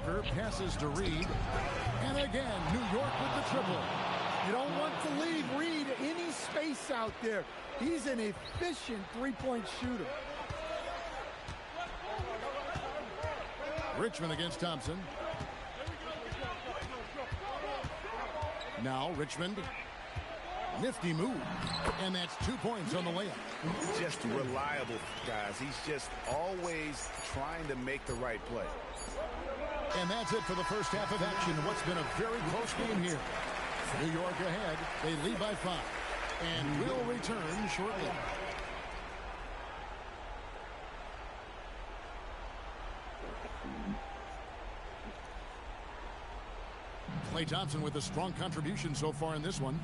Parker passes to Reed. And again, New York with the triple. You don't want to leave Reed any space out there. He's an efficient three-point shooter. Richmond against Thompson. Now Richmond. Nifty move. And that's 2 points on the layup. Just reliable, guys. He's just always trying to make the right play. And that's it for the first half of action. What's been a very close game here. New York ahead. They lead by 5. And will return shortly. Klay Thompson with a strong contribution so far in this one.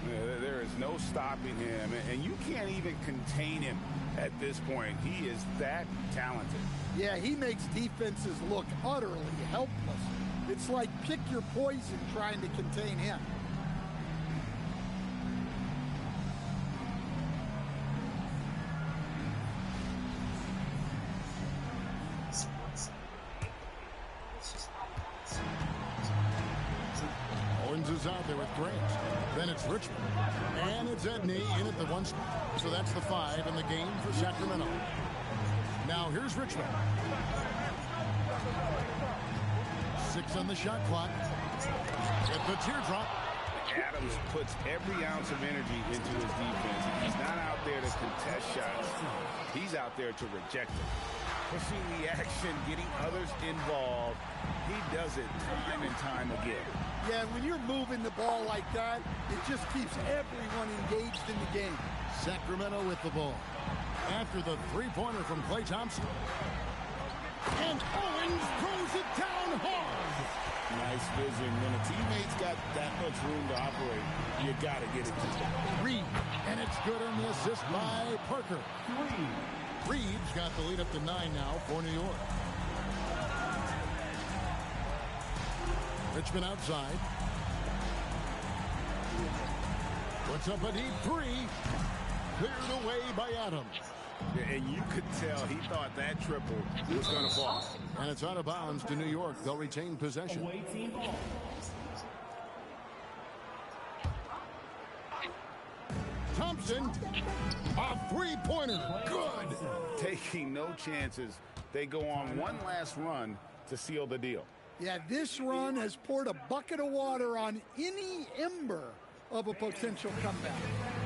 Yeah, there is no stopping him, and you can't even contain him at this point. He is that talented. Yeah, he makes defenses look utterly helpless. It's like pick your poison trying to contain him. Owens is out there with Grant. Then it's Richmond. And it's Edney in at the 1 spot. So that's the 5 in the game for Sacramento. Now here's Richmond. 6 on the shot clock. At the teardrop. Adams puts every ounce of energy into his defense. He's not out there to contest shots. He's out there to reject them. Pushing the action, getting others involved. He does it time and time again. Yeah, when you're moving the ball like that, it just keeps everyone engaged in the game. Sacramento with the ball. After the three-pointer from Klay Thompson. And Owens throws it down hard. Nice vision. When a teammate's got that much room to operate, you got to get it to them. Reed. And it's good on the assist by Parker. Reed's got the lead up to 9 now for New York. Richmond outside. Puts up a deep 3. Cleared away by Adams. And you could tell he thought that triple was going to fall. And it's out of bounds to New York. They'll retain possession. Thompson, a three-pointer. Good. Taking no chances. They go on one last run to seal the deal. Yeah, this run has poured a bucket of water on any ember of a potential comeback.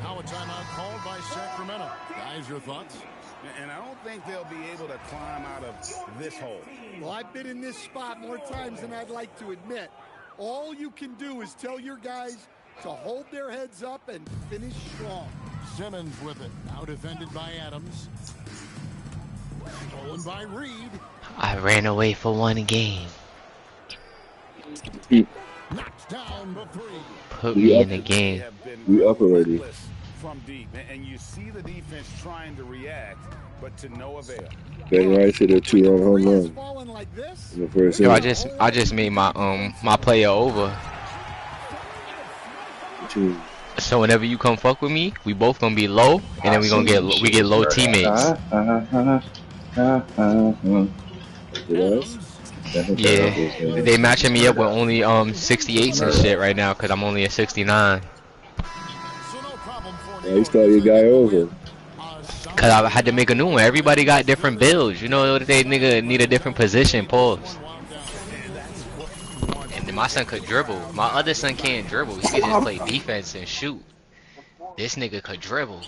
Now a timeout called by Sacramento. Guys, your thoughts? And I don't think they'll be able to climb out of this hole. Well, I've been in this spot more times than I'd like to admit. All you can do is tell your guys to hold their heads up and finish strong. Simmons with it. Now defended by Adams. Stolen by Reed. I ran away for one game. Knocks down the 3. Put me in the game. We up already. From deep, and you see the defense trying to react, but to no avail. Ben Rice hit a 2-run home run in the first Yo, inning. I just made my player over. So whenever you come fuck with me, we both gonna be low, and then we get low teammates. Yeah, they matching me up with only 68s and shit right now, cause I'm only a 69. Yeah, you start your guy over. Cause I had to make a new one. Everybody got different builds. You know, they need a different position. Pause. And my son could dribble. My other son can't dribble. He could just play defense and shoot. This nigga could dribble.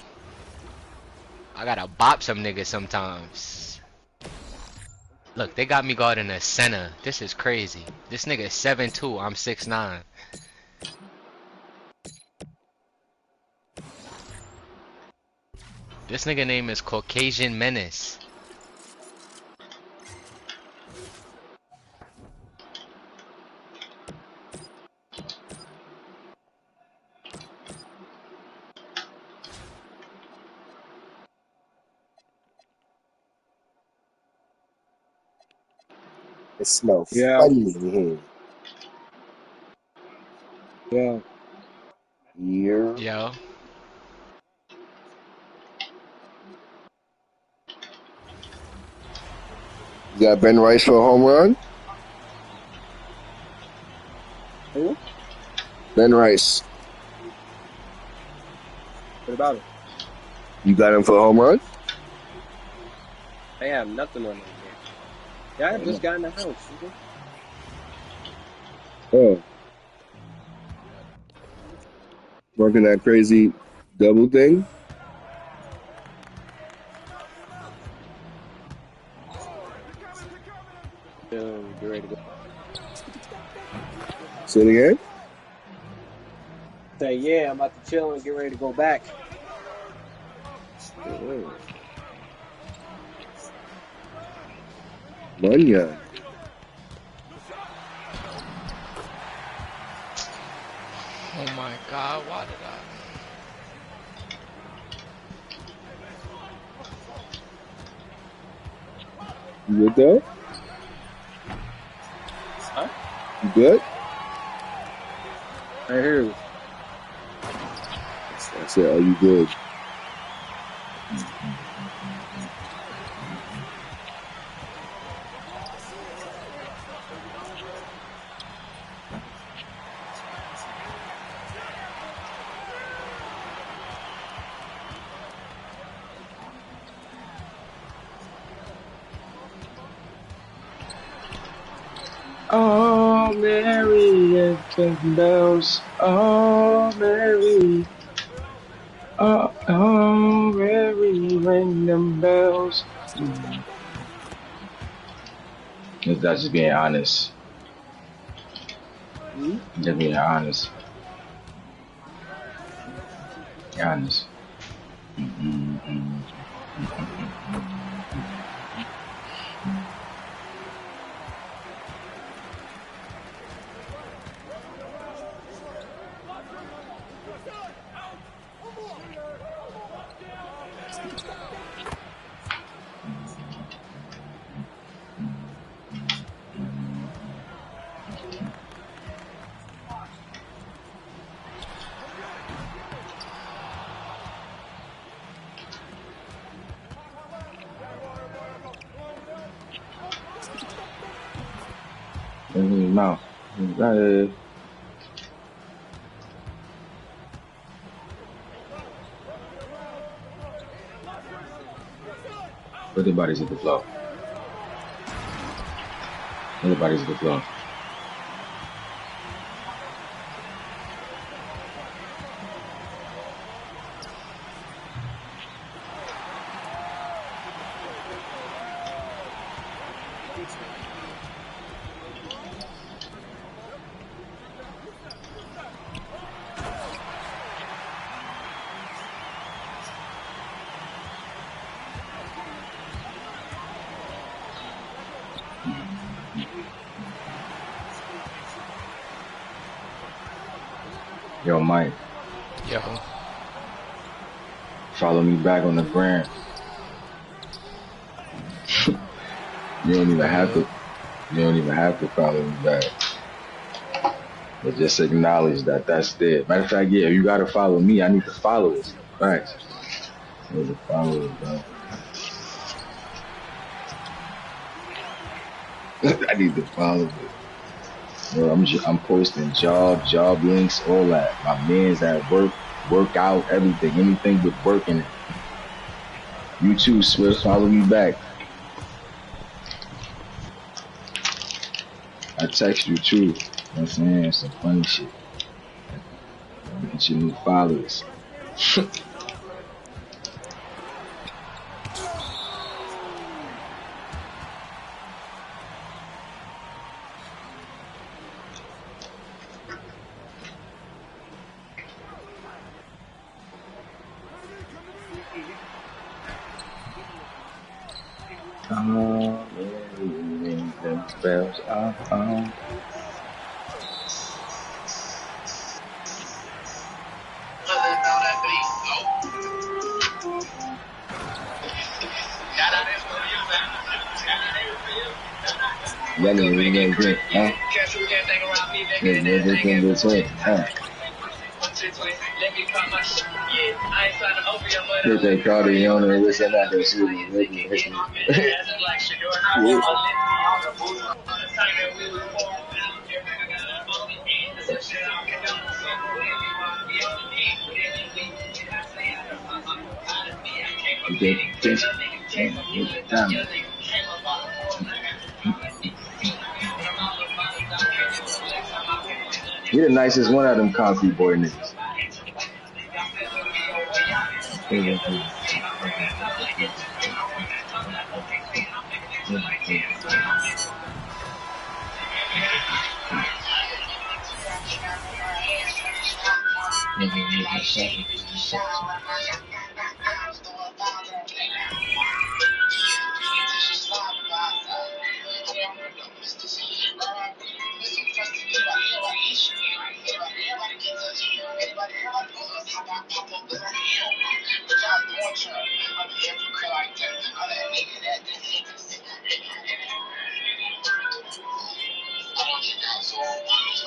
I gotta bop some niggas sometimes. Look, they got me guarding a center. This is crazy. This nigga is 7'2". I'm 6'9". This nigga name is Caucasian Menace. It smells funny in here. Yeah. Yo. You got Ben Rice for a home run? Who? Ben Rice. What about him? You got him for a home run? I have nothing on that game. Yeah, I just got in the house. Oh. Working that crazy double thing? Get ready to go. Say it again? Say, yeah, I'm about to chill and get ready to go back. Manya. Oh my God, why did I? You good though? Huh? You good? I hear you. I said, are you good? Oh, Mary, and the bells. Oh, Mary. Oh, Mary, ring them bells. That's just being honest. Just being honest. Honest. In his mouth. Everybody's at the floor. Everybody's at the floor. Yo, Mike. Yo. Follow me back on the gram. You don't even have to. You don't even have to follow me back. But just acknowledge that that's there. Matter of fact, yeah, you gotta follow me. I need to follow it. Facts. I need to follow it, bro. I need to follow it. Bro, I'm posting job links, all that. My man's at work, workout, everything, anything with work in it. You too, Swift. Follow me back. I text you too. You know what I'm saying? Some funny shit. Look at your new followers. Oh, yeah, ring them bells. That nigga ain't good, huh? There's everything between, huh? Hit that Cardi on and listen out that shit. He the nicest one of them concrete boy niggas.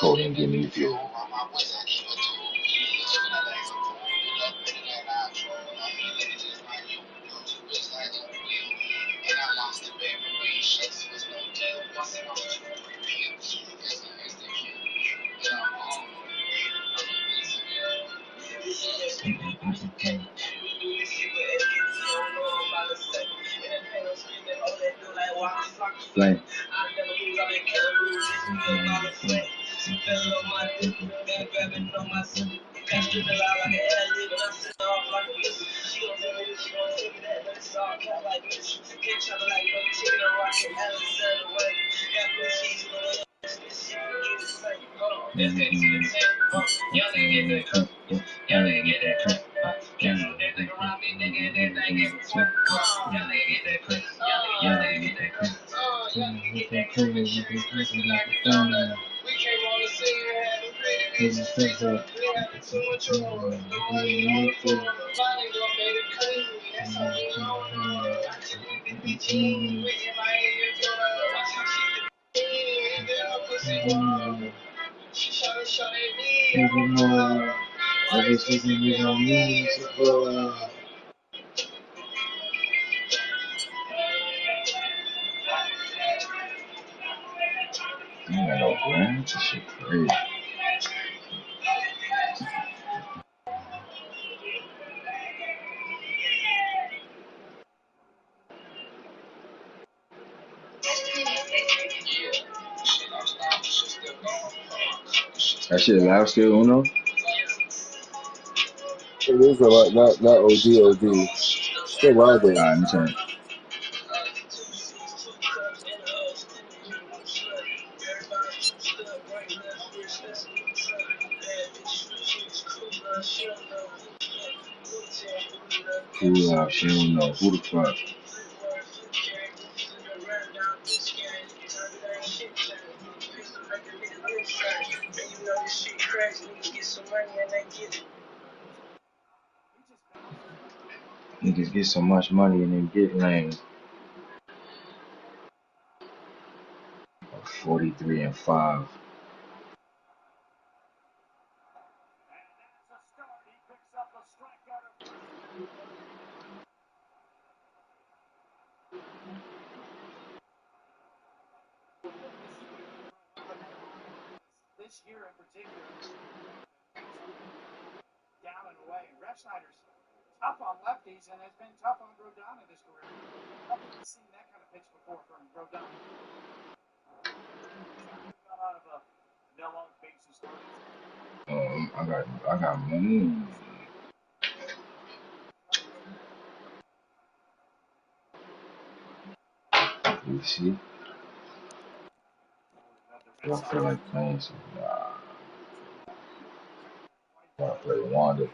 Cole didn't give me fuel. Flame. Man, this shit crazy. That shit loud still, Uno? It is a lot, not OD. Still loud though. Alright, let me turn it. She don't know who the fuck. Niggas get so much money and then get lame. 43-5. I got money. You see? Do I feel like playing some? Nah. I play Wanda.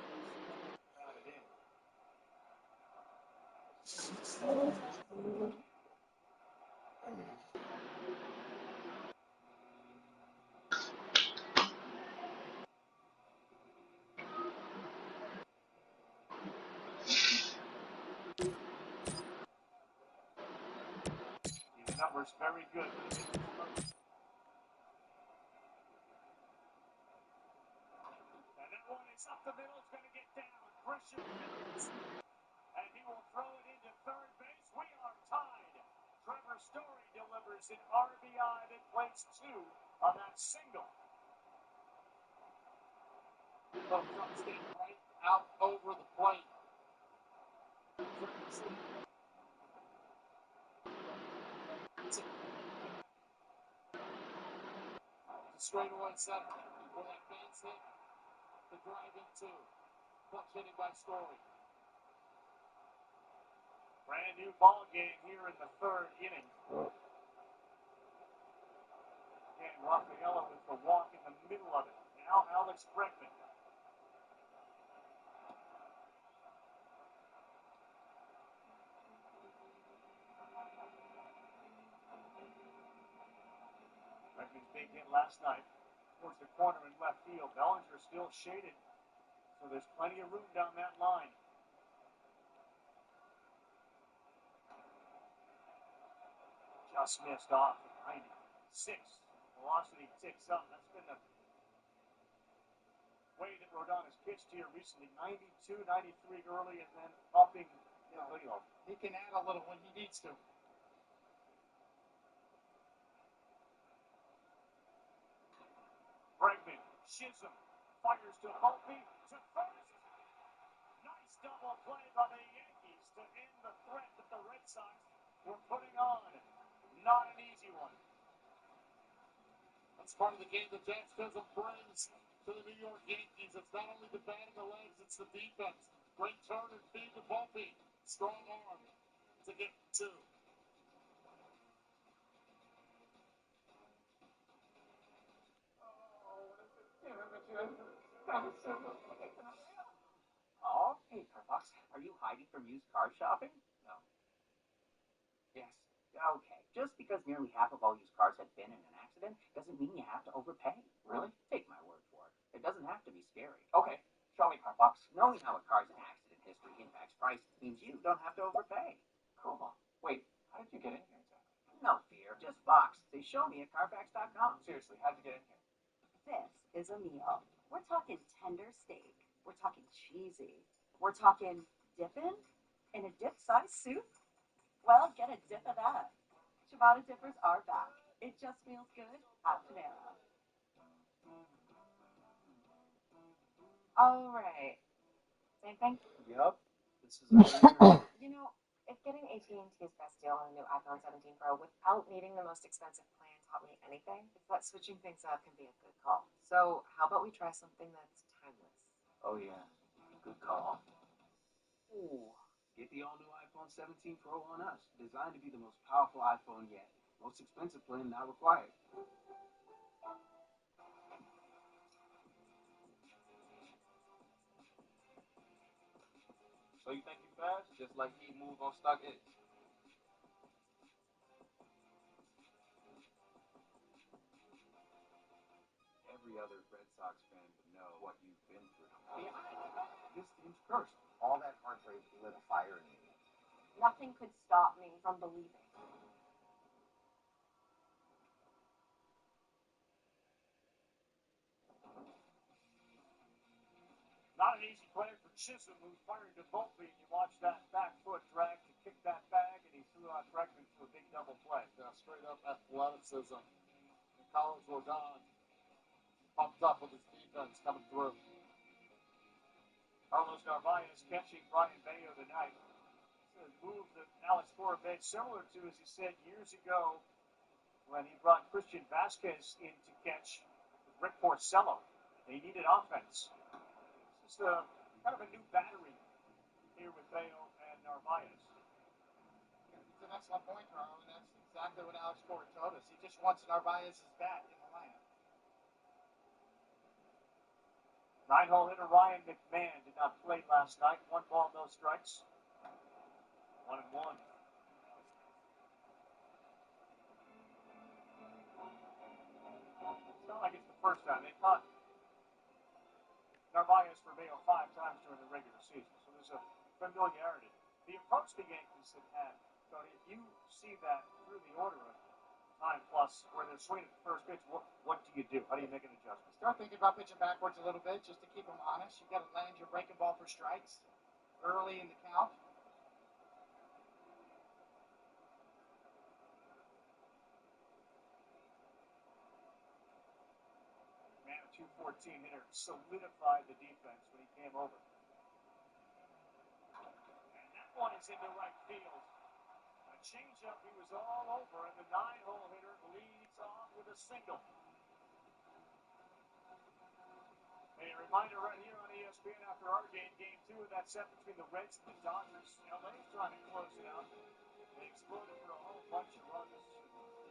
the straightaway center. Before that fans hit, the drive in two. Clutch hitting by Story. Brand new ball game here in the third inning. Again, Raffaello with the walk in the middle of it. Now Alex Bregman. Bregman's big hit last night towards the corner in left field. Bellinger still shaded, so there's plenty of room down that line. Just missed off at 96. Velocity ticks up. That's been the way that Rodon has pitched here recently. 92, 93 early, and then upping. He can add a little when he needs to. Bregman, Chisholm, fires to Volpe, to first. Nice double play by the Yankees to end the threat that the Red Sox were putting on. Not an easy one. That's part of the game that Jack Chisholm brings to the New York Yankees. It's not only the bat and the legs, it's the defense. Great turn and feed to Volpe. Strong arm to get two. Oh, hey, Carbox, are you hiding from used car shopping? No. Yes. Okay, just because nearly half of all used cars have been in an accident doesn't mean you have to overpay. Really? Take my word for it. It doesn't have to be scary. Okay, show me, Carbox. Knowing how a car's accident history impacts price means you don't have to overpay. Cool. Wait, how did you get in here exactly? No fear, just box. They show me at Carfax.com. Seriously, how'd you get in here? This is a meal. We're talking tender steak. We're talking cheesy. We're talking dipping in a dip-sized soup. Well, get a dip of that. Ciabatta dippers are back. It just feels good at Panera. All right. Same thing? Yup. This is a You know, if getting AT&T's best deal on a new iPhone 17 Pro without needing the most expensive plan taught me anything, it's that switching things up can be a good call. So how about we try something that's timeless? Oh, yeah. Good call. Ooh. Get the all-new iPhone 17 Pro on us. Designed to be the most powerful iPhone yet. Most expensive plan not required. So you think you fast? Just like he moved on StockX. Every other Red Sox fan would know what you've been through. This team's cursed. All that hard trade lit a fire in you. Nothing could stop me from believing. Not an easy play for Chisholm, who's firing to Volpe, and you watch that back foot drag to kick that bag, and he threw out Bregman for a big double play. Yeah, straight up athleticism. And Carlos Rodon pumped up with his defense coming through. Carlos Narvaez catching Brian Bayo tonight. It's a move that Alex Cora made similar to, as he said years ago, when he brought Christian Vasquez in to catch Rick Porcello. They needed offense. It's just kind of a new battery here with Bayo and Narvaez. It's an excellent point, Carl, and that's exactly what Alex Cora told us. He just wants Narvaez's bat in the lineup. 9-hole hitter Ryan McMahon did not play last night. 1 ball, no strikes. 1-1. It's not like it's the first time. They caught Narvaez for Bayo 5 times during the regular season, so there's a familiarity. The approach the Yankees have had, Tony, if you see that through the order of time plus where they're swinging at the first pitch, what do you do? How do you make an adjustment? Start thinking about pitching backwards a little bit just to keep him honest. You've got to land your breaking ball for strikes early in the count. Man, a 214 hitter solidified the defense when he came over. And that one is into right field. A changeup he was all over, and the 9-hole hitter leads off with a single. A reminder right here on ESPN after our game 2 of that set between the Reds and the Dodgers. LA's trying to close it out. They exploded for a whole bunch of runs.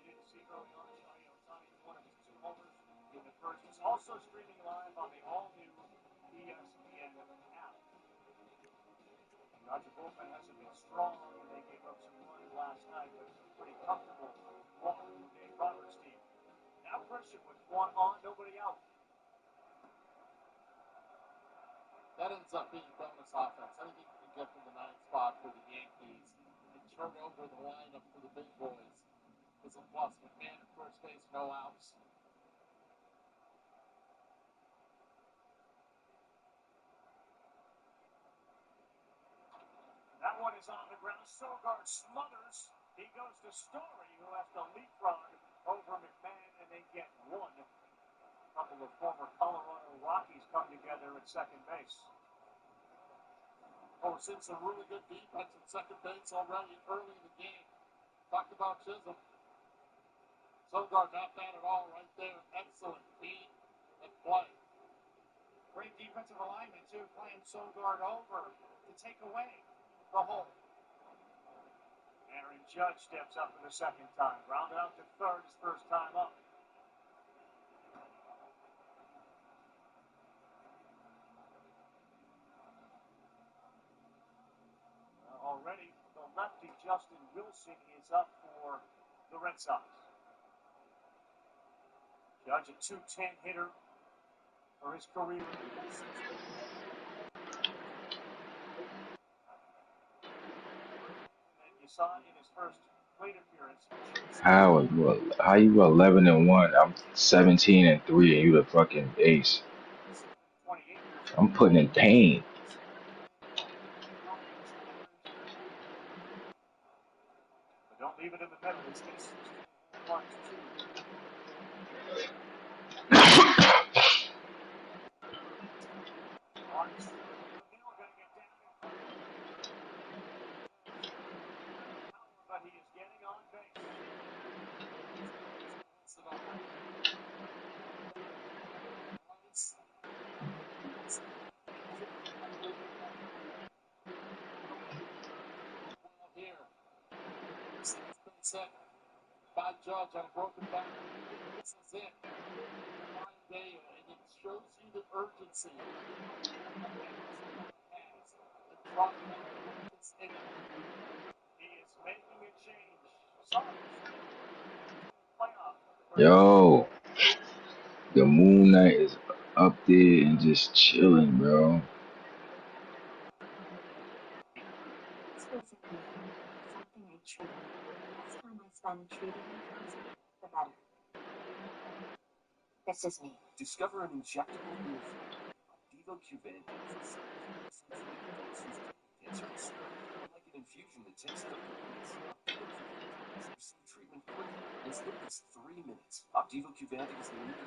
You didn't see early on Shohei Ohtani, one of his 2 homers in the first. It's also streaming live on the all-new ESPN app. Dodger bullpen hasn't been strong. They gave up some runs last night, but it's a pretty comfortable walk from the Dave Roberts team. Now Christian with 1 on, nobody out. That ends up being bonus offense. Anything you can get from the 9th spot for the Yankees and turn over the lineup for the big boys is a plus. McMahon at first base, no outs. That one is on the ground. Sogard smothers. He goes to Story, who has to leapfrog over McMahon, and they get 1. A couple of former Colorado Rockies come together at second base. Oh, we're seeing some really good defense at second base already early in the game. Talked about Chisholm. Sogard not bad at all right there. Excellent feed and play. Great defensive alignment, too, playing Sogard over to take away the hole. Aaron Judge steps up for the second time. Rounded out to third his first time up. Already, the lefty Justin Wilson is up for the Red Sox. Judge, a .210 hitter for his career. And you saw in his first plate appearance. How you 11-1? I'm 17-3, and you the fucking ace. I'm putting in pain. But don't leave it in the middle. It's going to 16 runs, 2. But he is getting on base. Here. Set by Judge on a broken back. This is it. Ryan Bayo, and it shows you the urgency. He is making a change. Yo, the Moon Knight is up there and just chilling, bro. This wasn't me. Something I treated. The less time I spend treating things, the better. This is me. Discover an injectable new Nba2k26 cancer is like an infusion that takes 30 minutes. Receive treatment quickly in as little as 3 minutes. Nba2k26 is the leading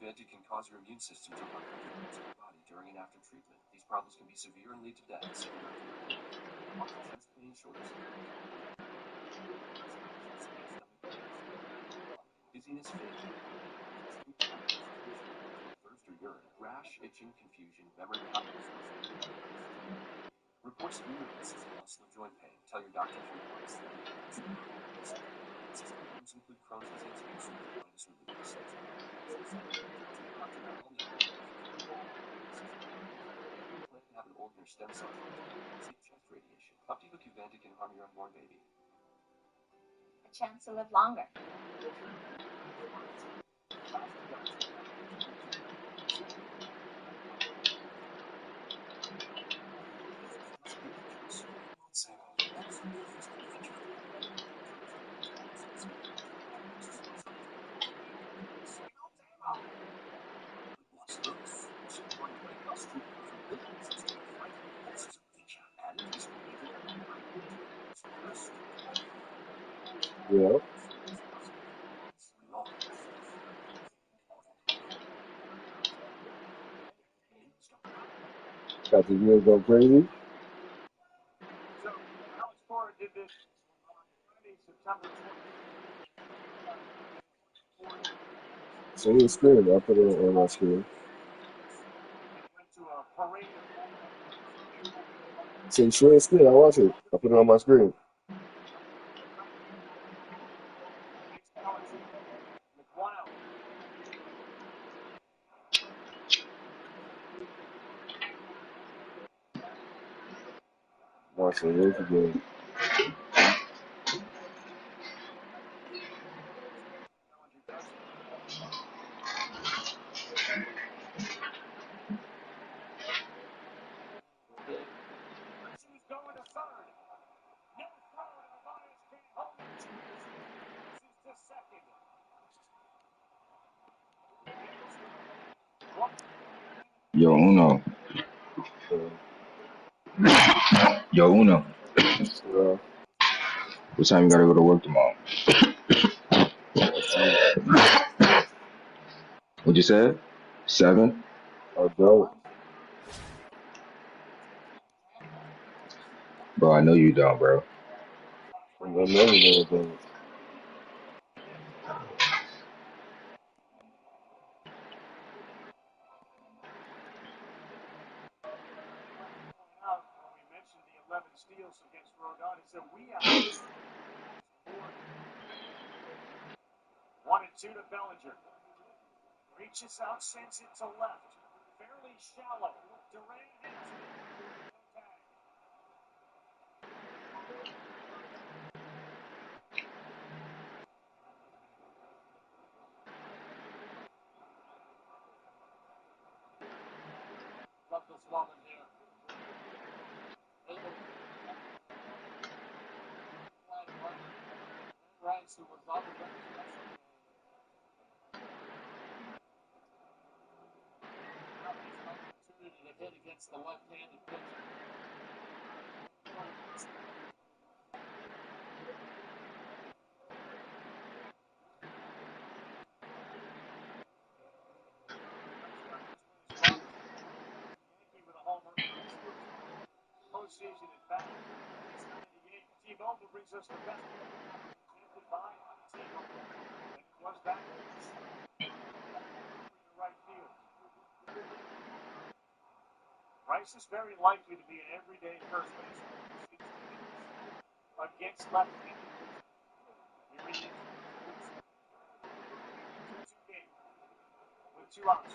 Nba2k26 can cause your immune system to run into your body during and after treatment. These problems can be severe and lead to death. Chest pain, shoulders, dizziness, fatigue, thirst or urine, rash, itching, confusion, memory problems. Reports of weakness, muscle or joint pain. Tell your doctor if you want. Symptoms include Crohn's disease, ulcerative colitis, or lupus. Plan to have an organ or stem cell transplant. Chest radiation. Nba2k26 can harm your unborn baby. A chance to live longer. What's this? Someone playing Australia for billions instead of fighting pulses of nature. And he's created a first. Yeah. Got the wheels go crazy. So, Alex Cora did this on Friday, September 20th. So your screen. I put it on my screen. So share your screen. I watch it. I put it on my screen. Watch the Yankee game. Yo, Uno. Yo, Uno. What time you gotta go to work tomorrow? What'd you say? 7? I don't. Bro, I know you don't, bro. I never know about. One and two to Bellinger. Reaches out, sends it to left. Fairly shallow. Durant has it. Love this moment here. Rice, who was on the bench yesterday. Now he's an opportunity to hit against the left-handed pitcher. Postseason in fact. 98. T-Mobile brings us the best. Presented by T-Mobile. And it was that. Right field. Rice is very likely to be an everyday first baseman against left-handed. With 2 outs.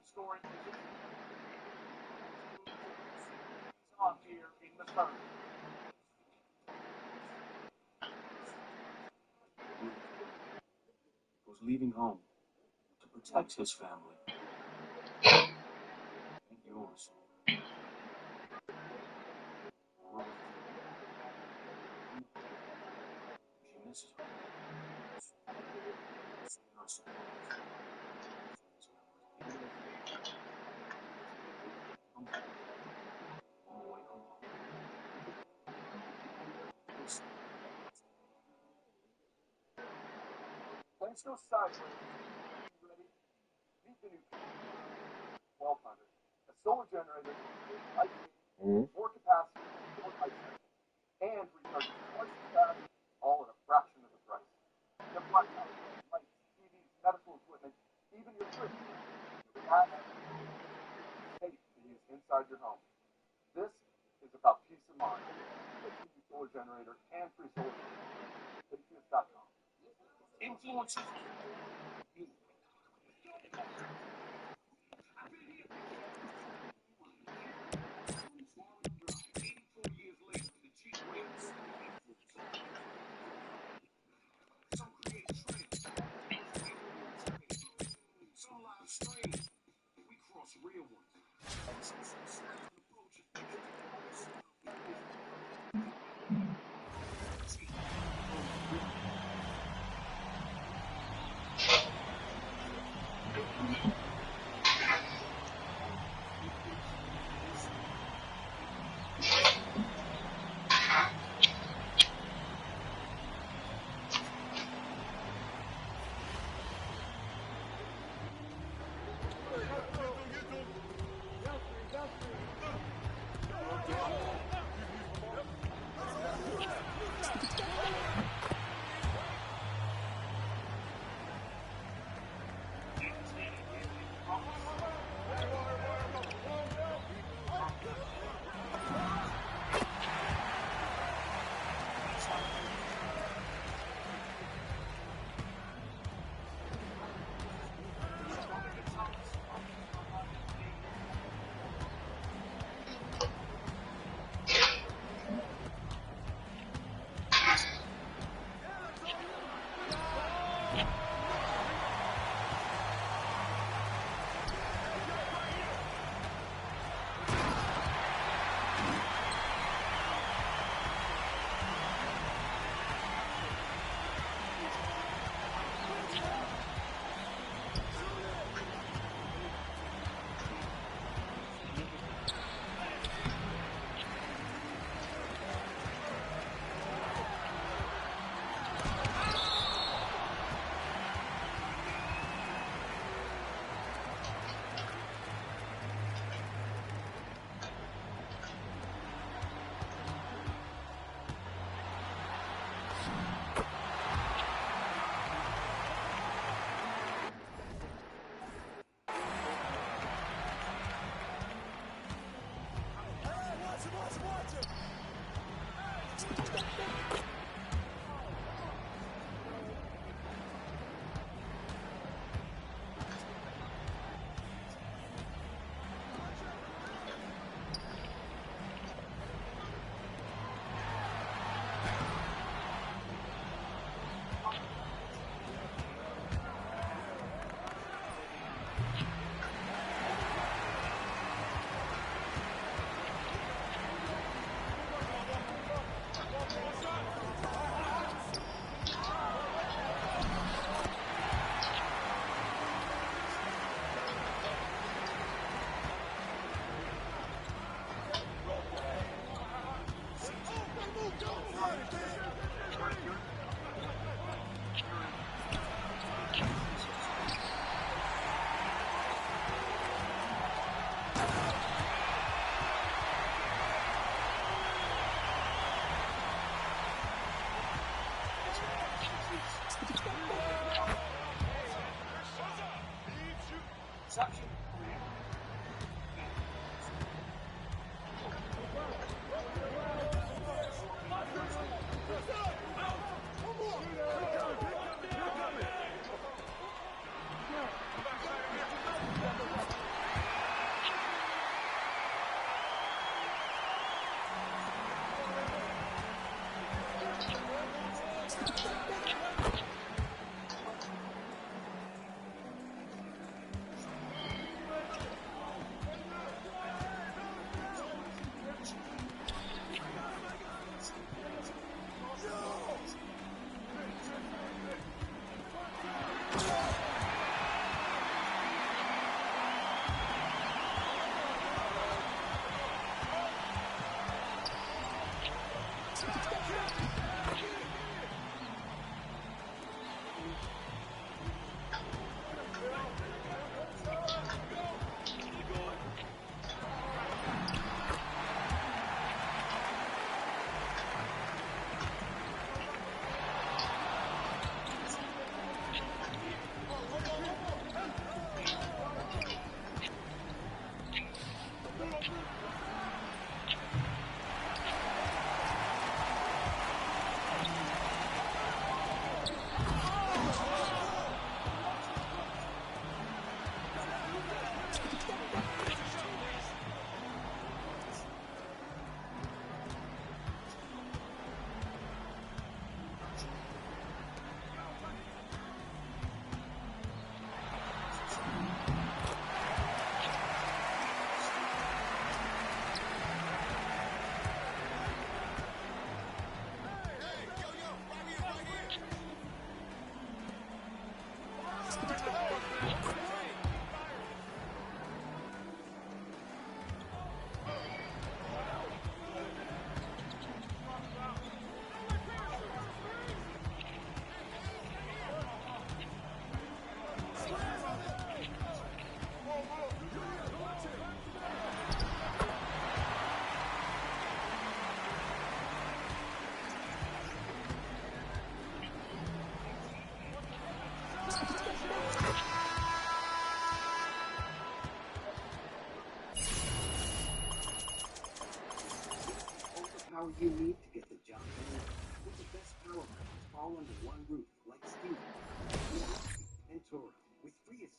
Scoring off here in the third. Was leaving home to protect his family and yours. She misses her. Let's go sideways. You ready? Meet the new 1200. A solar generator, light more capacity, more light and recharges twice as fast, all at a fraction of the price. The blackout, lights, TVs, medical equipment, influences. Some create trends, some live strange. We cross real ones. Some slang approach.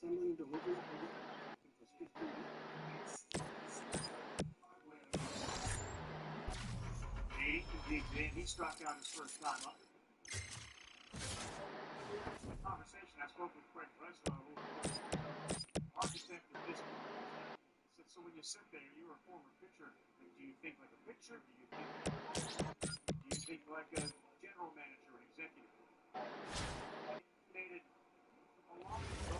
He struck out his first time up. In the conversation, I spoke with Craig Breslow, architect of this. He said, so when you sit there, you're a former pitcher. Do you think like a pitcher? Do you think like a general manager, an executive? He made it a long ago.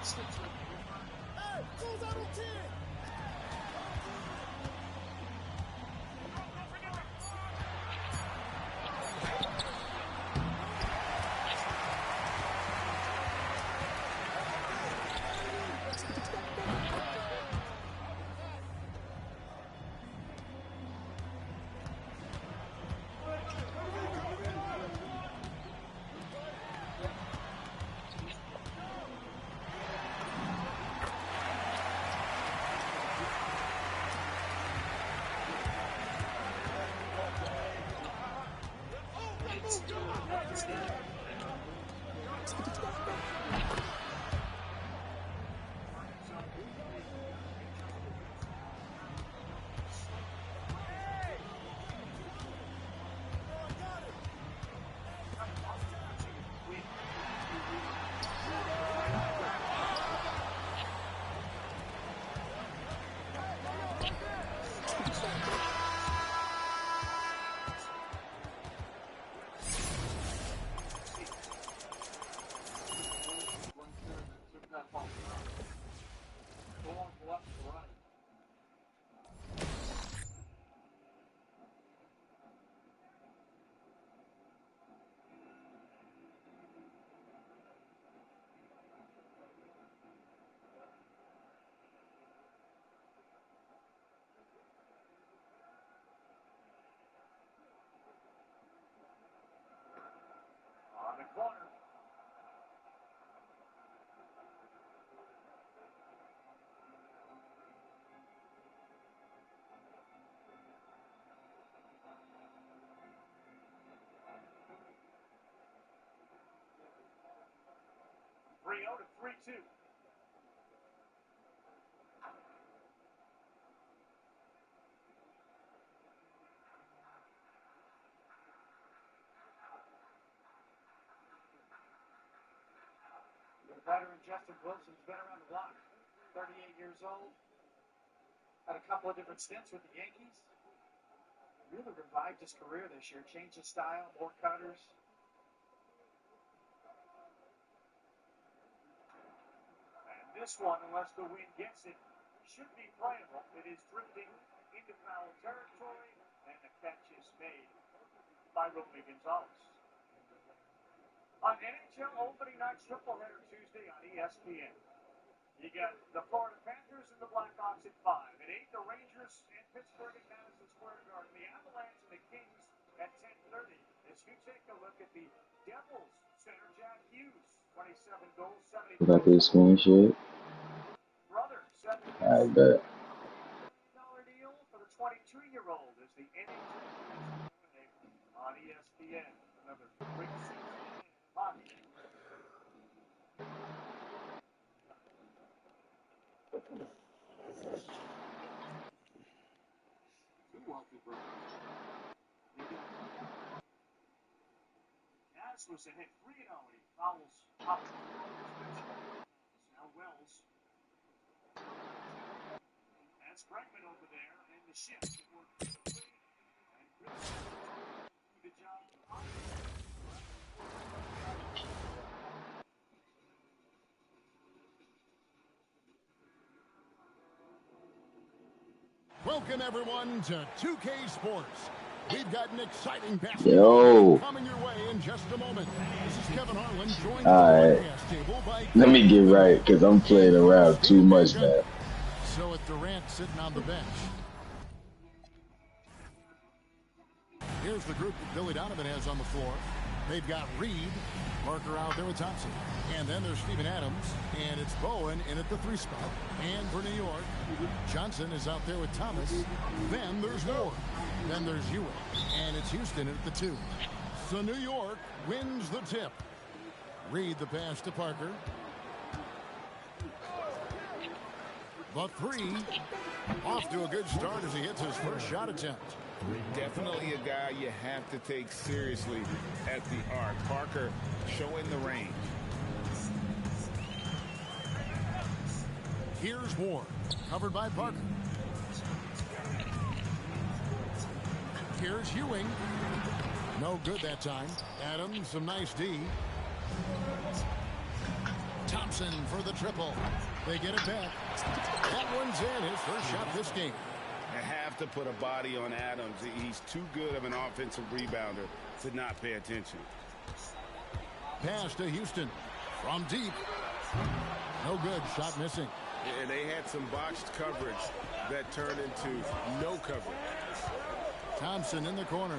Goes out on 10. On the corner. Rio to 3-2. The veteran Justin Wilson's been around the block. 38 years old. Had a couple of different stints with the Yankees. Really revived his career this year. Changed his style, more cutters. And this one, unless the wind gets it, should be playable. It is drifting into foul territory, and the catch is made by Romy Gonzalez. On NHL opening night's triple header Tuesday on ESPN. You got the Florida Panthers and the Blackhawks at 5. At 8, the Rangers and Pittsburgh at Madison Square Garden. The Avalanche and the Kings at 10:30. As you take a look at the Devils, center Jack Hughes, 27 goals, 70 Got this screenshot. brother, 7 I bet. $1 deal for the 22-year-old as the NHL on ESPN. Another great season in hockey. Cass was ahead 3-0. He fouls up. Now Wells. That's Bregman over there in the shift. It worked beautifully. And Chris do the job. Welcome, everyone, to 2K Sports. We've got an exciting basketball coming your way in just a moment. This is Kevin Harlan, joined at the broadcast table by... Let me get right, because I'm playing around too much now. So it's Durant sitting on the bench. Here's the group that Billy Donovan has on the floor. They've got Reed, Parker out there with Thompson. And then there's Steven Adams, and it's Bowen in at the 3 spot. And for New York, Johnson is out there with Thomas. Then there's Moore. Then there's Ewing, and it's Houston at the 2. So New York wins the tip. Reed the pass to Parker. The 3. Off to a good start as he hits his first shot attempt. Definitely a guy you have to take seriously at the arc. Parker showing the range. Here's Moore, covered by Parker. Here's Ewing. No good that time. Adams, some nice D. Thompson Thompson for the triple. They get it back. That one's in. His first shot this game. You have to put a body on Adams. He's too good of an offensive rebounder to not pay attention. Pass to Houston from deep. No good. Shot missing. Yeah, they had some botched coverage that turned into no coverage. Thompson in the corner.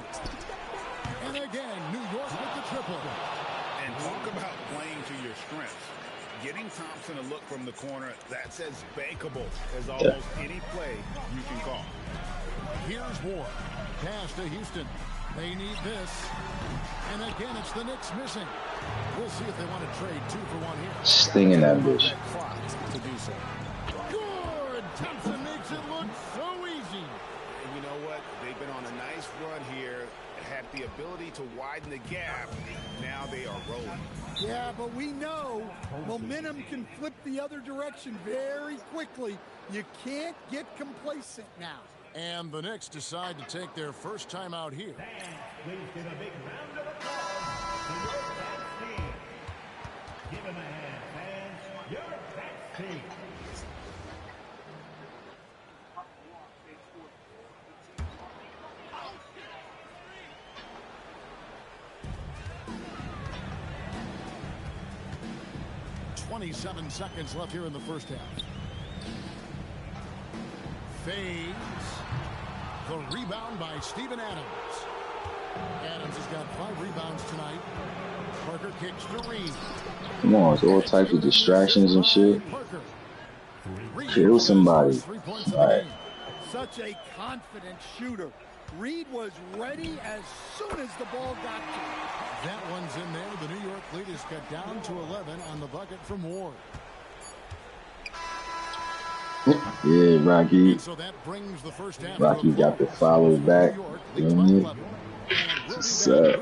And again, New York with the triple. And talk about playing to your strengths. Getting Thompson a look from the corner, that's as bankable as almost any play you can call. Here's Ward. Pass to Houston. They need this. And again, it's the Knicks missing. We'll see if they want to trade 2 for 1 here. Stinging that bitch. To do so. Good! Thompson makes it look so easy. And you know what? They've been on a nice run here. Had the ability to widen the gap. Now they are rolling. Yeah, but we know momentum can flip the other direction very quickly. You can't get complacent now. And the Knicks decide to take their first time out here. Please give a big round of applause to your best team. Give him a hand, fans. Your best team. .27 seconds left here in the first half. Fades. The rebound by Steven Adams. Adams has got 5 rebounds tonight. Parker kicks to Reed. Come on, it's all types of distractions and shit. Kill somebody. All right. Such a confident shooter. Reed was ready as soon as the ball got to him. That one's in there. The New York lead is cut down to 11 on the bucket from Ward. Yeah, Rocky. So that brings the first half. Rocky got the follow back. What's up?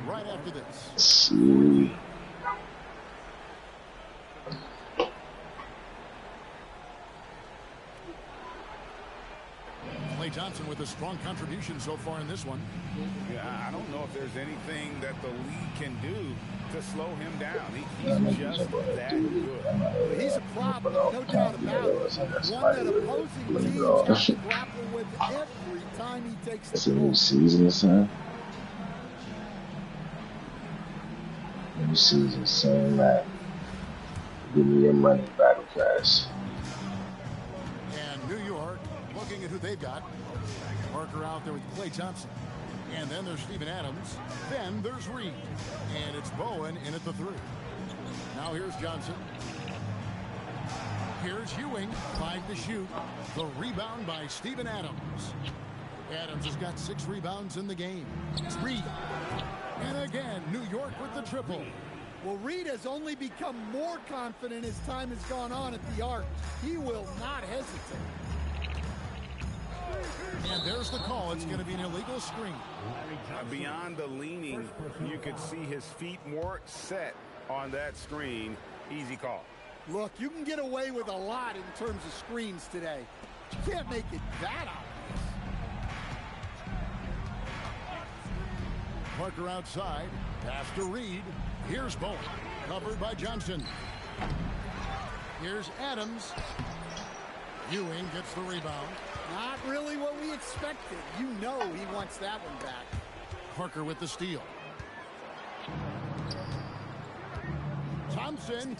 Right after this. See. Klay Thompson with a strong contribution so far in this one. Yeah, I don't know if there's anything that the league can do to slow him down. He's just that good. He's a problem, no doubt about it. One that opposing teams have to grapple with every time he takes the It's a new season, son. New season, same man. Give me your money, battle fast. And New York looking at who they've got. Parker out there with Klay Thompson. And then there's Steven Adams. Then there's Reed. And it's Bowen in at the 3. Now here's Johnson. Here's Ewing. 5 to shoot. The rebound by Steven Adams. Adams has got 6 rebounds in the game. Reed. And again, New York with the triple. Well, Reed has only become more confident as time has gone on at the arc. He will not hesitate. And there's the call. It's going to be an illegal screen. Beyond the leaning, you could see his feet more set on that screen. Easy call. Look, you can get away with a lot in terms of screens today. You can't make it that obvious. Parker outside. Pass to Reed. Here's Bowen. Covered by Johnson. Here's Adams. Ewing gets the rebound. Not really what we expected. You know he wants that one back. Parker with the steal. Thompson.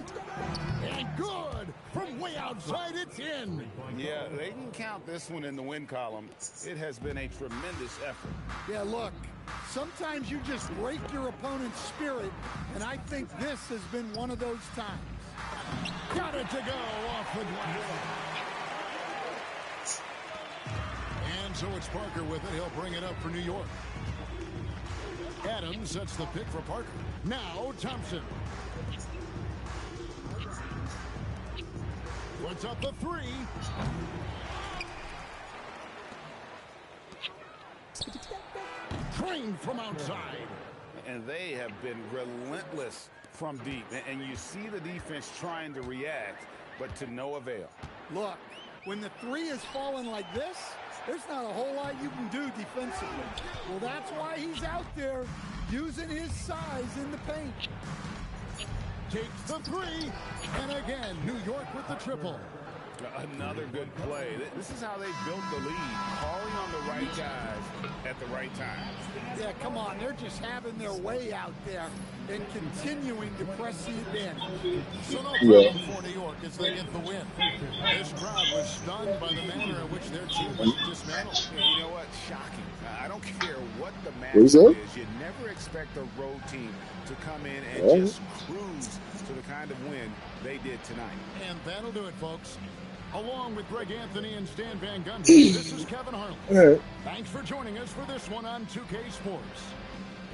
And good. From way outside, it's in. Yeah, they can count this one in the win column. It has been a tremendous effort. Yeah, look, sometimes you just break your opponent's spirit, and I think this has been one of those times. Got it to go off the glass. And so it's Parker with it. He'll bring it up for New York. Adams sets the pick for Parker. Now Thompson. Puts up the 3. Trained from outside. And they have been relentless from deep. And you see the defense trying to react, but to no avail. Look, when the 3 is falling like this, there's not a whole lot you can do defensively. Well, that's why he's out there using his size in the paint. takes the three. And again, New York with the triple. Another good play. This is how they built the lead, calling on the right guys at the right time. Yeah, come on. They're just having their way out there and continuing to press the advantage. So no problem for New York as they get the win. This crowd was stunned by the manner in which their team was dismantled. Yeah, you know what? Shocking. I don't care what the What's matchup up? is. You never expect a road team to come in and just cruise to the kind of win they did tonight. And that'll do it, folks. Along with Greg Anthony and Stan Van Gundy, this is Kevin Harlan. Right. Thanks for joining us for this one on 2K Sports.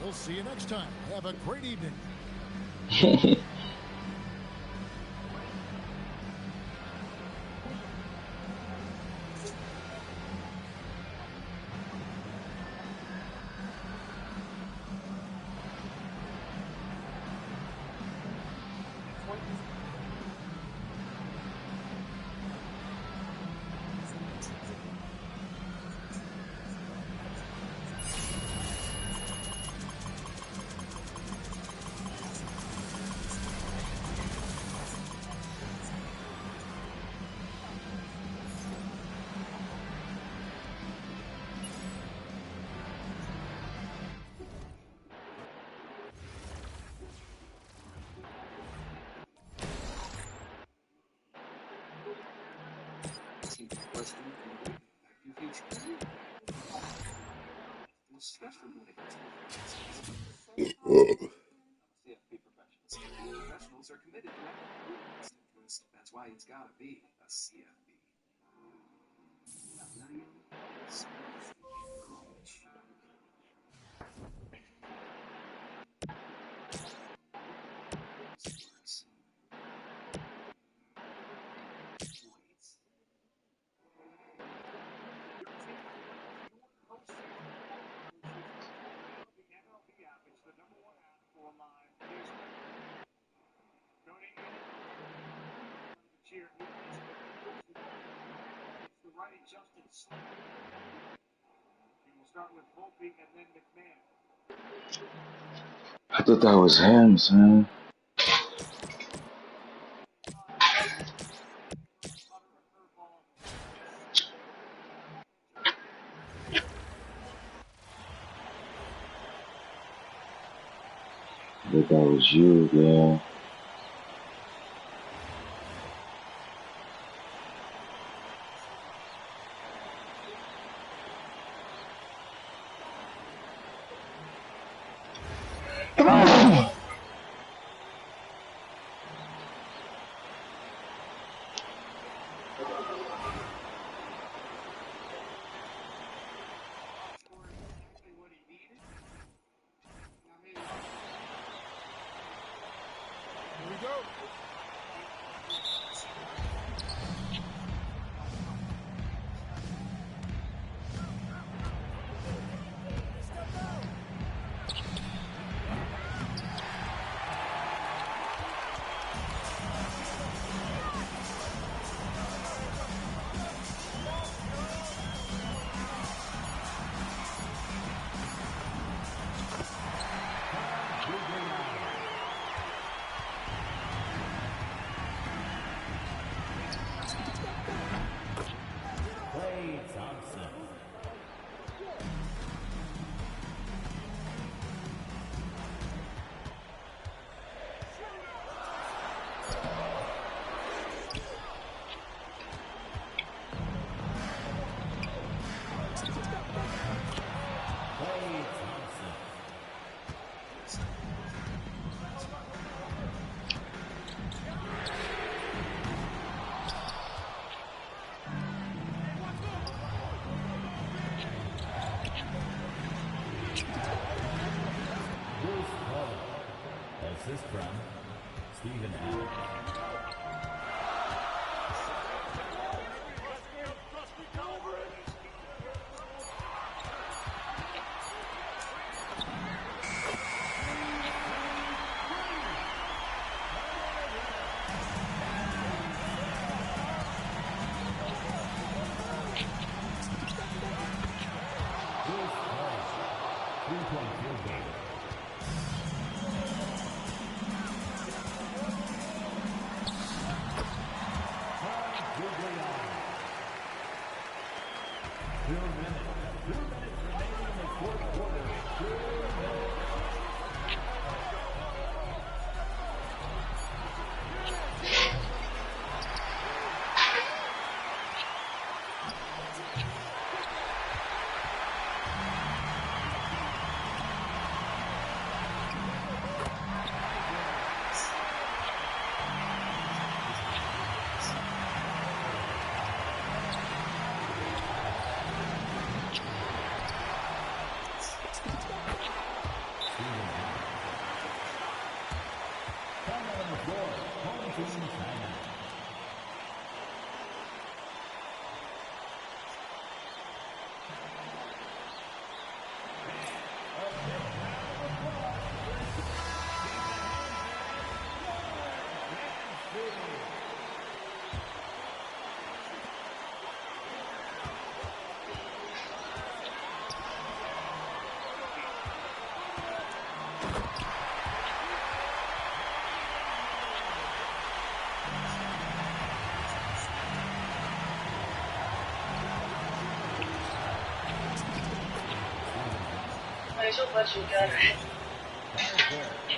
We'll see you next time. Have a great evening. Professionals are committed to excellence. That's why it's got to be a CFB. I thought that was him, son. I thought that was you, man. Here we go. Clay Thompson. Clay Thompson. Bruce Hall. Assist from Stephen Adams. Bruce Hall. 3-point field goal.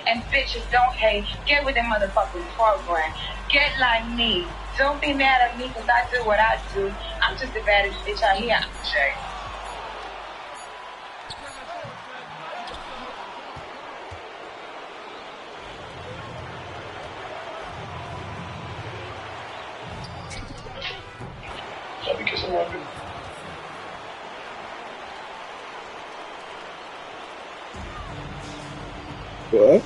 And bitches don't hate. Get with the motherfucking program. Get like me. Don't be mad at me because I do what I do. I'm just the baddest bitch out here. Sure. Because I want to. What?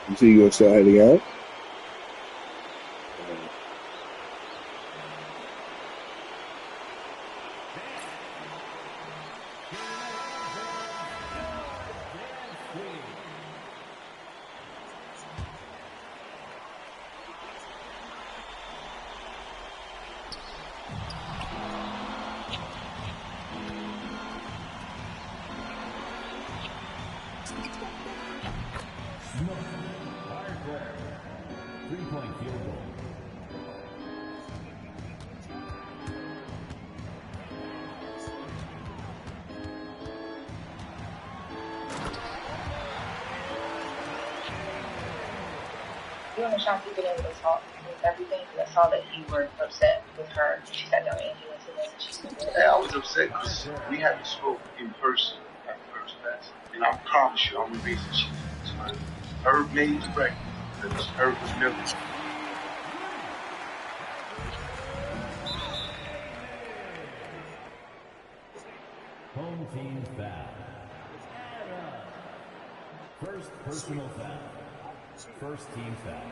You see you gonna start heading out? Three-point field goal. You want to shout people in with talk with everything? Because I saw that you were upset with her. She sat down and you went to this and she said, Yeah, I was upset because we haven't spoke in person at first class. And I promise you, I'm the reason she did this. Herb made the record because Herb was nervous. Home team foul. First personal foul. First team foul.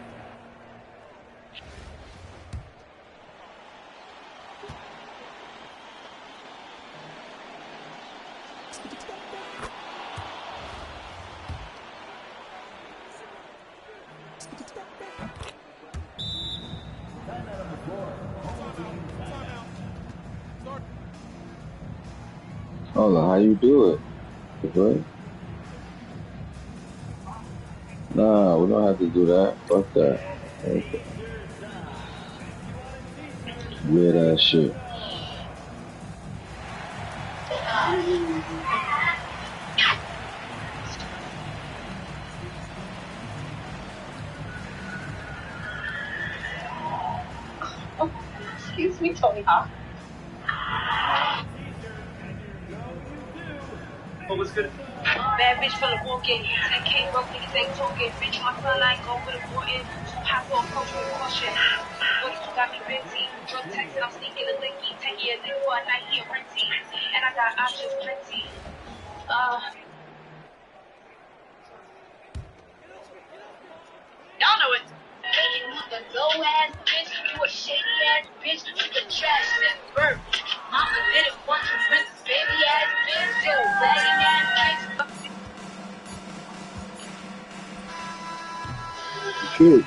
Timeout on the floor. Home team timeout. Hold on, how you do it? What? Nah, we don't have to do that. Fuck that. Okay. Weird ass shit. excuse me, Tony Hawk. What was good? Bad bitch full of walking. 10K broke niggas ain't talking. Bitch, my son I ain't go with a warden. High for approach with caution. 42 got me busy. Drug text and I'm sneaking a licky. 10 years in for a night here renty. And I got options plenty. Y'all know it. You a low ass bitch, you a shady ass bitch, you the trash since birth. Mama didn't want you, princess baby ass bitch, you a wagging ass bitch. Shoot.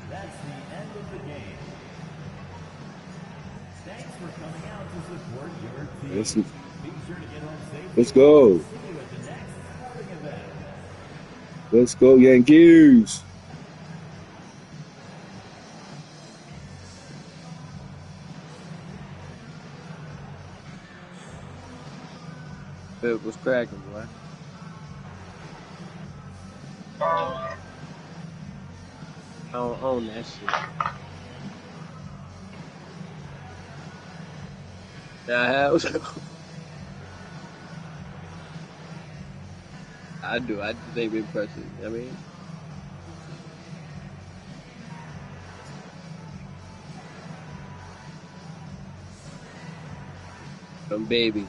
That's the end of the game. Thanks for coming out to support your team. Let's, Be sure to get home safely. let's go. See you at the next sporting event. Let's go, Yankees. It was cracking, boy. I don't own that shit. Yeah, I have. I do. I just ain't been pressing. I mean, some babies.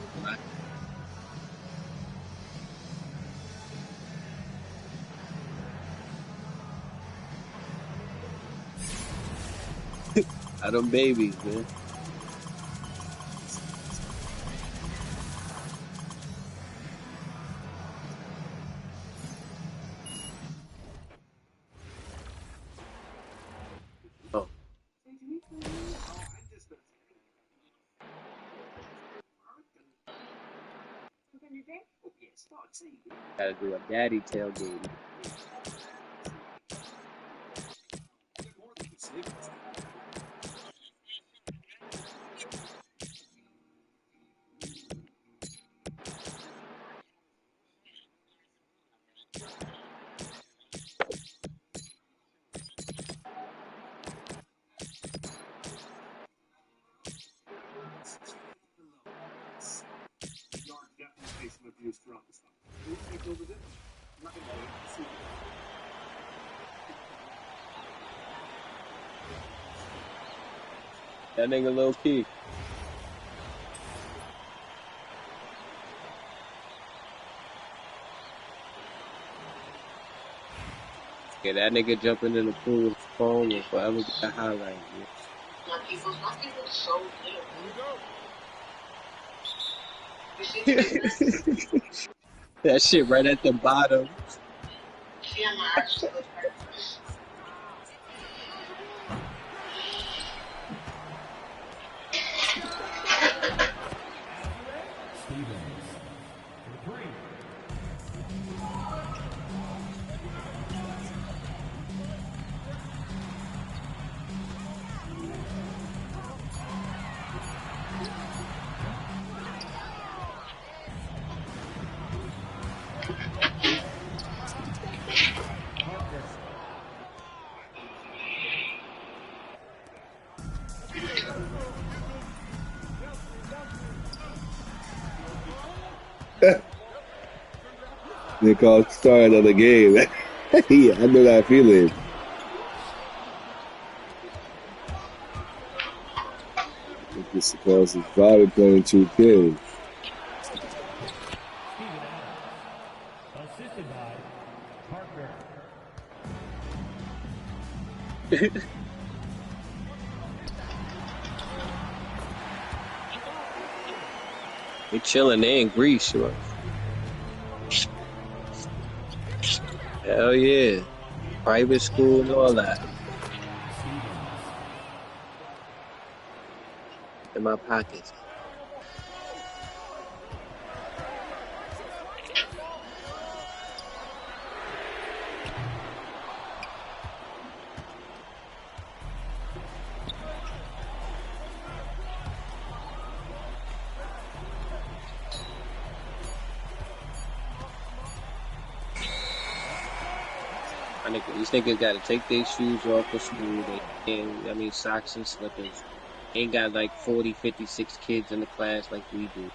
Out them babies, man. Oh. Gotta do a daddy tailgate. That nigga low key. Yeah, that nigga jumping in the pool with his phone will forever be a highlight. Man. That shit right at the bottom. They call start another game. Yeah, I know that feeling. This is because it's probably playing 2K. Assisted by Parker. They chilling. They in Greece, bro. Hell yeah. Private school and all that. In my pockets. These niggas gotta take their shoes off for school. They can't, I mean, socks and slippers. Ain't got like 40, 56 kids in the class like we do.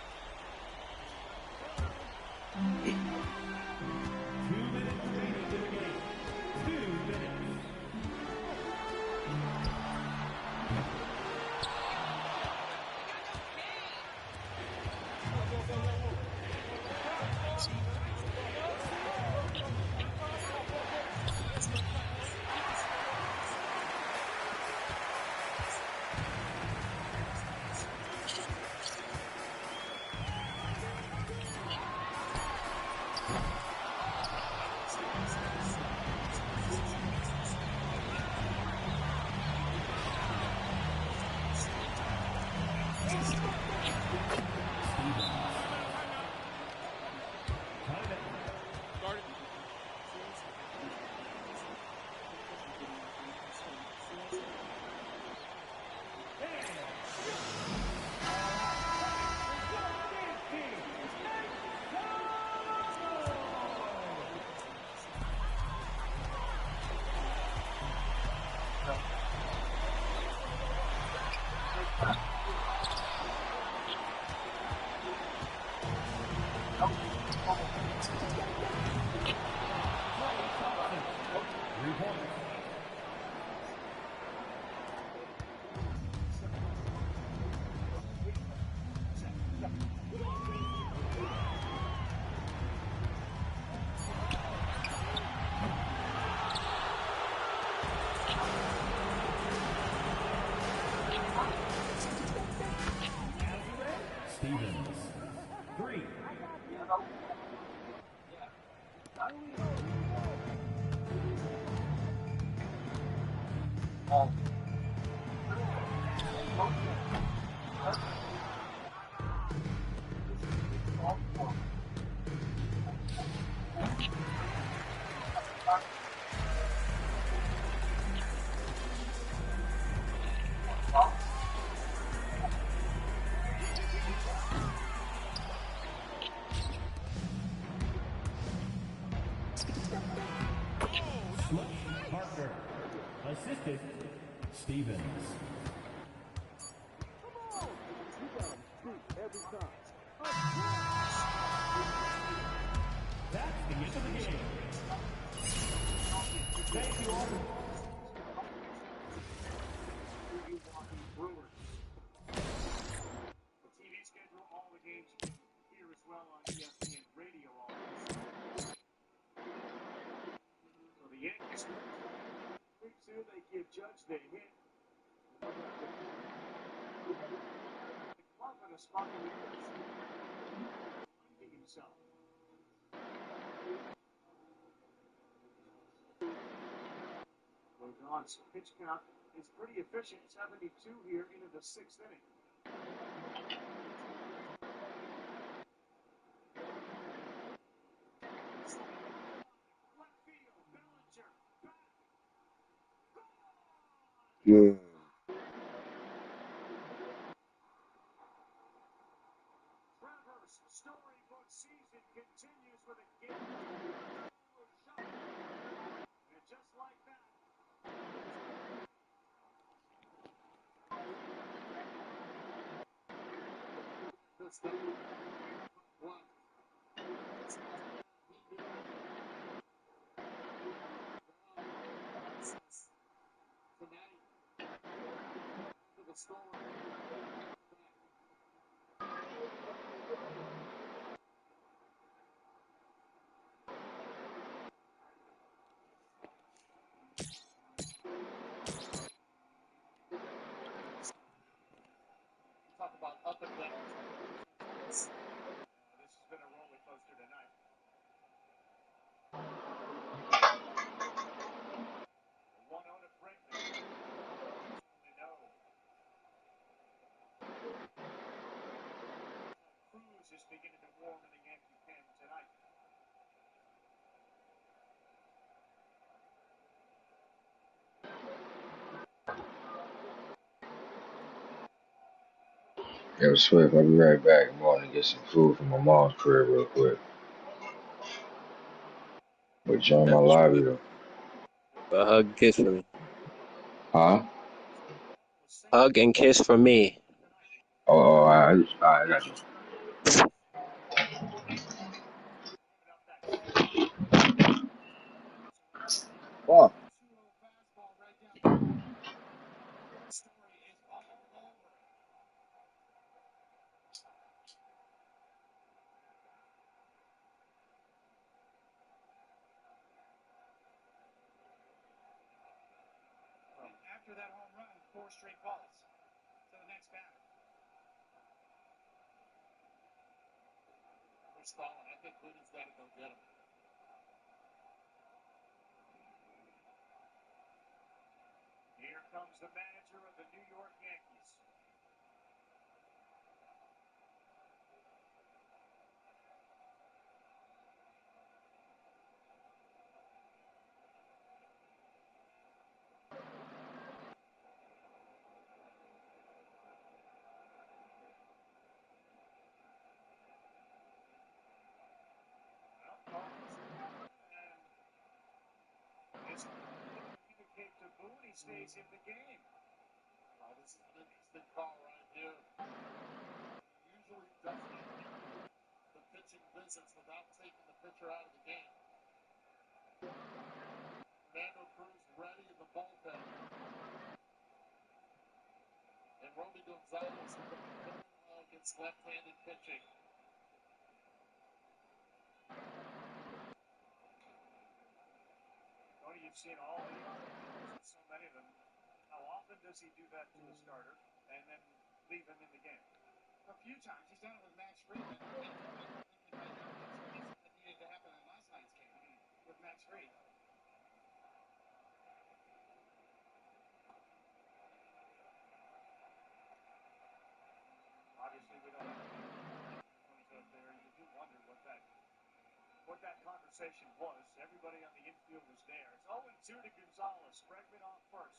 Parker. Assistant, Stevens. That's the end of the game. Thank you all. Milwaukee Brewers. The TV schedule, all the games here as well on ESPN Radio always. So the Yankees, here they give Judge the hit. The glove in a spot where he himself. Rodon's pitch count is pretty efficient, 72 here into the sixth inning. Yeah. Trevor's storybook season continues with a game. And just like that. Talk about up and down. This has been a roller coaster tonight. The 1-0 to Brinkman. No. Cruz is beginning to warm in the Yankee pen tonight. Yo, Swift, I'll be right back. I'm going to get some food from my mom's crib real quick. But join my lobby though. A hug, kiss for me. Huh? Hug and kiss for me. Oh, I got you. Fuck. After that home run, 4 straight balls to the next batter. We're stalling. I think Moody's got to go get him. Here comes the manager of the New York Yankees. Indicate to Boone he stays in the game. Oh, this is an interesting call right here. Usually doesn't the pitching visits without taking the pitcher out of the game. Fernando Cruz ready in the bullpen. And Romy Gonzalez against left-handed pitching. Tony, you've seen all the so many of them. How often does he do that to a starter and then leave him in the game? A few times. He's done it with Max Friedman. That needed to happen in last night's game. conversation was. Everybody on the infield was there. It's 0-2 to Gonzalez. Bregman off first.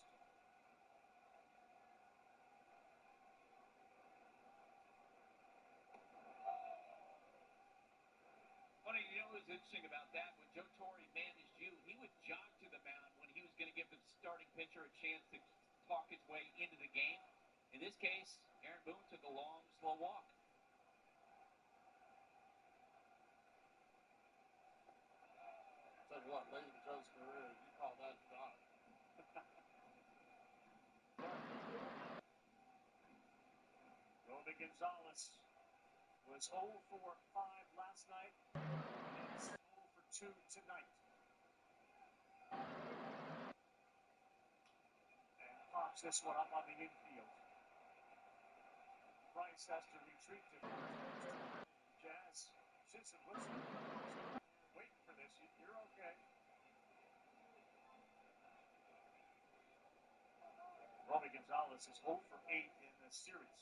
Funny, you know what was interesting about that? When Joe Torre managed you, he would jog to the mound when he was going to give the starting pitcher a chance to talk his way into the game. In this case, Aaron Boone took a long, slow walk. Tell you what, late in Joe's career, you call that a dog. Roby Gonzalez was 0 for 5 last night. He's 0 for 2 tonight. And pops this one up on the infield. Price has to retreat to first. Jazz sits and listens. Waiting for this. You're okay. Roby Gonzalez is 0 for 8 in the series.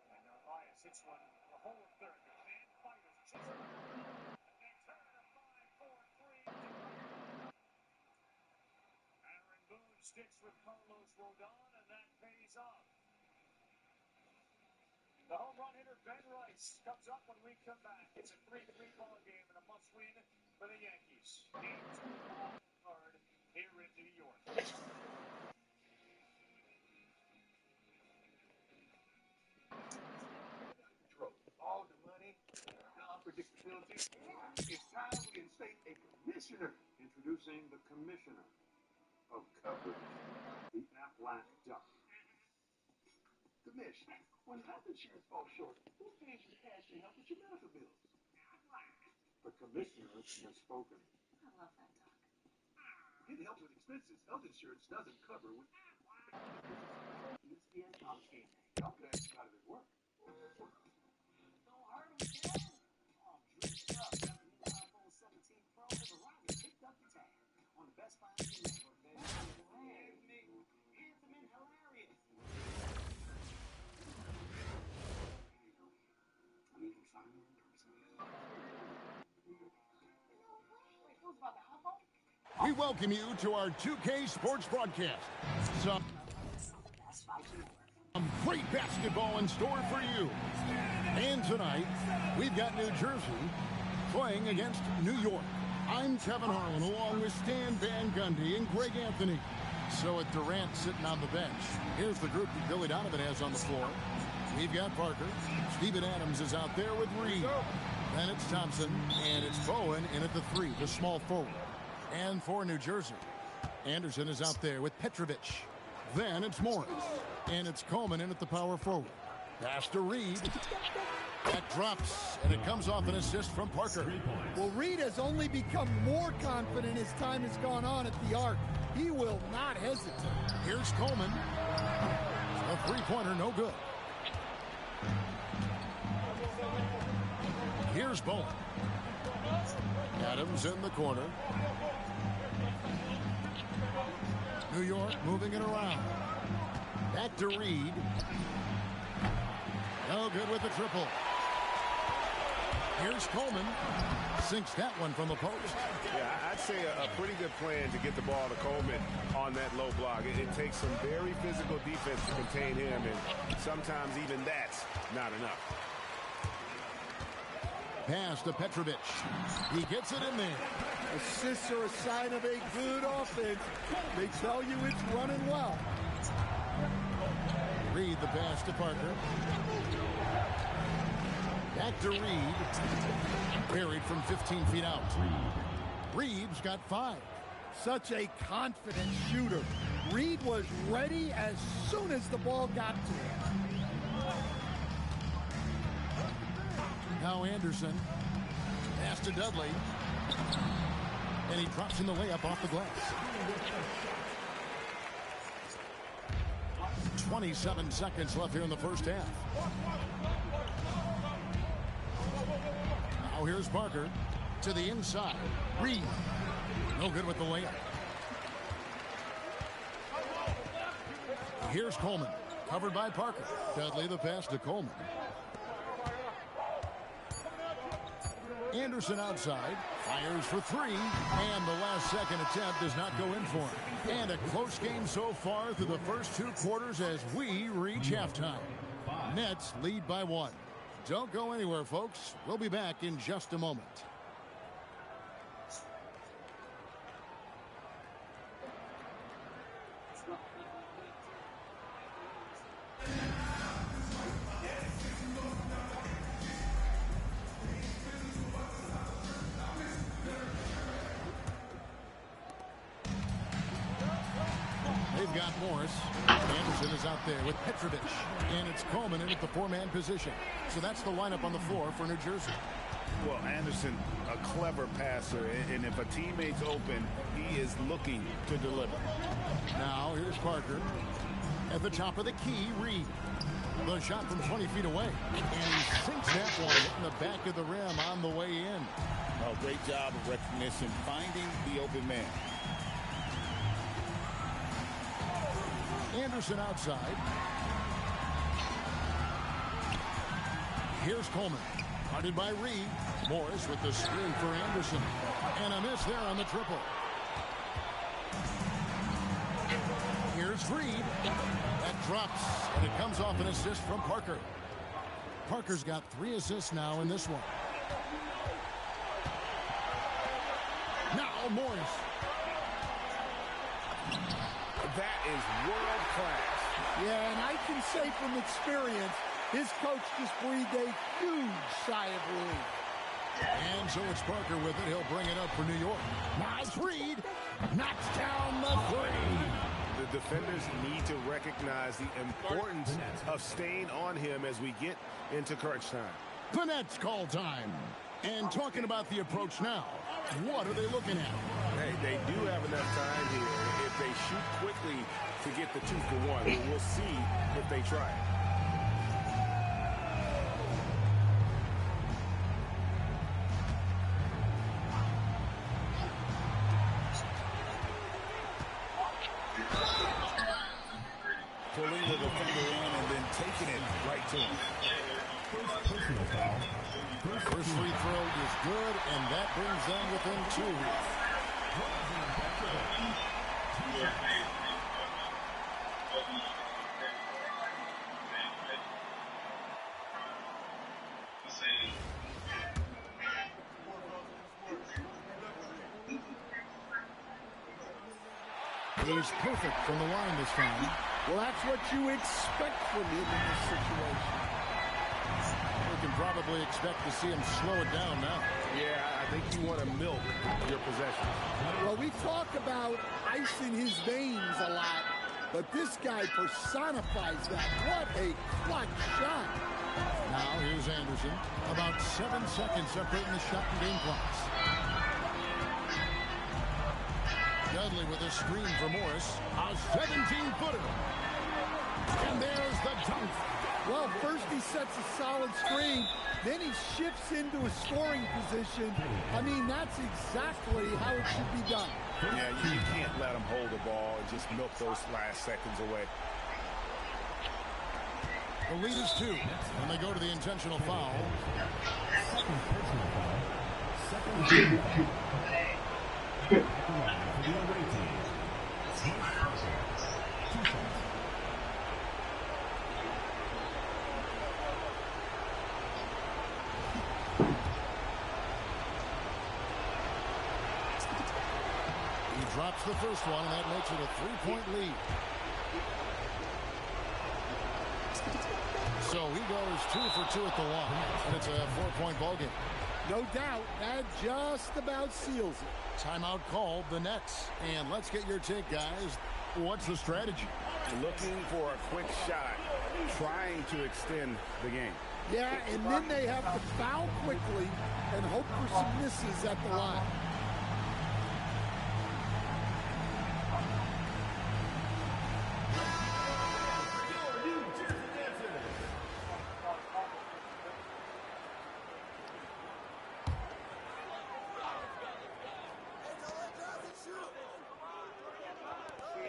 And Narvaez hits one for a hole of third. The fan fighters chase it. And they turn a 5-4-3 to right. Aaron Boone sticks with Carlos Rodon, and that pays off. The home run hitter, Ben Rice, comes up when we come back. It's a 3-3 ball game and a must-win for the Yankees. Game 2 card here in New York. Control. All the money, unpredictability. It's time we instate a commissioner. Introducing the commissioner of coverage, the Aflac Duck. Commissioner, when health insurance falls short, who pays your cash to help with your medical bills? The commissioner has spoken. I love that dog. Get help with expenses health insurance doesn't cover with ESPN College Game Day. Okay, how did it work? Don't hurt him, kid. All dressed up. Got the new iPhone 17 Pro and Verizon picked up the tab. On the best 5G network, baby. Handsome and hilarious. I mean, find him in person. Wait, it was about the iPhone? We welcome you to our 2K Sports broadcast. Some great basketball in store for you. And tonight, we've got New Jersey playing against New York. I'm Kevin Harlan, along with Stan Van Gundy and Greg Anthony. So with Durant sitting on the bench, here's the group that Billy Donovan has on the floor. We've got Parker. Steven Adams is out there with Reed. Then it's Thompson, and it's Bowen in at the 3, the small forward. And for New Jersey, Anderson is out there with Petrovic. Then it's Morris, and it's Coleman in at the power forward. Pass to Reed. That drops, and it comes off an assist from Parker. Well, Reed has only become more confident as time has gone on at the arc. He will not hesitate. Here's Coleman. A three-pointer, no good. Here's Bowen. Adams in the corner. New York moving it around. Back to Reed. No good with the triple. Here's Coleman. Sinks that one from the post. Yeah, I'd say a pretty good plan to get the ball to Coleman on that low block. It takes some very physical defense to contain him, and sometimes even that's not enough. Pass to Petrovic. He gets it in there. Assists are a sign of a good offense. They tell you it's running well. Reed the pass to Parker. Back to Reed. Buried from 15 feet out. Reed's got 5. Such a confident shooter. Reed was ready as soon as the ball got to him. Now Anderson. Pass to Dudley. And he drops in the layup off the glass. 27 seconds left here in the first half. Now here's Parker to the inside. Reed. No good with the layup. Here's Coleman. Covered by Parker. Dudley the pass to Coleman. Anderson outside. Fires for three. And the last second attempt does not go in for him. And a close game so far through the first 2 quarters as we reach halftime. Nets lead by 1. Don't go anywhere, folks. We'll be back in just a moment. They've got Morris. Anderson is out there with Petrovic. And it's Coleman in at the 4-man position. So that's the lineup on the floor for New Jersey. Well, Anderson, a clever passer. And if a teammate's open, he is looking to deliver. Now, here's Parker. At the top of the key, Reed. The shot from 20 feet away. And he sinks that one in the back of the rim on the way in. Oh, great job of recognition, finding the open man. Anderson outside. Here's Coleman. Guarded by Reed. Morris with the screen for Anderson. And a miss there on the triple. Here's Reed. That drops. And it comes off an assist from Parker. Parker's got 3 assists now in this one. Now Morris. That is world class. Yeah, and I can say from experience, his coach just breathed a huge sigh of relief. And so it's Parker with it. He'll bring it up for New York. Nice Reed. Knocks down the 3. The defenders need to recognize the importance of staying on him as we get into crunch time. The Nets call time. And talking about the approach now, what are they looking at? Hey, they do have enough time here. If they shoot quickly to get the 2-for-1, we'll see if they try it. Pulling the defender in and then taking it right to him. First free throw is good, and that brings them within 2. He's perfect from the line this time. Well, that's what you expect from him in this situation. We can probably expect to see him slow it down now. Yeah, I think you want to milk your possession. Well, we talk about icing his veins a lot, but this guy personifies that. What a clutch shot. Now here's Anderson. About 7 seconds separating the shot and game clocks. Dudley with a screen for Morris. A 17-footer. And there's the dunk. Well, first he sets a solid screen, then he shifts into a scoring position. I mean, that's exactly how it should be done. Yeah, you can't let him hold the ball and just milk those last seconds away. The lead is 2, and they go to the intentional foul. He drops the first one, and that makes it a 3-point lead. So he goes 2 for 2 at the line, and it's a 4-point ball game. No doubt, that just about seals it. Timeout called, the Nets. And let's get your take, guys. What's the strategy? Looking for a quick shot, trying to extend the game. Yeah, and then they have to foul quickly and hope for some misses at the line.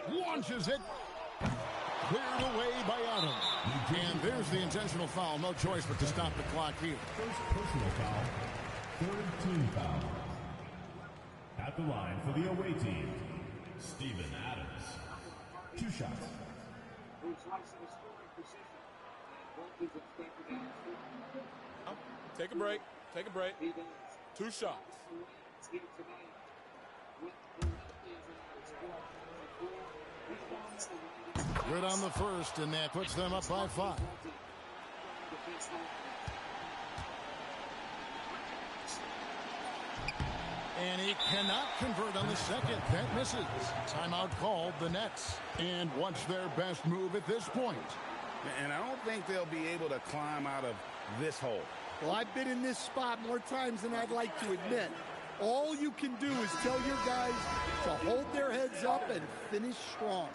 Launches it. Cleared away by Autumn. And there's the intentional foul. No choice but to stop the clock here. First personal foul, third team foul. At the line for the away team, Steven Adams. 2 shots. Take a break. Take a break. 2 shots. Good on the first, and that puts them up by 5. And he cannot convert on the second. That misses. Timeout called, the Nets. And what's their best move at this point? And I don't think they'll be able to climb out of this hole. Well, I've been in this spot more times than I'd like to admit. All you can do is tell your guys to hold their heads up and finish strong.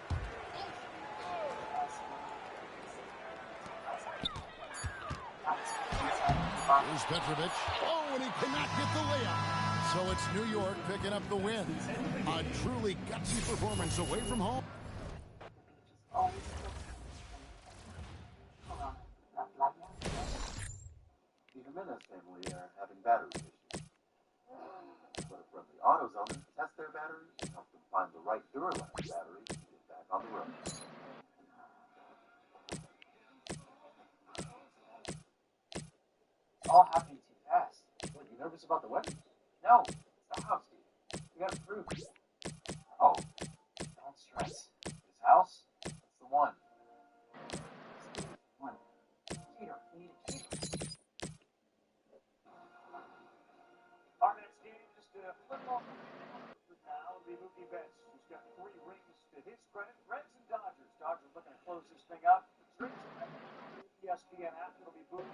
Here's Petrovic. Oh, and he cannot get the layup. So it's New York picking up the win. A truly gutsy performance away from home. The Jimenez family are having battery issues. But from the AutoZone, test their batteries and help them find the right Duralast battery to get back on the road. It's all happening too fast. What, you nervous about the wedding? No, it's the house, dude. We gotta prove it. Oh, don't stress. This house, it's the one. It's the one. Cheater, we need a cheater. Our next game is to flip off now. The Mookie Betts, who's got 3 rings to his credit. Reds and Dodgers. Dodgers looking to close this thing up. Streets ESPN app. It'll be Booch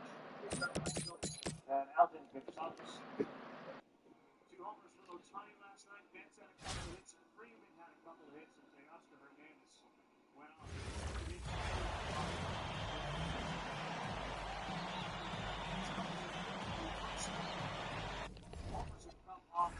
and Alden Gonzalez. 2 homers for Ohtani last night. Betts had a couple of hits. Freeman had a couple of hits, and Teoscar Hernandez went off. Homers have come off.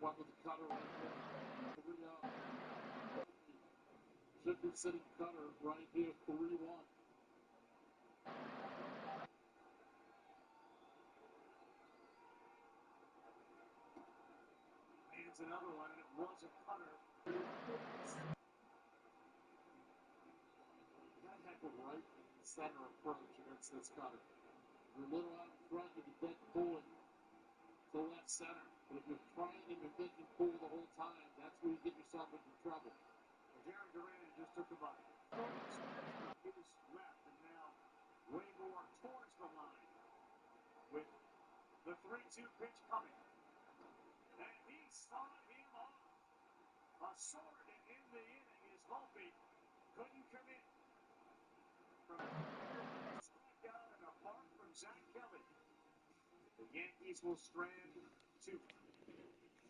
One with the cutter right there. Should be sitting cutter right here, 3-1. Hands another one, and it was a cutter. That heck of right center approach against this cutter. You're a little out in front, you can think forward to left center. But if you're trying and you're thinking pull the whole time, that's where you get yourself into trouble. Jared Duran just took the ball. His left, and now way more towards the line with the 3-2 pitch coming. And he saw him off. A sword in the inning is Volpe. Couldn't commit. From a strikeout and a bark from Zach Kelly. The Yankees will strand 2.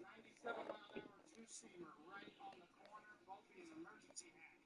97-mile-an-hour two-seamer right on the corner. Volpe an emergency hack.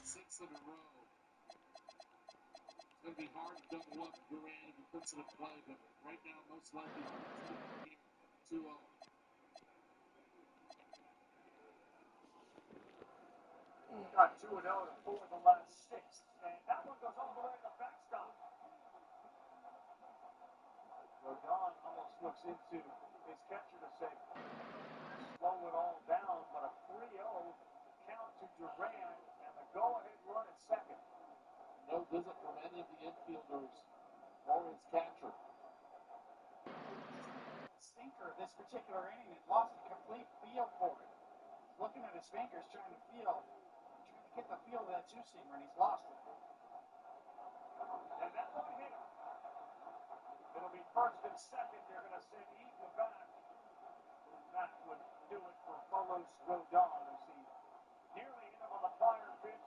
Six in a row. It's going to be hard to double up Durant if he puts it in play, but right now, most likely, he's keeping here 2-0. Got 2-0 to 4 in the last 6. And that one goes all the way to the backstop. Rodon almost looks into his catcher to say, slow it all down, but a 3-0 count to Durant and the go-ahead run at second. No visit from any of the infielders or his catcher. Sinker this particular inning had lost a complete feel for it. Looking at his fingers, trying to get the feel of that two-seamer, and he's lost it. And that one hit him. It'll be first and second. They're going to send Eaton back. That would do it for Carlos Rodon as he nearly hit him on the prior pitch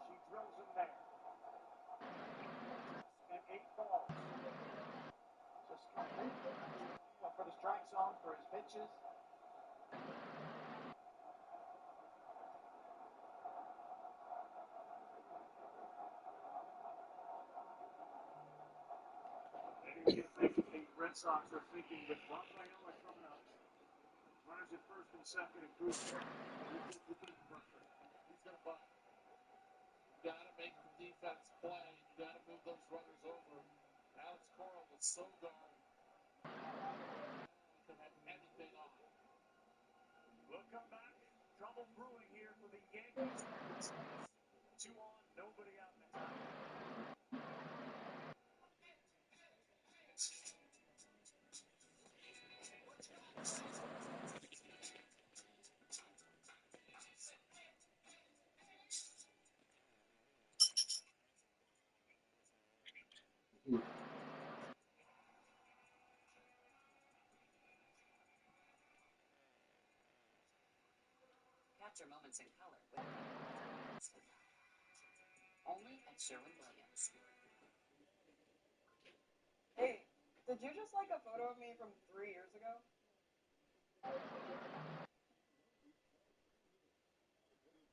For the strike zone for his pitches. Maybe you think the Red Sox are thinking with Rafaela coming up, runners at first and second and Cruz. He's going to bunt. You got to make the defense play. You got to move those runners over. Alex Cora was so darn. He could have anything on. We'll come back. Trouble brewing here for the Yankees. 2 on, nobody out in the top. Capture moments in color with only at Sherwin-Williams. Hey, did you just like a photo of me from 3 years ago?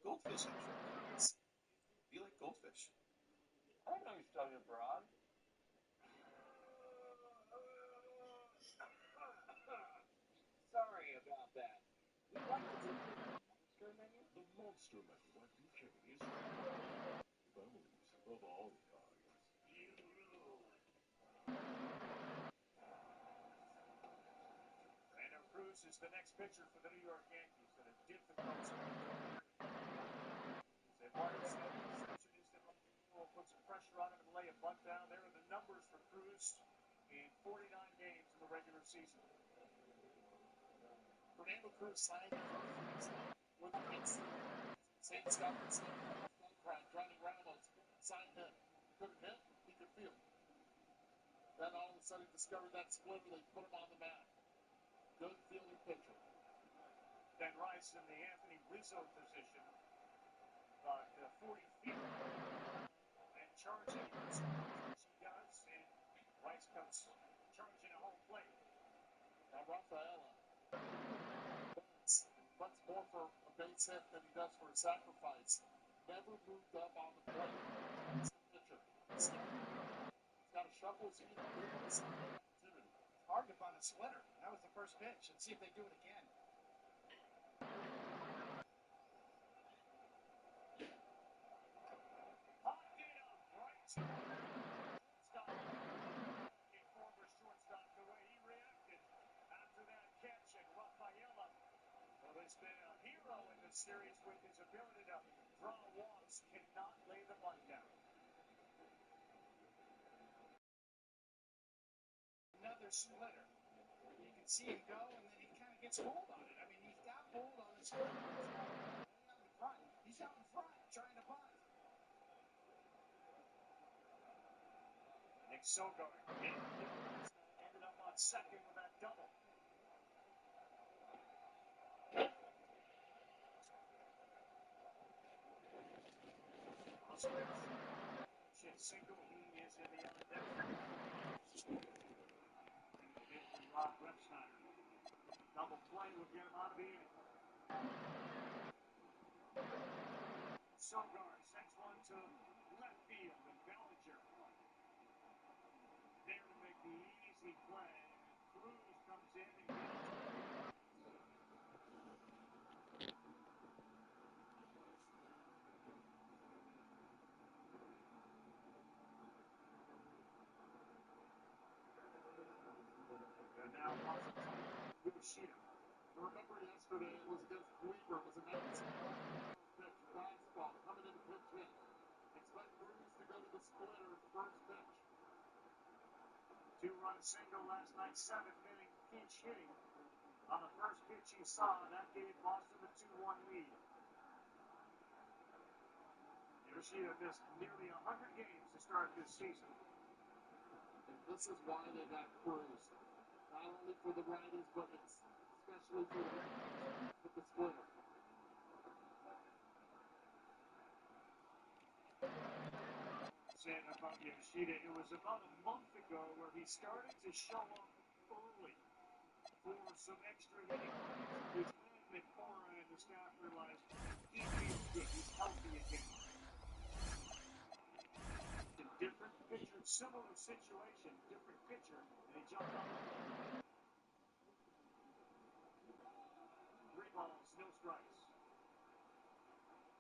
Goldfish, actually. You like goldfish? I didn't know you studied abroad. Sorry about that. We'd like to take the monster menu. The monster menu at BK is families of all kinds. Brandon Cruz is the next pitcher for the New York Yankees in a difficult situation. They wanted to say the assumption is that will put some pressure on him and lay a bunt down. There are the numbers for Cruz in 49 games in the regular season. Fernando Cruz signed with the Mets. Same stuff and same background. Johnny Ramos signed him. Couldn't hit, he could field. Then all of a sudden discovered that splitter, they put him on the mat. Good fielding pitcher. Ben Rice in the Anthony Rizzo position. About 40 feet. And charging as he does. And Rice comes charging a home plate. Now Rafaela bunts more for a base hit than he does for a sacrifice. Never moved up on the plate. He's a pitcher. He's got to shuffle his feet and move on the side of the opportunity. It's hard to bunt a splitter. That was the first pitch. Let's see if they do it again. Former shortstop, the way he reacted after that catch, and Rafaela, well, has been a hero in this series with his ability to draw walks, cannot lay the bunt down. Another splitter. You can see him go, and then he kind of gets hold on it. I mean, he's got hold on the splitter. He's out in front, trying to bunt. Nick Sogard ended up on second with that double. Single, he is in the on deck. Rob Repsteiner. Double play would get him out of the inning. Sogard sends one to left field with Bellinger. There to make the easy play. Cruz comes in and gets it. And now Yoshida. Remember yesterday it was against Weaver. It was a nice pitch, fastball, coming in pitch hit. Expect Cruz to go to the splitter first pitch. 2-run single last night, 7th inning pinch hitting. On the first pitch he saw, that gave Boston the 2-1 lead. Yoshida missed nearly 100 games to start this season. And this is why they got Cruz. Not only for the righties, but it's especially for the lefties with the splitter. said about Yoshida, it was about a month ago where he started to show up early for some extra hitting, which then Cora and the staff realized he feels good. He's healthy again. A different pitcher, similar situation, different pitcher, and he jumped up. 3 balls, no strikes.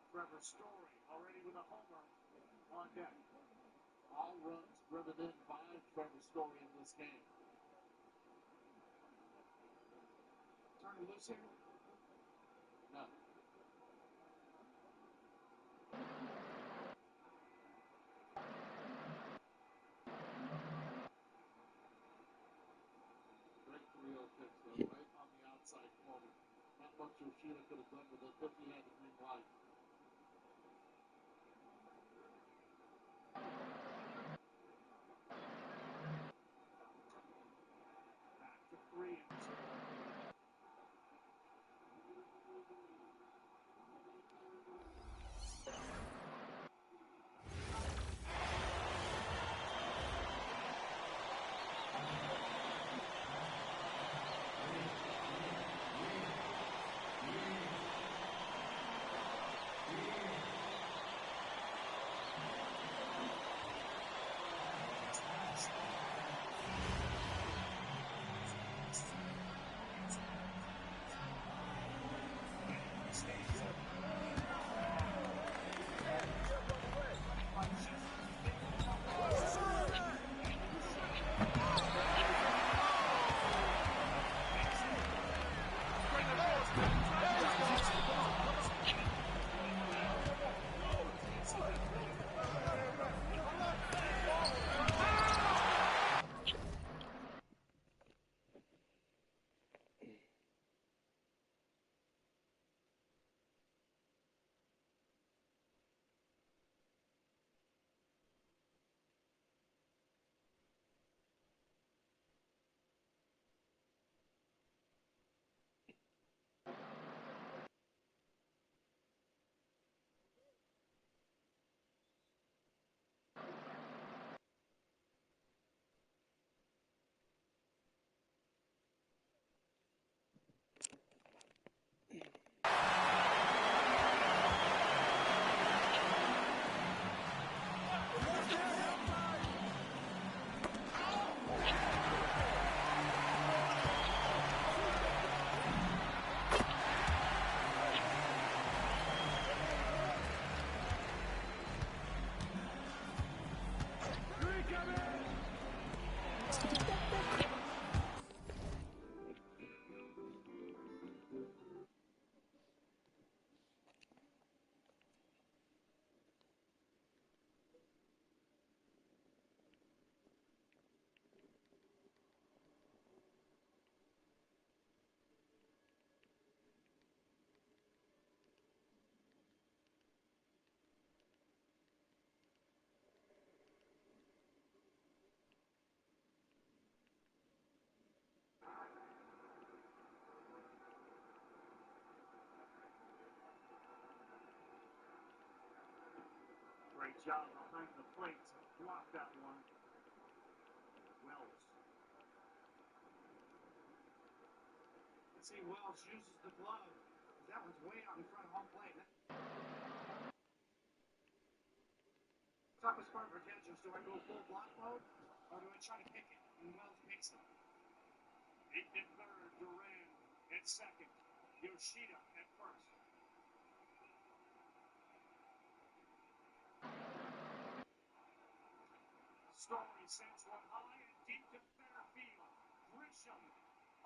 Trevor Story already with a homer on deck. All runs driven in by Trevor Story in this game. Turning loose here? No. Great 3-0 pitch though, right on the outside corner. Not much Yoshida could have done with it if he had the green light. Back to 3 and 2. Great job behind the plate to block that one. Wells. Let's see, Wells uses the glove. That one's way out in front of home plate. Toughest part for catchers, do I go full block mode, or do I try to pick it? And Wells picks it. Eight at third, Duran at second, Yoshida at first. Story sends one high and deep to center field. Grisham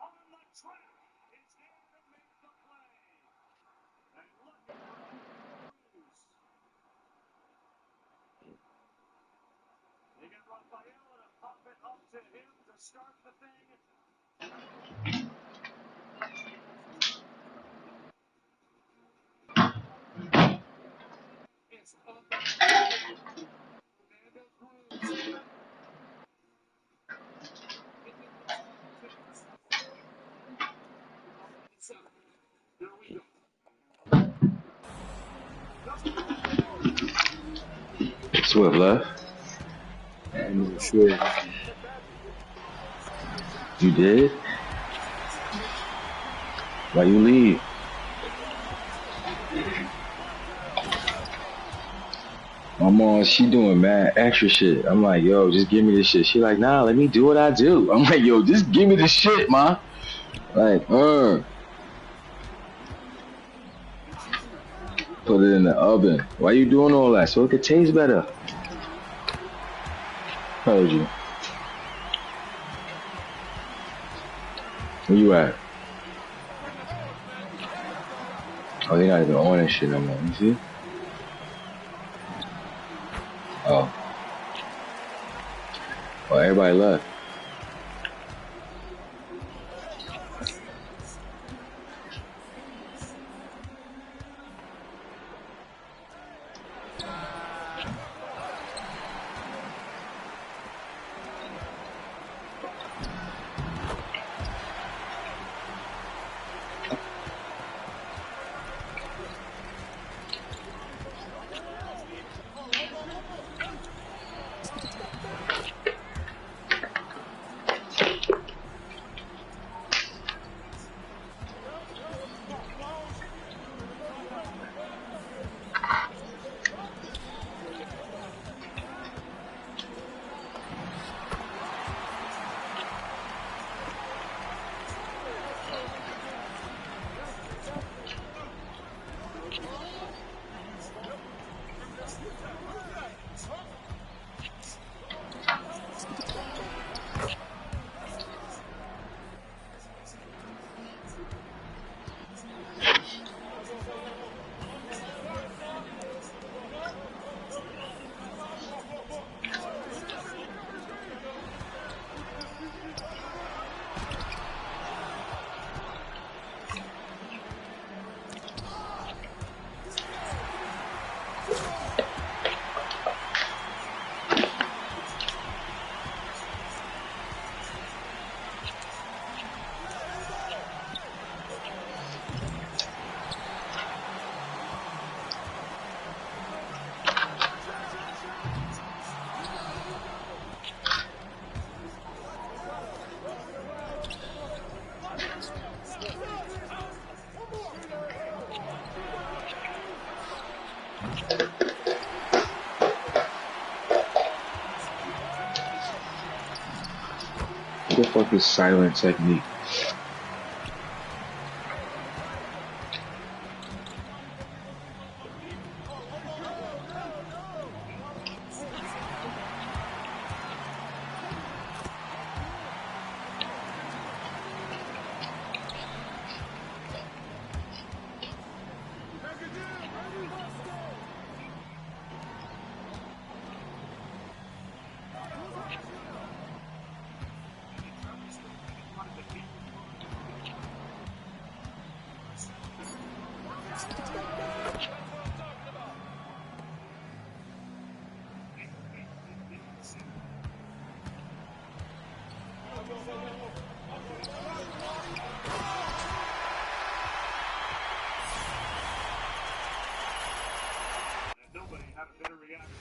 on the track is there to make the play. And looking for Cruz. They get Rafaela to pop it up to him to start the thing. It's up. Fernando Cruz. Here we go. Swift left. I'm not sure. You did? Why you leave? My mom, she doing mad extra shit. I'm like, yo, just give me this shit. She like, nah, let me do what I do. I'm like, yo, just give me the shit, ma. Like, put it in the oven. Why you doing all that? So it could taste better. Told you. Where you at? Oh, they not even on that shit no more. You see? Oh. Oh, everybody left. What the fuck is silent technique? Nobody had a better reaction.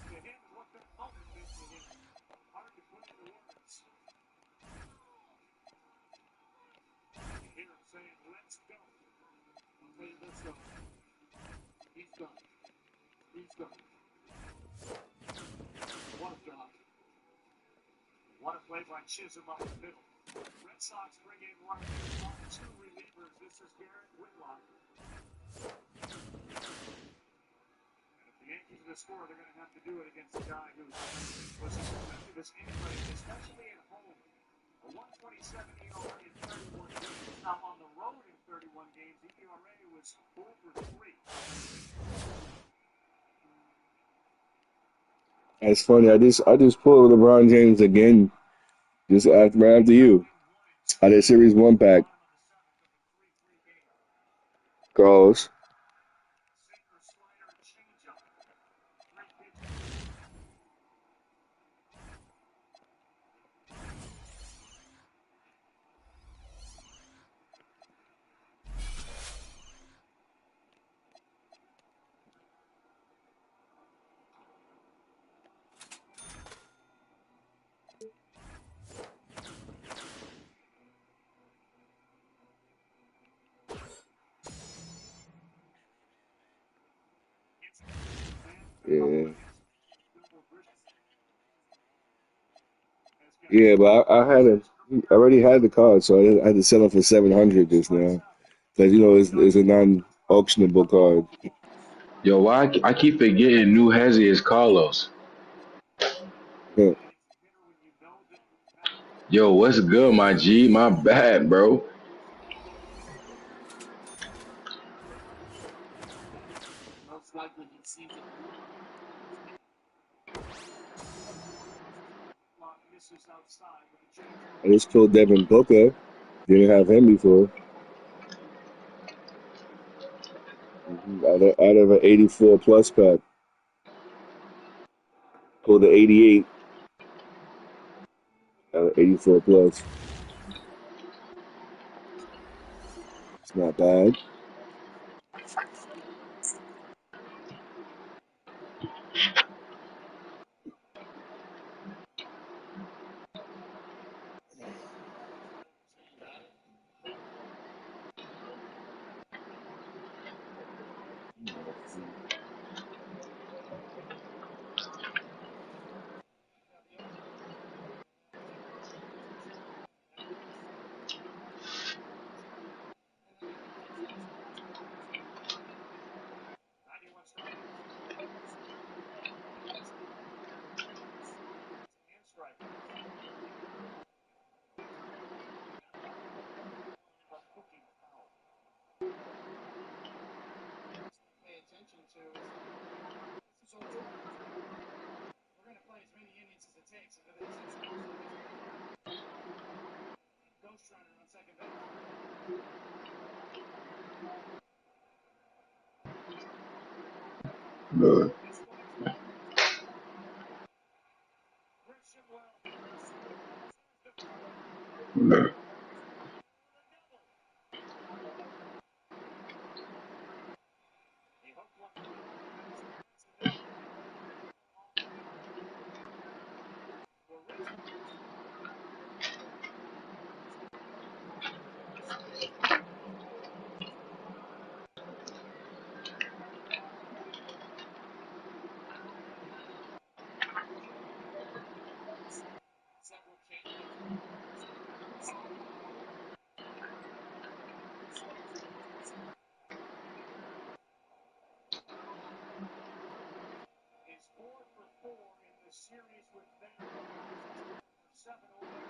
To him, what their opponent means to him. Hard to put into words. You hear him saying, let's go. I'll tell you this though. He's done. He's done. What a job. What a play by Chisholm up the middle. Red Sox bring in one of their top two relievers. This is Garrett Whitlock. And if the Yankees are to score, they're going to have to do it against a guy who was as effective as anybody, especially at home. A 127 ERA in 31 games. Now on the road in 31 games, the ERA was over 3. That's funny. I just pulled LeBron James again just after you. I did Series 1 pack. Carlos. Yeah. Yeah, but I already had the card, so I had to sell it for 700 just now. Because, it's a non-auctionable card. Yo, why I keep forgetting New Hezzy is Carlos. Yeah. Yo, what's good, my G? My bad, bro. Most likely he sees it through. Misses outside with a change. I just pulled Devin Booker. Didn't have him before. Out of an 84 plus pack. Pulled the 88 out of 84 plus. It's not bad. Pay attention to is this is O'Toole. We're going to play as many innings as it takes. And it's Ghost Runner on second base. Look, look. Several changeups. Is 4 for 4 in the series with them. 7 over.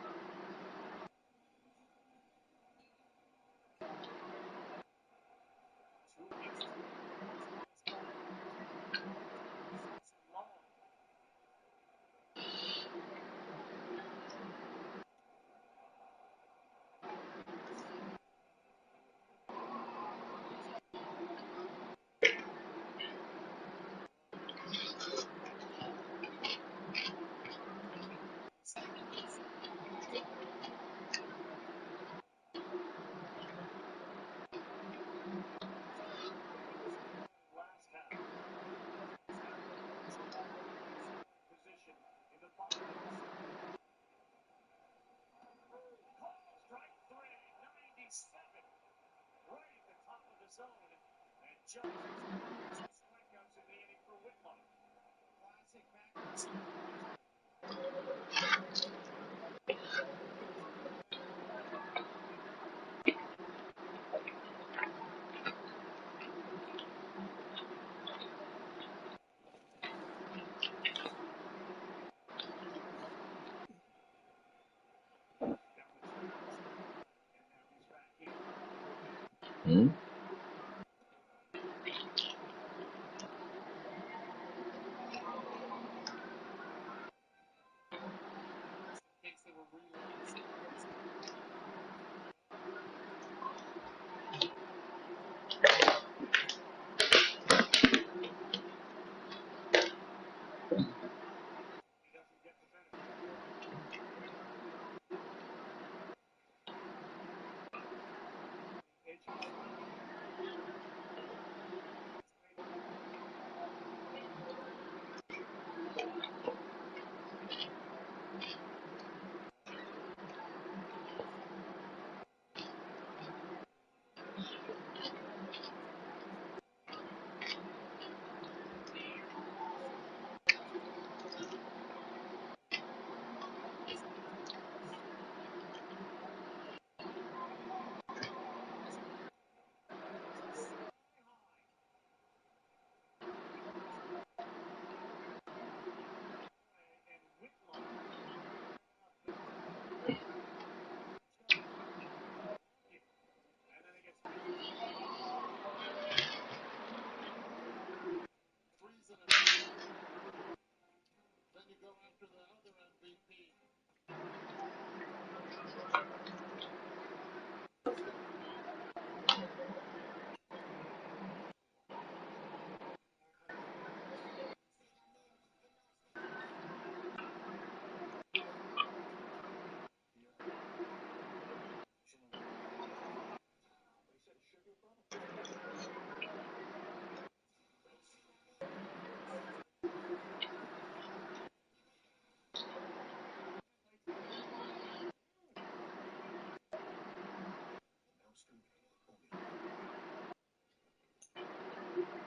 Hmm?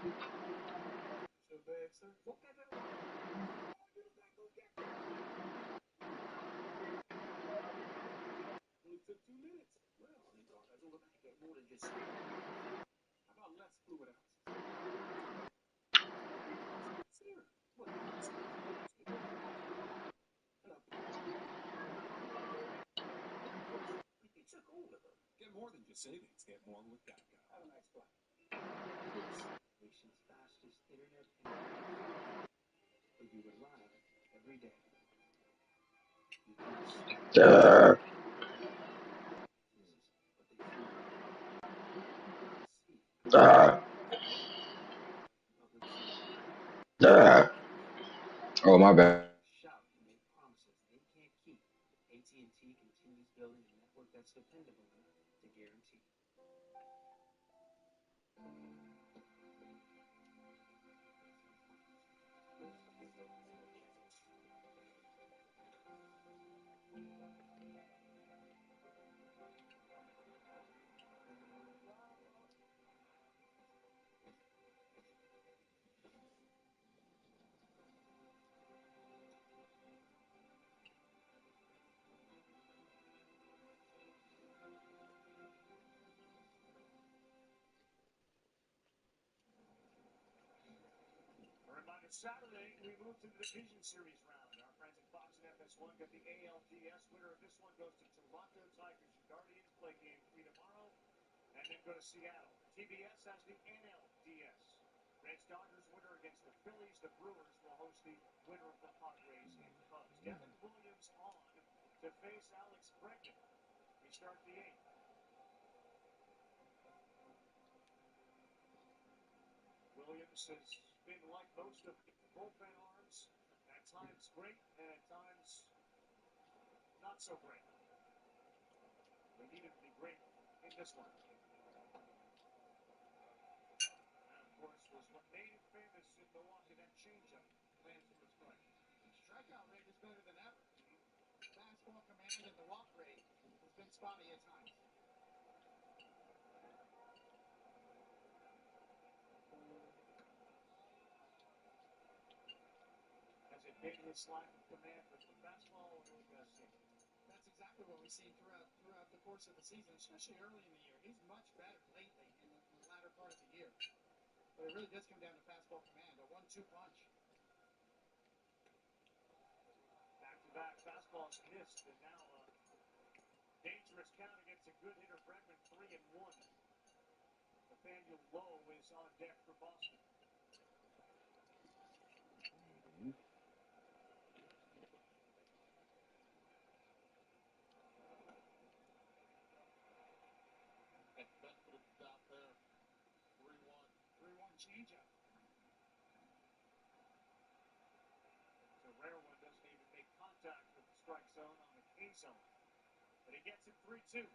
So bad, sir. Look at that. Only took 2 minutes. Well, doesn't look like you get more than just speed. How about less fluid ounces? Sir, what? You took all of them. Get more than just savings. Get more with Geico. Have a nice flight. It's the nation's fastest internet connection. But you rely on it every day. You can't Uh, uh, uh. Oh, my bad. shout and make promises they can't keep. AT&T continues building a network that's dependable enough to guarantee. A reminder, Saturday, we move to the Division Series round. Our friends at Fox and FS1 got the ALDS. Winner of this one goes to Toronto Tigers. Your Guardians play game 3 tomorrow and then go to Seattle. TBS has the NLDS. Reds Dodgers winner against the Phillies. The Brewers will host the winner of the Padres and Cubs. Devin Williams on to face Alex Bregman. We start the 8th. Williams has been like most of the bullpen arms, at times great and at times not so great. They need him to be great in this one. That, of course, was what made him famous in Milwaukee, that changeup. Lands for a strike. Strikeout rate is better than ever. Fastball command and the walk rate has been spotty at times. Has it been his lack of command with the fastball, or are we going to see? That's exactly what we've seen throughout the course of the season, especially early in the year. He's much better lately in the latter part of the year. But it really does come down to fastball command, a 1-2 punch. Back-to-back fastballs missed, and now a dangerous count against a good hitter, Bregman, 3-1. Nathaniel Lowe is on deck for Boston. Benefit of the doubt there. 3-1. 3-1 changeup. It's a rare one, doesn't even make contact with the strike zone on the K zone. But he gets it 3-2.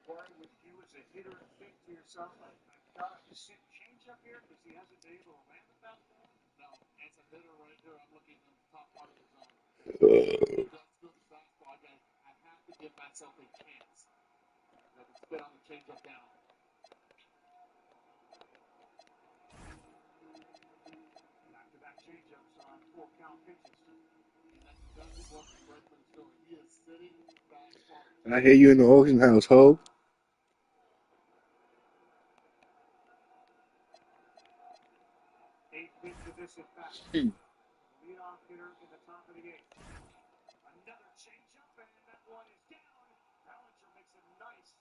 Corey, would you as a hitter think to yourself, I've got to sit changeup here because he hasn't been able to land the fastball? No, as a hitter right here, I'm looking at the top part of the zone. He does good fastball. I have to give myself a chance. I can spit on the changeup down. Back-to-back changeups on 4-count pitches. And that's exactly what Bregman is doing. He is sitting fastball. I hear you in the auction house, Ho. Eighth pitch of this at bat. Leadoff hitter in the top of the 8th. Another changeup, and that one is down. Ballinger makes a nice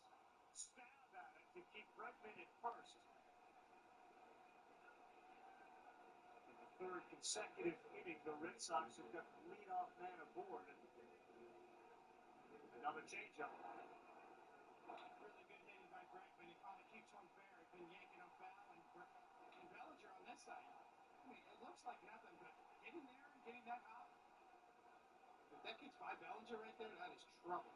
stab at it to keep Bregman at first. In the third consecutive inning, the Red Sox have got the leadoff man aboard. Another changeup. Really good hitting by Bregman. He finally keeps one fair. He's been yanking them foul. And Bellinger on this side. I mean, it looks like nothing, but getting there and getting that out. If that gets by Bellinger right there, that is trouble.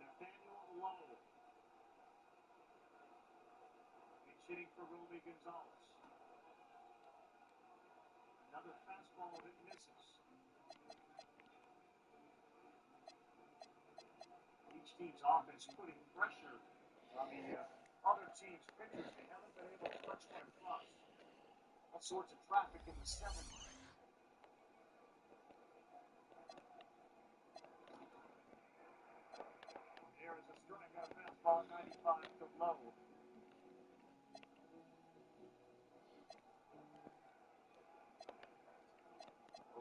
Nathaniel Lowe. He's hitting for Romy Gonzalez. Another fastball that misses. team's offense putting pressure on the other team's pitchers. They haven't been able to punch one across. All sorts of traffic in the seventh. There is a strikeout fastball, 95 to low.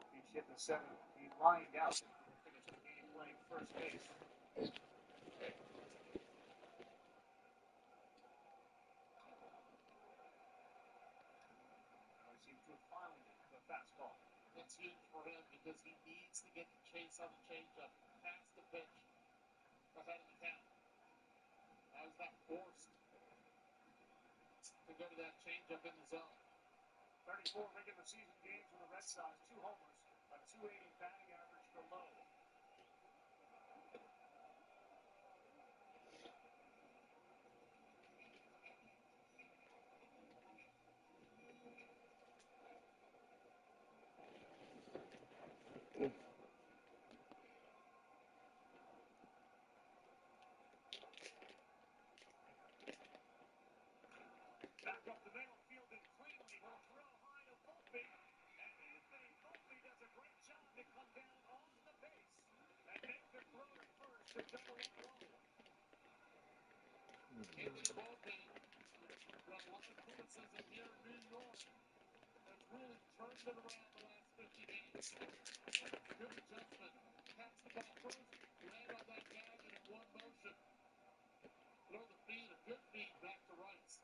Oakey hit the seventh. He lined out. Finished the game playing first base. Finally, the fastball. It's huge for him because he needs to get the chase on the changeup past the pitch ahead of the count. Now he's not forced to go to that changeup in the zone. 34 regular season games for the Red Sox, 2 homers, a 280 batting average for Lowe. Back up the middle, fielded cleanly. He'll throw high to Volpe. And Anthony Volpe does a great job to come down on the base and make the throw to first to double up Lowe. Anthony Volpe, got a lot of criticism here in New York, has really turned it around the last 50 games. Good adjustment. Catch the ball first, land on that guy, and in one motion, throw the feed, a good feed back to Rice.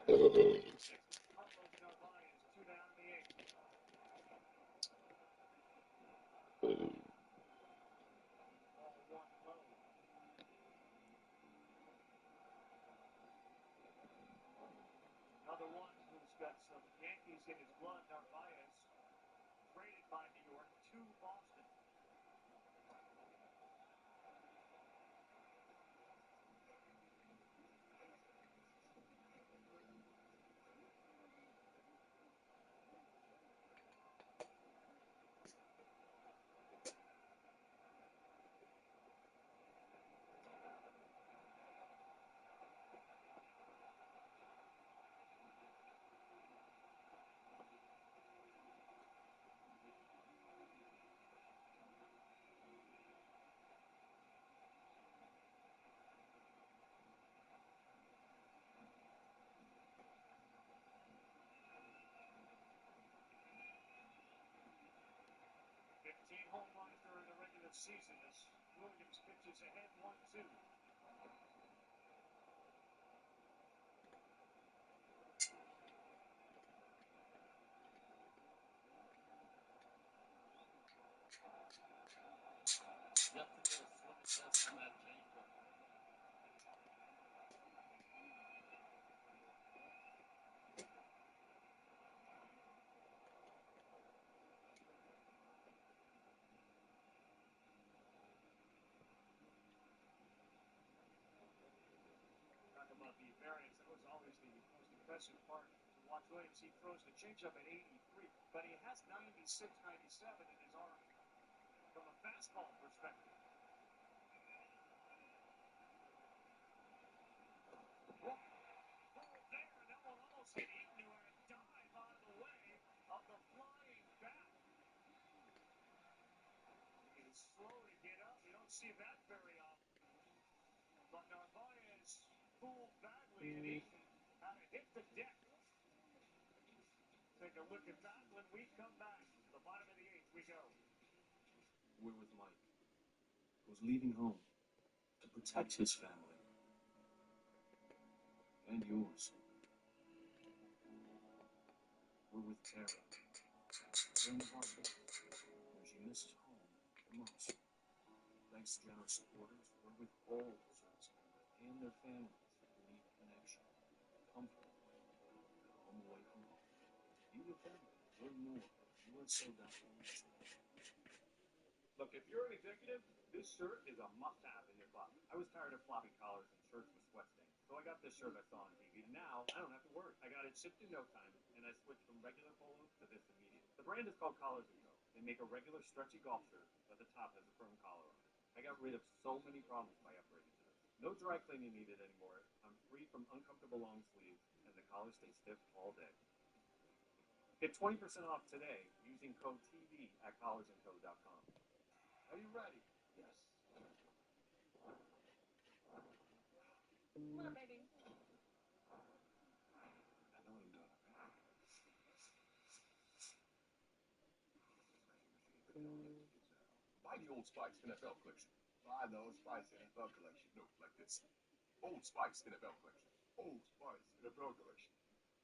Carlos Narvaez, 2 down in the 8th. Ball 1 low. Another one who's got some Yankees in his blood, Narvaez, traded by New York to Boston. Home runs during the regular season as Williams pitches ahead 1-2. Yep, to get a swing test on that changeup. Talk about the variance. That was always the most impressive part to watch Williams. He throws the changeup at 83, but he has 96, 97 in his arm from a fastball perspective. Ball there. That one almost hit into a dive out of the way of the flying bat. He's slow to get up. You don't see that very often. But Narvaez fooled badly and he had to hit the deck. Take a look at that when we come back. To the bottom of the 8th we go. We're with Mike, who's leaving home to protect his family and yours. We're with Tara, in the hospital, where she misses home the most. Thanks to generous supporters, we're with all the service members and their families who need connection, comfort, and a home away from home. Be with them. Learn more at USO.org. Look, if you're an executive, this shirt is a must-have in your closet. I was tired of floppy collars and shirts with sweat stains. So I got this shirt I saw on TV. Now I don't have to worry. I got it shipped in no time, and I switched from regular polos to this immediately. The brand is called Collars & Co. They make a regular stretchy golf shirt, but the top has a firm collar on it. I got rid of so many problems by upgrading to this. No dry cleaning needed anymore. I'm free from uncomfortable long sleeves, and the collar stays stiff all day. Get 20% off today using code TV at collarsandco.com. Are you ready? Yes. Come on, baby. Buy the Old Spice NFL collection. Buy the Old Spice NFL collection. No, like this. Old Spice NFL collection. Old Spice NFL collection.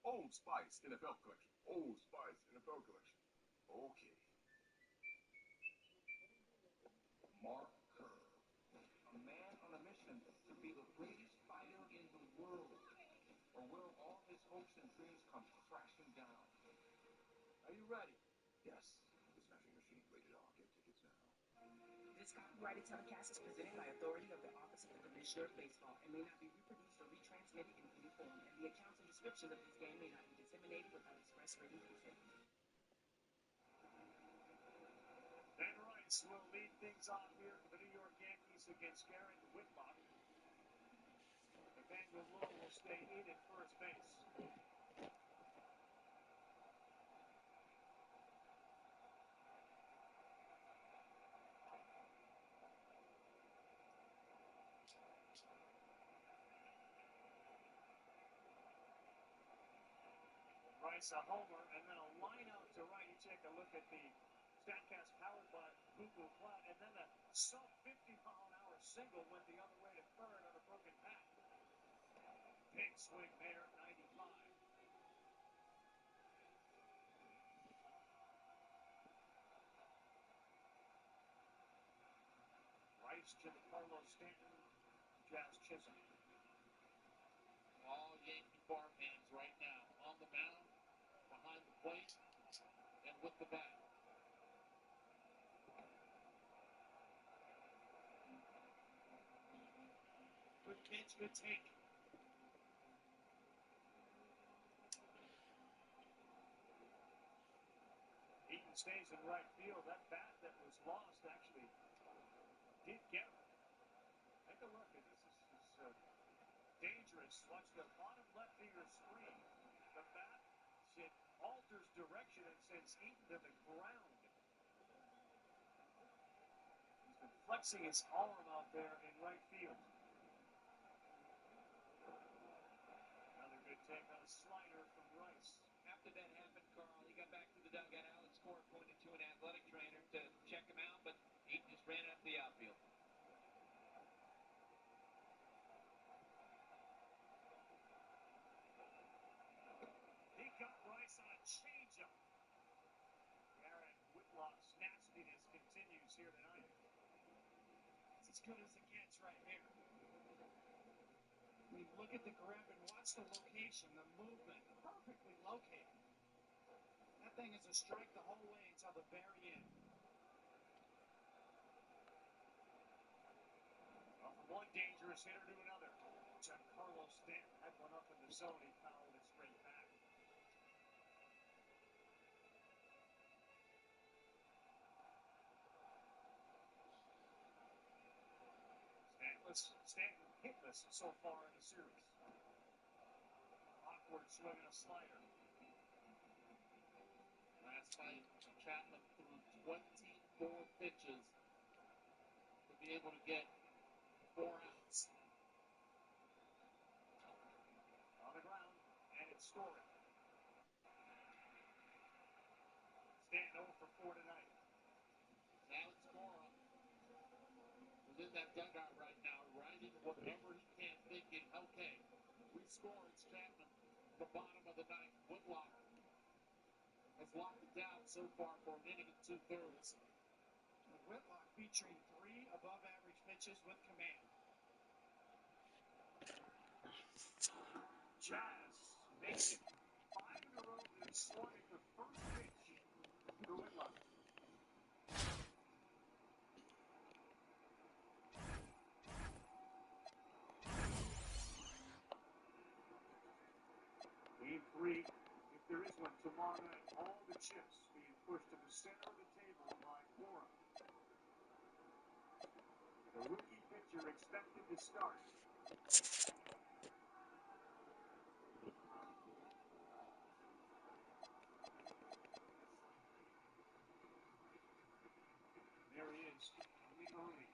Old Spice NFL collection. Old Spice NFL collection. Okay. Mark Kerr, a man on a mission to be the greatest fighter in the world, or will all his hopes and dreams come crashing down? Are you ready? Yes. The Smashing Machine rated R. Get tickets now. This copyrighted telecast is presented by authority of the Office of the Commissioner of Baseball and may not be reproduced or retransmitted in any form, and the accounts and descriptions of this game may not be disseminated without express written consent. Ben Rice will lead things off here for the New York Yankees against Garrett Whitlock. Nathaniel Lowe will stay in at first base. Rice a homer, and then a line out to right. You take a look at the StatCast powered by Google Cloud, and then a sub 50-mile-an-hour single went the other way to third on a broken bat. Big swing there, 95. Rice to the Carlos Stanton, Jazz Chisholm. All Yankee farmhands right now on the mound, behind the plate, and with the bat. Good pitch, good take. Eaton stays in right field. That bat that was lost actually did get him. Take a look. This is dangerous. Watch the bottom left fielder screen. The bat alters direction and sends Eaton to the ground. He's been flexing his arm out there in right field. Another good take on a slider from Rice. After that happened, Carl, he got back to the dugout. Alex Cora pointed to an athletic trainer to check him out, but he just ran up the outfield. He got Rice on a changeup. Garrett Whitlock's nastiness continues here tonight. It's as good as it gets right here. I mean, look at the grip and watch the location, the movement, perfectly located. That thing is a strike the whole way until the very end. Well, from one dangerous hitter to another. Giancarlo Stanton had one up in the zone. He fouled it straight back. Stanton hitless so far in the series. Awkward swing and a slider. Last night, Chapman threw 24 pitches to be able to get 4 outs. On the ground, and it's Story. Stanton 0 for 4 tonight. Alex Cora is in that dugout right now, writing whatever he can, thinking, okay, we score, it's Chapman. The bottom of the ninth, Whitlock has locked it down so far for an inning and 2/3. Whitlock featuring 3 above-average pitches with command. Jazz makes it 5 in a row that he swung at the first pitch to Whitlock. three, if there is one tomorrow night. All the chips being pushed to the center of the table by Cora. The rookie pitcher expected to start. There he is, early.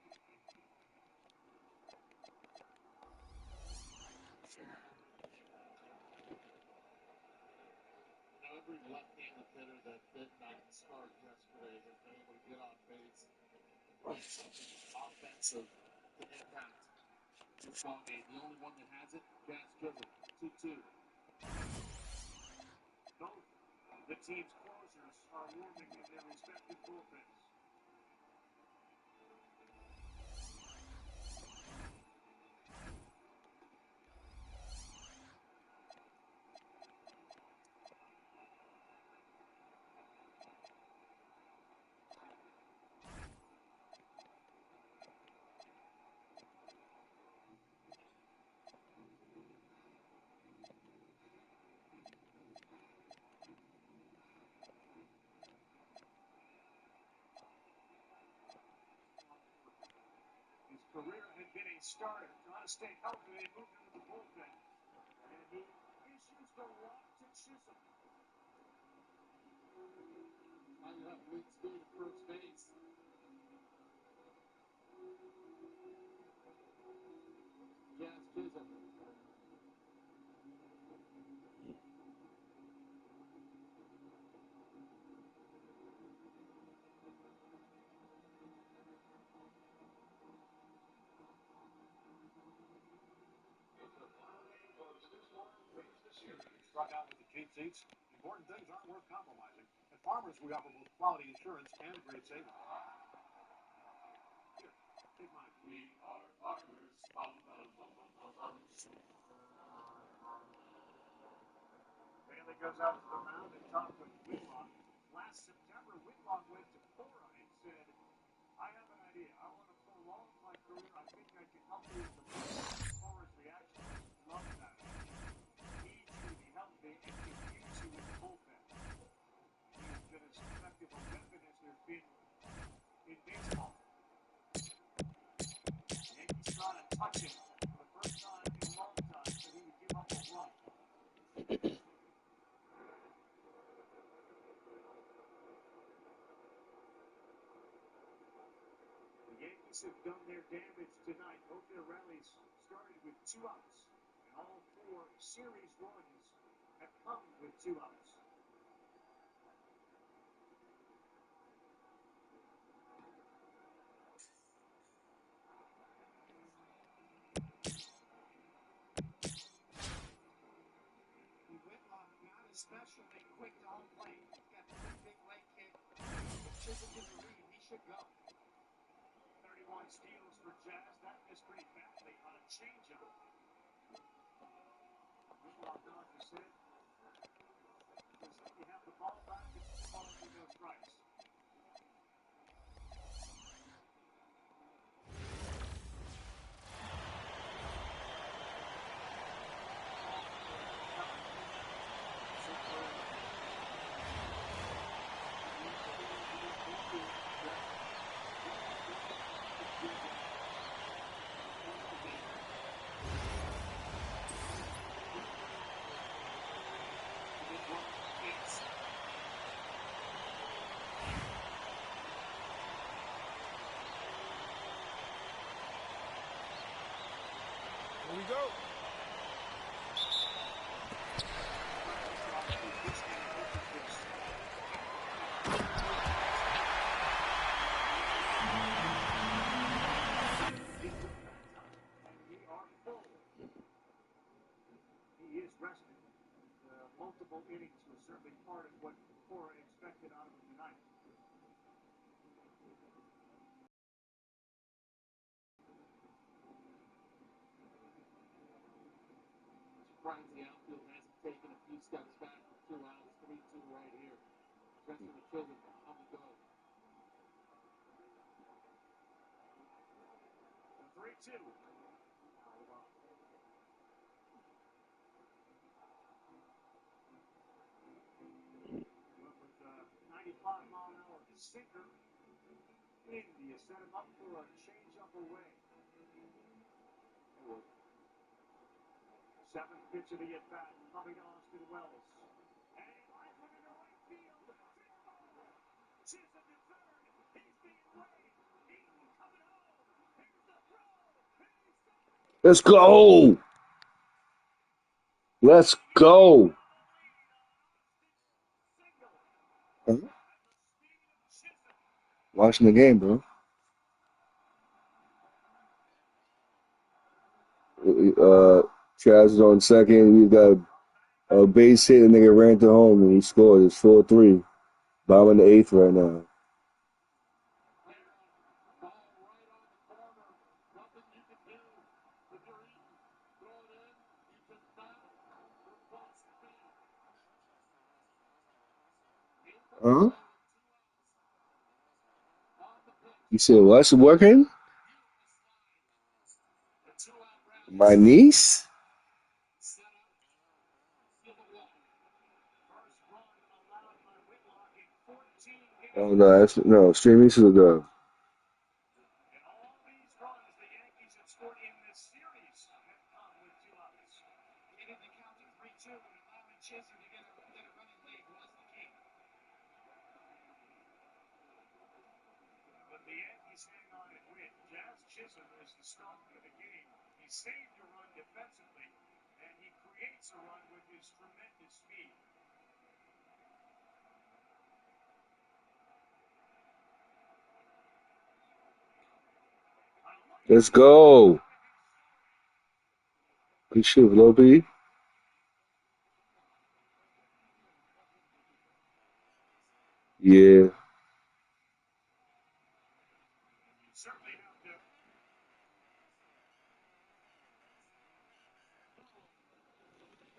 Every left-handed hitter that did not start yesterday has been able to get on base, offensive impact. This ball game, the only one that has it, Jazz Chisholm, 2-2. Both the team's closers are warming in their respective bullpens. His career had been a starter, trying to stay healthy. They moved him to the bullpen, and he issues the walk to Chisholm. Now you have lead speed at first base. Jazz Chisholm. Struck out with the cheap seats. Important things aren't worth compromising. At Farmers, we offer both quality insurance and great savings. Here, take mine. We are Farmers. Bailey goes out to the mound and talked with Whitlock. Last September, Whitlock went to Cora and said, I have an idea. I want to prolong my career. I think I can help you as a player. Cora's reaction was, love that. Need you to be healthy and can use you in the bullpen. He has been as effective a weapon as there's been in baseball. Yankees trying to touch him for the first time in a long time, so he would give up a run. The Yankees have done their damage tonight. Both their rallies started with 2 outs, and all 4 series runs have come with 2 outs. Whitlock, not especially quick to home plate. He's got a pretty big leg kick. If Chisholm gets a read, he should go. 31 steals for Jazz. That missed pretty badly on a changeup. Whitlock knows the set. Because if you have the ball back, it's 2 balls with no strikes. Here we go. He is rested. Multiple innings was certainly part of what Cora expected out of him tonight. Surprised the outfield hasn't taken a few steps back with 2 outs, 3-2 right here. Especially with Chisholm on the go. The 3-2. Sinker. India set him up for a change-up away. Seventh pitch of the at-bat coming to Austin Wells. And he lines one into right field. Chisholm to third. He's being played. Eaton coming home. Here's the throw. Let's go. Let's go. Huh? Watching the game, bro. Chaz is on second. We got a base hit, and nigga ran to home, and he scored. It's 4-3. Bottom in the eighth right now. Huh? You said what's working? My niece? Oh no, that's no streaming to the But the Yankees hang on and win. Jazz Chisholm is the star of the game. He saved a run defensively, and he creates a run with his tremendous speed. Let's go. Good shit, Low B. Yeah.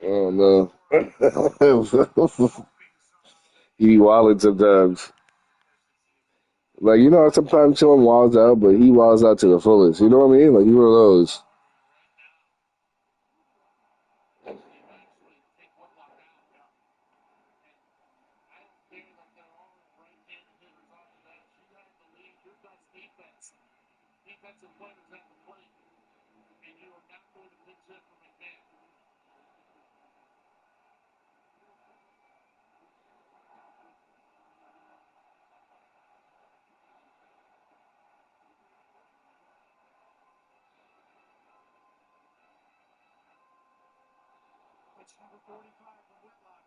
Oh no. He be wilding sometimes. Like, you know, sometimes someone wilds out, but he wilds out to the fullest. You know what I mean? Like, he one of those. Defensive players at the plate, and you are not going to pitch hit from McMahon. Pitch number 45 from Whitlock.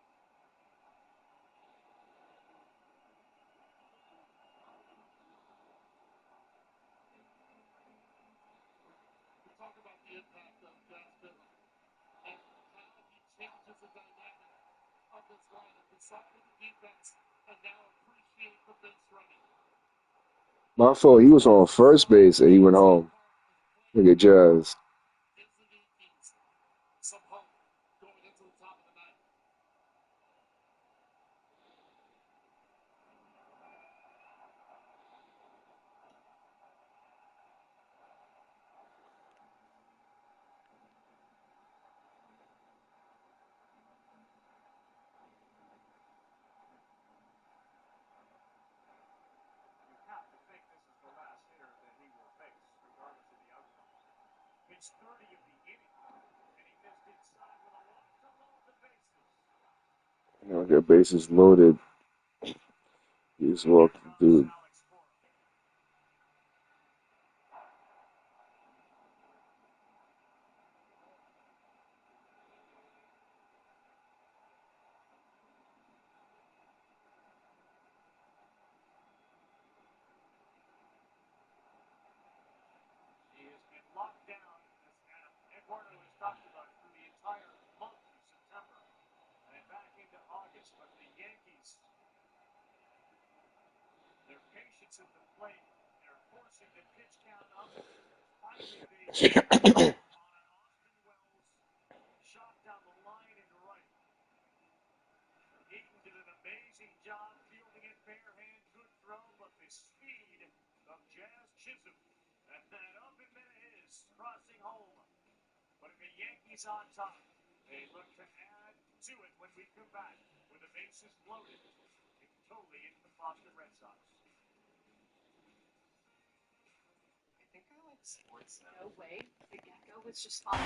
We talk about the impact of Jazz Chisholm and how he changes the dynamic of this lineup. We saw it with the defense, and now appreciate the base running. My fault. He was on first base and he went home. Look at Jazz. Gives the Yankees some hope going into the top of the ninth. You have to think this is the last hitter that he will face, regardless of the outcome. Pitch 30 of the inning, and he missed inside with a walk to load the bases. You know, got bases loaded. He just walked the dude. He has been locked down, as Adam Eduardo has talked about, through the entire month of September and back into August. But the Yankees, their patience at the plate, they're forcing the pitch count up. Finally, they on an Austin Wells shot down the line and right. Eaton did an amazing job fielding it bare hand, good throw, but the speed of Jazz Chisholm and that up and mitt of his crossing home, putting the Yankees on top. They look to add to it when we come back with the bases loaded. It's totally into the Boston Red Sox. No way. The gecko was just on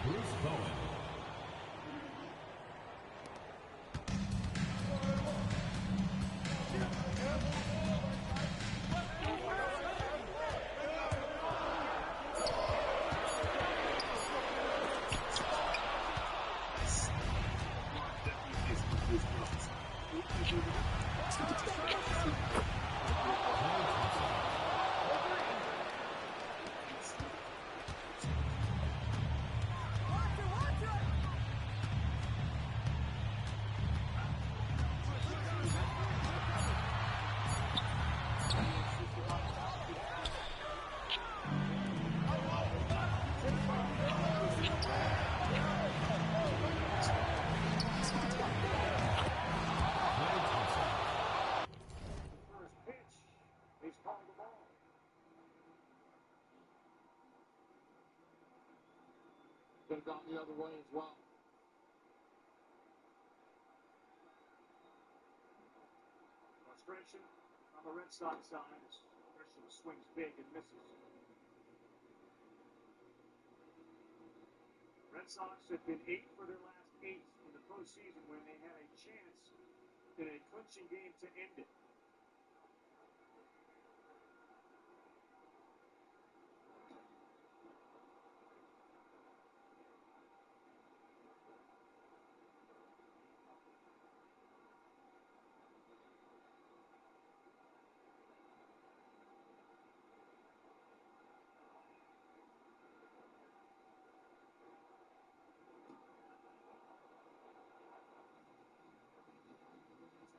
Bruce Bowen. Could have gone the other way as well. Frustration on the Red Sox side as Christian swings big and misses. Red Sox have been 8 for their last 8 in the postseason when they had a chance in a clinching game to end it.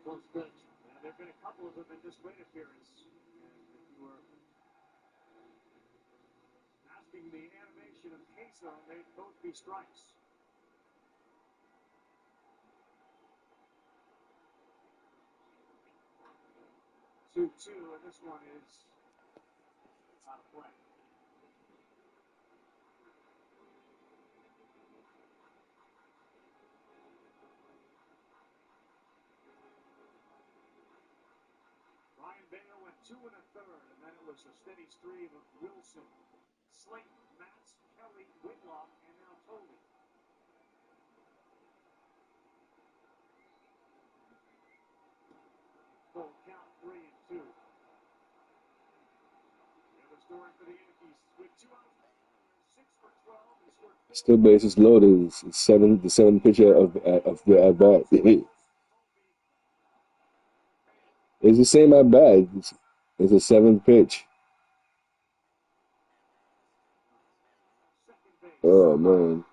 Close pitch. And there have been a couple of them in this plate appearance. And if you were asking the animation of Queso, they'd both be strikes. 2-2, and this one is out of play. Ryan Baio went 2 1/3, and then it was a steady stream of Wilson, Slayton, Matz, Kelly, Whitlock, and now Tolley. Full count 3-2. The other story for the Yankees with 2 outs. 6 for 12. He scored 4. Still bases loaded. It's the seventh pitcher of the at bat. It's the same at bat. It's the seventh pitch. Oh man.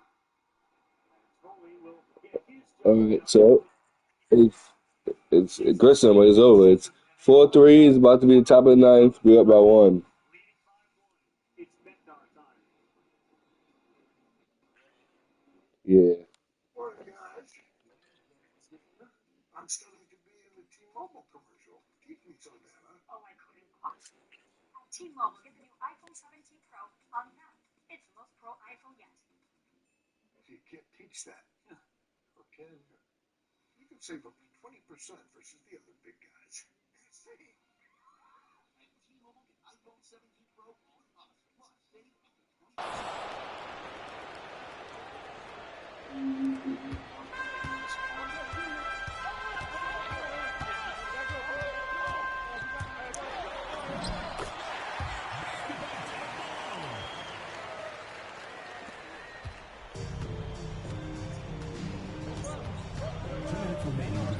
Alright, so it's Grissom is over. It's 4-3. It's about to be the top of the ninth. We're up by 1. Yeah. Morning, guys. I'm studying to be in the T-Mobile commercial. Keep me so damn. Oh, I couldn't possibly. At T-Mobile, get the new iPhone 17 Pro on now. It's the most pro iPhone yet. You can't teach that. Or can you? You can save up to 20% versus the other big guys. See? At T-Mobile, get iPhone 17 Pro on us. Plus, save up to 20%.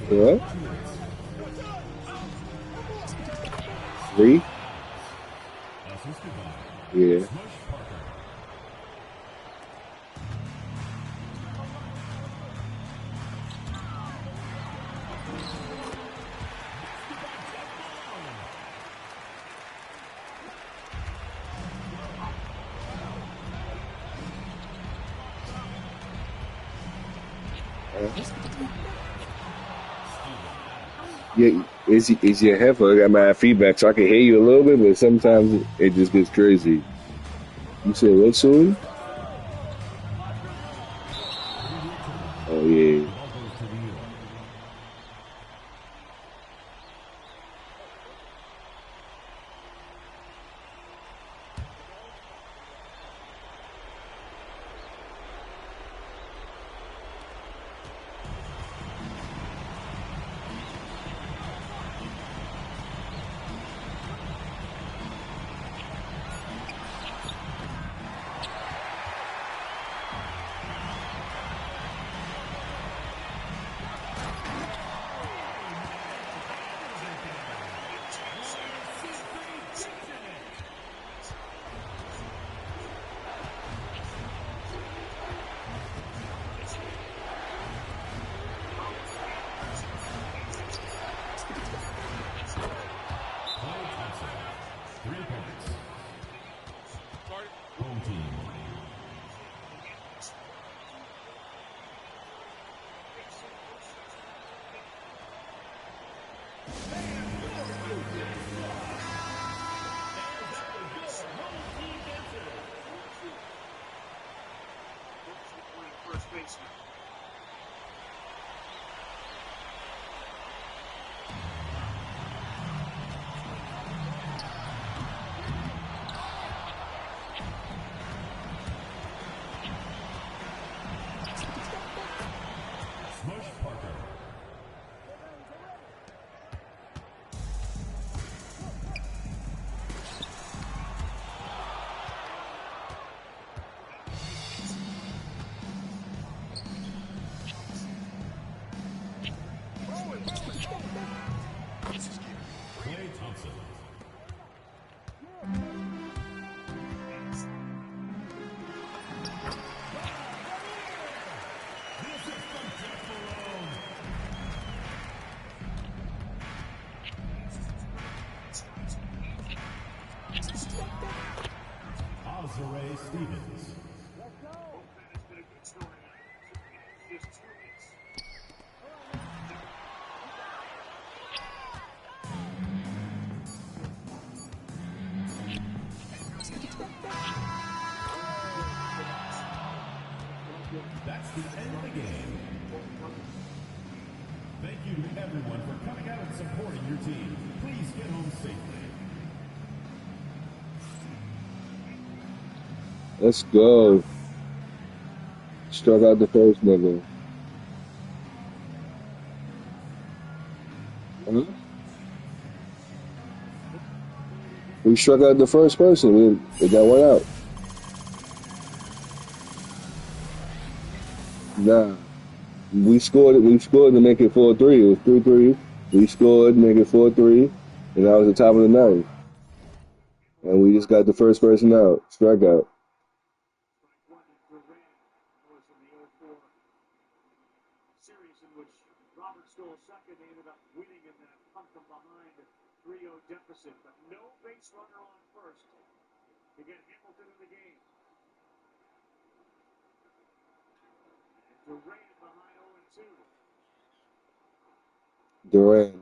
What? 3? Yeah. Yeah, is your headphone? I got my feedback, so I can hear you a little bit, but sometimes it just gets crazy. You said what soon? Oh yeah. First baseman. Stevens. That's the end of the game. Thank you to everyone for coming out and supporting your team. Please get home safely. Let's go. Struck out the first nigga. Huh? We struck out the first person. We got one out. Nah. We scored to make it 4-3. It was 3-3. We scored to make it 4-3. And that was the top of the ninth. And we just got the first person out. Strikeout. Series in which Robert stole second, they ended up winning in that come from behind 3-0 deficit, but no base runner on first to get Hamilton in the game. And Duran behind 0-2. Duran.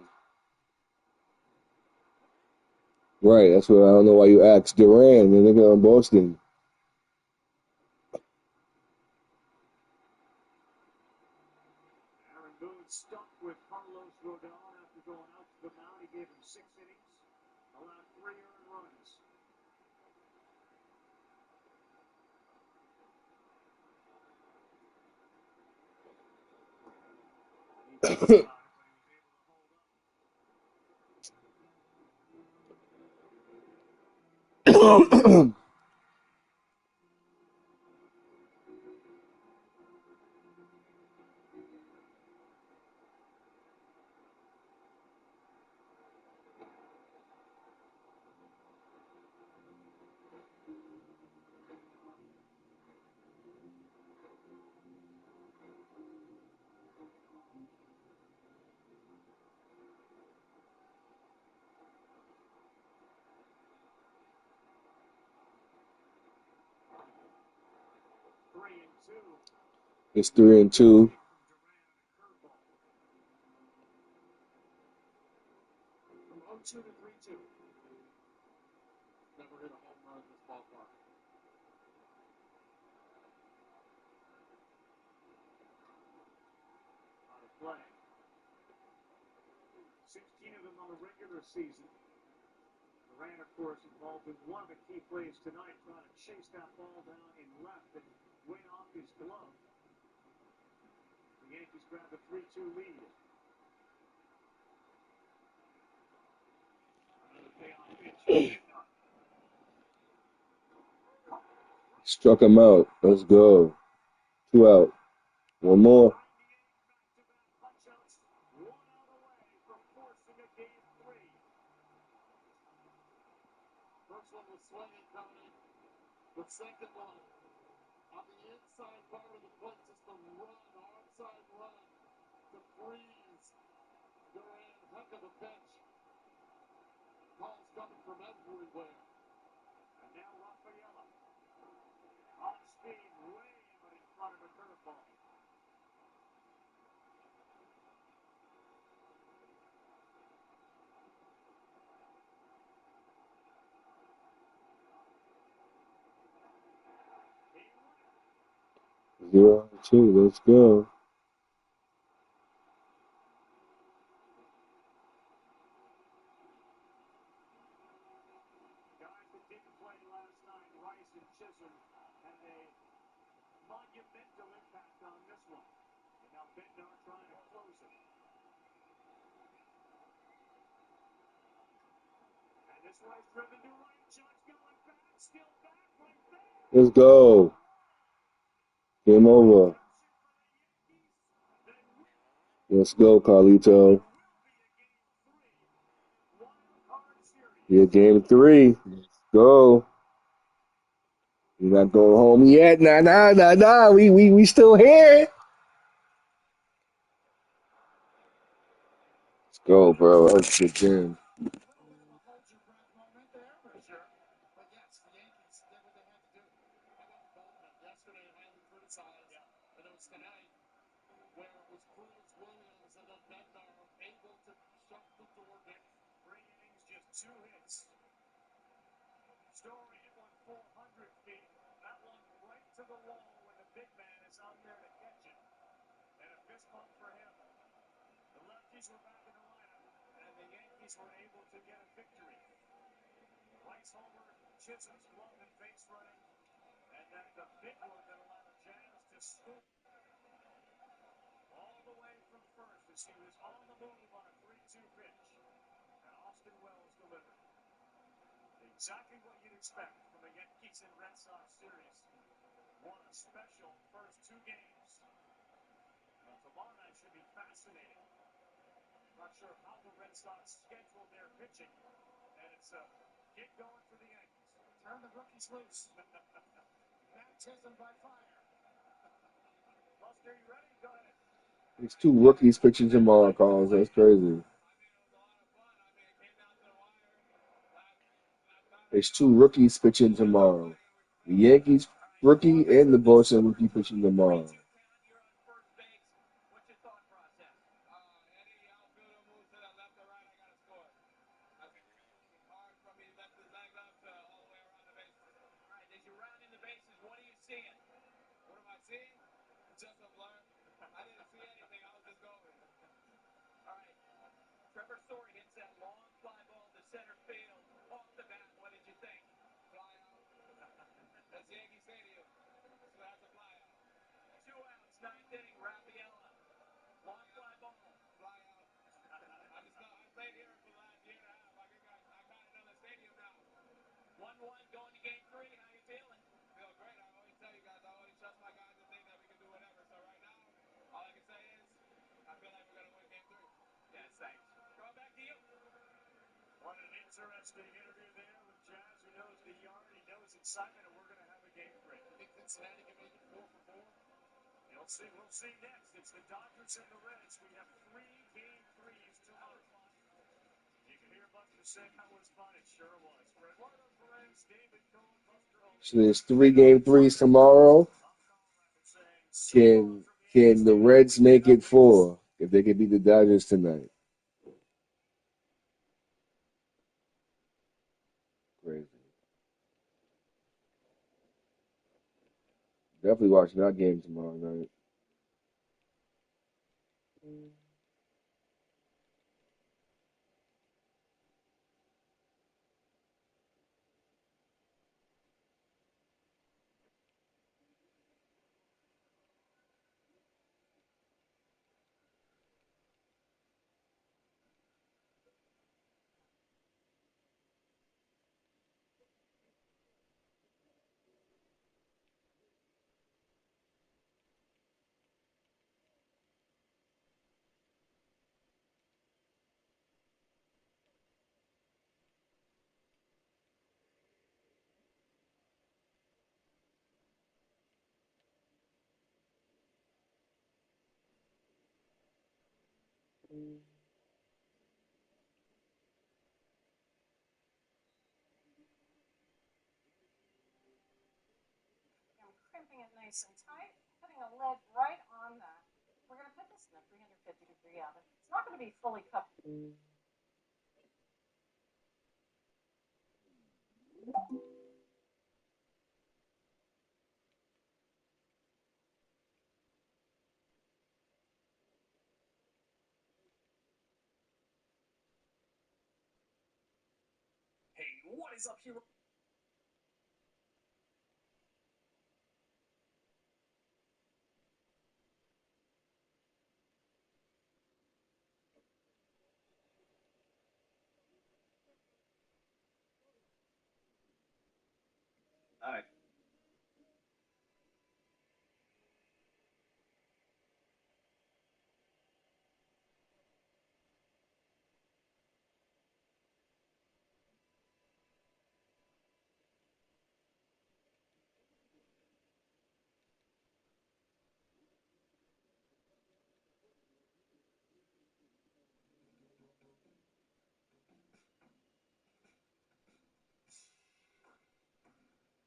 Right, that's what I don't know why you asked. Duran, the nigga on Boston. Aaron Boone stuck with Carlos Rodon after going out to the mound. He gave him 6 innings, allowed 3 earned runs. It's 3-2. 0-2 to 3-2. Never hit a home run in this ballpark. On a play. 16 of them on the regular season. Durant, of course, involved in one of the key plays tonight, trying to chase that ball down in left and went off his glove. The Yankees grab the 3-2 lead. Another payoff pitch. Struck him out. Let's go. 2 out. One more. First one was swinging, Tony. The second one, on the inside part of the plate, just a run, onside run, to freeze. Durant, heck of a pitch. Calls coming from everywhere. And now Rafaela. Off speed, way out in front of a curveball. Zero two. Let's go. Guys that didn't play last night, Rice and Chisholm, had a monumental impact on this one. And now Bednar trying to close it. And this one is driven to right. Judge going back, still back, right there. Let's go. Game over. Let's go, Carlito. Yeah, game 3. Let's go. You're not going home yet. Nah. We still here. Let's go, bro. That was a good game. Hold your breath moment there, for sure. But yes, the Yankees did what they had to do. How about Bolton? Yesterday, highly criticized. Yeah. And it was tonight where it was Cruz, Williams, and then Bednar able to shut the door down. 3 innings, just 2 hits. Story hit one 400 feet. That one right to the wall when the big man is out there to catch it. And a fist bump for him. The lefties were back in the lineup, and the Yankees were able to get a victory. Rice homer, Chisholm's glove and base running, and then the big one that allowed Jazz to score. All the way from first as he was on the move on a 3-2 pitch. And Austin Wells delivered. Exactly what you'd expect from a Yankees and Red Sox series. What a special first 2 games. Now, tomorrow night should be fascinating. Not sure how the Red Sox schedule their pitching. And it's get going for the Yankees. Turn the rookies loose. Baptism by fire. Buster, you ready? Go ahead. There's 2 rookies pitching tomorrow, Carlos. That's crazy. There's 2 rookies pitching tomorrow. The Yankees rookie and the Boston rookie pitching tomorrow. Trevor Story hits that long fly ball to center field. Off the bat, what did you think? Fly out. That's Yankee Stadium. So that's a fly out. 2 outs, 9th inning, Rafaela. Long fly ball. Fly out. I played here for the last year and a half. I kind of know the stadium now. 1-1 going to game 3. How you feeling? Feel great. I always tell you guys, I always trust my guys and think that we can do whatever. So right now, all I can say is, I feel like we're going to win game 3. Yes, thanks. Going back to you. What an interesting interview there with Jazz, who knows the yard, he knows excitement, and we're going to have a game 3. You think Cincinnati can make it 4 for 4? You'll see. We'll see next. It's the Dodgers and the Reds. We have 3 game 3s tomorrow. You can hear Buster say that was fun. It sure was. For Eduardo Perez, David Cohen, Buster Olney. So there's 3 game 3s tomorrow. Can the Reds make it 4 if they can beat the Dodgers tonight? Definitely watching that game tomorrow night. I'm crimping it nice and tight, putting a lid right on that. We're going to put this in a 350-degree oven. It's not going to be fully cooked. Hey, what is up here? All right.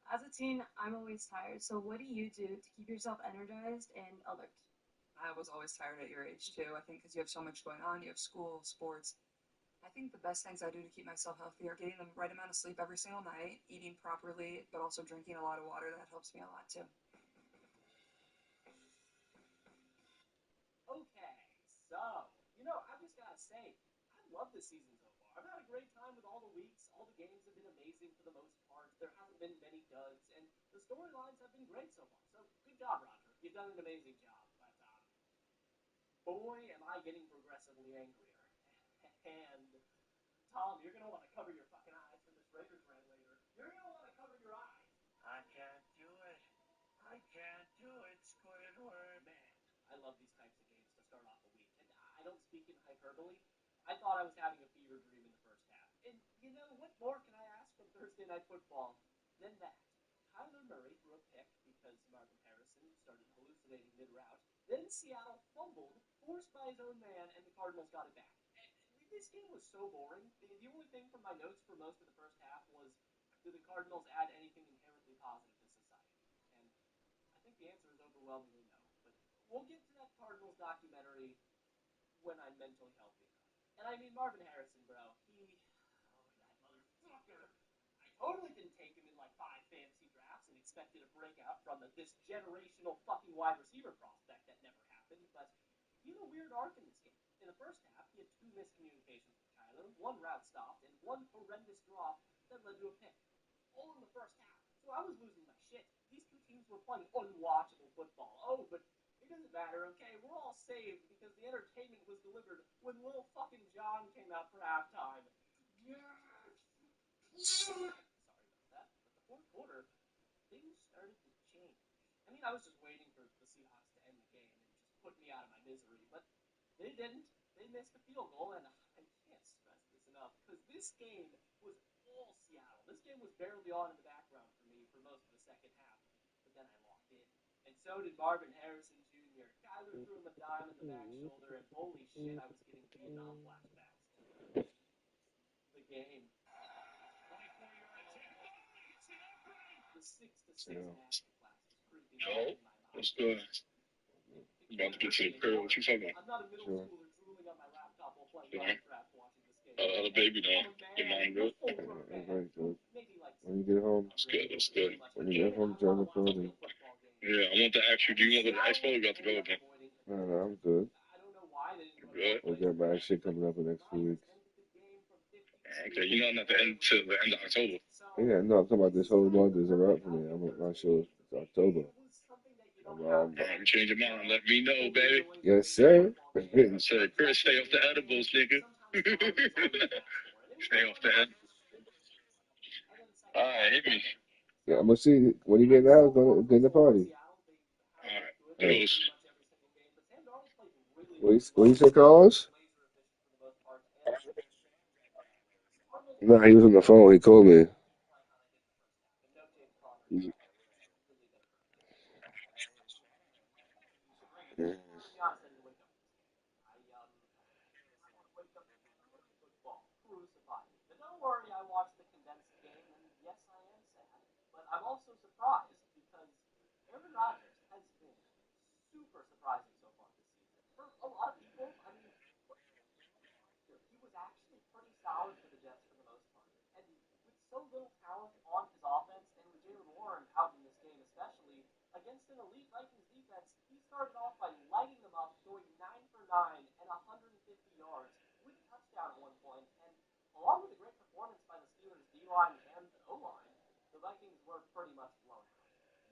As a teen, I'm always tired. So what do you do to keep yourself energized and alert? I was always tired at your age too. I think because you have so much going on. You have school, sports. I think the best things I do to keep myself healthy are getting the right amount of sleep every single night, eating properly, but also drinking a lot of water. That helps me a lot too. Okay, so, I just gotta say, I love this season so far. I've had a great time with all the weeks. All the games have been amazing for the most part. There haven't been many duds, and the storylines have been great so far. So, good job, Roger. You've done an amazing job. But, boy, am I getting progressively angrier. And, Tom, you're gonna want to cover your fucking eyes for this Raiders rant later. You're gonna want to cover your eyes. I can't do it. I can't do it, Squidward. Man, I love these types of games to start off the week. And I don't speak in hyperbole. I thought I was having a fever dream in the first half. And what more can I ask from Thursday Night Football than that? Kyler Murray threw a pick because Marvin Harrison started hallucinating mid-route. Then Seattle fumbled, forced by his own man, and the Cardinals got it back. And this game was so boring. The only thing from my notes for most of the first half was, do the Cardinals add anything inherently positive to society? And I think the answer is overwhelmingly no. But we'll get to that Cardinals documentary when I'm mentally healthy enough. And I mean, Marvin Harrison, bro, that motherfucker. I totally didn't take him in like 5 fantasy drafts and expected a breakout from this generational fucking wide receiver prospect that never happened. But he had a weird arc in this game. In the first half, he had 2 miscommunications with Kyler, 1 route stopped, and 1 horrendous drop that led to a pick. All in the first half. So I was losing my shit. These two teams were playing unwatchable football. Oh, but it doesn't matter, okay? We're all saved because the entertainment was delivered when little fucking John came out for halftime. Yes! Sorry about that. But the fourth quarter, things started to change. I mean, I was just waiting for the Seahawks to end the game and just put me out of my misery, but they didn't. They missed a field goal, and I can't stress this enough because this game was all Seattle. This game was barely on in the background for me for most of the second half, but then I locked in. And so did Marvin Harrison Jr. Kyler threw him a dime in the back shoulder, and holy shit, I was getting Vietnam flashbacks to the game. 24-yard tackle. It's an upgrade. The 6-6 Yeah. master class was creeping Yo, in my mind. what's good? About to get to the crib. What you talking about? I'm not a middle Sure. schooler drooling on my laptop while playing Yeah. Minecraft watching this game. How the baby doing? Your mom good? Very good. Maybe like When you get home, It's good. It's good. when you get home, Jennifer, and Yeah, I want the actual. Do you want the expo? Or you got the go again? No, I'm good. Good. We got my shit coming up in the next few weeks. Okay, you know I'm at the end to the end of October. Yeah, no, I'm talking about this whole month is a wrap for me. I'm not sure it's October. You change your mind. Let me know, baby. Yes, sir. I said, Chris, stay off the edibles, nigga. Stay off the edibles. All right, hit me. Yeah, I'm gonna see when you get in the house. Go in the party. All right, Ghost. What you say, Carlos? No, he was on the phone. He called me. Don't worry, I watched the condensed game, and yes, I am sad. But I'm also surprised because Aaron Rodgers has been super surprising so far this season. For a lot of people, I mean, he was actually pretty solid for the Jets for the most part. And with so little talent on his offense, and with Jalen Warren out in this game especially, against an elite Vikings defense, he started off by lighting them up, going 9 for 9 and 150 yards with a touchdown at one point. And along with a great performance by the Steelers' D-line and O-line, the Vikings were pretty much blown out.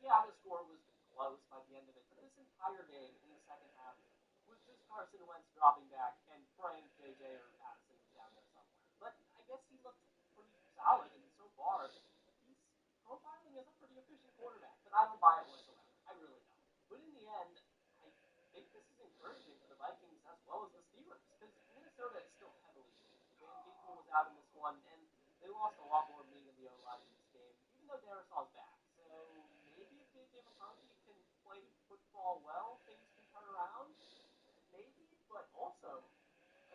Yeah, the score was close by the end of it, but this entire game in the second half was just Carson Wentz dropping back and praying JJ or Addison was down there somewhere. But I guess he looked pretty solid, and so far, he's profiling as a pretty efficient quarterback. But I don't buy it whatsoever. I really don't. But in the end, I think this is encouraging for the Vikings as well as the Steelers, because Minnesota is still heavily injured. Van Ginkel was out in this one, and they lost a lot more meat in the O-line in this game, even though Darisaw's back. So maybe if JJ McCarthy can play football well, things can turn around. Maybe, but also,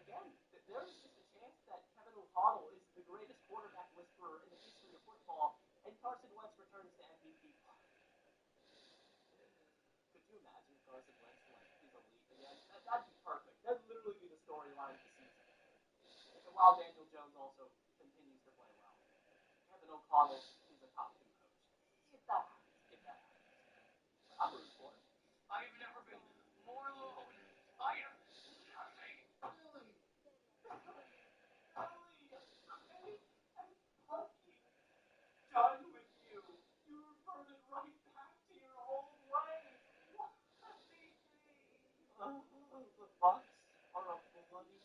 again, there is just a chance that Kevin O'Connell is the greatest quarterback whisperer in the history of football, and Carson Wentz returns to MVP. Could you imagine if Carson Wentz is elite again? That'd be perfect. That'd literally be the storyline of the season. And while Daniel Jones also continues to play well, Kevin O'Connell is a top 2 coach. If that happens. But I'm rooting for it. I have never been more alone. I am nothing. Billy. And Punky. Done with you. You reverted right back to your old ways. Why me? The Bucks are a bloody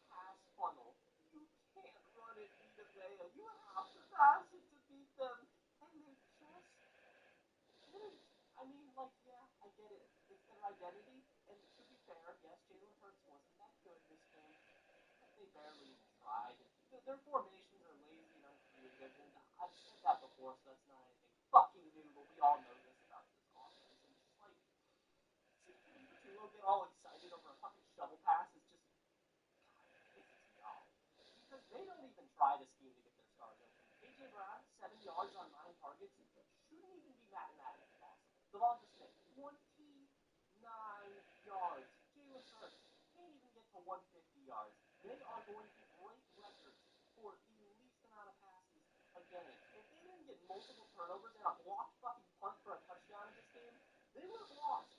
pass funnel. You can't run it Vita Vea. You have to pass it to beat them. And they're just didn't. I mean, like, yeah, I get it. It's their identity. And to be fair, yes, Jalen Hurts wasn't that good this game, but they barely even tried. Their formations are lazy and uncreative, and I've said that before, so that's not anything fucking new, but we all know this about this offense. And just like, seeing Jimmy Patullo get all excited over a fucking shovel pass is just, God, it pisses me off. Because they don't even try to scheme to get their stars open. A.J. Brown, 7 yards on 9 targets, shouldn't even be mathematically possible. Devonta Smith, 29 yards. Jalen Hurts can't even get to 150 yards. They are going to break records for the least amount of passes a game. If they didn't get multiple turnovers and a blocked fucking punt for a touchdown in this game, they would have lost.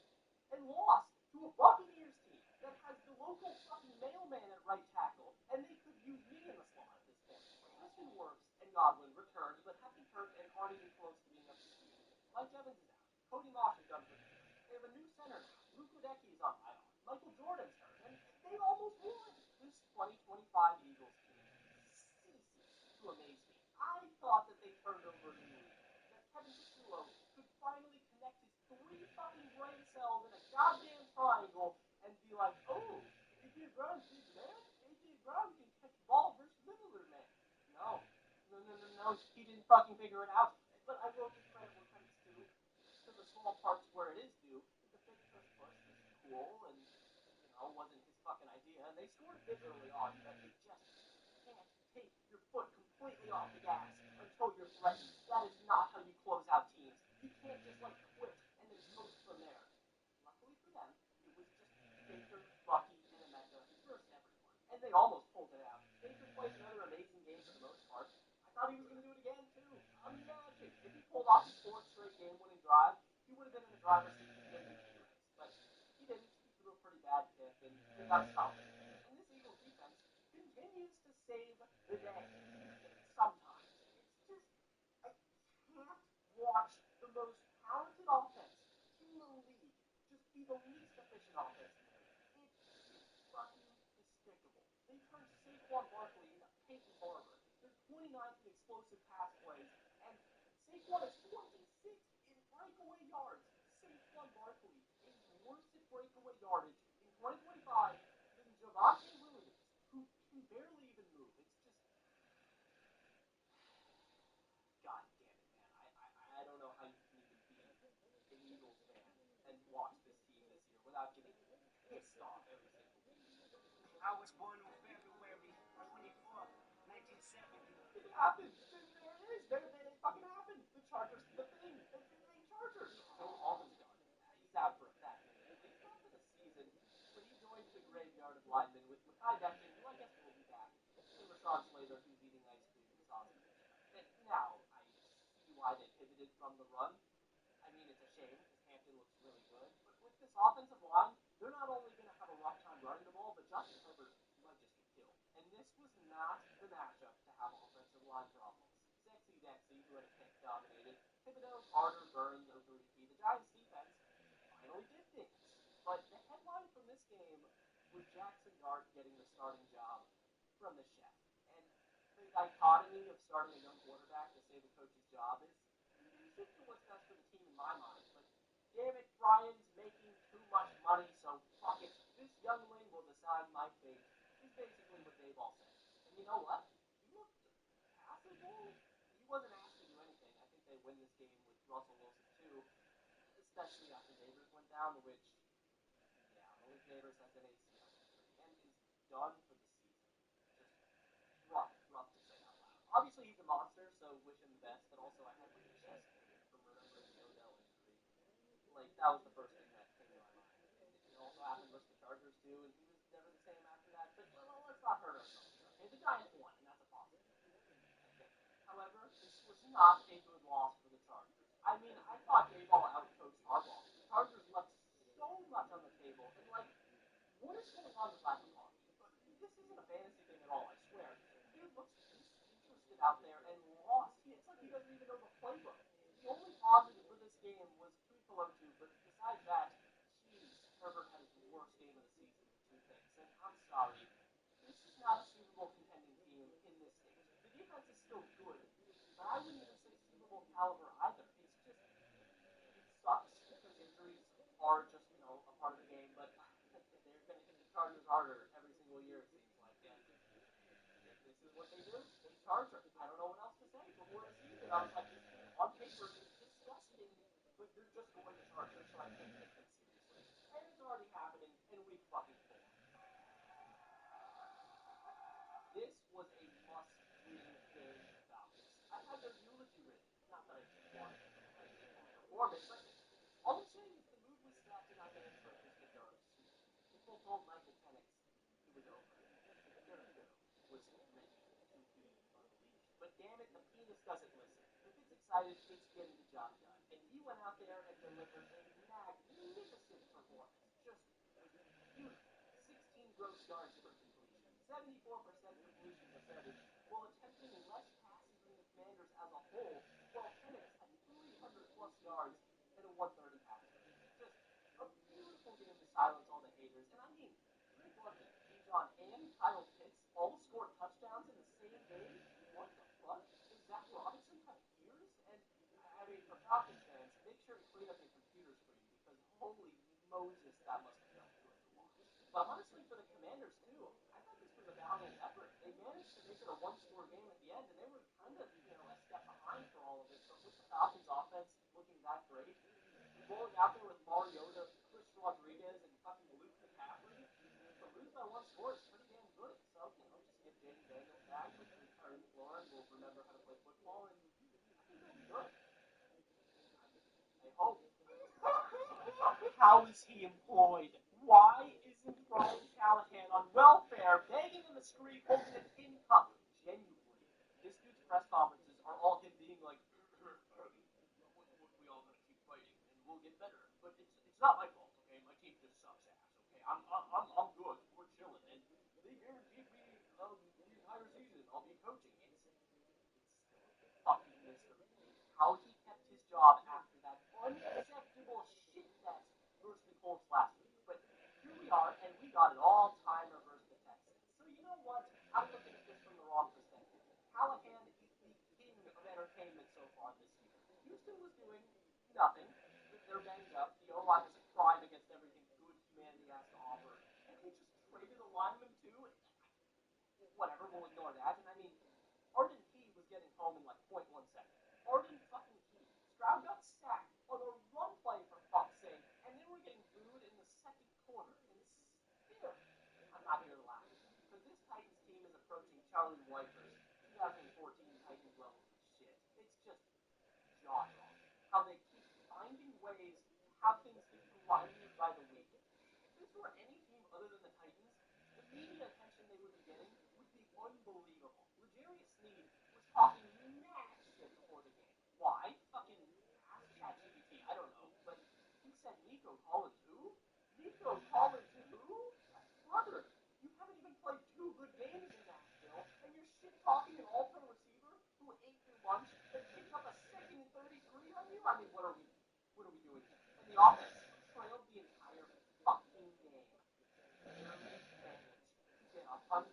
And lost to a Buccaneers team that has the local fucking mailman at right tackle, and they could use me in the slot at this point. Christian Wirfs and Godwin returned, but have been hurt and aren't even close to being up to speed. Mike Evans is out. Cody Moss is done for the year. They have a new center now. Luke Ledecki is on IR. Michael Jordan's hurt, and they almost won. This 2025 Eagles team ceases to amaze me. I thought that they turned over a new leaf. That Kevin Patullo could finally connect his 3 fucking brain cells in a goddamn triangle and be like, oh, A.J. Brown's big man? A.J. Brown can catch the ball versus Littler man. No. He didn't fucking figure it out. But I will give credit where credit's due. To the small parts where it is due, the fake tush push was cool and, wasn't his fucking idea. And they scored big early on, but you just can't take your foot completely off the gas until you're threatened. That is not how you close out teams. You can't just, quit and then coast from there. Luckily for them, it was just Baker, Bucky, and Emeka versus everyone. And they almost pulled it out. Baker plays another amazing game for the most part. I thought he was going to do it again, too. Imagine if he pulled off his 4th straight game-winning drive, he would have been in the driver's seat to the end of the race. But he didn't. He threw a pretty bad pick, and they got stopped. And this Eagles defense continues to save the day. Sometimes. It's just, I can't watch the most talented offense in the league just be the least efficient offense in the league. It's fucking despicable. They turned Saquon Barkley into Peyton Barber. They're 29th in explosive pass plays, and Saquon is 26 in breakaway yards. Saquon Barkley is worse at breakaway yardage in 2025 than Javonte Williams, who can barely even move. It's just, God damn it, man. I don't know how you can even be an Eagles fan and watch this team this year without getting pissed off every single week. I was born on February 24th, 1970. It happened. There it is. There it fucking happened. The Chargers, the thing. The Chargers. All is done. He's out for a fat minute. At least not for the season. But he joined the graveyard of linemen with Mekhi Becton, who I guess will be back, and Rashawn Slater, who's eating ice cream and sausage. And now I see why they pivoted from the run. I mean, it's a shame because Hampton looks really good. But with this offensive line, they're not only going to have a rough time running the ball, but Justin Herbert might just get killed. And this was not the matchup to have offensive line problems. Sexy Dexy, who had a pick, dominated. Thibodeau, Carter, Burns, Okereke. The Giants' defense finally did things. But the headline from this game was Jackson Dart getting the starting job from the chef. And the dichotomy of starting a young quarterback to save a coach's job is usually what's best for the team in my mind. But damn it, Brian's making too much money, so fuck it. This youngling will decide my fate, is basically what they've all said. And you know what? He looked passable. He wasn't asked to do anything. I think they win this game with Russell Wilson too, especially after Neighbors went down, which, yeah, Malik Neighbors has an ACL injury and is done for the season. Just rough to say out loud. Obviously, he's a monster, so wish him the best, but also I had like a chest pain from remembering the Odell injury. Like, that was the first thing that came to my mind. And it also happened versus the Chargers too, and he was never the same after that. But let's not hurt ourselves here, okay? The Giants won, and that's a positive. I think. However, this was not a good loss for the Chargers. I mean, I thought Dayball outcoached Harbaugh. The Chargers left so much on the table, and like, what is going on with Matt McCarthy? This isn't a fantasy thing at all, I swear. The dude looks disinterested out there and lost. It's like he doesn't even know the playbook. The only positive for this game was Tuipulotu, but besides that, jeez, Herbert had his worst game of the season with 2 picks. And I'm sorry, this is not a Super Bowl contending team in this stage. The defense is still good, but I wouldn't even say Super Bowl caliber either. It's just, it sucks because injuries are just, a part of the game, but they're going to hit the Chargers harder every single year, it seems like. And this is what they do. They charge her. I don't know what else to say. Before the season, I was like, this team on paper is disgusting, but they're just going to charge her, so I can't take them seriously. And it's already happening in week fucking 4. This was a must-win game for the Falcons. I had their eulogy written. Not that I wanted a crazy performance, but all I'm saying is the mood was set and I ran for a biscuit dough soup. People told Michael Penix it was over. The character was ready to be unleashed. But damn it, the penis doesn't listen. If it's excited, it's getting the job done. And he went out there and delivered a magnificent performance. Just beautiful. 16 gross yards per completion. 74% completion percentage, while attempting less passes than the Commanders as a whole, while Penix had 300-plus yards and a 130 passer rating. Just a beautiful game to silence all the haters. And I mean, Drake London, Bijan, and Kyle Pitts all scored touchdowns in the same game? What the fuck? Does Zach Robinson have ears? And, I mean, for Falcons fans, make sure to clean up your computer screen, because holy Moses, that must have felt good to watch. But honestly, for the Commanders, too, I thought this was a valiant effort. They managed to make it a one-score game at the end, and they were kind of, a step behind for all of it. But with the Falcons' offense looking that great, rolling out there with Mariota, Chris Rodriguez, and fucking Luke McCaffrey, to lose by 1 score is pretty damn good. So, just get Jaden Daniels back, hopefully Terry McLaurin will remember how to play football, and I think it'll be good. I hope. How is he employed? Why isn't Brian Callahan on welfare, begging in the street, holding an income? Genuinely. This dude's press conferences are all him being like, we all gotta keep fighting, and we'll get better. I'm good. We're chilling, and they guaranteed me the entire season. I'll be coaching. It's still a fucking mystery to me how he kept his job after that unacceptable shit fest versus the Colts last week. But here we are, and we got an all-timer versus the Texans. So you know what? I'm looking at this from the wrong perspective. Callahan is the king of entertainment so far this year. Houston was doing nothing. They're banged up. The O-line is a crime against everything good humanity has to offer. And they just traded a lineman too. Whatever, we'll ignore that. And I mean, Arden Key was getting home in like 0.1 seconds. Arden fucking Key. Stroud got sacked on a run play for fuck's sake, and they were getting booed in the second quarter. And still, I'm not here to laugh because this Titans team is approaching Charlie White's 2014 Titans levels of shit. It's just jaw-dropping how they keep finding ways to have things get grinded by the weekend. If this were any team other than the Titans, the media attention they would be getting would be unbelievable. L'Jarius Sneed was talking mad shit before the game. Why? Fucking ask ChatGPT. I don't know. But he said Nico Collins who? Nico Collins who? Brother, you haven't even played 2 good games in Nashville, and you're shit-talking an all-pro receiver who ate your lunch and picked up a 2nd and 33 on you? I mean, what are we doing here? And the offense trailed the entire fucking game. Barely managed to get 100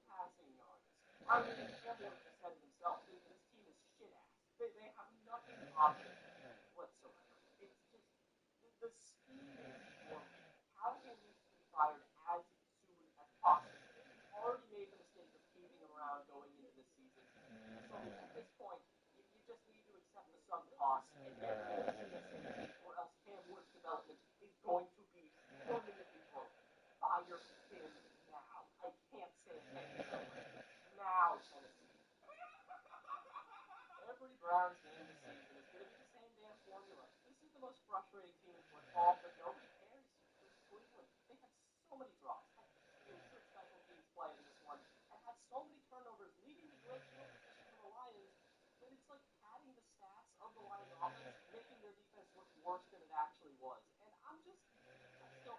passing yards. I mean, Campbell just said it himself. This team is shit-ass. They have nothing positive whatsoever. It's just, the scheme is broken. Callahan needs to be fired as soon as possible. He's already made the mistake of teasing him around going into this season. So at this point, you just need to accept the sunk costs and get rid of him, or else Cam Wood's development is going to be permanently broken. Fire him now. I can't say it any other way. Now, Tennessee. Every Browns game this season is going to be the same damn formula. This is the most frustrating team in football, but nobody cares. It's Cleveland. They had so many drops, had putrid special teams play in this one, and had so many turnovers, leading to great field position for the Lions, that it's like padding the stats of the Lions offense, making their defense look worse than it actually was. And I'm still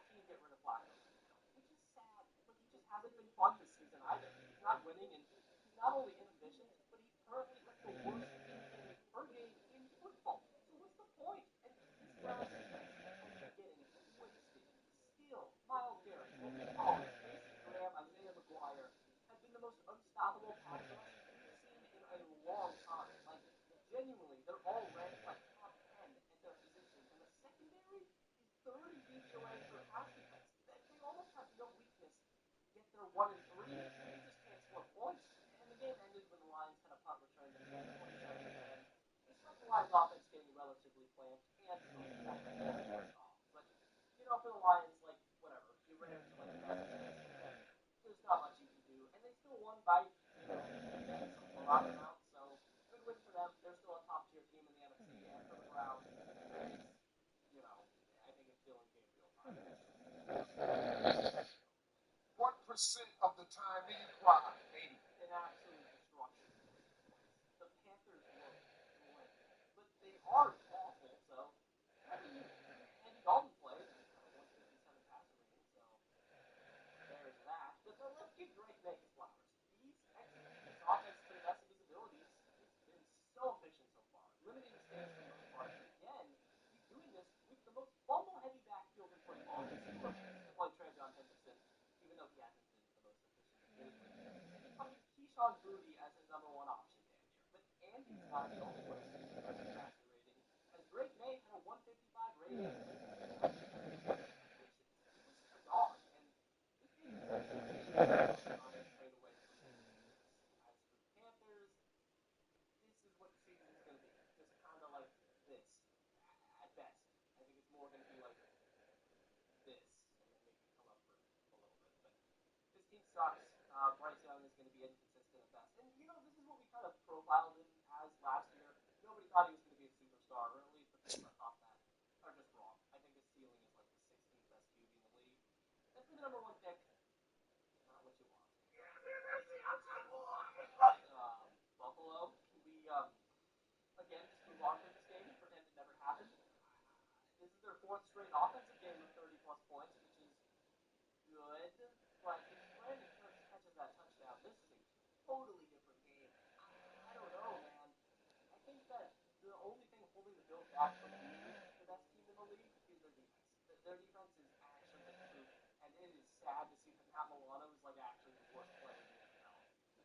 keen to get rid of Flacco right now, which is sad, but he just hasn't been fun this season either. He's not winning, and he's not only inefficient, but he currently has the worst EPA per game in football. So what's the point? And this Browns defense has been getting wasted. Still, Myles Garrett, Andy Collins, Mason Graham, Isaiah McGuire have been the most unstoppable pass rush we've seen in a long time. Like, genuinely, they're all ranked like top 10 at their position, and the secondary is third in DVOA for pass defense. They almost have no weakness, yet they're 1-3. They just can't score points. And the game ended when the Lions had a punt return that went 27-10. Despite the Lions offense getting relatively clamped and a former quarterback off. But, for the Lions, like, whatever. You ran into, like, the best defense in the league. There's not much you can do. And they still won by, some blowout amount. So, good win for them. They're still a top-tier team in the NFC. And for the Browns, I think it's Dylan Gabriel time. What percent of the time do you cry? 80. An absolute destruction of points. The Panthers look great, but they are awful. So, Andy Dalton played. 157 passer rating. So there's that. But let's give Drake May his flowers. He's executed this offense to the best of his abilities. It's been so efficient so far, limiting mistakes for the most part. And again, he's doing this with the most fumble-heavy backfield in football. And still refuses to play Travion Henderson, even though he hasn't been the most efficient, admittedly. And fucking Keyshawn Boutte as his number 1 option damn near. But Andy's not the only one who's impressive passer rating, as Drake May had a 155 rating and 100 completions. He was a dog, and this game is on a trade away from winning games. As for the Panthers, this is what the season's going to be. Just kind of like this, at best. I think it's more going to be like this, and then maybe come up for a little bit. But this team sucks. Bryce Young is going to be inconsistent at best. And, this is what we kind of profiled him as last year. Nobody thought he was going to be a superstar, or at least the people that thought that are just wrong. I think his ceiling is like the 16th best QB in the league. And for the number 1 pick, not what you want. Buffalo, can we, again, just move on from this game and pretend it never happened? This is their 4th straight offensive game of 30-plus points, which is But if Brandon Cooks catches that touchdown, this is a totally different game. I don't know, man. I think that the only thing holding the Bills back from being the best team in the league is their defense. Their defense is actually the truth, and it is sad to see that Matt Milano is like actually the worst player in the NFL.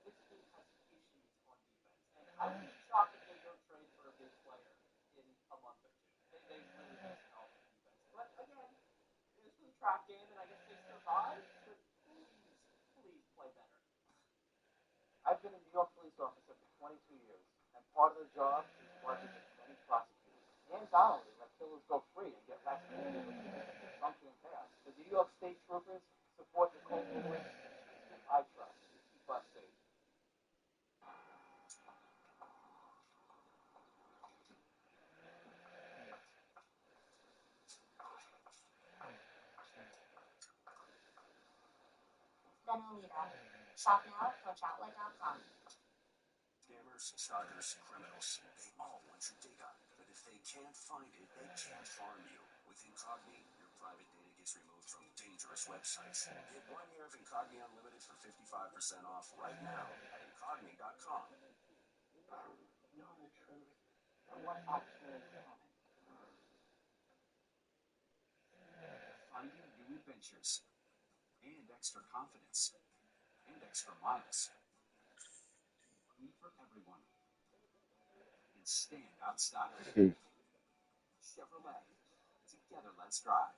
This team has issues on defense, and I wouldn't be shocked if they don't trade for a big player in a month or two. They really need some help on defense. But again, this was a trap game, and I guess they survived. But please play better. I've been a New York police officer for 22 years, and part of the job is working with many prosecutors. And Donnelly let killers go free and get less than some can't pass. The New York State Troopers support Nicole Lewis, who I trust to keep us safe. Benolita. Shop now at coachoutlet.com. Scammers, stalkers, criminals, they all want your data. But if they can't find it, they can't harm you. With Incogni, your private data gets removed from dangerous websites. Get 1 year of Incogni Unlimited for 55% off right now at Incogni.com. Know the truth and what actually is coming. Finding new adventures and extra confidence and extra miles. Money for everyone. And stand outside. Chevrolet. Together, let's drive.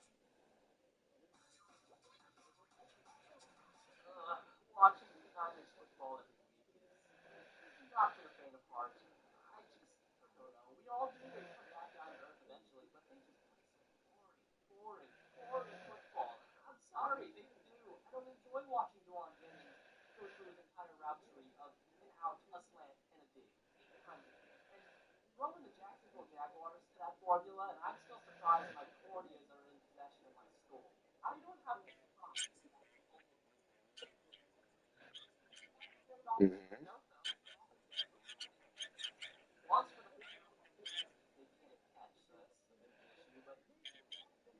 Watching Niners football every week is not for the faint of heart. I don't know. We all do. They come back down to earth eventually, but they just play some boring football. I'm sorry, they do. I don't enjoy watching Dewan Jennings go through his entire route tree of an out, a slant, and a dig 8 times a game. And throw in the Jacksonville Jaguars to that formula, and I'm still surprised my corneas are in possession of my skull. I don't have wants for the they can't catch, so that's a bit of an issue. But they had chances to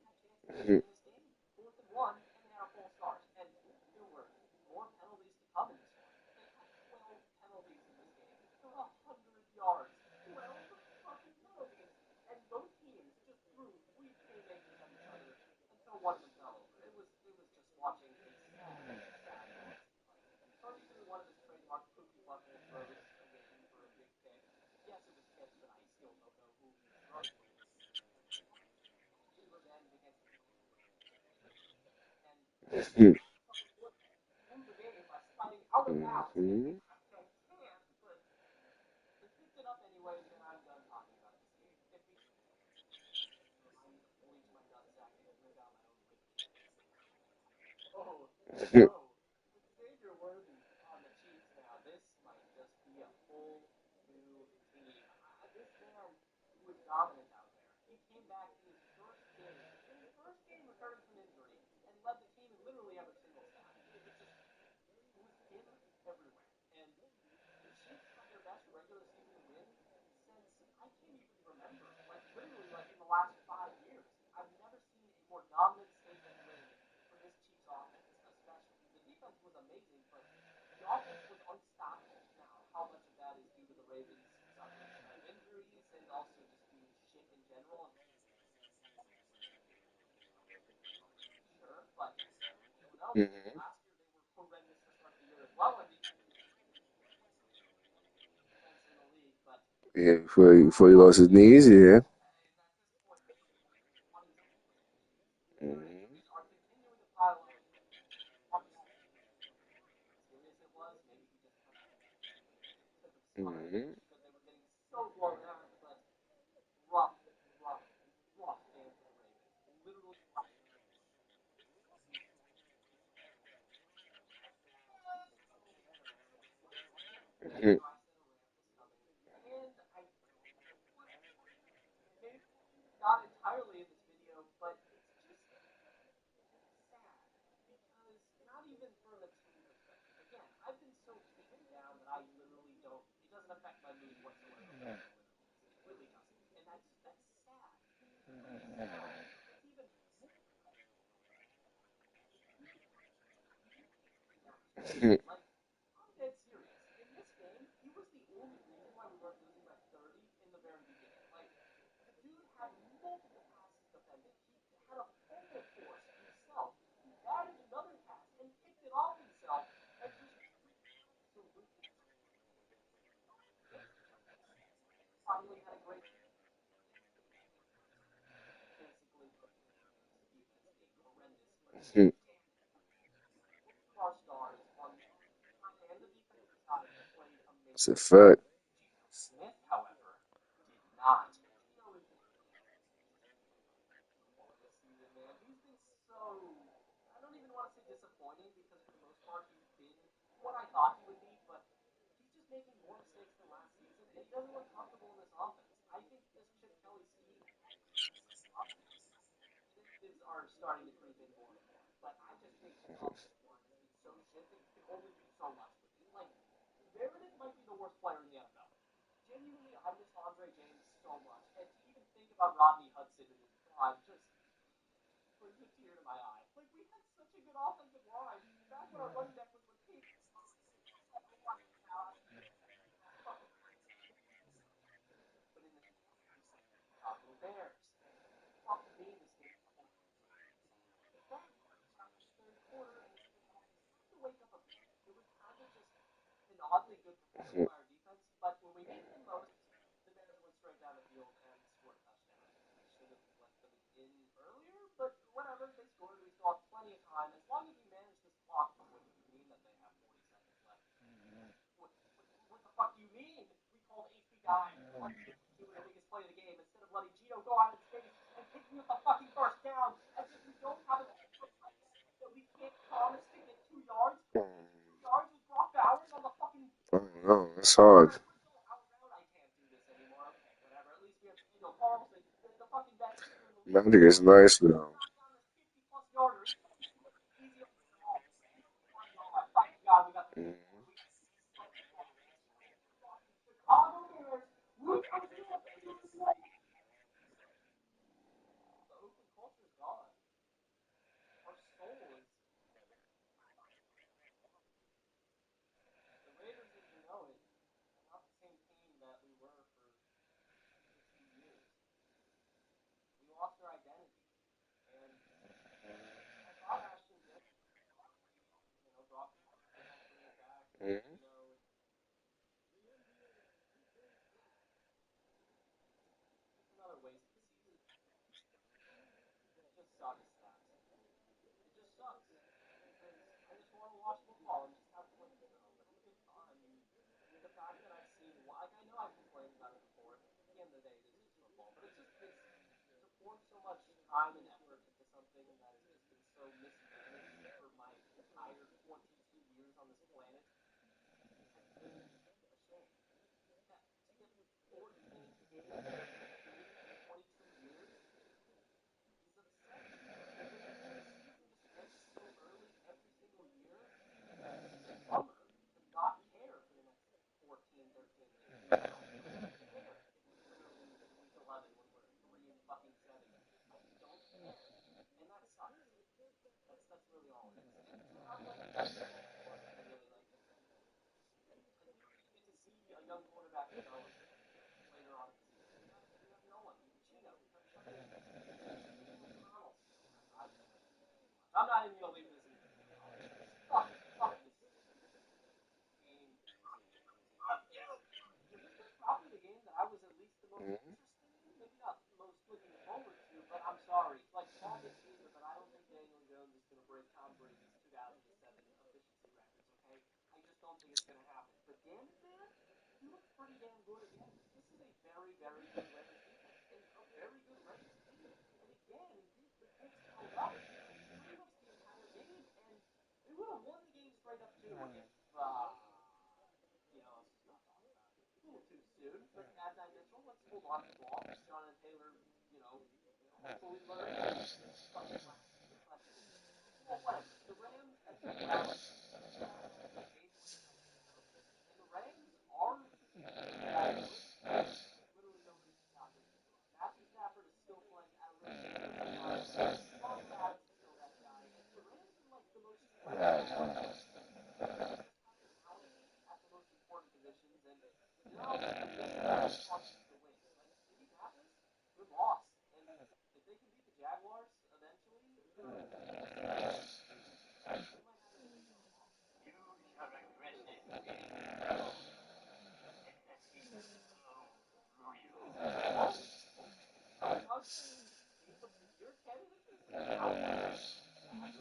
win this game. 4th and 1, and they had a false start. And there were more penalties to come in this one. They had 12 penalties in this game for 100 yards. 12 fucking penalties. And both teams just threw weak haymakers at each other until one of them fell over. It was just watching a sad loss. Tony threw one of his trademark pookie butthole throws again for a big pick. Yes, it was tipped, but I still don't know who he was throwing. Revenge against the and win the game by sliding out of bounds. I can't, but they picked it up anyways, and I'm done talking about this game. If we remind me to bleach my nutsack and rip out my own rib cage. Oh, no. With Xavier Worthy on the Chiefs now, this might just be a whole new team. This man was dominant out there. He came back in his first game returning from injury, and led the team in literally every single stat. It was him everywhere. And the Chiefs have their best regular season win since I can't even remember. Like literally like in the last 5 years. I've never seen a more dominant statement win for this Chiefs offense, especially. The defense was amazing, but the offense was unstoppable. Now, how much of that is due to the Ravens suffering a ton of injuries and also just being shit in general? Sure, but I don't know. Last year they were horrendous to start the year as well, and defense in the league, but Yeah, before he lost his knees, yeah. injuries are continuing to pile up. Serious it was, maybe he just had a tip of stomach because they were getting so blown out, but rough, rough, rough game for the Ravens. Literally Mm-hmm. and I maybe not entirely in this video, but it's just sad because not even from a team perspective. Again, I've been so beaten down that I literally don't. It doesn't affect my mood whatsoever. It really doesn't, and that's sad. It's even Like, I'm dead serious. In this game, he was the only reason why we weren't losing by 30 in the very beginning. Like, the dude had multiple passes defended. He had a fumble force himself. He batted another pass and picked it off himself and just absolutely finally had a great basically defense being horrendous. But our stars on and the defensive side played amazing. It's a fact. Geno Smith, however, did not. Geno is this season, man. He's been so, I don't even want to say disappointing because for the most part he's been what I thought he would be, but he's just making more mistakes than last season, and he doesn't look comfortable in this offense. I think this Chip Kelly scheme are starting to creep in more and more. But I just think his offensive line has been so shit that you can only do so much with it. Like, Meredith might be the worst player in the NFL. Genuinely, I miss Andre James so much. And to even think about Rodney Hudson in his prime just brings a tear to my eye. Like, we had such a good offensive line back when our running back was with Pete. But in the Bears, fuck me, this game. The third quarter, and to wake up a bit. It was kind of just an oddly good performance by our defense, but when we needed them most, the Bears went straight down the field and scored a touchdown. I should have let them in earlier, but whatever. They scored. We still have plenty of time. As long as we manage this clock, what do you mean that they have 40 seconds left? What the fuck do you mean? We called HB9 doing the biggest play of the game instead of letting Gino go out in space and picking up the fucking first down as if we don't have a that we can't promise to get 2 yards. 2 yards with Brock Bowers on the fucking. I don't know. It's hard. I can't do this anymore. Okay, whatever. At least we have Daniel Carlson, the fucking best kicker in the league. Magic is nice now. 50-plus yarder. Easy. Thank God we got the Chicago Bears. The Oakland culture is gone. Our soul is. The Raiders, as we know it, are not the same team that we were for 60 years. We lost our identity. And I thought Ashton did, drop the bring it back, Mm-hmm. It's another wasted season. It just sucks, Stats. It just sucks because I just want to watch football and just have like a good time. And the fact that I've seen, like I know I've complained about it before. At the end of the day, it is just football, but it's to pour so much time and effort into something that has just been so mismanaged for my entire 22 years on this planet has been a shame. To get 14 games in 22 years is upsetting. Because it means the season just ends so early every single year. It's a bummer to not care for the next 14, 13 games. I don't care if we're going to lose in week 11 when we're 3 and fucking 7. I don't care. And that sucks. That's really all it is. And to have like I really like it. I think we should get to see a young quarterback develop later on in the season. We have no one. We have Gino. We have fucking O'Connell still. I'm not even gonna leave this in. Fuck this game. This was probably the game that I was at least the most interested in. Maybe not most looking forward to, but I'm sorry. Like call me Caesar, but I don't think Daniel Jones is gonna break Tom Brady's 2007 efficiency records. Okay, I just don't think it's gonna happen. But damn it, man, he looked pretty damn good again. This is a very, very good Rams defense and a very good Rams team. And again, the picks held up pretty much the entire game, and they would have won the game straight up too if let's just not talk about it. A little too soon, but as I mentioned, let's hold on to the ball. Jonathan Taylor, hopefully learned fucking last year, but whatever. The Rams and the Browns and the Rams are literally nobody can stop them. Matthew Stafford is still playing at a really good time. Devontae Adams is still that guy, and the Rams are like the most now they're talking to the wins. But Indianapolis, good loss. And if they can beat the Jaguars eventually, they might have a chance to make the playoffs. You are aggressive, Will. Let that heat flow through you. Doug, your candidacy for the Packers? Like,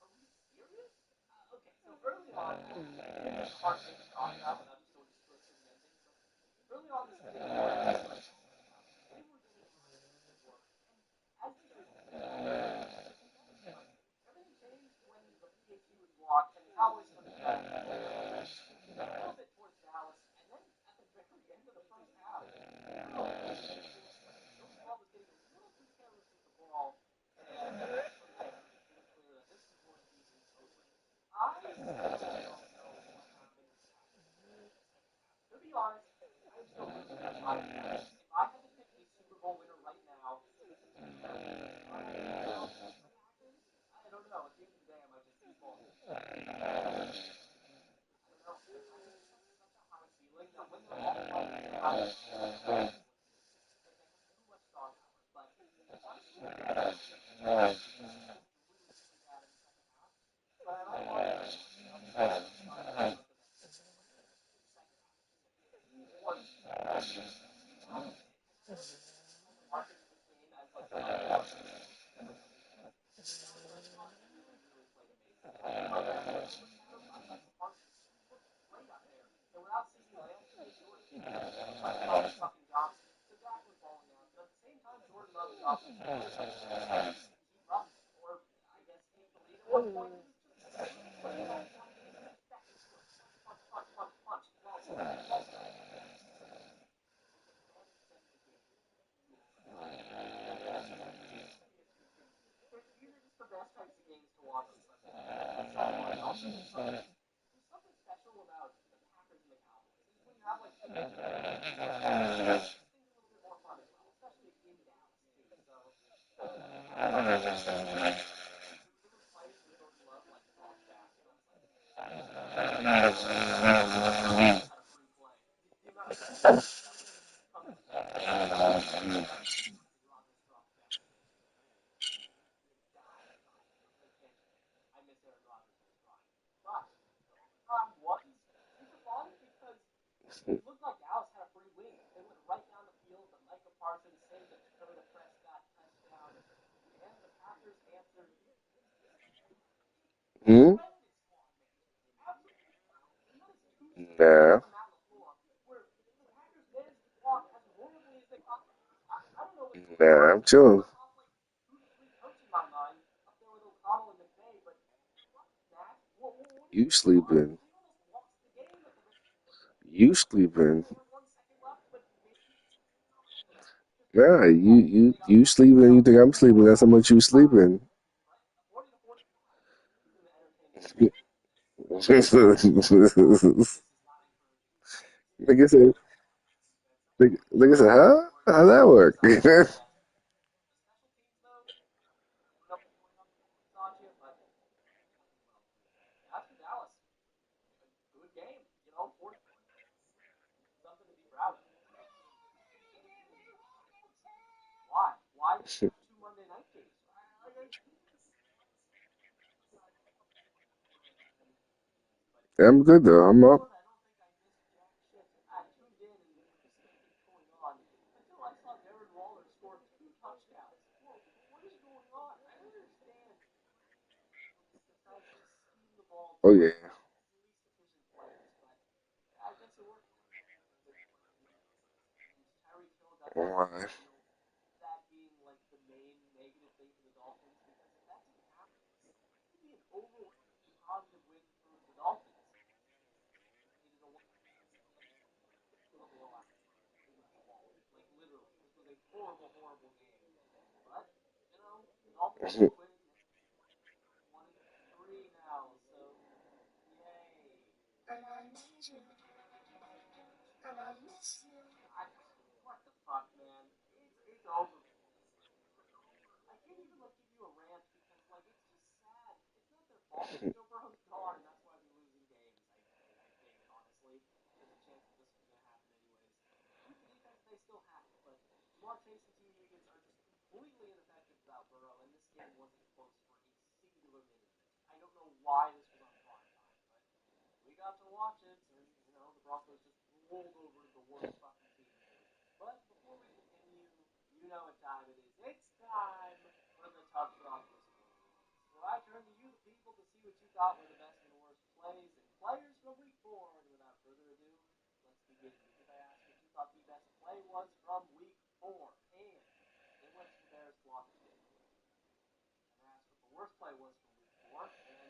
are we serious? Okay, so early on, maybe it's a hard thing to talk about without just going straight to the ending, but early on this season, the Packers were a tough team. They were getting after the quarterback, and as they should be. But everything changed when the PAT was blocked and the Cowboys took control. A little bit towards Dallas, and then at the very end of the first half, I don't know, Joe Burrow was getting a little too careless with the ball, and from there, it became clear that this was going to be a toast. I still don't know what happened with the Packers in the second half. To be honest, I am still rooting for the Packers. If I had to pick a Super Bowl winner right now, Packers? I don't know. At the end of the day, I might just default to the Chiefs. I don't know. The Packers just have such a high ceiling that when they're all playing at their highest, they have too much star power. But honestly, Dallas looked really, really bad in the second half. But I like watching them play. They also got throughout the rest of the game. But in the second half specifically, the team was dominating. And I know that people kind of marketed this game as like the underdog game because of the division. But the Seahawks really, really played amazing. They looked kind of unlike the Cardinals. The team looked great out there. And without CeeDee Lamb, CJ Stewart couldn't stop the fucking Johnson. So Dak was balling out. But at the same time, Jordan Love and Josh Jacobs couldn't keep up. Or I guess take the lead at one point. It was just putting it all in one game. Back and forth. Punch, punch, punch, punch, punch. Well, ultimately, the fans sent the game to these are just the best types of games to watch on Sunday night. It's so fun. And I'll tell you something. There's something special about the Packers and the Cowboys. It's when you have like two good teams playing each other. It makes things a little bit more fun as well, especially in Dallas too. So I don't know. There were plays where Jordan Love like dropped back, and I was like, had a free play. The amount of screams coming from the stands when Rodgers dropped back. He had died. I can't. I miss Aaron Rodgers in his prime. But the overtime was super fun because it looked like Dallas had a free win. They went right down the field, but Micah Parsons saved a Dakota Prescott touchdown, and the Packers answered Hmm? horrendous clock management. Absolutely horrendous. And that is two straight games Nah. from Matt LaFleur where the Packers managed the clock as horribly as they possibly could. I don't know what's going on. Nah, I'm chilling. Top like 2 to 3 coaching on mine up there with O'Connell and McVay, but Matt, what is You going on? sleeping. They almost lost the game at the very You sleeping. they had 1 second left, but maybe just Nah, they got you lucky. sleeping. You So think I'm sleeping. That's how much you sleeping. right, 40-45. This is going to entertain the shit out of you today. This is not encouraging. Like I said, like I said, huh? How's that work? The special teams, though, ended up pulling up the points on you, but well, as for Dallas, a good game, 40 something to be proud of. Why? Why did you have 2 Monday night games? I'm good though. I'm up. I don't think I missed jack shit. I tuned in and there was something going on until I saw Darren Waller score 2 touchdowns. Well, what is going on? I don't understand. Besides just scheme the ball to Oh one yeah. of the least efficient players, but I guess it worked. And Tyreek Hill got the last Alright. steal. That being like the main negative thing for the Dolphins, because if that didn't happen, it would be an overwhelmingly positive win for the Dolphins. Needed a to a blowout. It was awful. Like literally, this was a horrible, horrible game. But the Dolphins did win. 1-3 now, so yay. I, what the fuck, man? It's over. I can't even like give you a rant because like it's just sad. It's not their fault. Joe Burrow's gone, and that's why they're losing games. I think honestly, there's a chance that this was gonna happen fantasy team units are just completely ineffective without Burrow, and this game wasn't close for a singular minute of it. I don't know why this was on prime time, but we got to watch it, and, the Broncos just rolled over the worst fucking team in the league. But before we continue, you know what time it is. It's time for the Tough Drop List Review. So I turn to you, the people, to see what you thought were the best and worst plays and players from Week 4. And without further ado, let's begin. Because I asked what you thought the best play was from Week 4, and it went to the Bears blocking Jalen Ramsey. And I asked what the worst play was from Week 4, and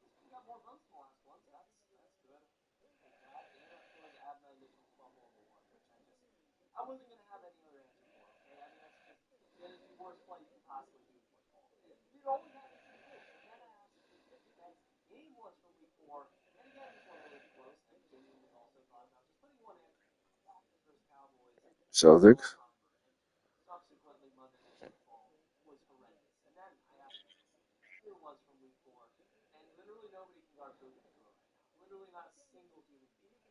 this one got more votes than the last one, so that's good. Take that. And of course, Adnan Mitchell's fumble on the one, which I wasn't gonna have any other answer for. Okay, I mean that is the worst play you can possibly do in football. It only happens to be this. And then I asked what the best game was from Week 4, and again this one wasn't close. I genuinely also thought about just putting one in. Falcons versus Cowboys. Celtics. Subsequently, Monday Night Football was horrendous. And then I asked what it was from Week 4, and literally nobody can guard Puka Nacua right now. Literally not a single human being.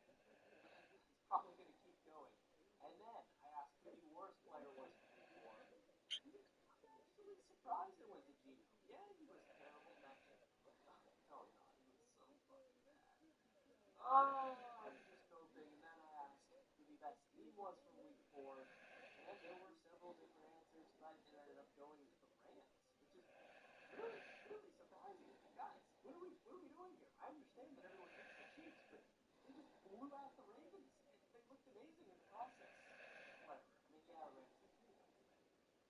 He's probably going to keep going. And then I asked who the worst player was from Week 4. I'm actually surprised it went to Gino. Yeah, he was terrible. Matt Gino. Oh, God, he was so fucking bad. I'm just coping. And then I asked who the best team was from Week 4, and there were several different answers, but it ended up going to the Rams, which is really, really surprising. Guys, what are we doing here? I understand that everyone hates the Chiefs, but they just blew out the Ravens, and they looked amazing in the process. Whatever. I mean, yeah, the Ravens did beat them, but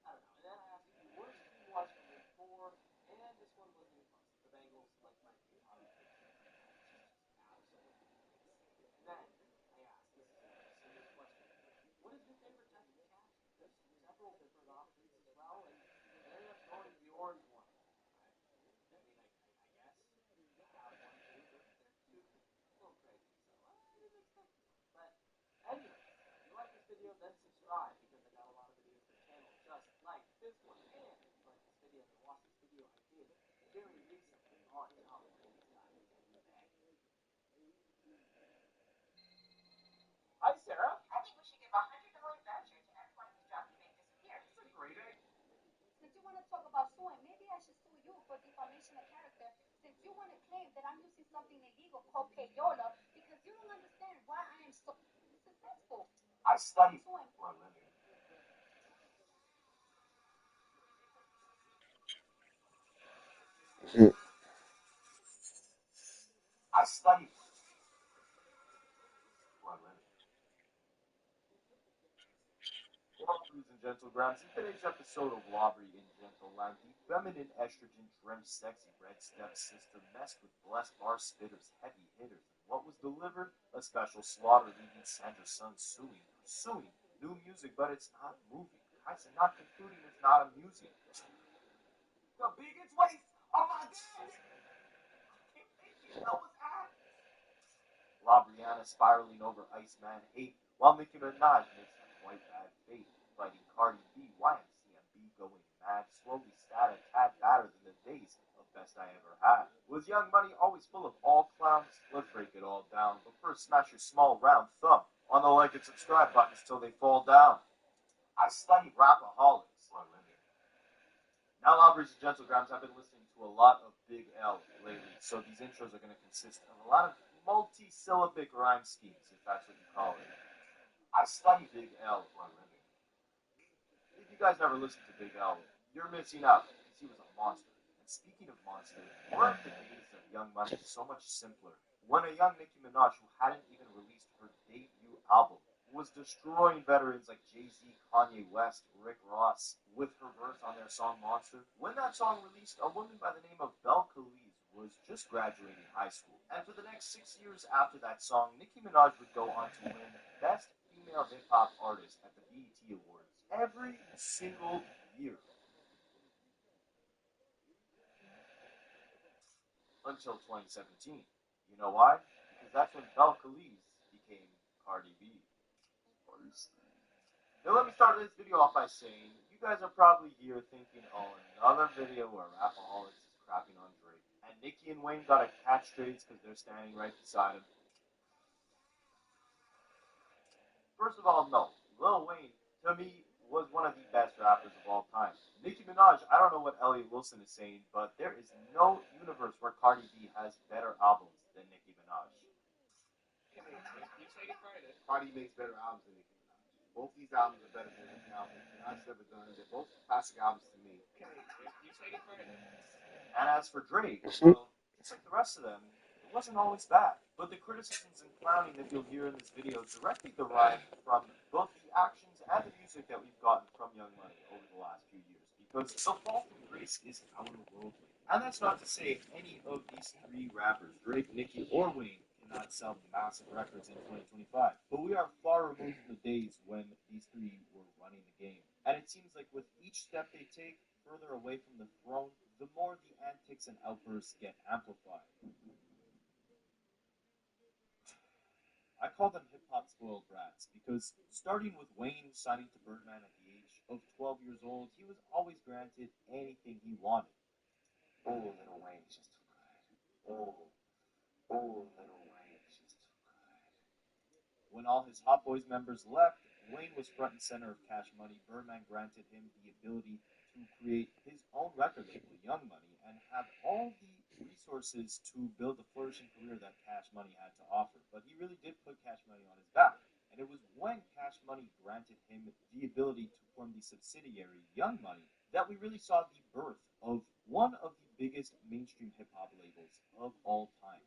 I don't know. And then I asked who the worst team was from Week 4, and this one wasn't even close. The Bengals, my team, obviously, just absolutely insane. And then I asked, this is a very serious question, what is your favorite type of catch? There's several different options as well, and I ended up going with the orange one. I mean, I guess I have one too. They're two a little crazy, so I didn't expect this one. But anyways, if you like this video, then subscribe, because I got a lot of videos to the channel just like this one. And if you like this video, then watch this video I did very recently on Tom Brady's diamond debut bag. Hi, Sarah. I think we should give $100 voucher to everyone whose job you make disappear. That's a great idea. Since you want to talk about suing, maybe I should sue you for defamation of character, since you want to claim that I'm using something illegal called payola, because you don't understand why I am so successful. I studied for a living. I studied for a living. Ladies and gentlemen, in today's episode of Lobbery in Gentleland, the feminine estrogen-drenched sexy red stepsister messed with blessed bar spitters, heavy hitters. And what was delivered? A special slaughter leaving Sandra's son suing. New music, but it's not moving. I said not concluding, it's not amusing. The biggest waste of my damn that was at. La Brianna spiraling over Iceman 8, while Nicki Minaj makes a quite bad fate, fighting Cardi B, YMCMB going mad, slowly sad a tad badder than the days of best I ever had. Was Young Money always full of all clowns? Let's break it all down, but first smash your small round thumb on the like and subscribe buttons till they fall down. I studied rapaholics for a living. Now, lovers and gentlegrams, I've been listening to a lot of Big L lately, so these intros are going to consist of a lot of multi-syllabic rhyme schemes, if that's what you call it. I study Big L for a living. If you guys never listened to Big L, you're missing out, because he was a monster. And speaking of monster, weren't the days of Young Money so much simpler? When a young Nicki Minaj, who hadn't even released her debut album, was destroying veterans like Jay-Z, Kanye West, Rick Ross, with her verse on their song Monster. When that song released, a woman by the name of Belle Khalid was just graduating high school. And for the next 6 years after that song, Nicki Minaj would go on to win Best Female Hip-Hop Artist at the BET Awards every single year. Until 2017. You know why? Because that's when Belle Khalid became Cardi B. Now let me start this video off by saying, you guys are probably here thinking, oh, another video where Rapaholics is crapping on Drake. And Nicki and Wayne gotta catch trades because they're standing right beside him. First of all, no. Lil Wayne, to me, was one of the best rappers of all time. Nicki Minaj, I don't know what Elliot Wilson is saying, but there is no universe where Cardi B has better albums than Nicki Minaj. Cardi makes better albums than Nicki Minaj. Both these albums are better than any album Minaj's ever done. They're both classic albums to me. And as for Drake, well, just like the rest of them, it wasn't always bad. But the criticisms and clowning that you'll hear in this video directly derive from both the actions and the music that we've gotten from Young Money over the last few years. Because the fall from grace is otherworldly. And that's not to say any of these three rappers, Drake, Nicki, or Wayne, cannot sell massive records in 2025. But we are far removed from the days when these three were running the game. And it seems like with each step they take further away from the throne, the more the antics and outbursts get amplified. I call them hip-hop spoiled brats because starting with Wayne signing to Birdman at the age of 12 years old, he was always granted anything he wanted. Oh, Little Wayne's just too good. Oh, Little Wayne's just too good. When all his Hot Boys members left, Wayne was front and center of Cash Money. Birdman granted him the ability to create his own record label, Young Money, and have all the resources to build the flourishing career that Cash Money had to offer. But he really did put Cash Money on his back. And it was when Cash Money granted him the ability to form the subsidiary, Young Money, that we really saw the birth of one of the biggest mainstream hip-hop labels of all time.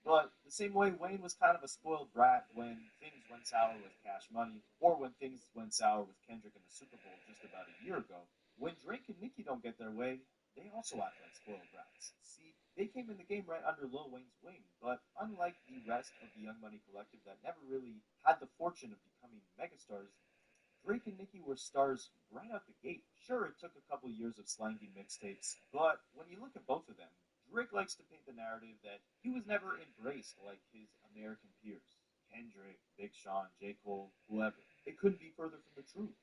But the same way Wayne was kind of a spoiled brat when things went sour with Cash Money, or when things went sour with Kendrick in the Super Bowl just about a year ago, when Drake and Nicki don't get their way, they also act like spoiled brats. See, they came in the game right under Lil Wayne's wing, but unlike the rest of the Young Money collective that never really had the fortune of becoming megastars, Drake and Nicki were stars right out the gate. Sure, it took a couple years of slanging mixtapes, but when you look at both of them, Drake likes to paint the narrative that he was never embraced like his American peers. Kendrick, Big Sean, J. Cole, whoever. It couldn't be further from the truth.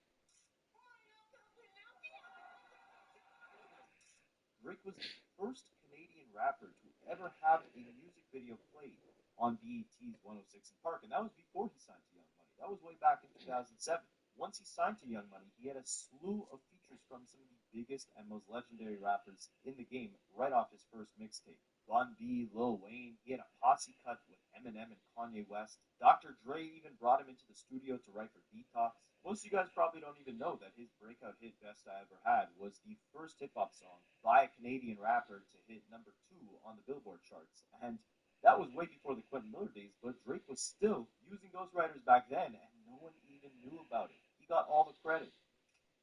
Drake was the first Canadian rapper to ever have a music video played on BET's 106 in Park, and that was before he signed to Young Money. That was way back in 2007. Once he signed to Young Money, he had a slew of features from some of the biggest and most legendary rappers in the game right off his first mixtape. Bun B, Lil Wayne, he had a posse cut with Eminem and Kanye West. Dr. Dre even brought him into the studio to write for Detox. Most of you guys probably don't even know that his breakout hit Best I Ever Had was the first hip-hop song by a Canadian rapper to hit number 2 on the Billboard charts. And that was way before the Quentin Miller days, but Drake was still using ghostwriters back then, and no one even knew about it. He got all the credit.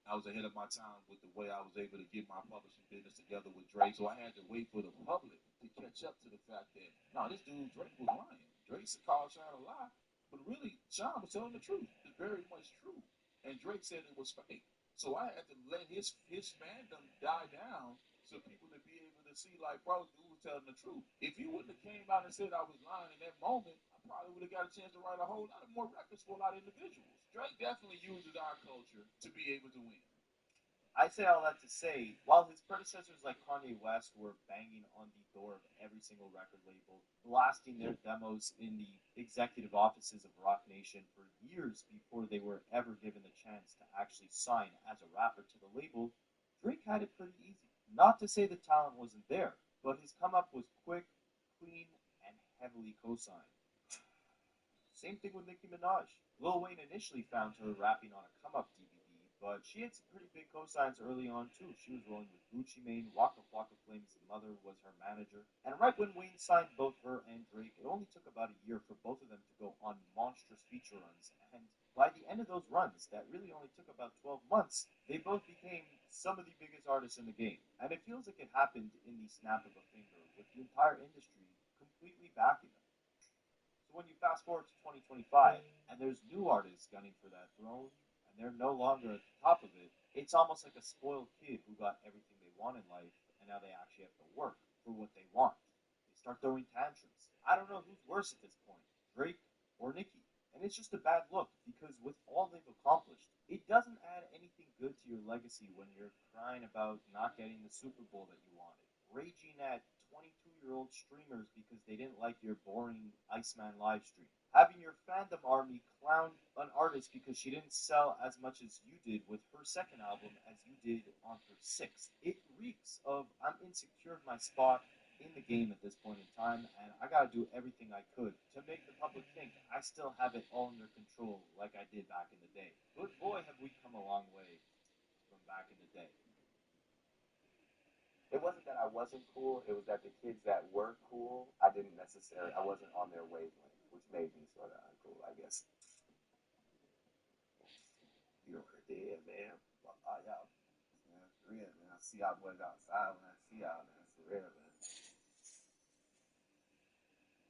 I was ahead of my time with the way I was able to get my publishing business together with Drake, so I had to wait for the public to catch up to the fact that, no, this dude, Drake, was lying. Drake called Sean a lie, but really, Sean was telling the truth. It's very much true. And Drake said it was fake. So I had to let his fandom die down so people to be able to see, like, bro, dude was telling the truth. If he wouldn't have came out and said I was lying in that moment, I probably would have got a chance to write a whole lot of more records for a lot of individuals. Drake definitely uses our culture to be able to win. I say all that to say, while his predecessors like Kanye West were banging on the door of every single record label, blasting their demos in the executive offices of Rock Nation for years before they were ever given the chance to actually sign as a rapper to the label, Drake had it pretty easy. Not to say the talent wasn't there, but his come up was quick, clean, and heavily co-signed. Same thing with Nicki Minaj. Lil Wayne initially found her rapping on a come-up DVD, but she had some pretty big cosigns early on too. She was rolling with Gucci Mane, Waka Flocka Flame's mother was her manager, and right when Wayne signed both her and Drake, it only took about a year for both of them to go on monstrous feature runs, and by the end of those runs, that really only took about 12 months, they both became some of the biggest artists in the game, and it feels like it happened in the snap of a finger, with the entire industry completely backing them. So when you fast forward to 2025, and there's new artists gunning for that throne, and they're no longer at the top of it, it's almost like a spoiled kid who got everything they want in life, and now they actually have to work for what they want. They start throwing tantrums. I don't know who's worse at this point, Drake or Nicki. And it's just a bad look, because with all they've accomplished, it doesn't add anything good to your legacy when you're crying about not getting the Super Bowl that you wanted, raging at 22-year-old streamers because they didn't like your boring Iceman live stream, Having your fandom army clown an artist because she didn't sell as much as you did with her second album as you did on her sixth. It reeks of I'm insecure in my spot in the game at this point in time, and I gotta do everything I could to make the public think I still have it all under control like I did back in the day. But boy, have we come a long way from back in the day. It wasn't that I wasn't cool. It was that the kids that were cool, I wasn't on their wavelength, which made me sort of uncool, I guess. You know what it is, man. Y'all, man, for real, man. I see y'all boys outside when I see y'all, man. For real, man.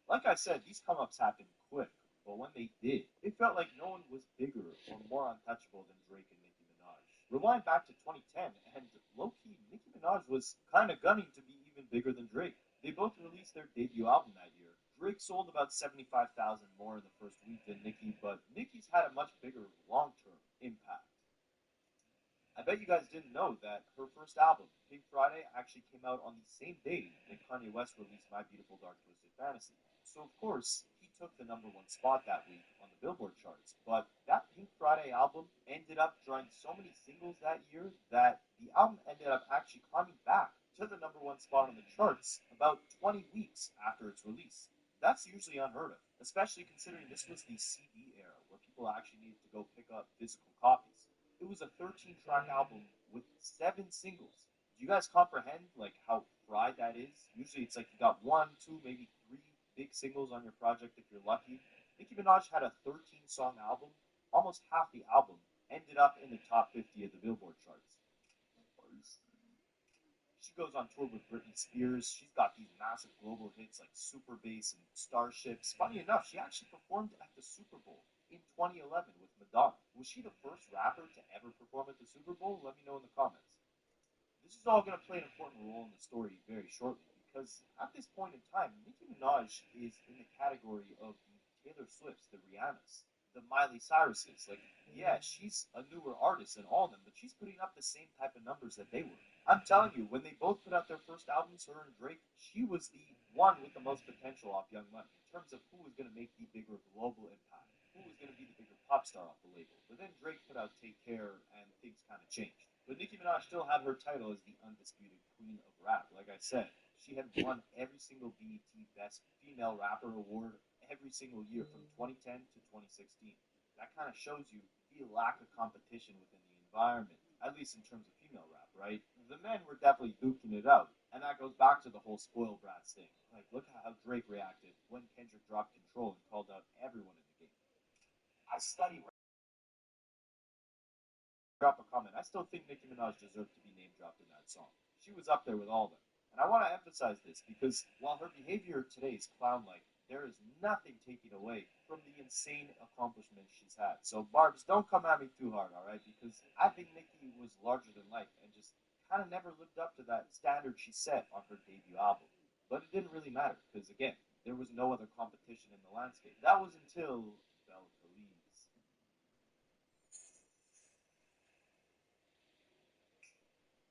Like I said, these come-ups happened quick, but when they did, it felt like no one was bigger or more untouchable than Drake and Nicki Minaj. Rewind back to 2010, and low-key, Nicki Minaj was kind of gunning to be even bigger than Drake. They both released their debut album that year. Drake sold about 75,000 more in the first week than Nicki, but Nicki's had a much bigger long-term impact. I bet you guys didn't know that her first album, Pink Friday, actually came out on the same day that Kanye West released My Beautiful Dark Twisted Fantasy. So, of course, he took the #1 spot that week on the Billboard charts. But that Pink Friday album ended up drawing so many singles that year that the album ended up actually climbing back to the #1 spot on the charts about 20 weeks after its release. That's usually unheard of, especially considering this was the CD era where people actually needed to go pick up physical copies. It was a 13-track album with 7 singles. Do you guys comprehend like how fried that is? Usually it's like you got 1, 2, maybe 3 big singles on your project if you're lucky. Nicki Minaj had a 13-song album. Almost half the album ended up in the top 50 of the Billboard charts. She goes on tour with Britney Spears. She's got these massive global hits like Super Bass and Starships. Funny enough, she actually performed at the Super Bowl in 2011 with Madonna. Was she the first rapper to ever perform at the Super Bowl? Let me know in the comments. This is all going to play an important role in the story very shortly because at this point in time, Nicki Minaj is in the category of the Taylor Swifts, the Rihannas, the Miley Cyruses. Like, yeah, she's a newer artist than all of them, but she's putting up the same type of numbers that they were. I'm telling you, when they both put out their first albums, her and Drake, she was the one with the most potential off Young Money in terms of who was going to make the bigger global impact, who was going to be the bigger pop star off the label. But then Drake put out Take Care, and things kind of changed. But Nicki Minaj still had her title as the undisputed queen of rap. Like I said, she had won every single BET Best Female Rapper award every single year from 2010 to 2016. That kind of shows you the lack of competition within the environment, at least in terms of female rap, right? The men were definitely duking it out, and that goes back to the whole spoiled brats thing. Like, look at how Drake reacted when Kendrick dropped Control and called out everyone in the game. I study drop a comment. I still think Nicki Minaj deserved to be name dropped in that song. She was up there with all of them. And I want to emphasize this because while her behavior today is clown-like, there is nothing taking away from the insane accomplishments she's had. So, Barbs, don't come at me too hard, all right? Because I think Nicki was larger than life and just kind of never lived up to that standard she set on her debut album. But it didn't really matter because, again, there was no other competition in the landscape. That was until Belle Khaliz.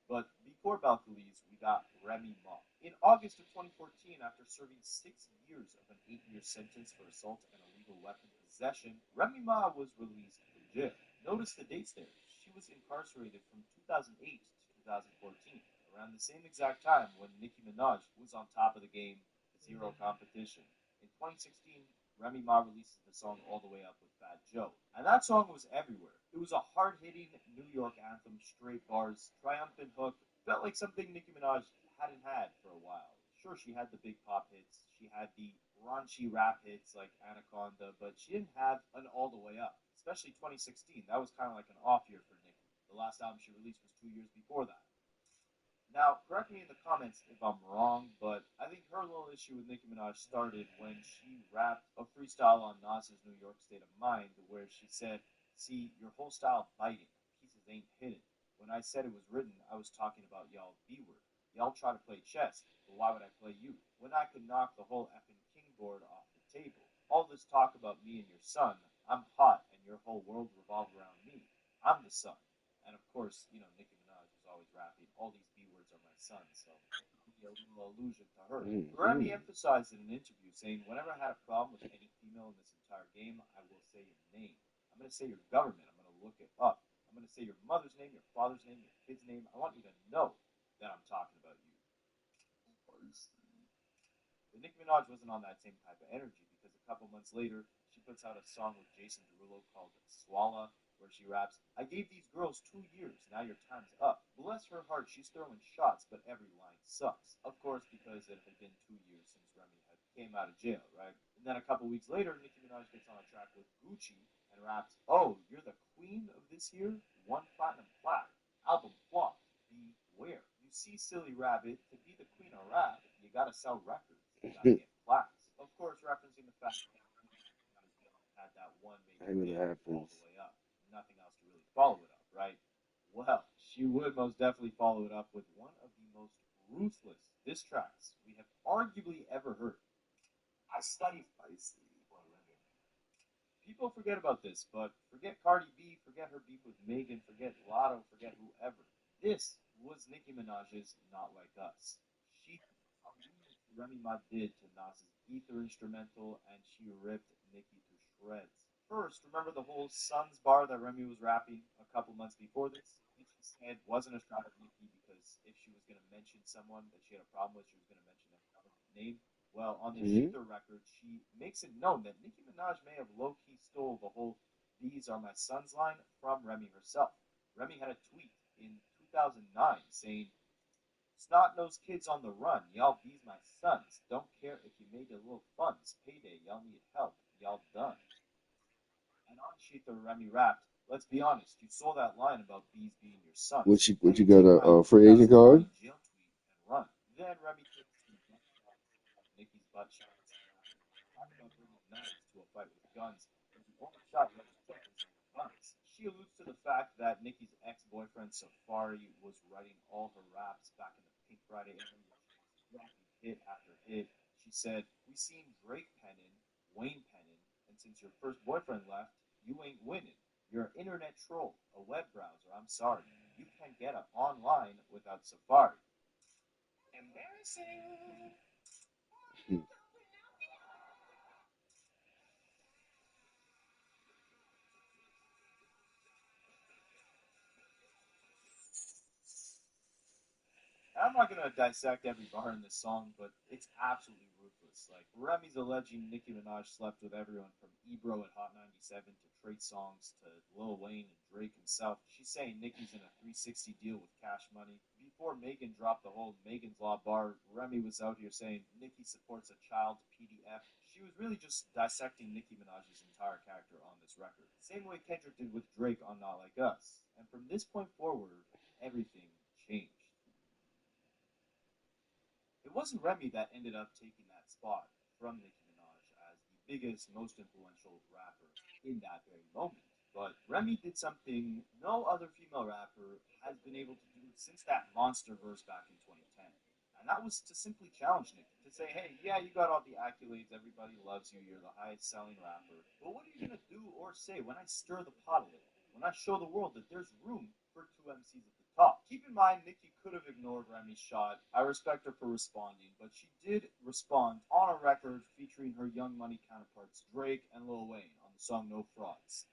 But before Belle Khaliz, we got Remy Ma. In August of 2014, after serving 6 years of an 8-year sentence for assault and illegal weapon possession, Remy Ma was released from jail. Notice the dates there. She was incarcerated from 2008 to 2014, around the same exact time when Nicki Minaj was on top of the game, zero competition. In 2016, Remy Ma releases the song All the Way Up with Fat Joe. And that song was everywhere. It was a hard-hitting New York anthem, straight bars, triumphant hook. Felt like something Nicki Minaj hadn't had for a while. Sure, she had the big pop hits. She had the raunchy rap hits like Anaconda, but she didn't have an All the Way Up. Especially 2016. That was kind of like an off year for Nicki. The last album she released was 2 years before that. Now, correct me in the comments if I'm wrong, but I think her little issue with Nicki Minaj started when she rapped a freestyle on Nas's New York State of Mind, where she said, "See, your whole style biting, pieces ain't hidden. When I said it was written, I was talking about y'all B-word. Y'all try to play chess, but why would I play you? When I could knock the whole effing king board off the table. All this talk about me and your son, I'm hot, and your whole world revolves around me. I'm the son." And of course, Nicki Minaj was always rapping, all these B words are my son, so a little allusion to her. Mm-hmm. Remy emphasized in an interview, saying, "Whenever I had a problem with any female in this entire game, I will say your name. I'm going to say your government. I'm going to look it up. I'm going to say your mother's name, your father's name, your kid's name. I want you to know that I'm talking about you." But Nicki Minaj wasn't on that same type of energy because a couple months later, she puts out a song with Jason Derulo called Swalla, where she raps, "I gave these girls 2 years, now your time's up." Bless her heart, she's throwing shots, but every line sucks. Of course, because it had been 2 years since Remy had came out of jail, right? And then a couple weeks later, Nicki Minaj gets on a track with Gucci and raps, "Oh, you're the queen of this year? 1 platinum plaque. Album flop. Beware. You see, silly rabbit, to be the queen of rap, you gotta sell records. You gotta get plaques." Of course, referencing the fact that had that one major hit all the way up. Nothing else to really follow it up, right? Well, she would most definitely follow it up with one of the most ruthless diss tracks we have arguably ever heard. I study feisty for a living. People forget about this, but forget Cardi B, forget her beef with Megan, forget Lotto, forget whoever. This was Nicki Minaj's Not Like Us. She Remy Ma did to Nas's Ether instrumental, and she ripped Nicki to shreds. First, remember the whole Suns bar that Remy was rapping a couple months before this? Nicki said wasn't a shot at Nicki because if she was going to mention someone that she had a problem with, she was going to mention a name. Well, on the Ether record, she makes it known that Nicki Minaj may have low-key stole the whole "These are my sons" line from Remy herself. Remy had a tweet in 2009 saying, "Snot-nosed kids on the run, y'all bees my sons. Don't care if you made a little funds. Payday, y'all need help. Y'all done." And on Sheetha, Remy rapped, "Let's be honest, you stole that line about bees being your sons. What you got a free agent card? Jail tweet and run." Then Remy takes Nicki's butt shots. Talk about bringing knives to a fight with guns. And the only shot you ever took was guns. She alludes to the fact that Nicki's ex-boyfriend Safari was writing all her raps back in the Pink Friday era, dropping hit after hit. She said, "We seen Drake penning, Wayne penning, and since your first boyfriend left, you ain't winning. You're an internet troll, a web browser. I'm sorry. You can't get it online without Safari." Embarrassing. I'm not gonna dissect every bar in this song, but it's absolutely ruthless. Like Remy's alleging Nicki Minaj slept with everyone from Ebro at Hot 97 to Trey Songz to Lil Wayne and Drake himself. She's saying Nicki's in a 360 deal with Cash Money. Before Megan dropped the whole Megan's Law bar, Remy was out here saying Nicki supports a child PDF. She was really just dissecting Nicki Minaj's entire character on this record. Same way Kendrick did with Drake on Not Like Us. And from this point forward, everything changed. It wasn't Remy that ended up taking that spot from Nicki Minaj as the biggest, most influential rapper in that very moment. But Remy did something no other female rapper has been able to do since that monster verse back in 2010. And that was to simply challenge Nicki, to say, "Hey, yeah, you got all the accolades, everybody loves you, you're the highest selling rapper, but what are you going to do or say when I stir the pot a little? When I show the world that there's room for two MCs at the top?" Keep in mind, Nicki could have ignored Remy's shot. I respect her for responding, but she did respond on a record featuring her Young Money counterparts Drake and Lil Wayne on the song No Frauds.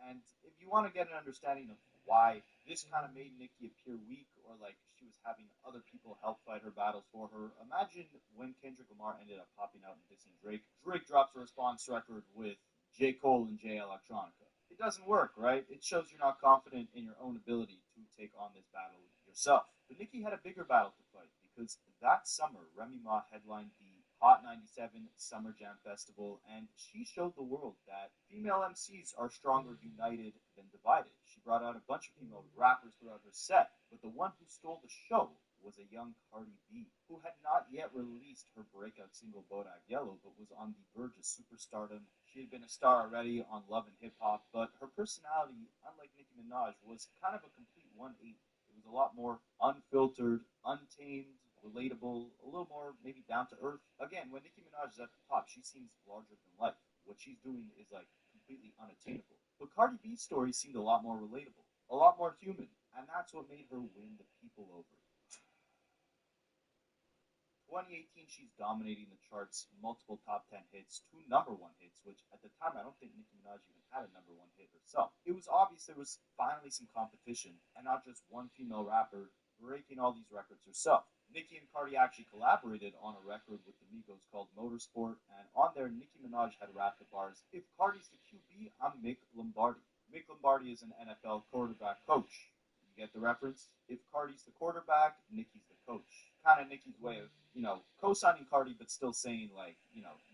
And if you want to get an understanding of why this kind of made Nicki appear weak or like she was having other people help fight her battles for her, imagine when Kendrick Lamar ended up popping out and dissing Drake. Drake drops a response record with J. Cole and J. Electronica. It doesn't work, right? It shows you're not confident in your own ability to take on this battle yourself. But Nicki had a bigger battle to fight because that summer, Remy Ma headlined the Hot 97 Summer Jam Festival, and she showed the world that female MCs are stronger united than divided. She brought out a bunch of female rappers throughout her set, but the one who stole the show was a young Cardi B, who had not yet released her breakout single Bodak Yellow, but was on the verge of superstardom. She had been a star already on Love and Hip Hop, but her personality, unlike Nicki Minaj, was kind of a complete 180. It was a lot more unfiltered, untamed, relatable, a little more maybe down to earth. Again, when Nicki Minaj is at the top, she seems larger than life. What she's doing is like completely unattainable. But Cardi B's story seemed a lot more relatable, a lot more human, and that's what made her win the people over. 2018, she's dominating the charts, multiple top 10 hits, two number one hits, which at the time I don't think Nicki Minaj even had a number one hit herself. It was obvious there was finally some competition and not just one female rapper breaking all these records herself. Nicki and Cardi actually collaborated on a record with the Migos called Motorsport, and on there, Nicki Minaj had rapped the bars, "If Cardi's the QB, I'm Mick Lombardi." Mick Lombardi is an NFL quarterback coach. You get the reference? If Cardi's the quarterback, Nicki's the coach. Kind of Nicki's way of, co-signing Cardi, but still saying, like,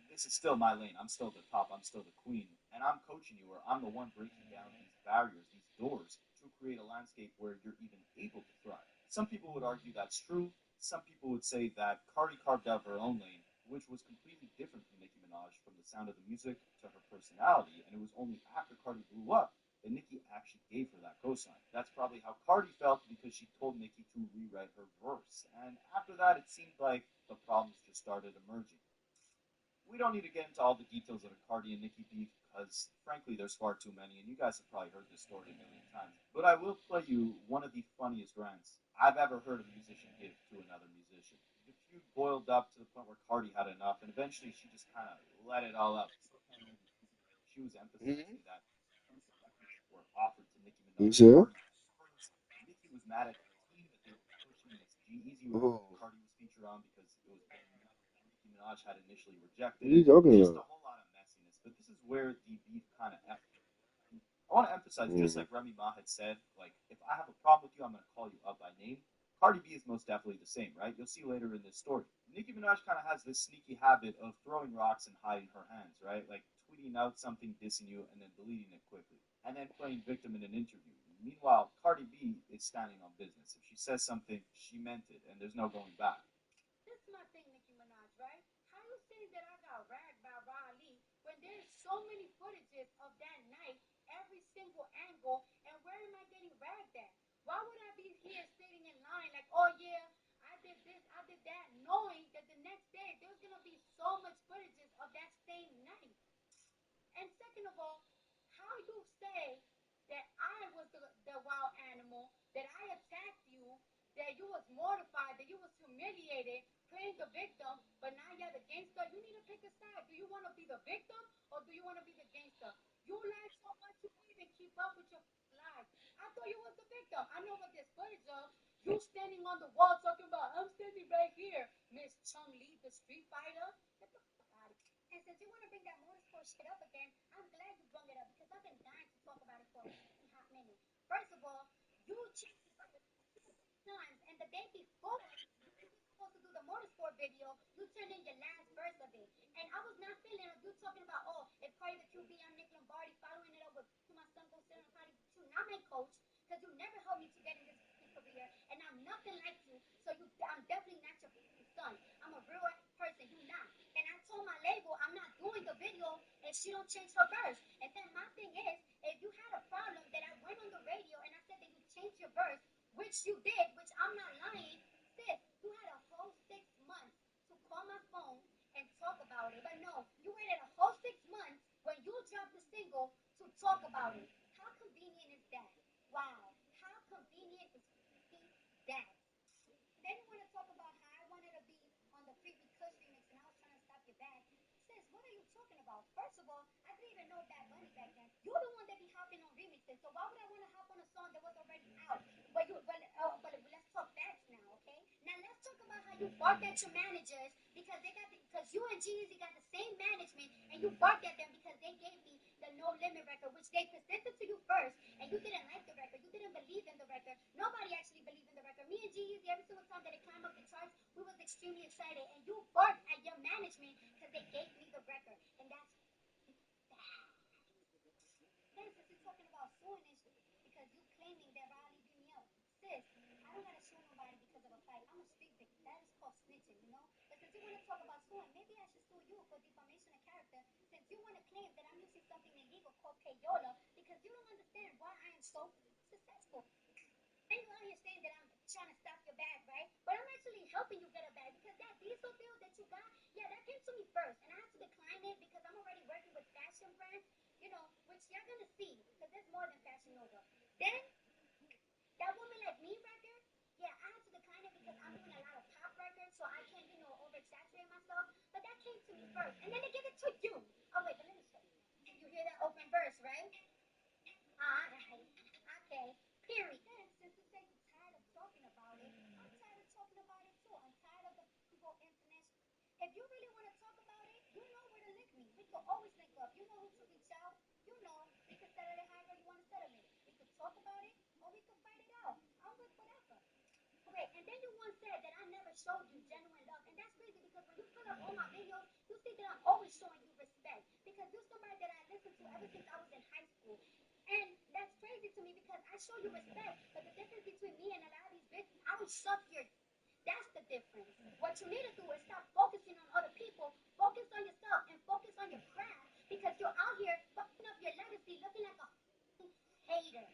this is still my lane. I'm still the top. I'm still the queen. And I'm coaching you, or I'm the one breaking down these barriers, these doors, to create a landscape where you're even able to thrive. Some people would argue that's true. Some people would say that Cardi carved out her own lane, which was completely different from Nicki Minaj, from the sound of the music to her personality, and it was only after Cardi blew up that Nicki actually gave her that cosign. That's probably how Cardi felt because she told Nicki to rewrite her verse. And after that, it seemed like the problems just started emerging. We don't need to get into all the details of the Cardi and Nicki beef because, frankly, there's far too many, and you guys have probably heard this story a million times. But I will play you one of the funniest rants I've ever heard a musician give to another musician. The feud boiled up to the point where Cardi had enough, and eventually she just kind of let it all out. She was emphasizing that records were offered to Nicki You Minaj. sure? Nicki was mad at the team that they were pushing this G-Eazy Oh. Cardi was featured on because it was Nicki Minaj had initially rejected What are you it. talking Just about? a whole lot of messiness. But this is where the beef kind of I want to emphasize, just like Remy Ma had said, like, if I have a problem with you, I'm going to call you up by name. Cardi B is most definitely the same, right? You'll see later in this story. Nicki Minaj kind of has this sneaky habit of throwing rocks and hiding her hands, right? Like tweeting out something dissing you and then deleting it quickly, and then playing victim in an interview. Meanwhile, Cardi B is standing on business. If she says something, she meant it, and there's no going back. This is my thing, Nicki Minaj, right? How you say that I got ragged by Riley when there's so many footages of that night, every single angle, and where am I getting ragged at? Why would I be here sitting in line like, oh yeah, I did this, I did that, knowing that the next day there's gonna be so much footages of that same night? And second of all, how you say that I was the wild animal, that I attacked you, that you was mortified, that you was humiliated, playing the victim, but now you're the gangster. You need to pick a side. Do you want to be the victim or do you want to be the gangster? You lied so much you can't even keep up with your lies. I thought you was the victim. I know what this footage of. You standing on the wall talking about, I'm standing right here, Miss Chung Lee, the street fighter. Get the fuck out of here. And since you want to bring that motorsport shit up again, I'm glad you brought it up because I've been dying to talk about it for a hot minute. First of all, you changed times, and the day before you were supposed to do the motorsport video, you turned in your last verse of it. And I was not feeling of you talking about, oh, if Cardi the QB, I'm Nick Lombardi, following it up with to my son go sit on Cardi, you're not my coach, because you never helped me to get in this career, and I'm nothing like you, so I'm definitely not your son. I'm a real person, you not. And I told my label I'm not doing the video if she don't change her verse. And then my thing is, if you had a problem that I went on the radio and I said that you changed your verse, which you did, which I'm not lying, sis, you had a whole 6 months to call my phone and talk about it. But no, you waited a whole 6 months when you dropped the single to talk about it. How convenient is that? Wow. How convenient is that? Then you want to talk about how I wanted to be on the Freebie Kush remix and I was trying to stop your bag. Sis, what are you talking about? First of all, I didn't even know Bad Bunny back then. You're the one that be hopping on remixes, so why would I want to hop on a song that was already out? But let's talk facts now, okay? Now let's talk about how you barked at your managers because because you and Jeezy got the same management and you barked at them because they gave me the No Limit record, which they presented to you first, and you didn't like the record. You didn't believe in the record. Nobody actually believed in the record. Me and Jeezy, every single time that it climbed up the charts, we was extremely excited, and you barked at your management because they gave me the record, and that's then since you're talking about suing and shit, because you claiming that Riley beat me up, sis, I don't gotta sue nobody because of a fight. I'm a street victim. That is called snitching, you know. But since you want to talk about suing, maybe I should sue you for defamation of character. Since you want to verse, and then they give it to you. Oh wait, but let me show you. You hear that open verse, right? Alright. Okay. Period. Then, since you say you're tired of talking about it, I'm tired of talking about it too. I'm tired of the people internet. If you really want to talk about it, you know where to link me. We could always link up. You know who to reach out. You know. We could settle it however you want to settle it. We could talk about it, or we could fight it out. I'm with whatever. Okay, and then you once said that I never showed you genuine love, and that's crazy because when you pull up all my videos, you see that I'm always showing you respect because you're somebody that I listened to ever since I was in high school, and that's crazy to me because I show you respect, but the difference between me and a lot of these bitches, I would suck your. That's the difference. What you need to do is stop focusing on other people, focus on yourself, and focus on your craft because you're out here fucking up your legacy, looking like a hater.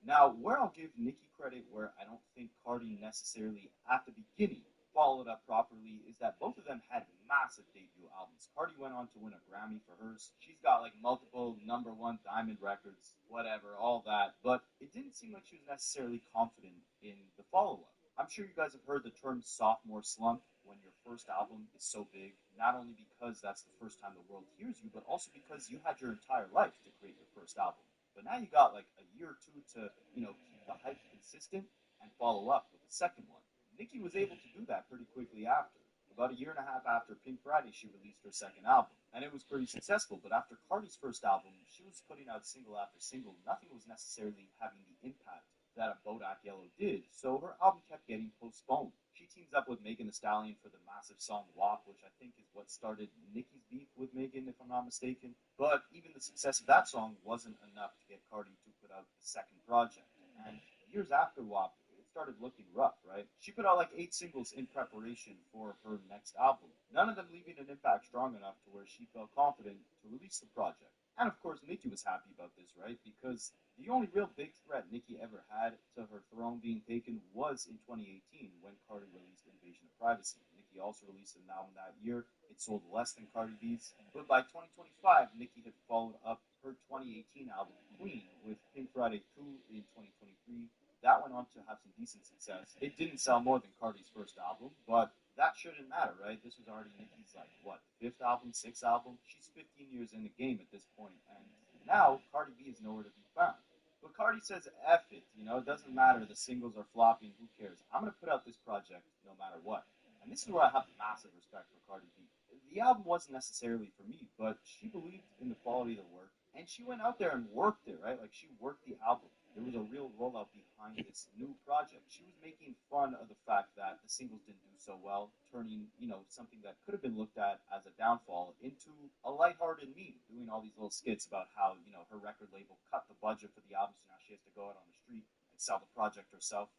Now, where I'll give Nicki credit where I don't think Cardi necessarily at the beginning followed up properly is that both of them had massive debut albums. Cardi went on to win a Grammy for hers. She's got like multiple #1 diamond records, whatever, all that. But it didn't seem like she was necessarily confident in the follow-up. I'm sure you guys have heard the term sophomore slump when your first album is so big, not only because that's the first time the world hears you, but also because you had your entire life to create your first album. But now you got like a year or two to, keep the hype consistent and follow up with the second one. Nicki was able to do that pretty quickly after. About a year and a half after Pink Friday, she released her second album, and it was pretty successful. But after Cardi's first album, she was putting out single after single. Nothing was necessarily having the impact that a Bodak Yellow did, so her album kept getting postponed. She teams up with Megan Thee Stallion for the massive song WAP, which I think is what started Nicki's beef with Megan, if I'm not mistaken. But even the success of that song wasn't enough to get Cardi to put out the second project. And years after WAP, it started looking rough, right? She put out like 8 singles in preparation for her next album, none of them leaving an impact strong enough to where she felt confident to release the project. And of course, Nicki was happy about this, right? Because the only real big threat Nicki ever had to her throne being taken was in 2018 when Cardi released Invasion of Privacy. Nicki also released an album that year. It sold less than Cardi B's. But by 2025, Nicki had followed up her 2018 album, Queen, with Pink Friday 2 in 2023. That went on to have some decent success. It didn't sell more than Cardi's first album, but that shouldn't matter, right? This was already Nicki's, like, what, 5th album, 6th album? She's 15 years in the game at this point, and now Cardi B is nowhere to be found. But Cardi says, F it, it doesn't matter. The singles are flopping. Who cares? I'm going to put out this project no matter what. And this is where I have massive respect for Cardi B. The album wasn't necessarily for me, but she believed in the quality of the work, and she went out there and worked it, right? Like, she worked the album. There was a real rollout behind this new project. She was making fun of the fact that the singles didn't do so well, turning, something that could have been looked at as a downfall into a lighthearted meme, doing all these little skits about how, her record label cut the budget for the album, so now she has to go out on the street and sell the project herself.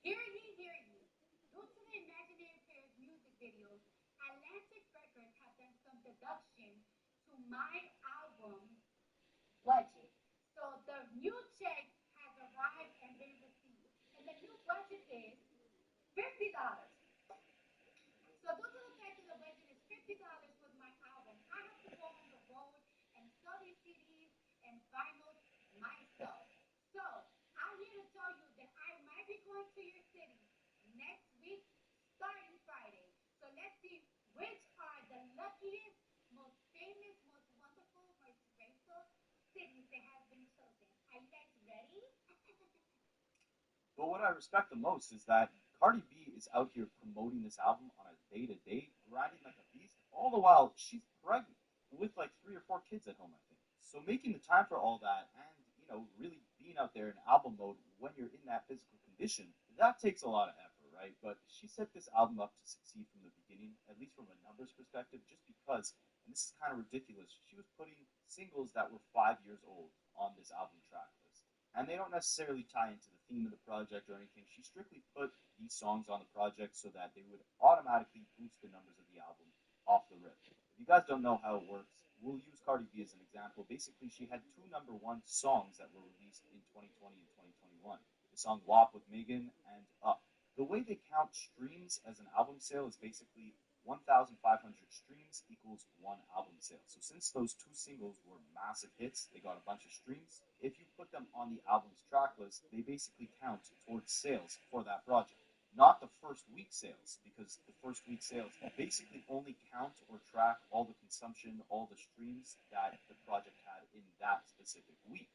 Hear ye, hear ye. Due to the imaginary pair's music videos, Atlantic Records have done some deduction to my album budget. So the new check has arrived and been received. And the new budget is $50. So due to the fact that the budget is $50 with my album, I have to go on the road and sell these CDs and vinyls myself. So I'm here to tell you that I might be going to your city next week, starting Friday. So let's see which are the luckiest, most famous, most wonderful, most grateful cities that have been chosen. Are you guys ready? But what I respect the most is that Cardi B is out here promoting this album on a day-to-day, grinding like a beast, all the while she's pregnant with like 3 or 4 kids at home, I think. So making the time for all that and, really being out there in album mode when you're in that physical condition, that takes a lot of effort, right? But she set this album up to succeed from the beginning, at least from a numbers perspective, just because, and this is kind of ridiculous, she was putting singles that were 5 years old on this album track list. And they don't necessarily tie into the theme of the project or anything. She strictly put these songs on the project so that they would automatically boost the numbers of the album off the rip. If you guys don't know how it works, we'll use Cardi B as an example. Basically, she had 2 #1 songs that were released in 2020 and 2021. The song WAP with Megan and Up. The way they count streams as an album sale is basically 1,500 streams equals 1 album sale. So since those 2 singles were massive hits, they got a bunch of streams. If you put them on the album's track list, they basically count towards sales for that project. not the first week sales, because the first week sales basically only count or track all the consumption, all the streams that the project had in that specific week.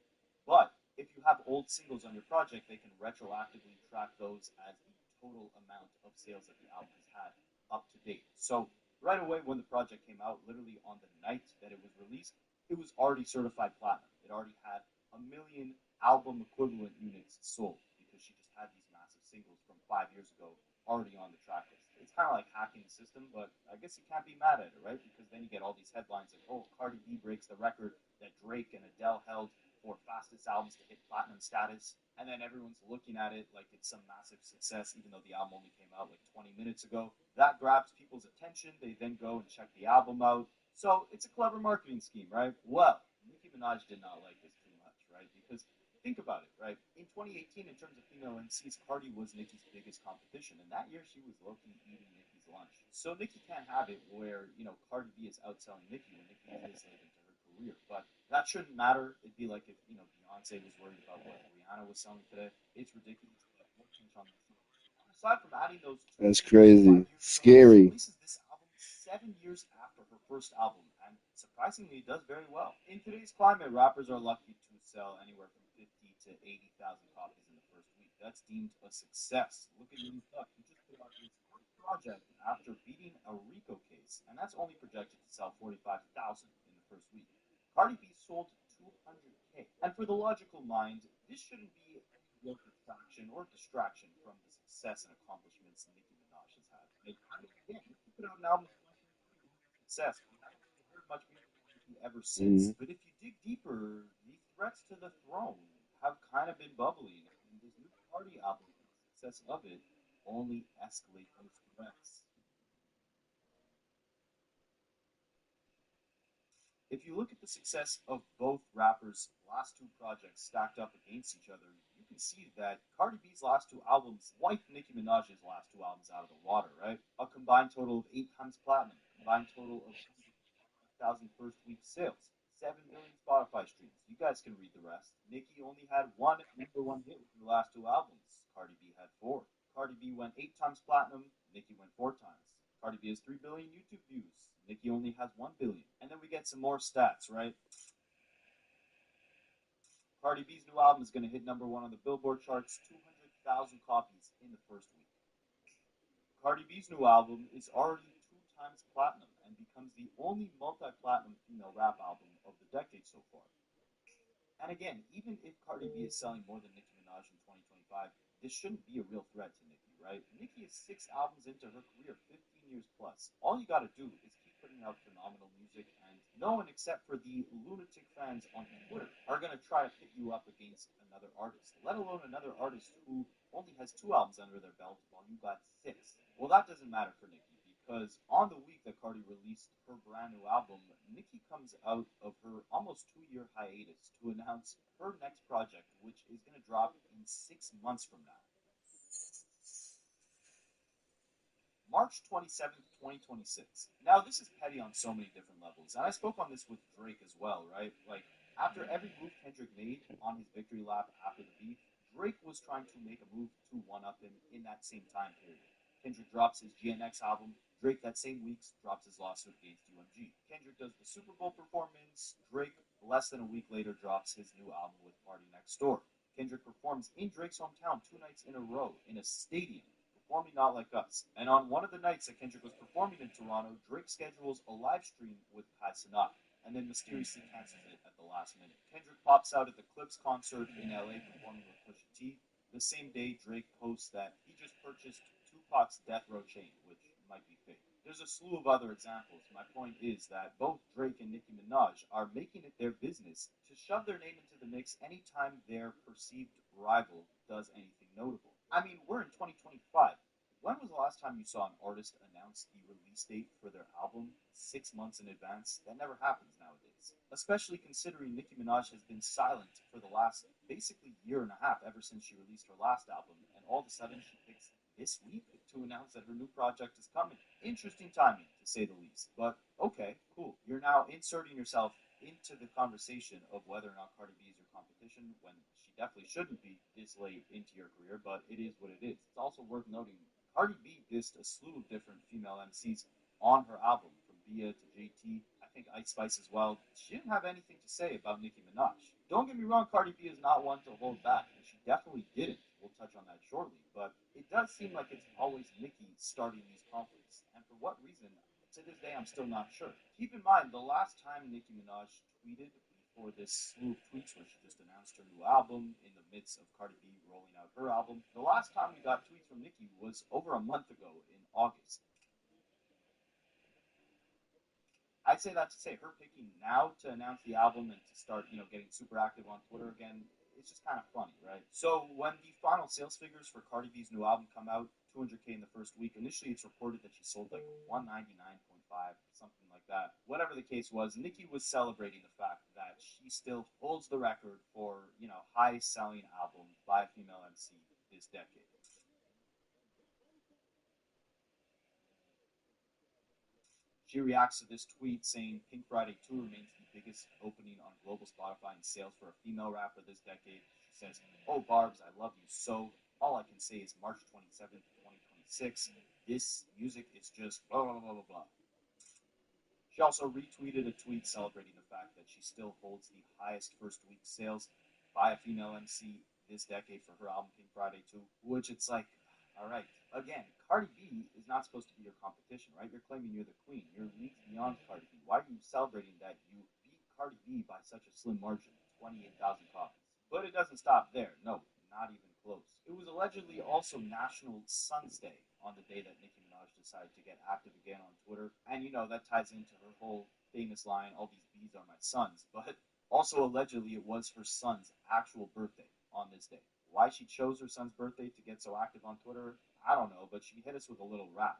But if you have old singles on your project, they can retroactively track those as the total amount of sales that the album has had up to date. So right away when the project came out, literally on the night that it was released, it was already certified platinum. It already had 1 million album equivalent units sold because she just had these massive singles from 5 years ago already on the track list. It's kind of like hacking the system, but I guess you can't be mad at it, right? Because then you get all these headlines like, oh, Cardi B breaks the record that Drake and Adele held for fastest albums to hit platinum status. And then everyone's looking at it like it's some massive success, even though the album only came out like 20 minutes ago. That grabs people's attention. They then go and check the album out. So it's a clever marketing scheme, right? Well, Nicki Minaj did not like this too much, right? Because think about it, right? In 2018, in terms of female MCs, Cardi was Nicki's biggest competition, and that year she was low-key eating Nicki's lunch. So Nicki can't have it where, Cardi B is outselling Nicki when Nicki is this late into her career. But that shouldn't matter. It'd be like if, Beyonce was worried about what Rihanna was selling today. It's ridiculous, but we'll change on that. Aside from adding those two That's singles to crazy. 5 years ago, she Scary. releases this album 7 years after her first album, and surprisingly, it does very well. In today's climate, rappers are lucky to sell anywhere from 50 to 80,000 copies in the first week. That's deemed a success. Look at Young Thug. He just put out his first project after beating a RICO case, and that's only projected to sell 45,000 in the first week. Cardi B sold 200K. And for the logical mind, this shouldn't be any real distraction or distraction from the success and accomplishments Nicki Minaj has had. Like, again, Nicki put out an album in 2023 success. We haven't really heard much music from Nicki ever since. Mm-hmm. But if you dig deeper, the threats to the throne have kind of been bubbling. And this new Cardi album, the success of it, only escalate those threats. If you look at the success of both rappers' last two projects stacked up against each other, you can see that Cardi B's last two albums wiped Nicki Minaj's last two albums out of the water, right? A combined total of 8 times platinum, combined total of 1,000 first week sales, 7 million Spotify streams. You guys can read the rest. Nicki only had one #1 hit with her last two albums. Cardi B had four. Cardi B went 8 times platinum. Nicki went 4 times. Cardi B has 3 billion YouTube views. Nicki only has 1 billion. And then we get some more stats, right? Cardi B's new album is going to hit #1 on the Billboard charts, 200,000 copies in the first week. Cardi B's new album is already 2 times platinum and becomes the only multi-platinum female rap album of the decade so far. And again, even if Cardi B is selling more than Nicki Minaj in 2025, this shouldn't be a real threat to Nicki, right? Nicki is 6 albums into her career, 15 years plus. All you gotta do is keep putting out phenomenal music, and no one except for the lunatic fans on Twitter are gonna try to pit you up against another artist, let alone another artist who only has 2 albums under their belt while you got 6. Well, that doesn't matter for Nicki because on the week that Cardi released her brand new album, Nicki comes out of her almost 2 year hiatus to announce her next project, which is going to drop in 6 months from now. March 27th, 2026. Now, this is petty on so many different levels, and I spoke on this with Drake as well, right? Like, after every move Kendrick made on his victory lap after the beef, Drake was trying to make a move to one-up him in that same time period. Kendrick drops his GNX album. Drake that same week drops his lawsuit against UMG. Kendrick does the Super Bowl performance. Drake, less than a week later, drops his new album with Party Next Door. Kendrick performs in Drake's hometown 2 nights in a row in a stadium, performing Not Like Us. And on one of the nights that Kendrick was performing in Toronto, Drake schedules a live stream with Kai Cenat, and then mysteriously cancels it at the last minute. Kendrick pops out at the Clips concert in LA performing with Pusha T. The same day, Drake posts that he just purchased Tupac's Death Row chain, which might be fake. There's a slew of other examples. My point is that both Drake and Nicki Minaj are making it their business to shove their name into the mix anytime their perceived rival does anything notable. I mean, we're in 2025. When was the last time you saw an artist announce the release date for their album 6 months in advance? That never happens nowadays. Especially considering Nicki Minaj has been silent for the last basically year and a half ever since she released her last album, and all of a sudden she picks this week to announce that her new project is coming. Interesting timing, to say the least. But okay, cool. You're now inserting yourself into the conversation of whether or not Cardi B is your competition when she definitely shouldn't be this late into your career, but it is what it is. It's also worth noting Cardi B dissed a slew of different female MCs on her album, from Bia to JT, I think Ice Spice as well. She didn't have anything to say about Nicki Minaj. Don't get me wrong, Cardi B is not one to hold back, and she definitely didn't. We'll touch on that shortly, but it does seem like it's always Nicki starting these conflicts, and for what reason, to this day, I'm still not sure. Keep in mind, the last time Nicki Minaj tweeted before this slew of tweets where she just announced her new album in the midst of Cardi B rolling out her album, the last time we got tweets from Nicki was over a month ago in August. I say that to say her picking now to announce the album and to start, getting super active on Twitter again, it's just kind of funny, right? So when the final sales figures for Cardi B's new album come out, 200K in the first week, initially it's reported that she sold like 199.5, something like that. Whatever the case was, Nicki was celebrating the fact that she still holds the record for, highest selling album by a female MC this decade. She reacts to this tweet saying Pink Friday 2 remains the biggest opening on global Spotify in sales for a female rapper this decade. She says, "Oh, Barbs, I love you so. All I can say is March 27th, 2026. This music is just blah, blah, blah, blah, blah." She also retweeted a tweet celebrating the fact that she still holds the highest first week sales by a female MC this decade for her album Pink Friday 2, which it's like, all right. Again, Cardi B is not supposed to be your competition, right? You're claiming you're the queen. You're leagues beyond Cardi B. Why are you celebrating that you beat Cardi B by such a slim margin, 28,000 copies? But it doesn't stop there. No, not even close. It was allegedly also National Sons Day on the day that Nicki Minaj decided to get active again on Twitter. And that ties into her whole famous line, "All these bees are my sons." But also allegedly it was her son's actual birthday on this day. Why she chose her son's birthday to get so active on Twitter, I don't know, but she hit us with a little rap.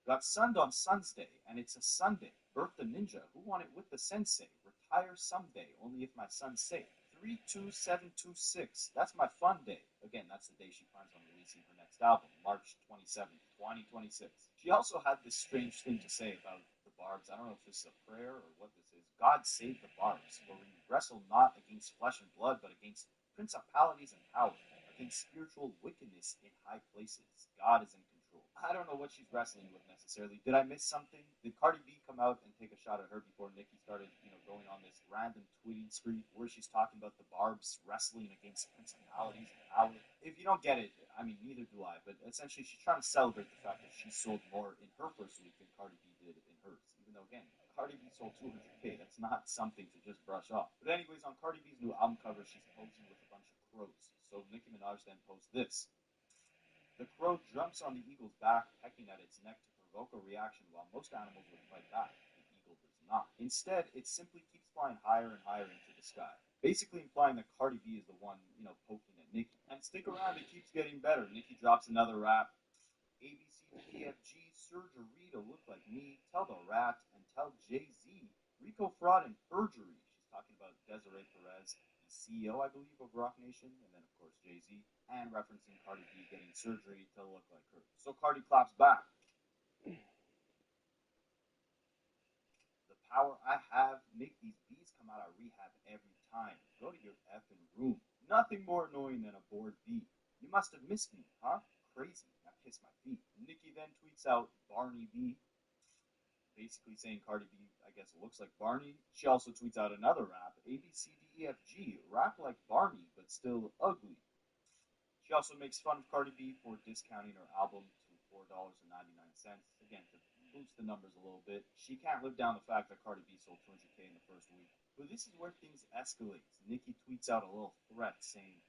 Got sunned on Sun's Day, and it's a Sunday. Birth the ninja. Who want it with the sensei? Retire someday, only if my son's safe. 32726. That's my fun day. Again, that's the day she plans on releasing her next album, March 27th, 2026. She also had this strange thing to say about the Barbs. I don't know if this is a prayer or what this is. "God save the Barbs, for we wrestle not against flesh and blood, but against principalities and powers, against spiritual wickedness in high places. God is in control." I don't know what she's wrestling with necessarily. Did I miss something? Did Cardi B come out and take a shot at her before Nicki started, going on this random tweeting spree where she's talking about the Barbs wrestling against principalities and powers? If you don't get it, I mean, neither do I. But essentially, she's trying to celebrate the fact that she sold more in her first week than Cardi B did in hers. Even though, again, Cardi B sold 200K. That's not something to just brush off. But anyways, on Cardi B's new album cover, she's posing with a bunch of crows. So Nicki Minaj then posts this. "The crow jumps on the eagle's back, pecking at its neck to provoke a reaction while most animals would fight back. The eagle does not. Instead, it simply keeps flying higher and higher into the sky." Basically implying that Cardi B is the one, poking at Nicki. And stick around, it keeps getting better. Nicki drops another rap. "A, B, C, D, E, F, G, surgery to look like me. Tell the rat and tell Jay-Z. Rico fraud and perjury." She's talking about Desiree Perez, the CEO, I believe, of Rock Nation, and then, of course, Jay-Z, and referencing Cardi B getting surgery to look like her. So Cardi claps back. "The power I have make these bees come out of rehab every time. Go to your effing room. Nothing more annoying than a bored bee. You must have missed me, huh? Crazy. Now kiss my feet." Nicki then tweets out Barney B, basically saying Cardi B, I guess, looks like Barney. She also tweets out another rap, "A, B, C, D, E, F, G, rap like Barney, but still ugly." She also makes fun of Cardi B for discounting her album to $4.99, again, to boost the numbers a little bit. She can't live down the fact that Cardi B sold 200K in the first week. But this is where things escalate. Nicki tweets out a little threat saying,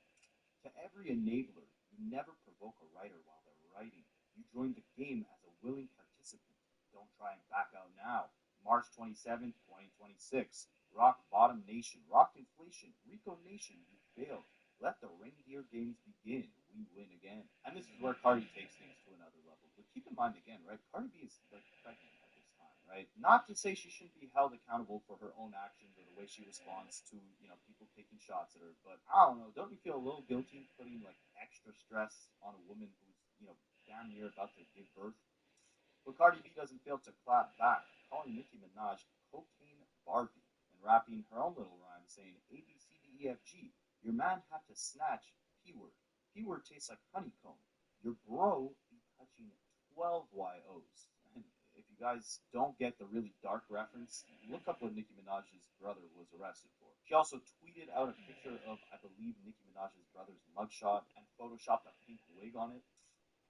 "To every enabler, you never provoke a writer while they're writing. You joined the game as a willing participant. Don't try and back out now. March 27th, 2026. Rock Bottom Nation. Rock Inflation. Rico Nation, you failed. Let the reindeer games begin. We win again." And this is where Cardi takes things to another level. But keep in mind again, right? Cardi B is like pregnant at this time, right? Not to say she shouldn't be held accountable for her own actions or the way she responds to, people taking shots at her. But I don't know. Don't you feel a little guilty putting like extra stress on a woman who's, damn near about to give birth? But Cardi B doesn't fail to clap back, calling Nicki Minaj Cocaine Barbie and rapping her snatch P-word. P-word tastes like honeycomb. Your bro be touching 12 YOs. And if you guys don't get the really dark reference, look up what Nicki Minaj's brother was arrested for. She also tweeted out a picture of, I believe, Nicki Minaj's brother's mugshot and photoshopped a pink wig on it.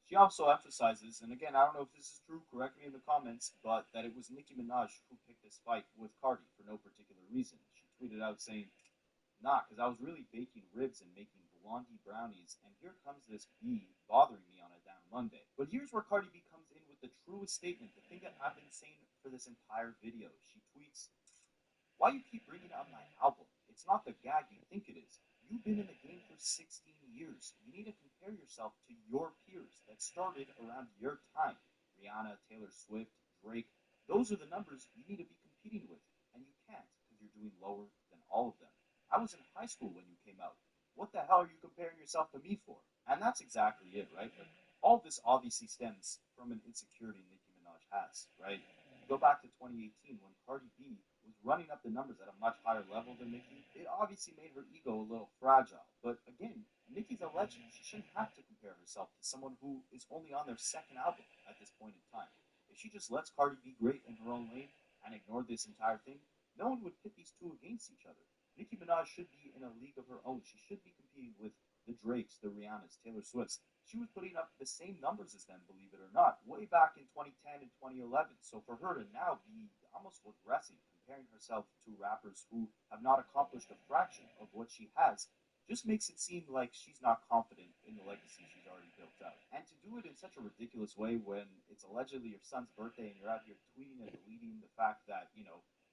She also emphasizes, and again, I don't know if this is true, correct me in the comments, but that it was Nicki Minaj who picked this fight with Cardi for no particular reason. She tweeted out saying, "Nah, because I was really baking ribs and making blondie brownies, and here comes this bee bothering me on a damn Monday." But here's where Cardi B comes in with the truest statement, the thing that I've been saying for this entire video. She tweets, "Why you keep bringing up my album? It's not the gag you think it is. You've been in the game for 16 years. You need to compare yourself to your peers that started around your time. Rihanna, Taylor Swift, Drake. Those are the numbers you need to be competing with. And you can't because you're doing lower than all of them. I was in high school when you came out. What the hell are you comparing yourself to me for?" And that's exactly it, right? Like, all this obviously stems from an insecurity Nicki Minaj has, right? Go back to 2018 when Cardi B was running up the numbers at a much higher level than Nicki. It obviously made her ego a little fragile. But again, Nicki's a legend. She shouldn't have to compare herself to someone who is only on their second album at this point in time. If she just lets Cardi be great in her own lane and ignored this entire thing, no one would pit these two against each other. Nicki Minaj should be in a league of her own. She should be competing with the Drakes, the Rihannas, Taylor Swifts. She was putting up the same numbers as them, believe it or not, way back in 2010 and 2011. So for her to now be almost regressing, comparing herself to rappers who have not accomplished a fraction of what she has, just makes it seem like she's not confident in the legacy she's already built out. And to do it in such a ridiculous way when it's allegedly your son's birthday and you're out here tweeting and deleting the fact that,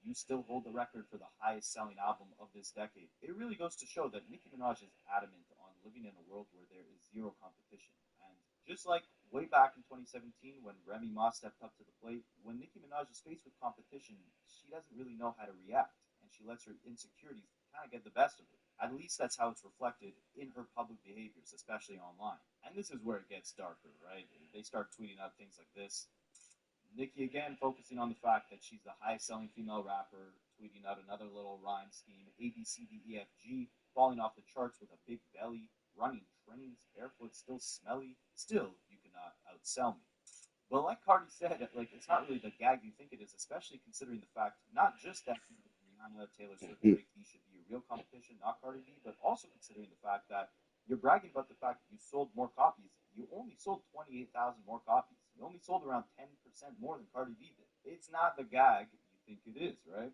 you still hold the record for the highest selling album of this decade. It really goes to show that Nicki Minaj is adamant on living in a world where there is zero competition. And just like way back in 2017 when Remy Ma stepped up to the plate, when Nicki Minaj is faced with competition, she doesn't really know how to react. And she lets her insecurities kind of get the best of her. At least that's how it's reflected in her public behaviors, especially online. And this is where it gets darker, right? They start tweeting out things like this. Nicki again focusing on the fact that she's the highest selling female rapper, tweeting out another little rhyme scheme, ABCDEFG, falling off the charts with a big belly, running trains, barefoot, still smelly. Still, you cannot outsell me. But like Cardi said, like it's not really the gag you think it is, especially considering the fact not just that Rihanna, Taylor Swift, Drake B should be a real competition, not Cardi B, but also considering the fact that you're bragging about the fact that you sold more copies. You only sold 28,000 more copies. You only sold around 10% more than Cardi B did. It's not the gag you think it is, right?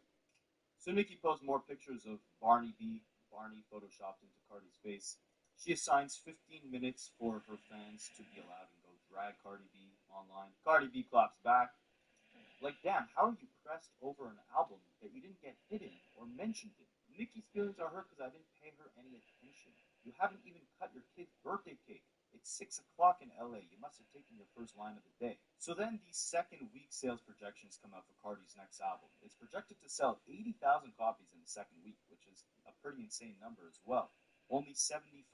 So Nicki posts more pictures of Barney B. Barney photoshopped into Cardi's face. She assigns 15 minutes for her fans to be allowed to go drag Cardi B online. Cardi B claps back. Like, damn, how are you pressed over an album that you didn't get hit in or mentioned in? Nicki's feelings are hurt because I didn't pay her any attention. You haven't even cut your kid's birthday cake. It's 6 o'clock in LA. You must have taken your first line of the day. So then these second week sales projections come out for Cardi's next album. It's projected to sell 80,000 copies in the second week, which is a pretty insane number as well. Only 7,500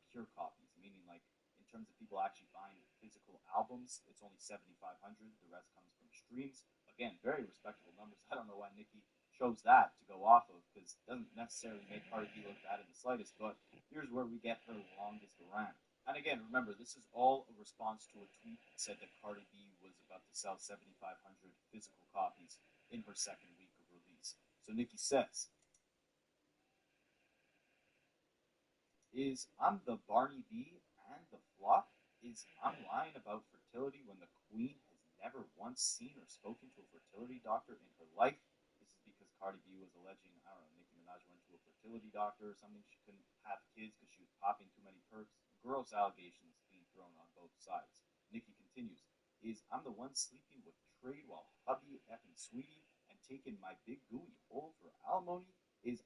pure copies, meaning like in terms of people actually buying physical albums, it's only 7,500. The rest comes from streams. Again, very respectable numbers. I don't know why Nicki chose that to go off of because it doesn't necessarily make Cardi B look bad in the slightest, but here's where we get her longest rant. And again, remember, this is all a response to a tweet that said that Cardi B was about to sell 7,500 physical copies in her second week of release. So Nicki says, I'm the Barney B and the flop? I'm lying about fertility when the queen has never once seen or spoken to a fertility doctor in her life? This is because Cardi B was alleging, I don't know, Nicki Minaj went to a fertility doctor or something. She couldn't have kids because she was popping too many perks. Gross allegations being thrown on both sides. Nicki continues, I'm the one sleeping with Trade while hubby effing sweetie and taking my big gooey hole for alimony?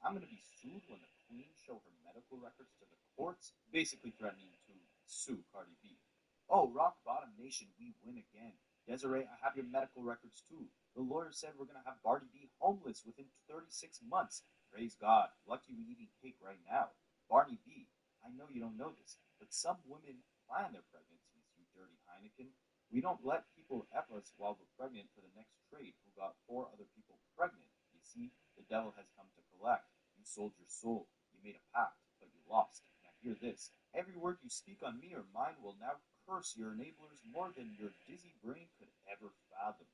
I'm going to be sued when the queen show her medical records to the courts, basically threatening to sue Cardi B. Oh, Rock Bottom Nation, we win again. Desiree, I have your medical records too. The lawyer said we're going to have Cardi B homeless within 36 months. Praise God. Lucky we eating cake right now. Barney B, I know you don't know this, but some women plan their pregnancies, you dirty Heineken. We don't let people F us while we're pregnant for the next trade who got 4 other people pregnant. You see, the devil has come to collect. You sold your soul. You made a pact, but you lost. hear this. Every word you speak on me or mine will now curse your enablers more than your dizzy brain could ever fathom.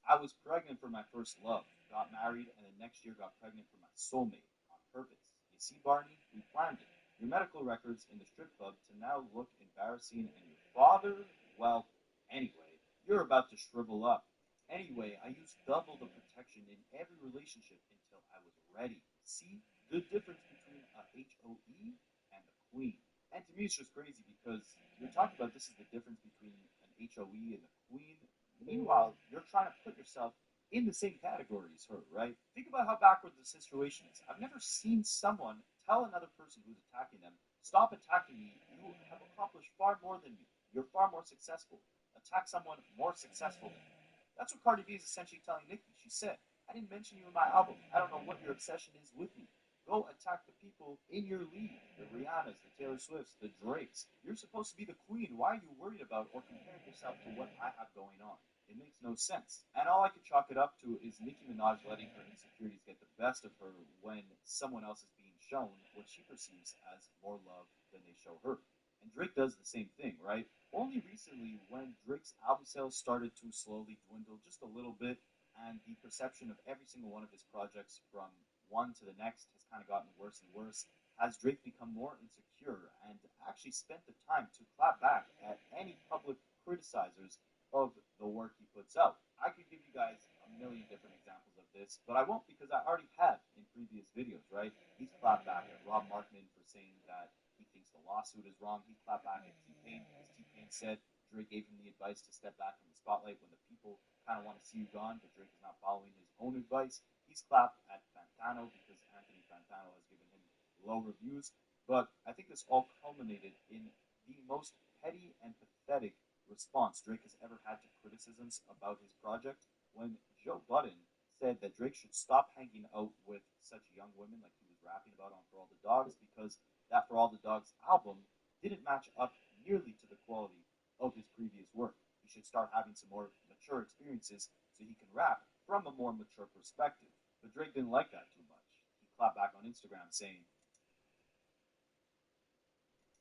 I was pregnant for my first love, got married, and the next year got pregnant for my soulmate on purpose. You see, Barney, we planned it. Your medical records in the strip club to now look embarrassing, and your father, well, anyway, you're about to shrivel up. Anyway, I used double the protection in every relationship until I was ready. See the difference between a HOE and the queen. And to me, it's just crazy because you're talking about this is the difference between an HOE and the queen. Meanwhile, you're trying to put yourself in the same category as her, right? Think about how backward the situation is. I've never seen someone tell another person who's attacking them, stop attacking me. You have accomplished far more than me. You're far more successful. Attack someone more successful than you. That's what Cardi B is essentially telling Nicki. She said, I didn't mention you in my album. I don't know what your obsession is with me. Go attack the people in your league, the Rihannas, the Taylor Swifts, the Drakes. You're supposed to be the queen. Why are you worried about or comparing yourself to what I have going on? It makes no sense. And all I could chalk it up to is Nicki Minaj letting her insecurities get the best of her when someone else is being shown what she perceives as more love than they show her. And Drake does the same thing, right? Only recently, when Drake's album sales started to slowly dwindle just a little bit, and the perception of every single one of his projects from one to the next has kind of gotten worse and worse, has Drake become more insecure and actually spent the time to clap back at any public criticizers of the work he puts out. I could give you guys a million different examples of this, but I won't because I already have in previous videos, right? He's clapped back at Rob Markman for saying that he thinks the lawsuit is wrong. He clapped back at T-Pain because T-Pain said Drake gave him the advice to step back from the spotlight when the people kind of want to see you gone, but Drake is not following his own advice. He's clapped at Fantano because Anthony Fantano has given him low reviews. But I think this all culminated in the most petty and pathetic response Drake has ever had to criticisms about his project when Joe Budden said that Drake should stop hanging out with such young women like he was rapping about on For All the Dogs because that For All the Dogs album didn't match up nearly to the quality of his previous work. He should start having some more mature experiences so he can rap from a more mature perspective. But Drake didn't like that too much. He clapped back on Instagram saying,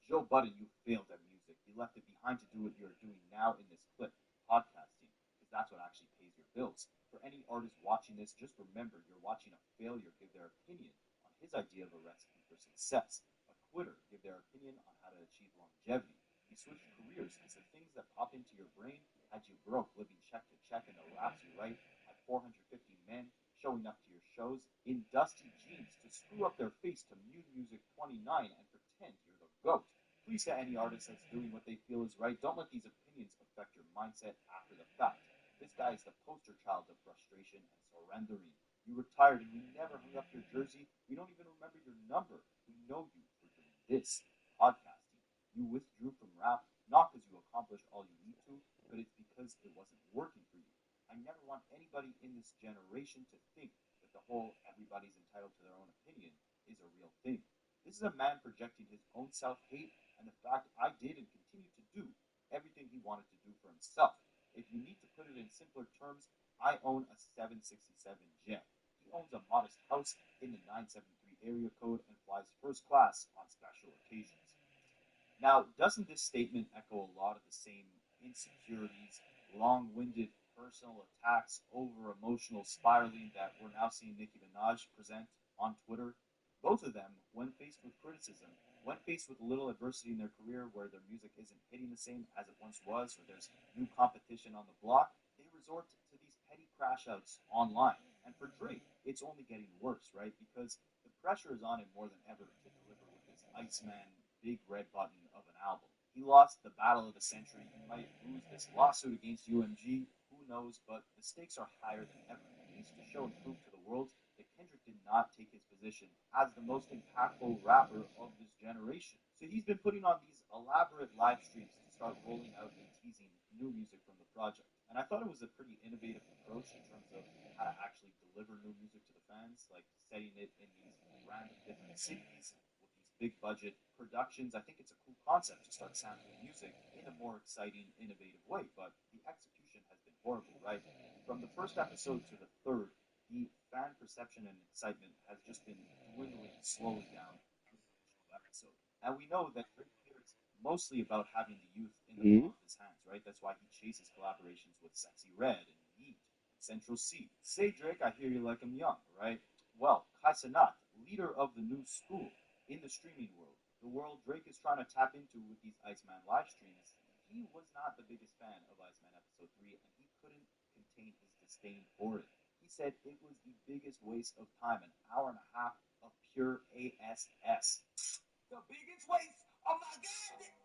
Joe Budden, you failed at music. You left it behind to do what you're doing now in this clip, podcasting, because that's what actually pays your bills. For any artist watching this, just remember you're watching a failure give their opinion on his idea of a recipe for success, a quitter give their opinion on how to achieve longevity. You switched careers because the things that pop into your brain had you broke, living check to check, and the raps you write had 450 men showing up to your shows in dusty jeans to screw up their face to Mute Music 29 and pretend you're the GOAT. Please to any artist that's doing what they feel is right, don't let these opinions affect your mindset after the fact. This guy is the poster child of frustration and surrendering. You retired and we never hung up your jersey. We don't even remember your number. We know you for doing this, podcasting. You withdrew from rap, not because you accomplished all you need to, but it's because it wasn't working for you. I never want anybody in this generation to think that the whole everybody's entitled to their own opinion is a real thing. This is a man projecting his own self-hate and the fact I did and continue to do everything he wanted to do for himself. If you need to put it in simpler terms, I own a 767 Gem. He owns a modest house in the 973 area code and flies first class on special occasions. Now, doesn't this statement echo a lot of the same insecurities, long-winded personal attacks, over-emotional spiraling that we're now seeing Nicki Minaj present on Twitter? Both of them, when faced with criticism, when faced with a little adversity in their career where their music isn't hitting the same as it once was, or there's new competition on the block, they resort to these petty crash outs online. And for Drake, it's only getting worse, right? Because the pressure is on him more than ever to deliver with this Iceman big red button of an album. He lost the battle of the century. He might lose this lawsuit against UMG. Who knows? But the stakes are higher than ever. He needs to show and prove to the world that Kendrick did not take his position as the most impactful rapper of this generation. So he's been putting on these elaborate live streams to start rolling out and teasing new music from the project. And I thought it was a pretty innovative approach in terms of how to actually deliver new music to the fans, like setting it in these random different cities with these big budget productions. I think it's a cool concept to start sampling music in a more exciting, innovative way, but the execution has been horrible, right? From the first episode to the third, the fan perception and excitement has just been dwindling slowly down episode. And we know that Drake cares mostly about having the youth in the Mm-hmm. palm of his hands, right? That's why he chases collaborations with Sexy Red and Yeet and Central C. Say, Drake, I hear you like I'm young, right? Well, Kai Cenat, leader of the new school in the streaming world, the world Drake is trying to tap into with these Iceman live streams, he was not the biggest fan of Iceman Episode 3, and he couldn't contain his disdain for it. He said it was the biggest waste of time, an hour and a half of pure ASS. The biggest waste of my goddamn.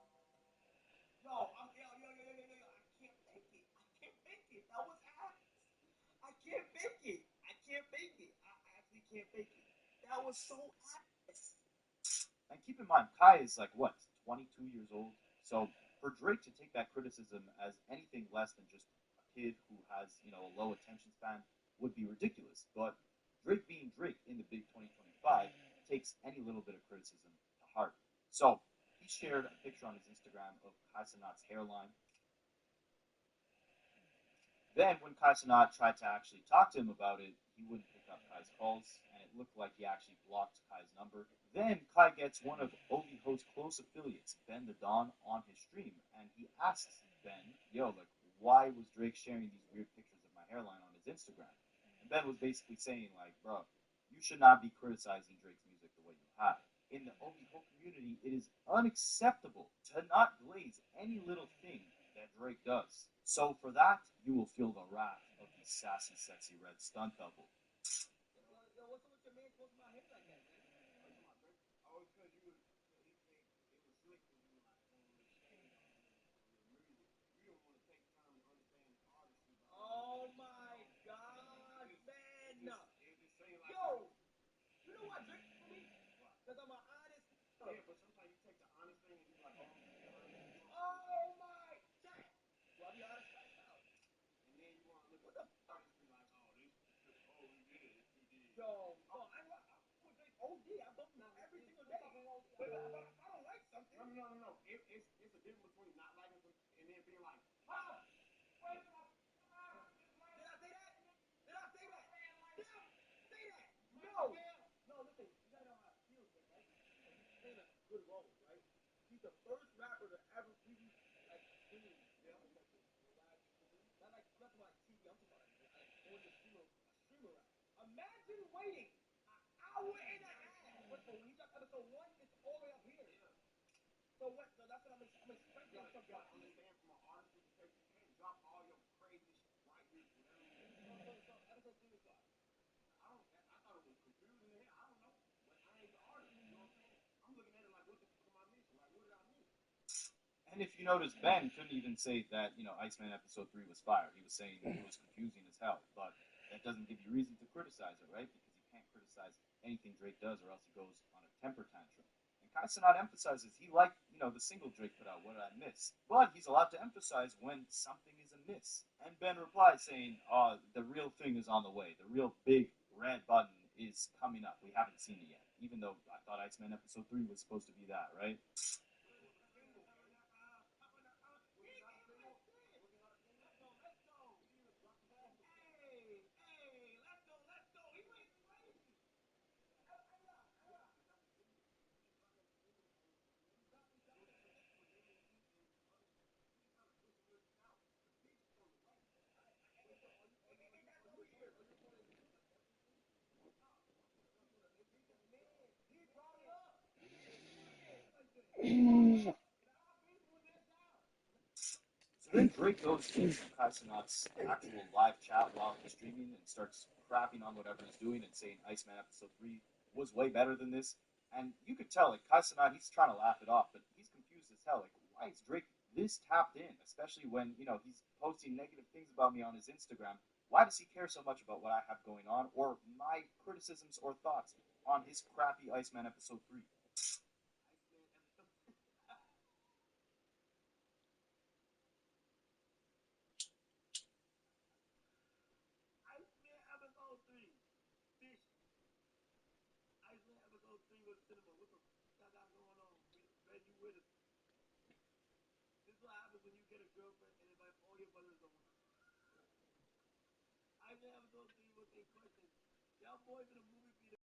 Yo, I can't fake it. I can't fake it. That was ass. I can't fake it. I can't fake it. I actually can't fake it. That was so ass. And keep in mind, Kai is like what, 22 years old. So for Drake to take that criticism as anything less than just a kid who has a low attention span would be ridiculous. But Drake being Drake in the big 2025 takes any little bit of criticism to heart. So he shared a picture on his Instagram of Kai Cenat's hairline. Then, when Kai Cenat tried to actually talk to him about it, he wouldn't pick up Kai's calls, and it looked like he actually blocked Kai's number. Then, Kai gets one of Ovi Ho's close affiliates, Ben the Don, on his stream, and he asks Ben, yo, like, why was Drake sharing these weird pictures of my hairline on his Instagram? And Ben was basically saying, like, bro, you should not be criticizing Drake's music the way you have. In the Ovi Ho community, it is unacceptable to not glaze any little thing that Drake does. So for that, you will feel the wrath of the sassy, sexy red stunt double. Yo, what's up with your man close my hair like that, man? Oh, you my Drake? Oh, it's because you was. He said it was slick because you like on the shade on your music. You don't want to take time to understand the artistry. Oh my God, man! It's saying like, yo, you know what Drake for me? Because I'm an honest. Yeah, but sometimes you take the honest thing and you be like, oh, I'm gonna be honest. Oh my God! Do I be honest right now? And then you want to look at the artistry like, oh, this, oh, he did it, he did. Yo, I'm with Drake OD. I bump him every single day. But if I don't like something, no. It's a difference between not liking something and then being like, oh, wait, did I say that? Did I say that? Did I say that? No. No, listen, you gotta know how it feels, man, right? He's playing a good role, right? He's the first rapper to ever really like stream. Yeah. Live stream. Not like I'm not talking about like TV. I'm talking about like on the streamer, a streamer rap. Imagine waiting an hour and a half. First of all, when he drops episode 1, it's all the way up here. Yeah. So what? So that's what I'm expecting. You gotta understand from an artistry perspective, you can't drop all your crazy shit right here. So episode 3 was dropped. I thought it was confusing in here. I don't know, but I ain't the artist. You know what I'm saying? I'm looking at it like, what the fuck am I missing? Like, what did I miss? And if you notice, Ben couldn't even say that, Iceman Episode 3 was fire. He was saying it was confusing as hell. But that doesn't give you reason to criticize it, right? Because you can't criticize anything Drake does or else he goes on a temper tantrum. And Kai Cenat emphasizes he liked, the single Drake put out, What Did I Miss? But he's allowed to emphasize when something is amiss. And Ben replies saying, the real thing is on the way. The real big red button is coming up. We haven't seen it yet. Even though I thought Iceman Episode 3 was supposed to be that, right? So then Drake goes into Kai Cenat's actual live chat while he's streaming and starts crapping on whatever he's doing and saying Iceman Episode 3 was way better than this. And you could tell, like, Kai Cenat, he's trying to laugh it off, but he's confused as hell. Like, why is Drake this tapped in? Especially when, he's posting negative things about me on his Instagram. Why does he care so much about what I have going on or my criticisms or thoughts on his crappy Iceman Episode 3? Iceman episode 3. Fish. Iceman episode 3 was cinema. What the fuck got going on? Ben, you with us? This is what happens when you get a girlfriend and invite all your brothers over. Iceman episode 3 was a question. Y'all boys in the movie theater.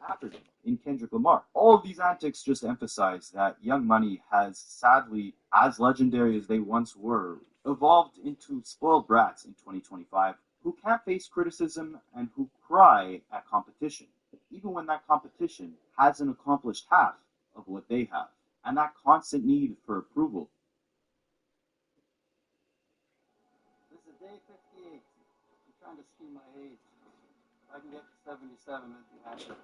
after him in Kendrick Lamar. All of these antics just emphasize that Young Money has sadly, as legendary as they once were, evolved into spoiled brats in 2025 who can't face criticism and who cry at competition, even when that competition hasn't accomplished half of what they have. And that constant need for approval. This is day 58. I'm trying to ski my age. If I can get to 77, I'd be happy.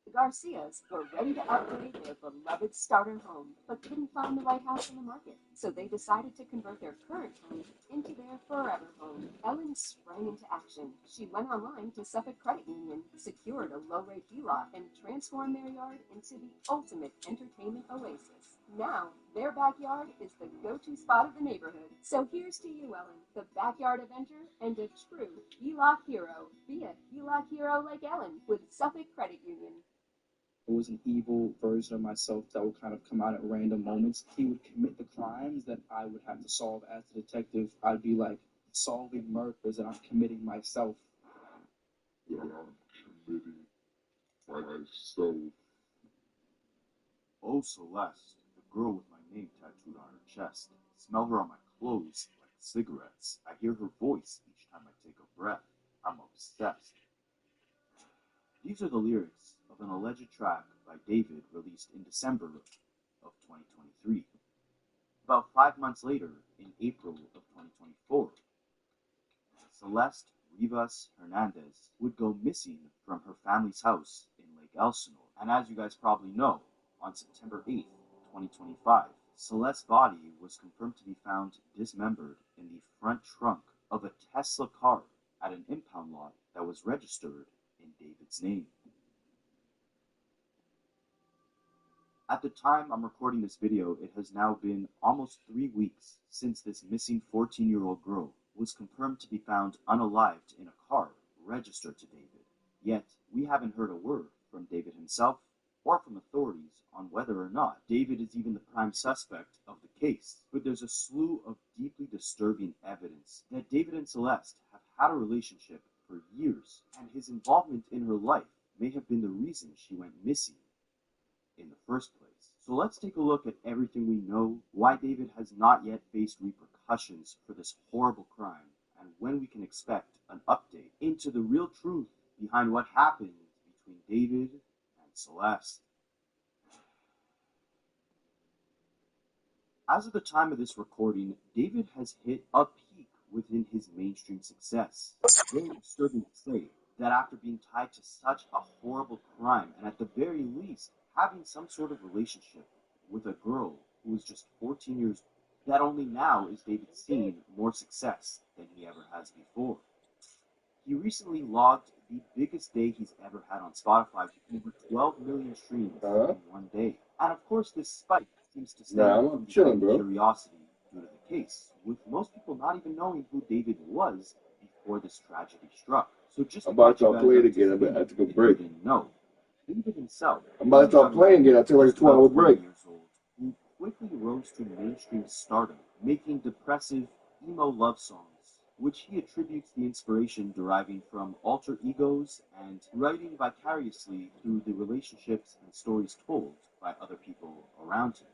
The Garcias were ready to upgrade their beloved starter home, but couldn't find the right house on the market. So they decided to convert their current home into their forever home. Ellen sprang into action. She went online to Suffolk Credit Union, secured a low-rate HELOC, and transformed their yard into the ultimate entertainment oasis. Now, their backyard is the go-to spot of the neighborhood. So here's to you, Ellen, the backyard avenger and a true HELOC hero. Be a HELOC hero like Ellen with Suffolk Credit Union. It was an evil version of myself that would kind of come out at random moments. He would commit the crimes that I would have to solve as a detective. I'd be like solving murders that I'm committing myself. That I'm committing myself. Oh, Celeste, the girl with my name tattooed on her chest. Smell her on my clothes like cigarettes. I hear her voice each time I take a breath. I'm obsessed. These are the lyrics of an alleged track by David released in December of 2023. About 5 months later, in April of 2024, Celeste Rivas Hernandez would go missing from her family's house in Lake Elsinore. And as you guys probably know, on September 8th, 2025, Celeste's body was confirmed to be found dismembered in the front trunk of a Tesla car at an impound lot that was registered in David's name. At the time I'm recording this video, it has now been almost 3 weeks since this missing 14-year-old girl was confirmed to be found unalived in a car registered to David. Yet, we haven't heard a word from David himself or from authorities on whether or not David is even the prime suspect of the case. But there's a slew of deeply disturbing evidence that David and Celeste have had a relationship for years, and his involvement in her life may have been the reason she went missing in the first place. So let's take a look at everything we know, why David has not yet faced repercussions for this horrible crime, and when we can expect an update into the real truth behind what happened between David and Celeste. As of the time of this recording, David has hit a peak within his mainstream success. It's very disturbing to say that after being tied to such a horrible crime, and at the very least, having some sort of relationship with a girl who was just 14 years old, that only now is David seeing more success than he ever has before. He recently logged the biggest day he's ever had on Spotify, with over 12 million streams in one day. And of course, this spike seems to stem from curiosity due to the case, with most people not even knowing who David was before this tragedy struck. So just I'm about to start playing again. I'm about to take a break. No, David himself. I'm about to start playing again. I took like a 2-hour break. Who quickly rose to mainstream stardom, making depressive emo love songs, which he attributes the inspiration deriving from alter egos and writing vicariously through the relationships and stories told by other people around him.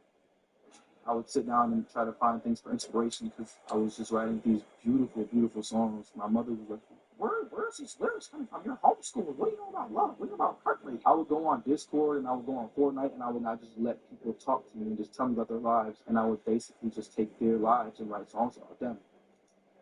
I would sit down and try to find things for inspiration because I was just writing these beautiful, beautiful songs. My mother was like, where's these lyrics coming from? You're homeschooled. What do you know about love? What do you know about heartbreak? I would go on Discord and I would go on Fortnite and I would not just let people talk to me and just tell me about their lives. And I would basically just take their lives and write songs about them.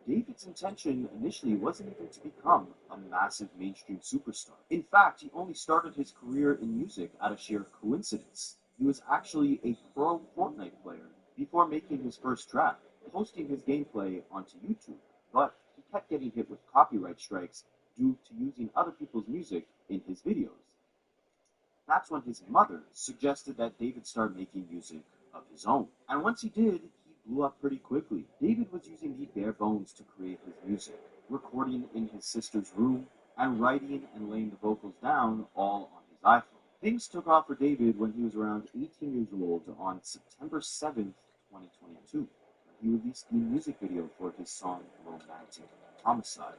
David's intention initially wasn't even to become a massive mainstream superstar. In fact, he only started his career in music out of sheer coincidence. He was actually a pro Fortnite player before making his first track, posting his gameplay onto YouTube. But he kept getting hit with copyright strikes due to using other people's music in his videos. That's when his mother suggested that David start making music of his own. And once he did, he blew up pretty quickly. David was using the bare bones to create his music, recording in his sister's room and writing and laying the vocals down all on his iPhone. Things took off for David when he was around 18 years old on September 7th, 2022. He released the music video for his song Romantic Homicide.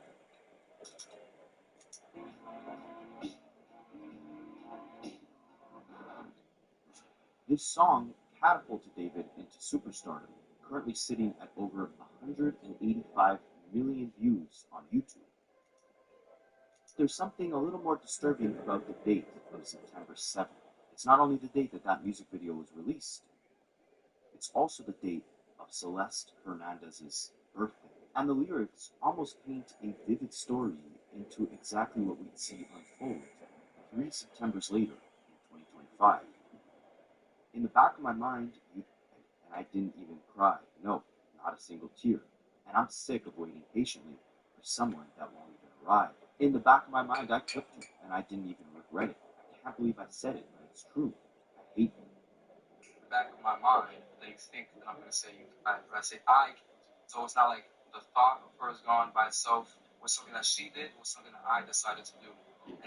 This song catapulted David into superstardom, currently sitting at over 185 million views on YouTube. There's something a little more disturbing about the date of September 7th. It's not only the date that that music video was released, it's also the date of Celeste Hernandez's birthday. And the lyrics almost paint a vivid story into exactly what we'd see unfold 3 Septembers later in 2025. In the back of my mind, and I didn't even cry. No, not a single tear. And I'm sick of waiting patiently for someone that won't even arrive. In the back of my mind, I clipped it, and I didn't even regret it. I can't believe I said it, but it's true. I hate them. In the back of my mind, they think that I'm going to say you. But I say I killed you. So it's not like the thought of hers gone by itself was something that she did, was something that I decided to do.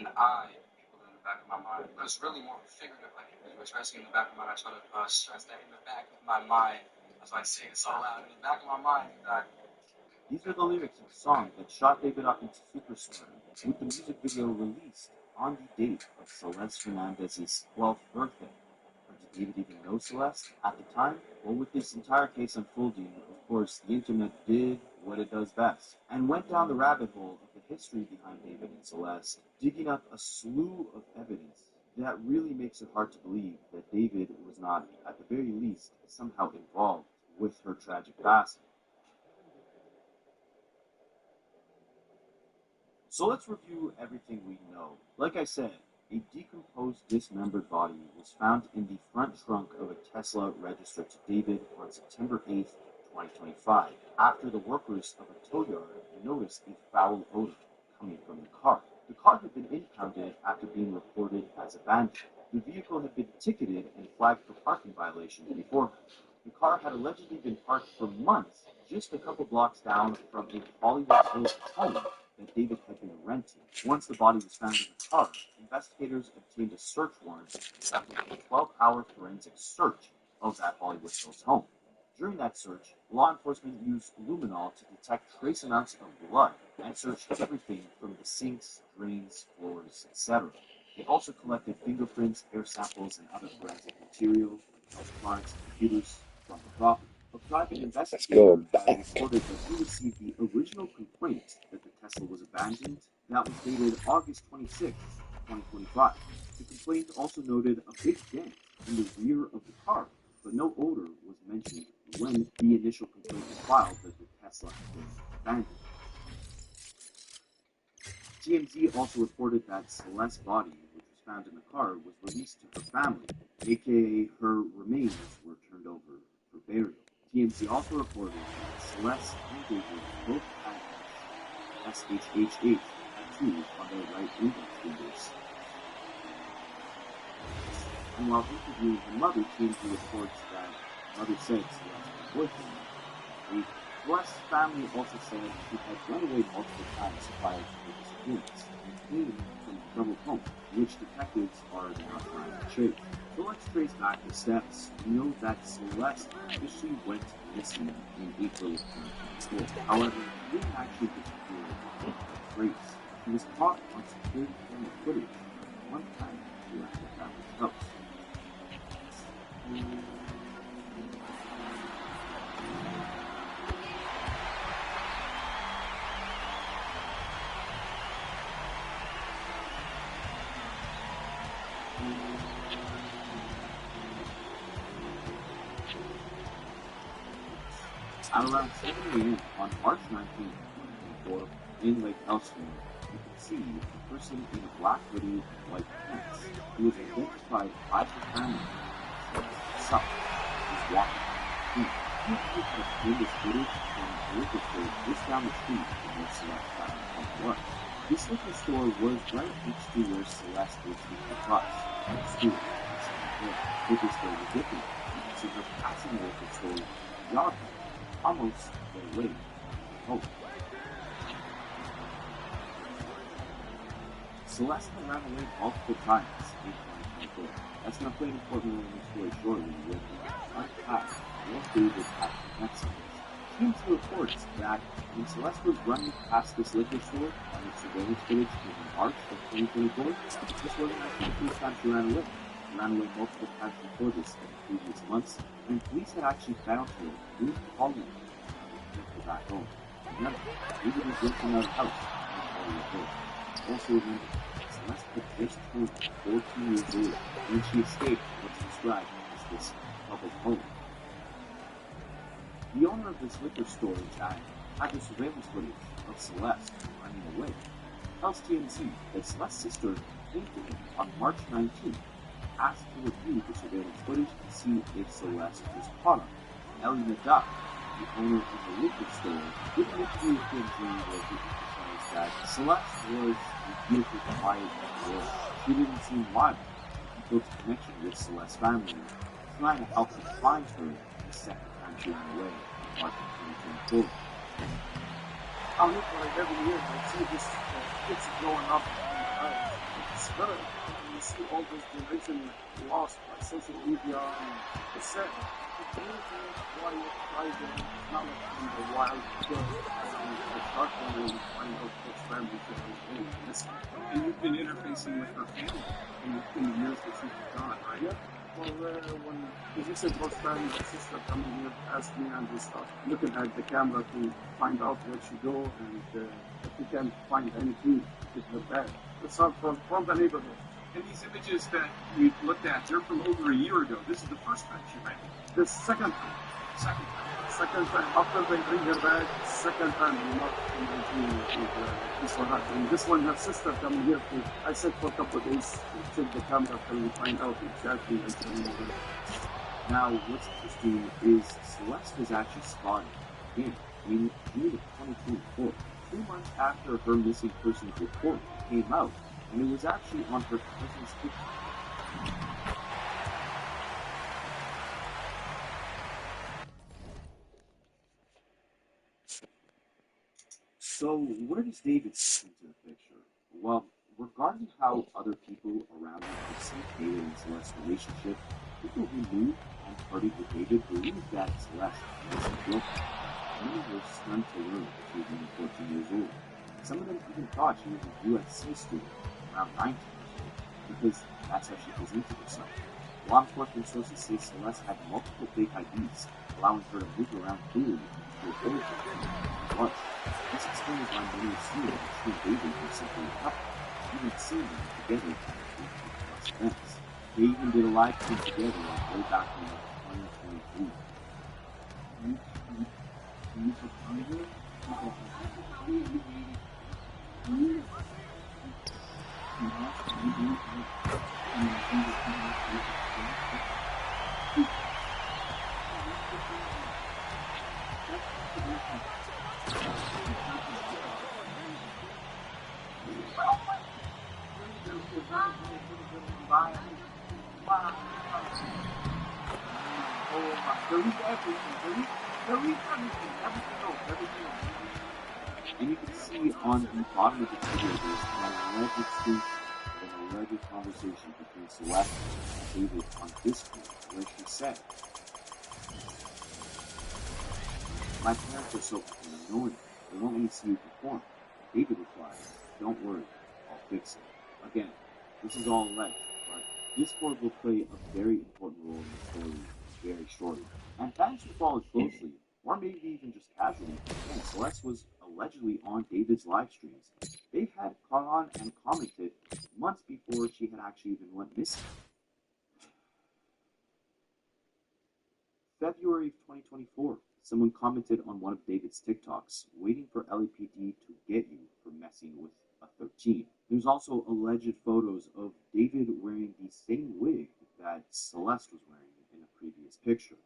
And I people in the back of my mind. But it's really more figurative language, especially in the back of my mind. I try to stress that in the back of my mind. That's why I say it so loud. In the back of my mind, that. These are the lyrics of the song that shot David up into superstardom, with the music video released on the date of Celeste Hernandez's 12th birthday. Or did David even know Celeste at the time? Well, with this entire case unfolding, of course, the internet did what it does best, and went down the rabbit hole of the history behind David and Celeste, digging up a slew of evidence that really makes it hard to believe that David was not, at the very least, somehow involved with her tragic passing. So let's review everything we know. Like I said, a decomposed, dismembered body was found in the front trunk of a Tesla registered to David on September 8th, 2025, after the workers of a tow yard noticed a foul odor coming from the car. The car had been impounded after being reported as abandoned. The vehicle had been ticketed and flagged for parking violations beforehand. The car had allegedly been parked for months, just a couple blocks down from a Hollywood Hills home that David had been renting. Once the body was found in the car, investigators obtained a search warrant after a 12-hour forensic search of that Hollywood Hills home. During that search, law enforcement used luminol to detect trace amounts of blood and searched everything from the sinks, drains, floors, etc. They also collected fingerprints, hair samples, and other forensic material, electronics, and computers from the property. A private investigator reported that he received the original complaint that the Tesla was abandoned. That was dated August 26, 2025. The complaint also noted a big dent in the rear of the car, but no odor was mentioned when the initial complaint was filed that the Tesla had been abandoned. TMZ also reported that Celeste's body, which was found in the car, was released to her family, aka her remains were turned over for burial. TMZ also reported that Celeste and David both had SHHH tattooed on their right index fingers. And while interviewing her mother, TMZ reports that her mother said Celeste was boyfriend. Celeste's family also said she had run away multiple times prior to her disappearance and came from a troubled home, which detectives are now trying to trace. So let's trace back the steps. We know that Celeste officially went missing in April of 2024. However, she didn't actually disappear without a trace. She was caught on security camera footage one time she left her family's house. At around 7 a.m. on March 19, 2024, in Lake Elsinore, you can see a person in a black hoodie and white pants who was identified by the family as Sup, was walking down the street. People had obtained this footage from a liquor store just down the street from where Celeste found the home was. This liquor store was right next to where Celeste was taking the bus from school. The liquor store was different. You can see her passing the liquor store jogging, almost their way home. Celeste had ran away multiple times in 2024. That's going to play an important role in the story shortly with unpacked what David had connected. TMZ reports that when Celeste was running past this liquor store on the surveillance footage in March of 2024, this wasn't actually the first time she ran away. She ran away multiple times before this in previous months, and police had actually found her in Hollywood with her back home. Remember, David was renting out a house in Hollywood Hills. Also remember, Celeste had just turned 14 years old when she escaped what's described as this public home. The owner of this liquor store in China had the surveillance footage of Celeste running away. Tells TMZ that Celeste's sister came to him on March 19th, asked to review the surveillance footage to see if Celeste was caught on it. Ellie Nadab, the owner of the liquor store, did an interview with TMZ where he emphasized that Celeste was a beautiful, quiet girl. She didn't seem wild. He built a connection with Celeste's family, trying to help them find her the second time she ran away in March of 2024. I look like every year I see this kids growing up it's good. You see all this generation lost by social media and it's sad. It's anything quiet, private, not like in the wild kid. I start when you find out which family is missing. And you've been interfacing with her family in the years that she's been gone, right? Yeah. Well, when the recent first time my sister coming here asked me and we start looking at the camera to find out what she do and if we can find anything with her bag. It's not from the neighborhood. And these images that we looked at, they're from over a year ago. This is the first time she ran. The second time. Second time. After they bring her back, second time we're not this one happened. This one, her sister coming here to, I said for a couple of days to check the camera till we find out exactly. Now, what's interesting is Celeste was actually spotted again in June of 2024, 2 months after her missing persons report came out, and it was actually on her cousin's TikTok. So, where does David fit into the picture? Well, regarding how other people around him perceive David and Celeste's relationship, people who knew and partied with David believed that Celeste was his girlfriend. Many were stunned to learn that she was only 14 years old. Some of them even thought she was a USC student, around 19 years old, because that's how she presented herself. Law enforcement sources say Celeste had multiple fake IDs, allowing her to move around freely to avoid her. This explains why many assume that she and David were simply a couple, even seeing them together at plus events. They even did a live stream together way back in 2023. And you can see on the bottom of the video there's an alleged speech of an alleged conversation between Celeste and David on Discord where she said, "My parents are so fucking annoying. They won't let me see you perform." David replied, "Don't worry, I'll fix it." Again, this is all alleged, but Discord will play a very important role in the story very shortly. And fans who followed closely, or maybe even just casually, and Celeste was allegedly on David's live streams. They had caught on and commented months before she had actually even went missing. February of 2024, someone commented on one of David's TikToks, waiting for LAPD to get you for messing with a 13. There's also alleged photos of David wearing the same wig that Celeste was wearing in a previous picture.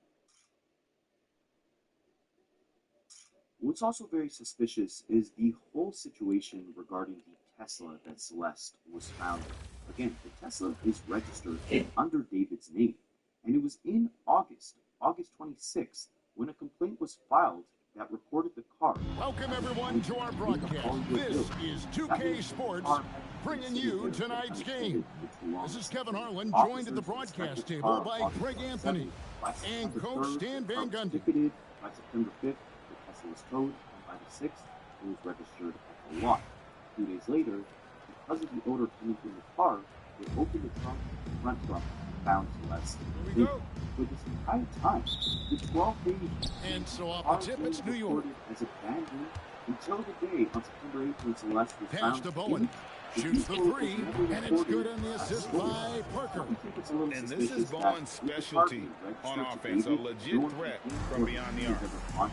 What's also very suspicious is the whole situation regarding the Tesla that Celeste was found in. Again, the Tesla is registered under David's name, and it was in August 26th, when a filed that reported the car. Welcome everyone to our broadcast. This is 2K Sports bringing you tonight's game. This is Kevin Harlan, joined at the broadcast table by Craig Anthony and Coach Stan Van Gundy. By September 5th, the Tesla was towed, and by the 6th, it was registered at the lot. 2 days later, because of the odor coming from the car, they opened the trunk and front trunk and found Celeste. Here we go. For this entire time, the 12 days, and so off the tip, it's New York. As abandoned until the day on September 8th when Celeste was pass found to Bowen. Shoots the three, and it's good on the assist by Parker. And this is Bowen's specialty on offense, a legit threat from beyond the arc.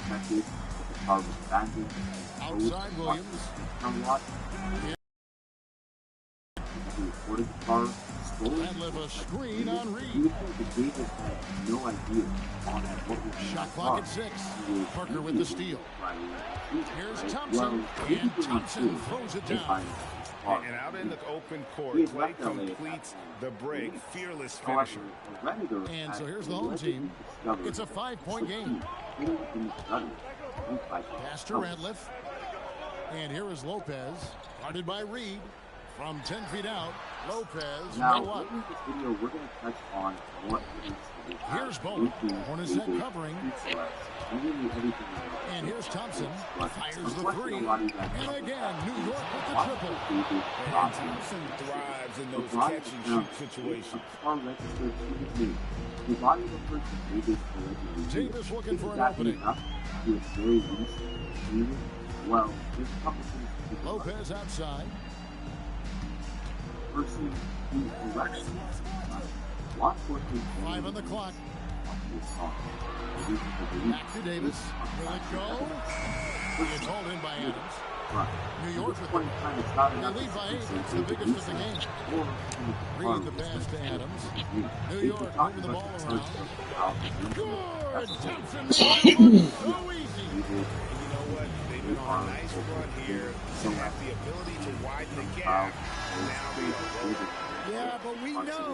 Outside Williams. Radcliffe a screen on Reed. No idea shot clock at 6. Parker with the steal. Here's Thompson, and Thompson throws it down. And out in the open court, Clay completes the break. Fearless finisher. And so here's the home team. It's a 5-point game. Pass to Radcliffe. And here is Lopez, guarded by Reed. From 10 feet out, Lopez, now, no up. In this video, we're going to touch on what it is to be. Here's Bowen. Hornacek covering. And here's Thompson. Fires the three. And again, New York with the triple. And Thompson thrives in those catch and shoot situations. Davis looking for an opening. Well, there's a couple things. Lopez outside. Person who arrests 5 on the clock. Back to Davis. Will it go? It's hauled in by Adams. New York with the lead by 8. It's the biggest of the game. Read the pass to Adams. New York moving the ball around. Good! Thompson makes it look so easy. You know what? They've been on a nice run here. They have the ability to widen the gap. Now they are rolling. Yeah, but we know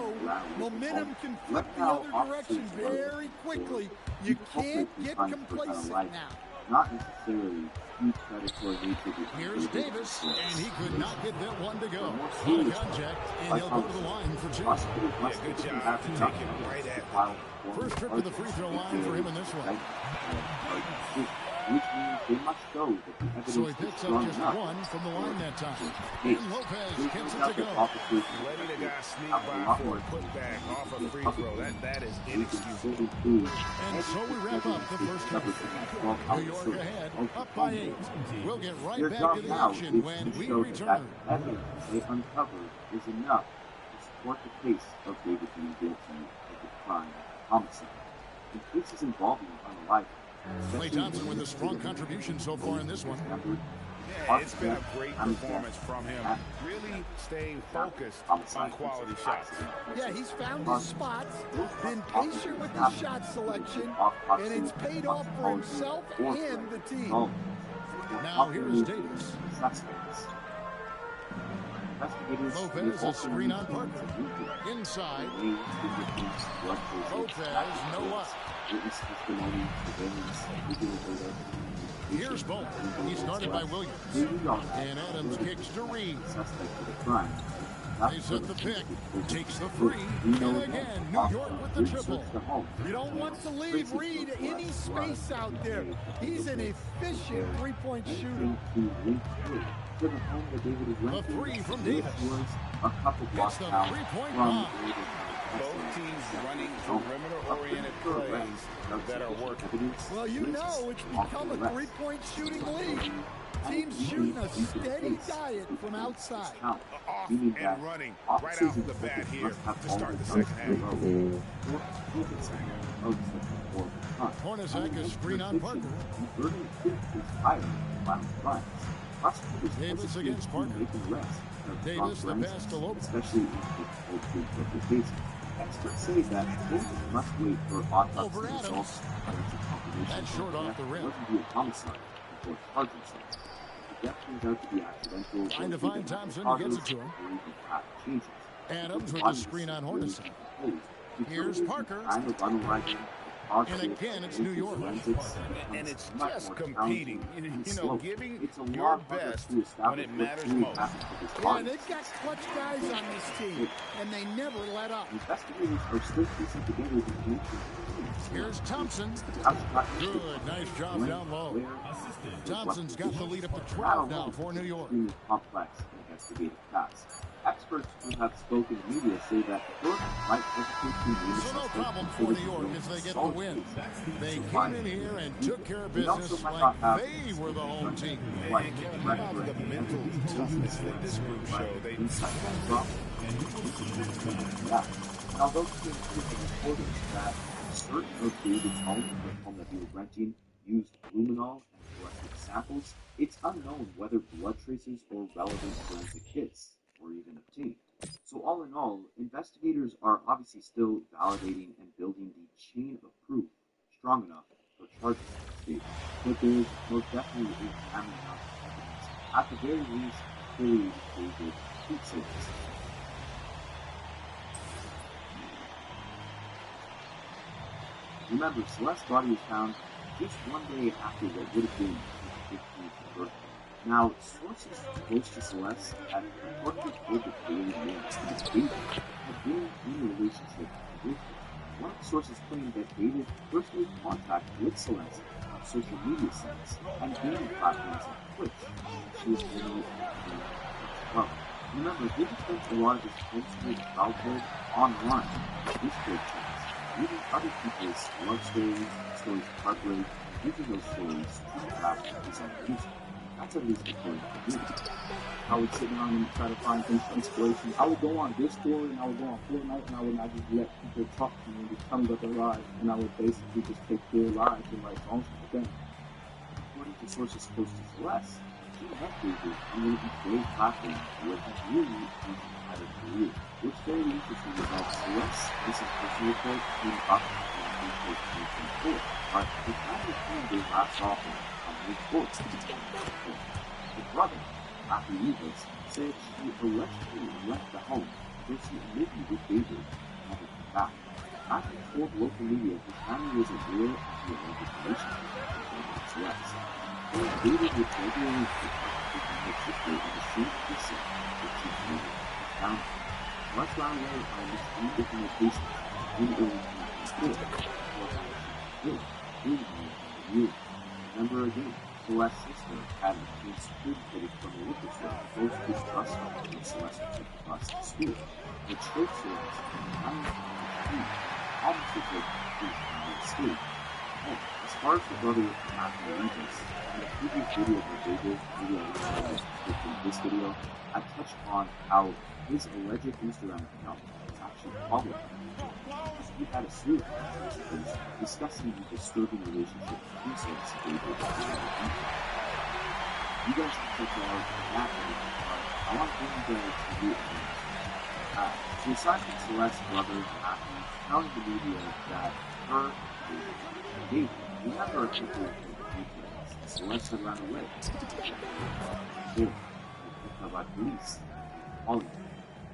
momentum can flip the other direction very quickly. You can't get complacent now. Not necessarily huge predatory. Here's Davis, and he could not get that one to go. On contact, and he'll go to the line for 2. Yeah, good job to take it right at him. First trip to the free throw line for him in this one. Which means they must show that the evidence so he picks up just 1 from the line that time. And Lopez gets it to go. Letting the guy sneak by for a putback off a free throw, that is inexcusable. And so we wrap up the first half. New York ahead, up by 8. We'll get right back to the action when we return. The evidence they uncovered is enough to support the case of David being guilty of the crime of homicide. The cases involving unalive. Klay Thompson with a strong contribution so far in this one. Yeah, it's been a great performance from him. Really staying focused on quality shots. Yeah, he's found his spots, been patient with his shot selection, and it's paid off for himself and the team. Now here's Davis. Lopez, a screen on Parker. Inside. Lopez, no luck. Here's Bowen. He's started by Williams. And Adams kicks to Reed. They set the pick. Takes the free. And again, New York with the triple. You don't want to leave Reed any space out there. He's an efficient three-point shooter. The three from Davis. It's the three-point bomb. Both teams running perimeter-oriented plays that are working. Well, you know it's become a three-point shooting league. Teams shooting a steady diet from outside. Off and running right off the bat here to start the second half. Hornacek, a screen on Parker. Davis against Parker. Davis, the pass to Lopez. Experts say that coaches must wait for autopsy results. That's short off the rim. It be a homicide before charging someone. The death turns out to be accidental. Trying to find Thompson, he gets it to him. Adams with the screen on Hornacek. Here's Parker. And again, it's New York. And it's just competing, you know, giving your best when it matters most. Yeah, they've got clutch guys on this team, and they never let up. Investigators are still piecing together the nature. Here's Thompson. Good, nice job down low. Thompson's got the lead up to 12 now for New York. Complex investigative task. Experts who have spoken to media say that first might hesitate to name So no problem for New York as they get the win. They came in here and took care of business like they were the home team. And Kevin, how about the mental toughness that this group showed? They Now, those things reported that certain of David's home, the home that he was renting, used luminol and collected samples. It's unknown whether blood traces or relevant forensic hits were even obtained. So all in all, investigators are obviously still validating and building the chain of proof strong enough for charges at the state. But there is most definitely a damning amount of evidence, at the very least, affiliated David keeps it. Remember, Celeste's body was found just one day after what would have been his 15th birthday. Now, sources close to Celeste had reportedly told the Daily Mail that David had been in a relationship with her. One of the sources claimed that David first made contact with Celeste on social media sites and gaming platforms like Twitch, and she was only acting well. Remember, David spent a lot of his high school childhood online with Discord chats, reading other people's love stories, stories of heartbreak, and using those stories to craft his own music. That's at least according to me. I would sit down and try to find things for inspiration. I would go on Discord and I would go on Fortnite and I would not just let people talk to me and just tell me about their lives. And I would basically just take their lives and write songs about them. According to sources close to Celeste, she met David on one of these very platforms where he really had a career. What's very interesting is that Celeste's recent personal report came up in April 2024, but the time of they last saw her on May 4th. The brother, after Rivas, said she allegedly left the home where she lived with David and never came back. After told local media his family was aware of the alleged relationship with Celeste. And David was regularly picked up with her sister in the same precinct that she committed his found. Celeste ran away on at least 3 different locations in early 2024 before she was killed, in the Remember again, Celeste's sister had obtained security footage from a liquor store close to the bus stop where Celeste would take the bus to school, which showed Celeste running down the street, almost as if she was trying to escape. Oh, as far as the brother after Rivas, in the previous video of David, video in this video, I touched on how his alleged Instagram account was actually followed because he had a series of messages discussing the disturbing relationship between Celeste and David and David. You guys can check that out in that video, but I want to bring you guys to the evidence. So aside from Celeste's brother, Matthew, telling the media that her and David never a couple of details, Celeste had run away. By police in Hollywood.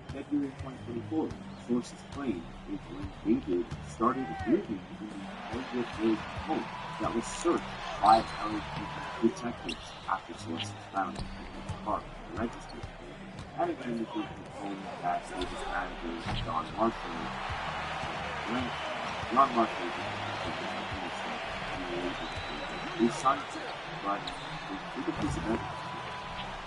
February 2024, sources claim is when David started living in the Hollywood Village home that was searched by LAPD detectives after Celeste was found in the car registered. And again, this was the home that David's manager, John Marshall, is signed to, but they took a piece of evidence.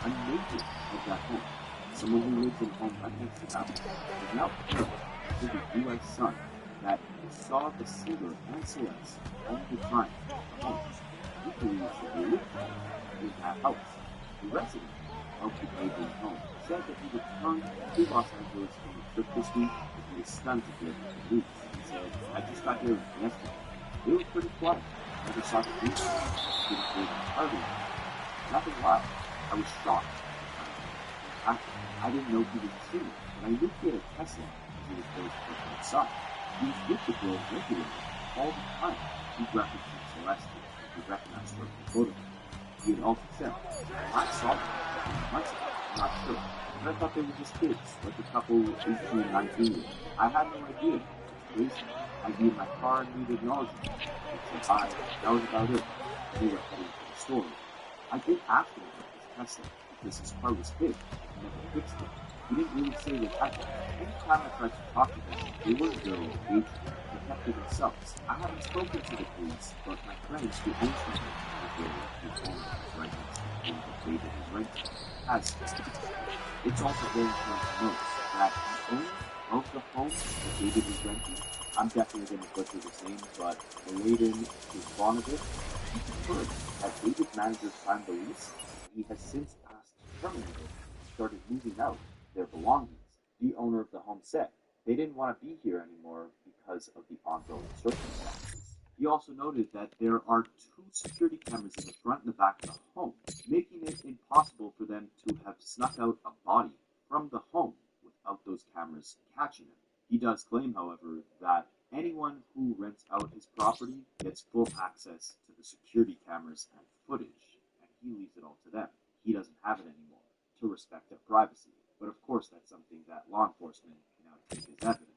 A neighbor of that home, someone who lives in a home right next to that one, is now parent to the U.S. son that saw the singer and Celeste all the time at the home. He believes that they lived in that house. The resident of the neighboring home said that he returned to Los Angeles from a trip this week and he was stunned to hear the news. He said, I just got here yesterday. They were pretty quiet. Never saw the police. Didn't hear them partying. Nothing wild. I was shocked. I didn't know he was a singer, but I knew he had a Tesla because he was always parked outside. He was with the girl regularly, all the time. He recognized Celeste, he recognized her in the photograph. He had also said, I saw them a few months ago, I'm not sure, but I thought they were just kids, like a couple 18 and 19 years. I had no idea. It's crazy. I'd be in my car and we'd acknowledge each other. We'd say hi. That was about it. They were heading to the store. I did ask him about his Tesla because his car was fixed and he never fixed it. He didn't really say what happened. Anytime I tried to talk to them, they weren't very engaging. They kept to themselves. I haven't spoken to the police, but my friend who owns the home, the home that's right next to the home that David is renting, has spoken. It's also very important to note that the owner of the home that David is renting, I'm definitely going to butcher this name, but Mladen Ivanovic, he confirmed that David's manager signed the lease, and he has since asked to terminate it and started moving out their belongings. The owner of the home said they didn't want to be here anymore because of the ongoing circumstances. He also noted that there are 2 security cameras in the front and the back of the home, making it impossible for them to have snuck out a body from the home without those cameras catching him. He does claim, however, that anyone who rents out his property gets full access to the security cameras and footage, and he leaves it all to them. He doesn't have it anymore to respect their privacy. But of course, that's something that law enforcement can now take as evidence.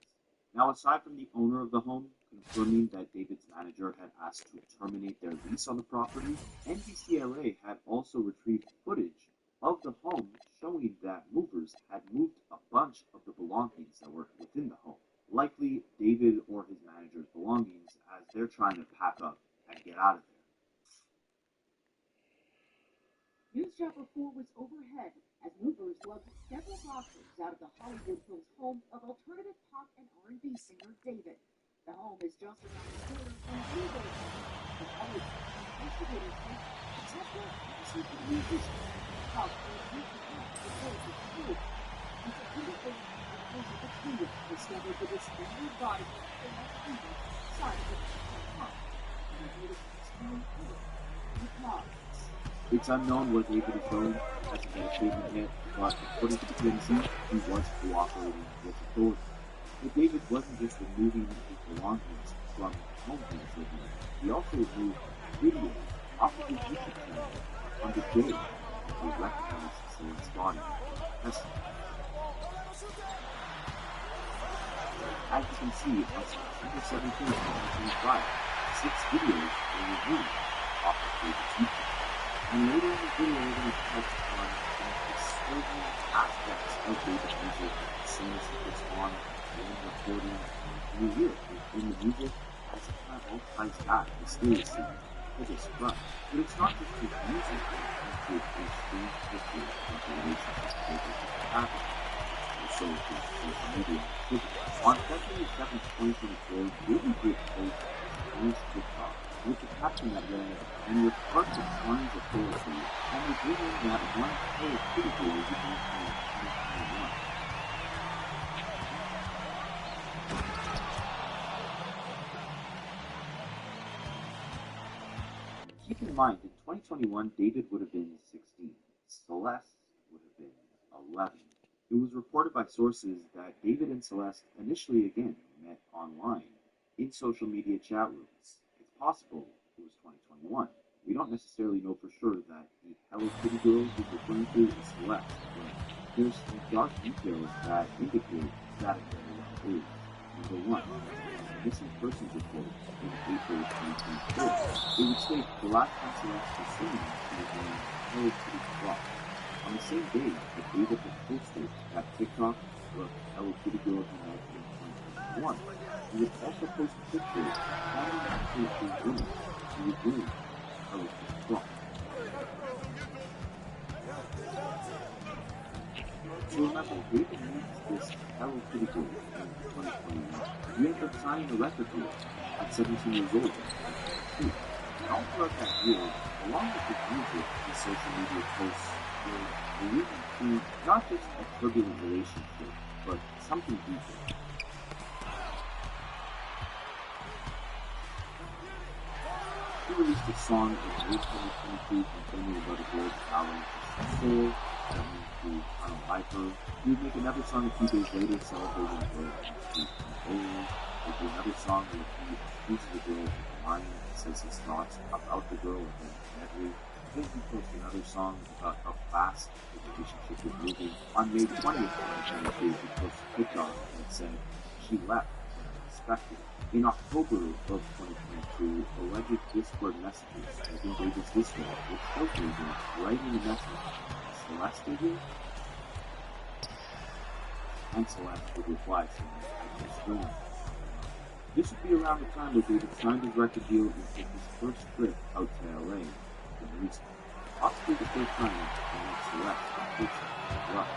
Now, aside from the owner of the home confirming that David's manager had asked to terminate their lease on the property, NBCLA had also retrieved footage of the home showing that movers had moved a bunch of the belongings that were within the home. Likely David or his manager's belongings as they're trying to pack up and get out of there. News Chopper 4 was overhead as movers lugged several boxes out of the Hollywood Hills home of alternative pop and R&B singer David. The home is just around the corner from Blueberry Home, but others investigators think the Tesla actually could be musician. Pop and music the voice of the group. On September 8th, the police of the Kingdom discovered the dismembered body of the left finger side of the car. And the David extremely ill with mom. It's unknown where David is going, hasn't got a statement yet, but according to the TMZ, he was cooperating with authorities. But David wasn't just removing his belongings from the home he was living in, he also removed videos off of his YouTube channel on the day that they recognized Celine's body. As you can see, on September 17th, 2025, 6 videos were removed off of David's YouTube. And later in the video, we're going to touch on the disturbing aspects of David's music as soon as he gets on and recording new lyrics in the music as it kind of all ties back mysteriously to this front. But it's not just his music that painted a strange picture of the relationship David was having. Also his social media activity. On February 7th, 2024, David did post a strange TikTok with the caption that read, "And your parts of orange authority, and we give in that one whole critical is against me in 2021. Keep in mind, in 2021, David would have been 16. Celeste would have been 11. It was reported by sources that David and Celeste initially again met online in social media chat rooms. It's possible it was 2021. We don't necessarily know for sure that the Hello Kitty girl he's referring to is Celeste, but there's some dark details that indicate that it very well is. Number 1, the missing persons report in April of 2024. It would state the last time Celeste was seen, she was wearing Hello Kitty cloth. On the same day that David had posted that TikTok of Hello Kitty girl he met in 2021, he would also post a picture following actually his woman who was wearing Hello Kitty cloth. So remember, David meets this Hello Kitty girl in 2021. He ended up signing a record deal at 17 years old in 2022. And all throughout that year, along with his music and social media posts, were alluding to not just a turbulent relationship, but something deeper. He released a song in late 2022 complaining about a girl's power to soul, coming to unalive her. He would make another song a few days later celebrating a girl on the street in Beirut. There'd be another song where he accuses the girl of lying and says his thoughts about the girl and then medley. Then he posted another song about how fast the relationship was moving. On May 20th, 2022, he posted a TikTok that said, "She left when I was expected. In October of 2022, alleged Discord messages within David's Discord would show David writing a message, "Celeste in here?" And Celeste would reply saying, "I just joined." This would be around the time that David signed his record deal and took his first trip out to LA for music. Possibly the first time he met Celeste on Facebook as well.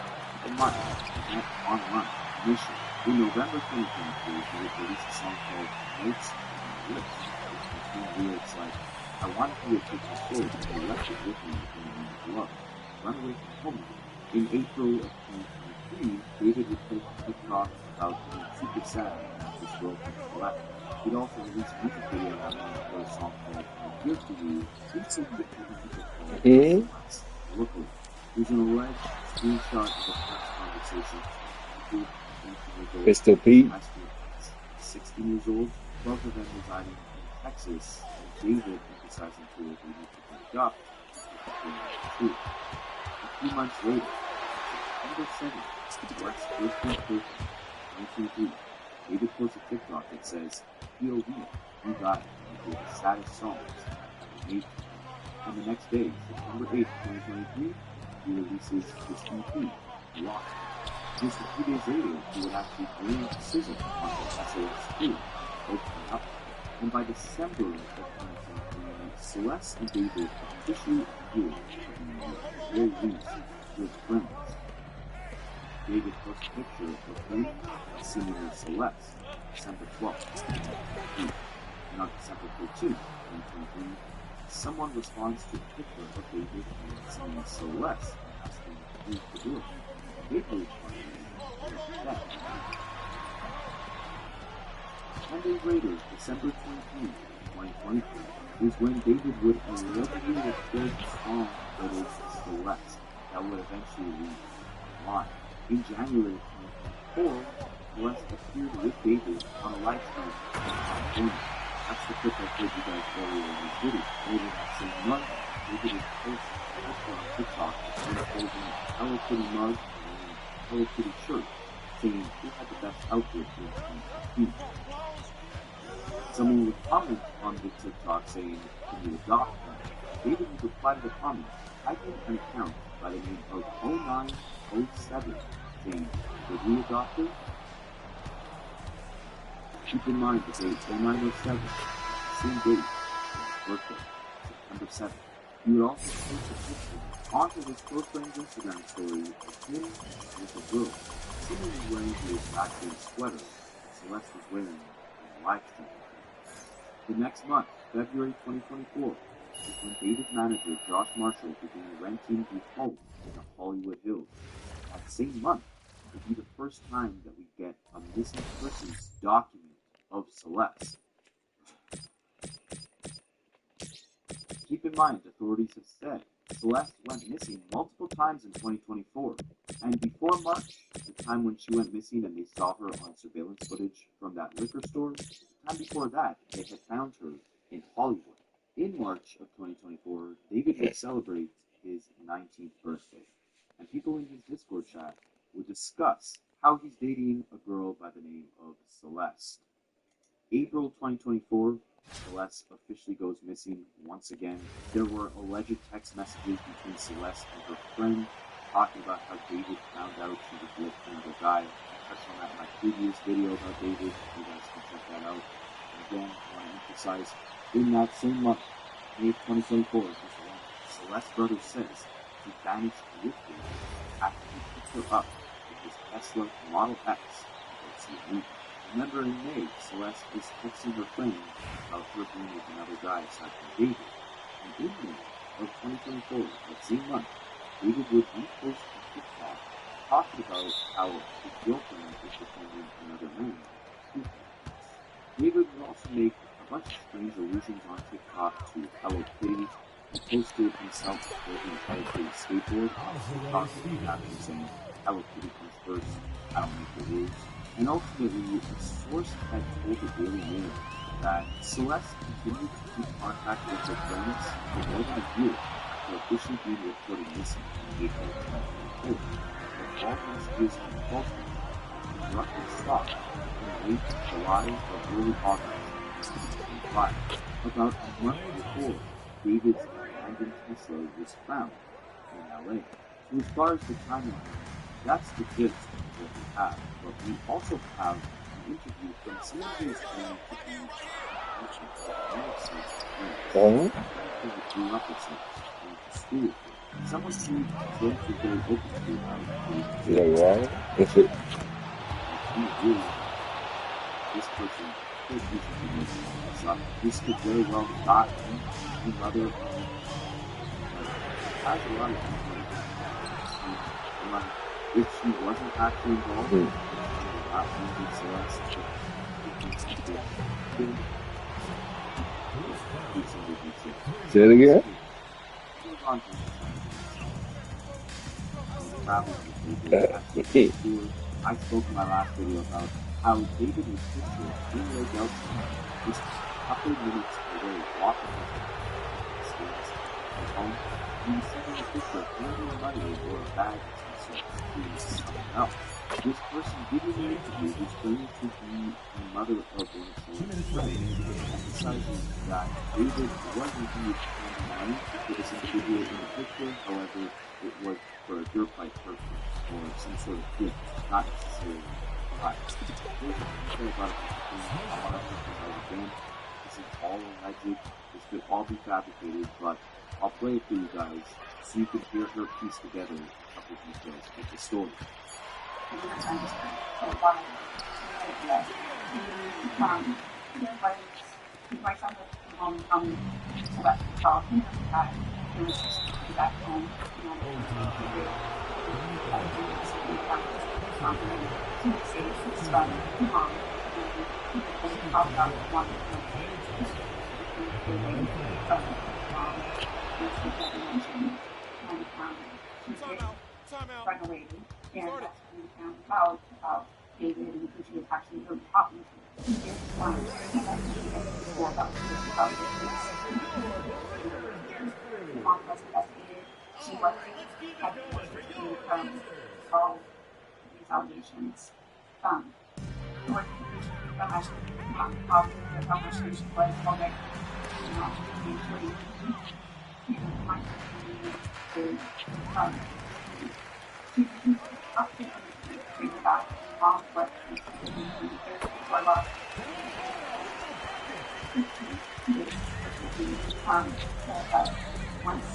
Keep in mind, they met online initially. In November 2023, he would release a song called Notes on the Lips, which contained lyrics like, "I wanted you to take my soul, but you left it with me in the name of love. Run away from home." In April of 2023, David would post a TikTok about being super sad after his girlfriend left. He'd also released a music video for a song called "I'm Here For You," featuring the people called Celeste. Luckily, there's an alleged screenshot of a press conversation between 18 years old Pistol Pete. 16 years old, both of them residing in Texas, and David emphasizing to her they need to break up too. A few months later, September 7th, West's first birthday, 2023, David posts a TikTok that says, "POV, you got it," with the saddest songs ever made. And the next day, September 8th, 2023, he releases his EP, Lost. Just a few days later, he would actually bring SZA onto SOS 2, opening up. And by December of 2023, Celeste and David officially appeared to be, at the very least, good friends. David posts a picture of him singing with Celeste, December 12th, 2023. And on December 13th, 2023, someone responds to a picture of David and singing Celeste, asking who's the girl. David responds, "That." 10 days later, December 23, 2023, is when David would allegedly record a song titled "Celeste" that would eventually leak online. In January of 2024, Celeste appeared with David on a live stream in California. That's the clip I showed you guys earlier in this video. Later that same month, David would post a picture on TikTok with holding a Hello Kitty mug and a Hello Kitty shirt, saying who had the best outfit in 2015. Someone would comment on the TikTok saying, "Can you adopt me?" David would reply to the comment, typing an account by the name of 0907, saying, "Did we adopt her?" Keep in mind the date 0907, the same date as his birthday, September 7th. He would also post a picture onto his close friend's Instagram story of him with a girl, seemingly wearing the exact same sweater Celeste was wearing in the live stream. The next month, February 2024, is when David's manager, Josh Marshall, began renting the home in the Hollywood Hills. That same month would be the first time that we get a missing persons document of Celeste. Keep in mind, authorities have said Celeste went missing multiple times in 2024, and before March, the time when she went missing and they saw her on surveillance footage from that liquor store, the time before that, they had found her in Hollywood. In March of 2024, David would celebrate his 19th birthday, and people in his Discord chat would discuss how he's dating a girl by the name of Celeste. April 2024, Celeste officially goes missing once again. There were alleged text messages between Celeste and her friend talking about how David found out she was with another guy. I touched on that in my previous video about David. You guys can check that out. And again, I want to emphasize, in that same month, May 2024, is when Celeste's brother says he vanished with David after he picked her up with his Tesla Model X to go see a movie. Remember in May, Celeste was texting her friend about her being with another guy aside from David. And in May of 2024, that same month, David would repost a TikTok talking about how his girlfriend is defending another man. David would also make a bunch of strange allusions on TikTok to Hello Kitty. He posted himself holding a Hello Kitty skateboard on TikTok with a caption saying, "Hello Kitty comes first, I don't make the rules." And ultimately, a source had told the Daily Mail that Celeste continued to keep contact with her friends for more than a year after officially being reported missing in April 2024. But all messages and calls abruptly stopped in late July or early August 2025. About a month before, David's abandoned Tesla was found in LA. So as far as the timeline, that's the gist of what we have. But we also have an interview from someone who is going to be mentioned New York State's parents. Who grew up with Saints, went to school with them. Someone who James was very open to about his Yeah, he really, this person could easily make this up. This could very well not be the mother of has a lot of people like if she wasn't actually involved in not being Celeste, say it again. I spoke in my last video about how David was pictured in Lake Elsinore just a couple minutes away walking his streets at home. He was seen in the picture handing money or a bag of some sort to someone else. This person giving the interview was claiming to be the mother of one of Celeste's friends, emphasizing that David was indeed handing money to this individual in the picture, however, it was for a dirt bike purchase or some sort of gift, not necessarily a bike. Here's what I say about it. I want to emphasize again, this is all alleged, this could all be fabricated, but I'll play it for you guys so you can hear her piece together a couple of details of the story. Run away, and that's when we found out about David and who she was actually really talking to. He did want to see that she had school about how it is. The mom was investigated. She was had to from all these allegations. Or how much how much she was already, usually my she often bring back mom what or lost once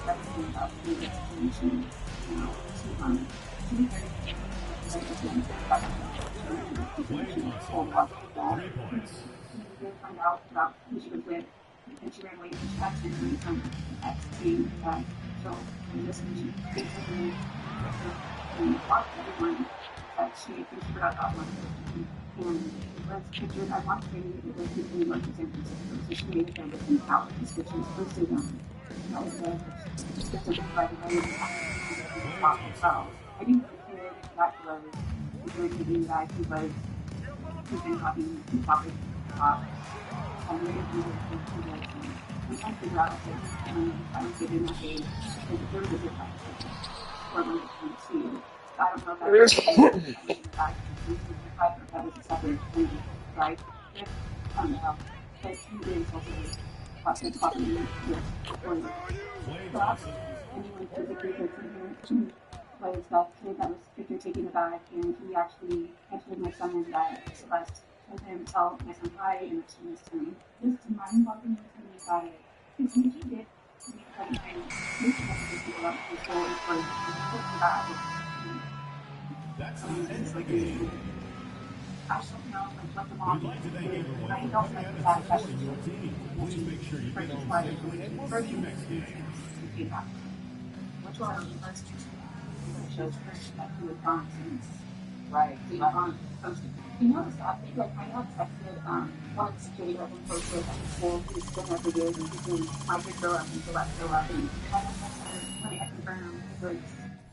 everything about the explanation, to be very we did find out about who she was with, and she ran away and she had to do some saying that so in this she basically lost everyone that she forgot about one and was pictured at one point it was in San Francisco, so she made it there within hours, which is posted on just a bit right away and talk as well. I think the kid that was irritating that he was he's been talking topic and maybe he was I'm trying to figure out if I was given that age because there was a difference for when it comes to I don't know if that was that was a separate thing, right? I don't know. But he is also talking with anyone physically that's in here was that kid that was pictured taking the bag, and he actually entered my son in that Celeste told him, tell my son hi, and experienced him. This mind-boggling to me that if you did make that kind of people up to school for the bag, I don't know what the mom did. I don't like that question. First, why first feedback. Which one of the first shows that he was gone since he was on posted. You notice that? Like I have texted once Jade has been posted at the school, he's been there for years and he's been my kid grow up and Celeste grow up and I have texted when I confirmed he was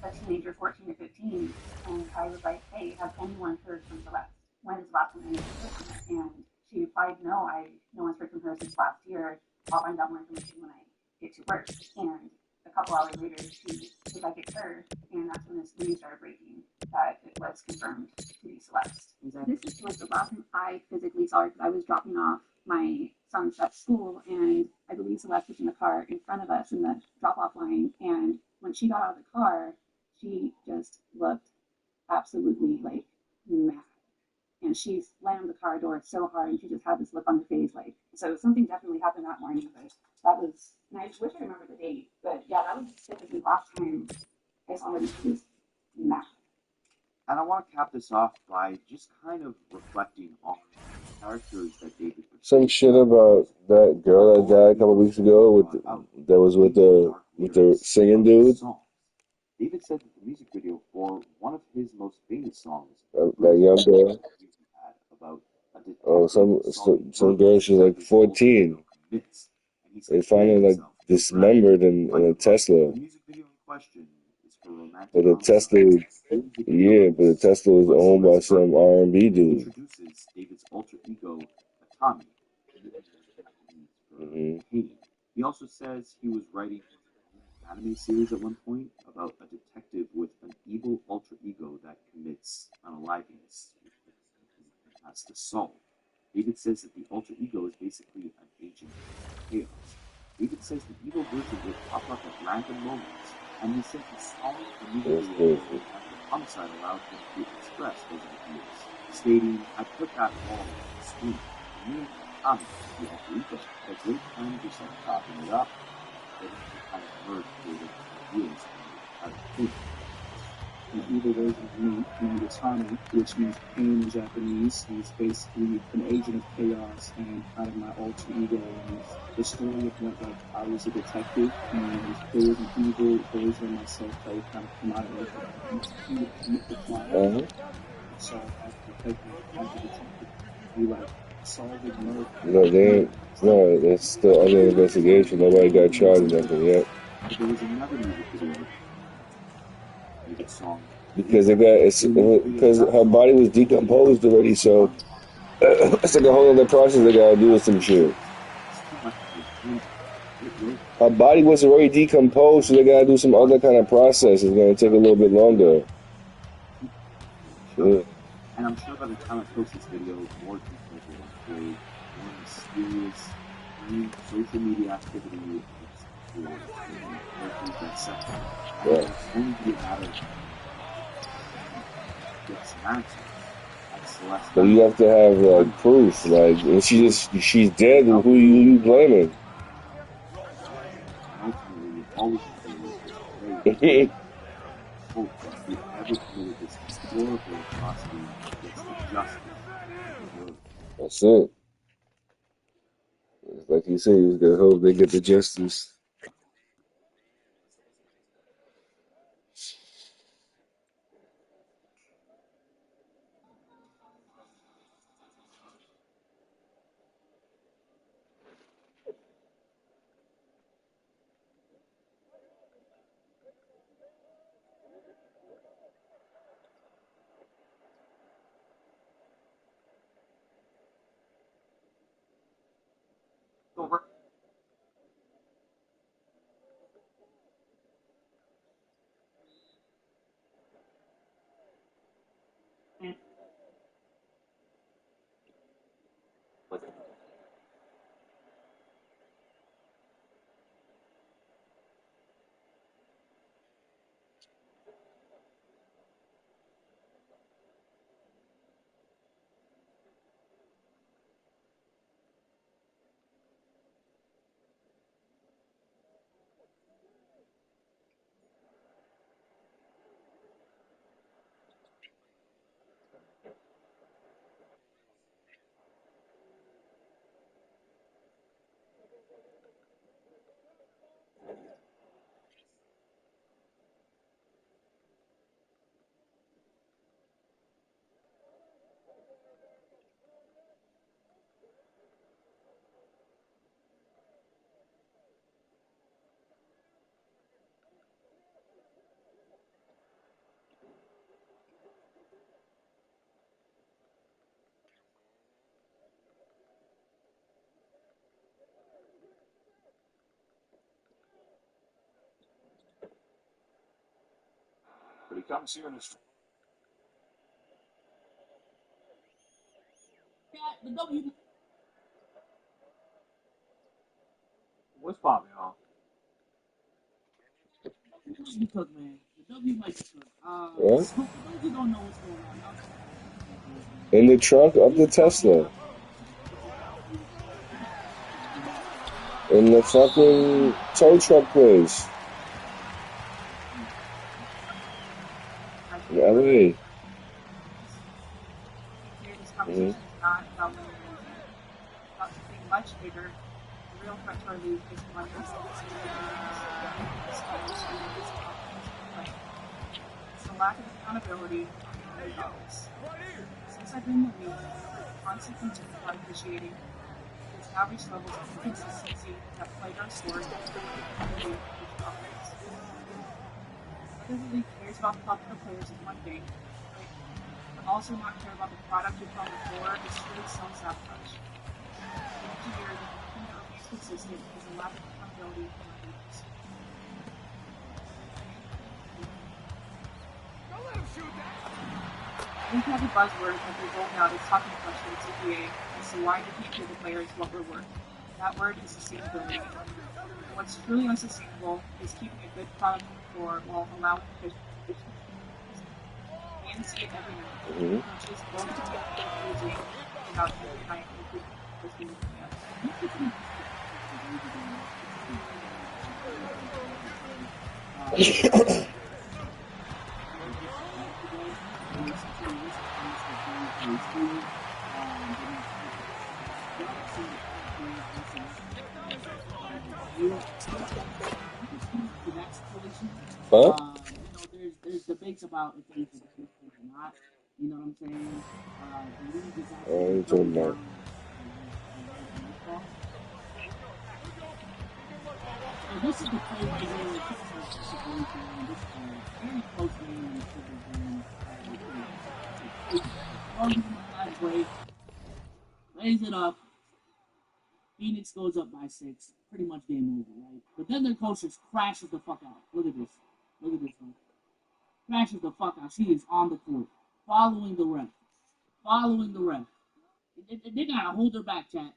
a teenager, 14 or 15, and I was like, hey, has anyone heard from Celeste? When is the last time anyone heard from her? And she replied, no, no one's heard from her since last year. I'll find out more information when I get to work. And a couple hours later, she was like, it's her. And that's when this news started breaking that it was confirmed to be Celeste. This is like the last time I physically saw her because I was dropping off my son's at school, and I believe Celeste was in the car in front of us in the drop-off line. And when she got out of the car, she just looked absolutely like mad. And she slammed the car door so hard, and she just had this look on her face, like, so something definitely happened that morning. But that was, and I just wish I remember the date. But yeah, that was typically the last time I saw her. She was mad. And I want to cap this off by just kind of reflecting on the characters that David. Some shit about that girl that died a couple weeks ago that was with the singing dude. David said that the music video for one of his most famous songs, that young girl. about Oh, some girl. She's like 14. They found her like dismembered in a Tesla. The music video in question is for romantic. But the Tesla, yeah, but the Tesla was owned by some R&B dude. Introduces David's alter ego, Tommy. He also says he was writing an anime series at one point about a detective with an evil alter ego that commits unaliveness, which he has to solve. David says that the alter ego is basically an agent of chaos. David says the evil version would pop up at random moments, and he said he saw the music video after homicide allowed him to express those ideas, stating, "I put that all on the screen. For me, I'm the alter ego. At a great time just like chopping it up, then you kind of merge creative ideas and think." The evil version of me named Itami, which means pain in Japanese. He's basically an agent of chaos and kind of my alter ego. And the story went like I was a detective and there was an evil version of myself that would kind of come out of me. He would commit the crime. So I had to protect him as a detective. He like solved the murder. No, that's still under investigation. Nobody got charged or nothing yet. There was another music video. Song. Because her body was decomposed already, so it's like a whole other process they gotta do with some shit. Her body was already decomposed, so they gotta do some other kind of process. It's gonna take a little bit longer. Yeah. And I'm sure by the time I post this video, more details will unfold, more mysterious social media activity for characters dissected. And it's only be a matter of get some answers. But you have to have like proof, like, and she's dead, and who you blaming? Ultimately, all we can do is pray hope that whoever committed this horrible atrocity gets the justice they deserve. That's it. Like you said, you just gotta hope they get the justice. Over. comes here in his. The W. What's popping, y'all? Might be cooked, man. The W might be cooked. What? So for those who don't know what's going on, In the trunk of the Tesla. In the fucking tow truck place. In LA. Here, this conversation is not about winning or losing. It's about something much bigger. The real threat to our league is money. It's the lack of accountability on the dollars. Since I've been in the league, I've constantly been about officiating. It's now reached levels of inconsistency that plague our sport and the league which operates. Whether the league cares about the popular players is one thing, but also not care about the product we put on the floor is truly self-sabotage. Year to year, the only thing that remains consistent is the lack of accountability from our leaders. We've had the buzzword that they rolled out as talking points for the TPA as to why we can't give the players what we're worth. That word is sustainability. And what's truly unsustainable is keeping a good product on the floor while allowing fish. And see it every night. Coaches both losing without every night was being Huh? There's debates about if he's a good or not. You know what I'm saying? The league is Oh, you actually talking about? So this is the play right here. This is a situation. This is a very close game in the Clippers game. Throws him on the play, lays it up. Phoenix goes up by 6. Pretty much game over, right? But then their coach just crashes the fuck out. Look at this. Look at this one. Crashes the fuck out. She is on the court. Following the ref. Following the ref. They gotta hold her back, chat.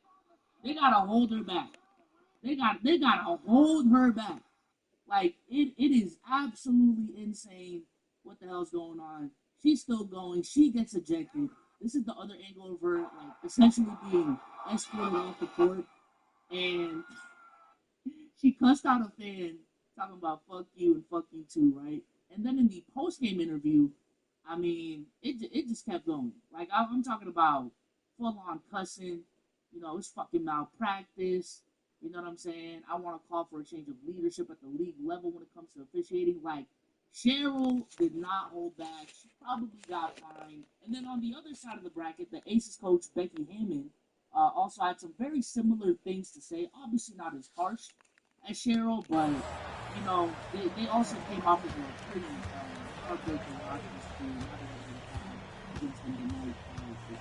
They gotta hold her back. They gotta hold her back. Like, it is absolutely insane what the hell's going on. She's still going. She gets ejected. This is the other angle of her, like, essentially being escorted off the court. And she cussed out a fan talking about fuck you and fuck you too, right? And then in the post-game interview, I mean, it just kept going. Like, I'm talking about full-on cussing. You know, it's fucking malpractice. You know what I'm saying? I want to call for a change of leadership at the league level when it comes to officiating. Like, Cheryl did not hold back. She probably got fined. And then on the other side of the bracket, the Aces coach, Becky Hammond, also had some very similar things to say. Obviously not as harsh as Cheryl, but, you know, they also came off with a pretty heartbreaking loss against them tonight.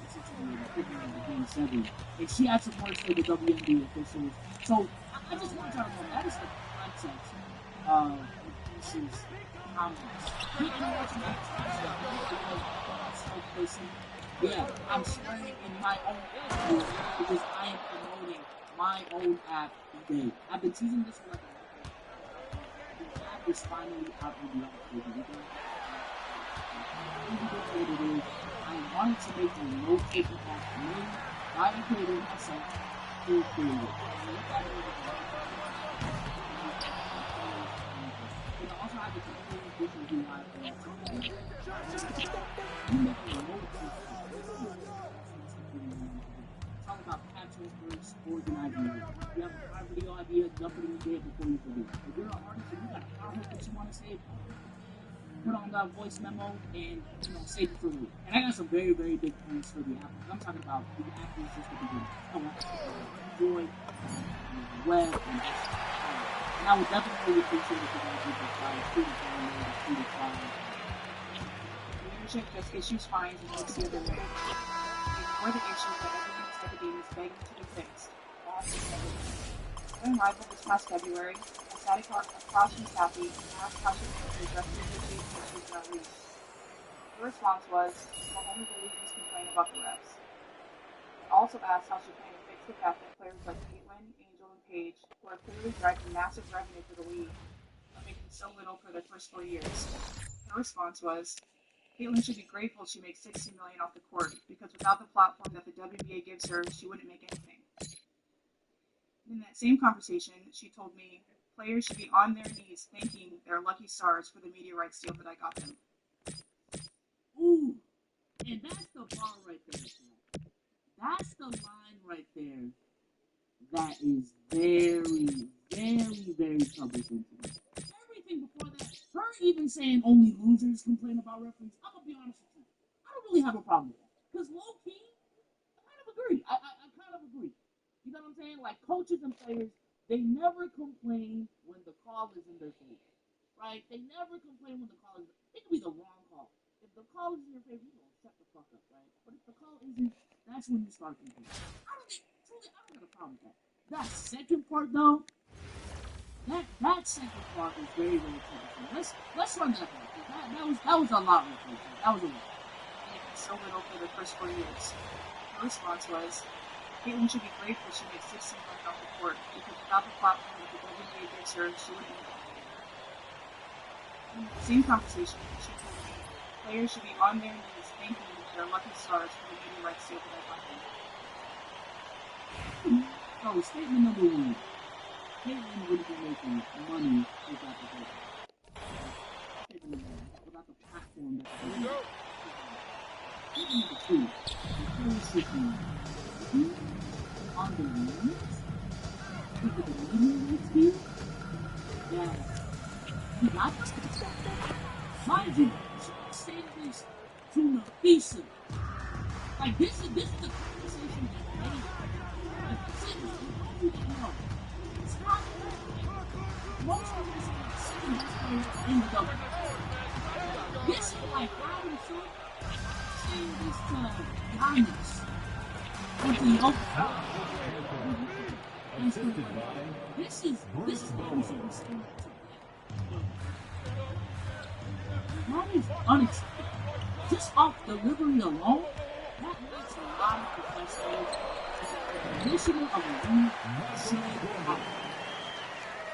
Essentially, the game 7. And she had some words for the WNBA officials. So I just want y'all to know that is the context of Reese's comments. Yeah, I'm swearing in my own app because I am promoting my own app today. I've been teasing this for like a month. The app is finally out in the app. I wanted to make a no-taking app for me. I created myself to create it. And I also have the community vision who I talk about capturing first, organizing it. If you have a high video idea, dump it in the day before you forget. If you're an artist and you got a powerhouse that you want to say, put on that voice memo and, you know, save it for me. And I got some very, very big plans for the app. I'm talking about the app is just the beginning. I want Android, web, and I would definitely appreciate it if you guys would just try to try. Leadership just issues fines and looks the other way. Ignore the issues that everyone inside the game is begging to be fixed. That is everything. During Rival this past February, I sat had a caution Kathy and asked how she plans to address the negotiation issues in our league. Her response was, Mahomes believes complain about the refs. I also asked how she planned to fix the fact that players like Caitlin, Angel, and Paige, who are clearly driving massive revenue for the league, are making so little for their first 4 years. Her response was, Caitlin should be grateful she makes $16 million off the court, because without the platform that the WBA gives her, she wouldn't make anything. In that same conversation, she told me players should be on their knees thanking their lucky stars for the media rights deal that I got them. Ooh, and that's the bar right there. That's the line right there that is very, very, very troublesome to me. Everything before that, her even saying only losers complain about referees, I'm going to be honest with you. I don't really have a problem with that. Because low-key, I kind of agree. I kind of agree. You know what I'm saying? Like, coaches and players, they never complain when the call is in their favor. Right? They never complain when the call is... It could be the wrong call. If the call is in your favor, you don't shut the fuck up, right? But if the call isn't, that's when you start complaining. I don't have a problem with that. That second part, though, that second part was very, very troublesome. Let's run that back. That was a lot right there. That was a lot. Making so little for their first 4 years. Her response was, Caitlin should be grateful she makes $16 million off the court, because without the platform that the WNBA gives her, she wouldn't make anything. In the same conversation, she told me players should be on their knees thanking their lucky stars for the media rights deal that I got them. So, statement number one, Caitlin wouldn't be making money without the court. Statement number one, without the platform that the WNBA gives her. Statement number two, the players should be on their knees because of the media rights deal that we got them. Mind you, she said this to Nafisa. Like, this is the conversation that made you know. It's not most of this is like second best player in the double. This is like Robin Silk saying this to Giannis or to Jokic. This is Robin Silk saying that to them. That is unacceptable. Just off delivery alone, that makes a lot of professionals the commissioner of a league should have.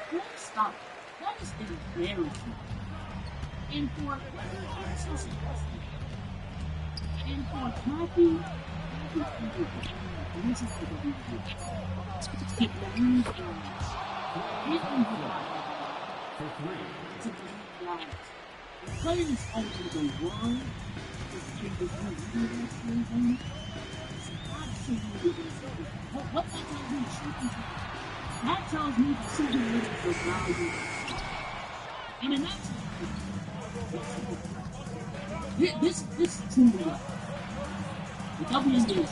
Please stop. That is embarrassing. And for Kathy this is the WNBA. If the league the players over the world in this new media rights is absolutely insane. What that tells me, that tells me that she believes the value. And in that this is truly like the WNBA is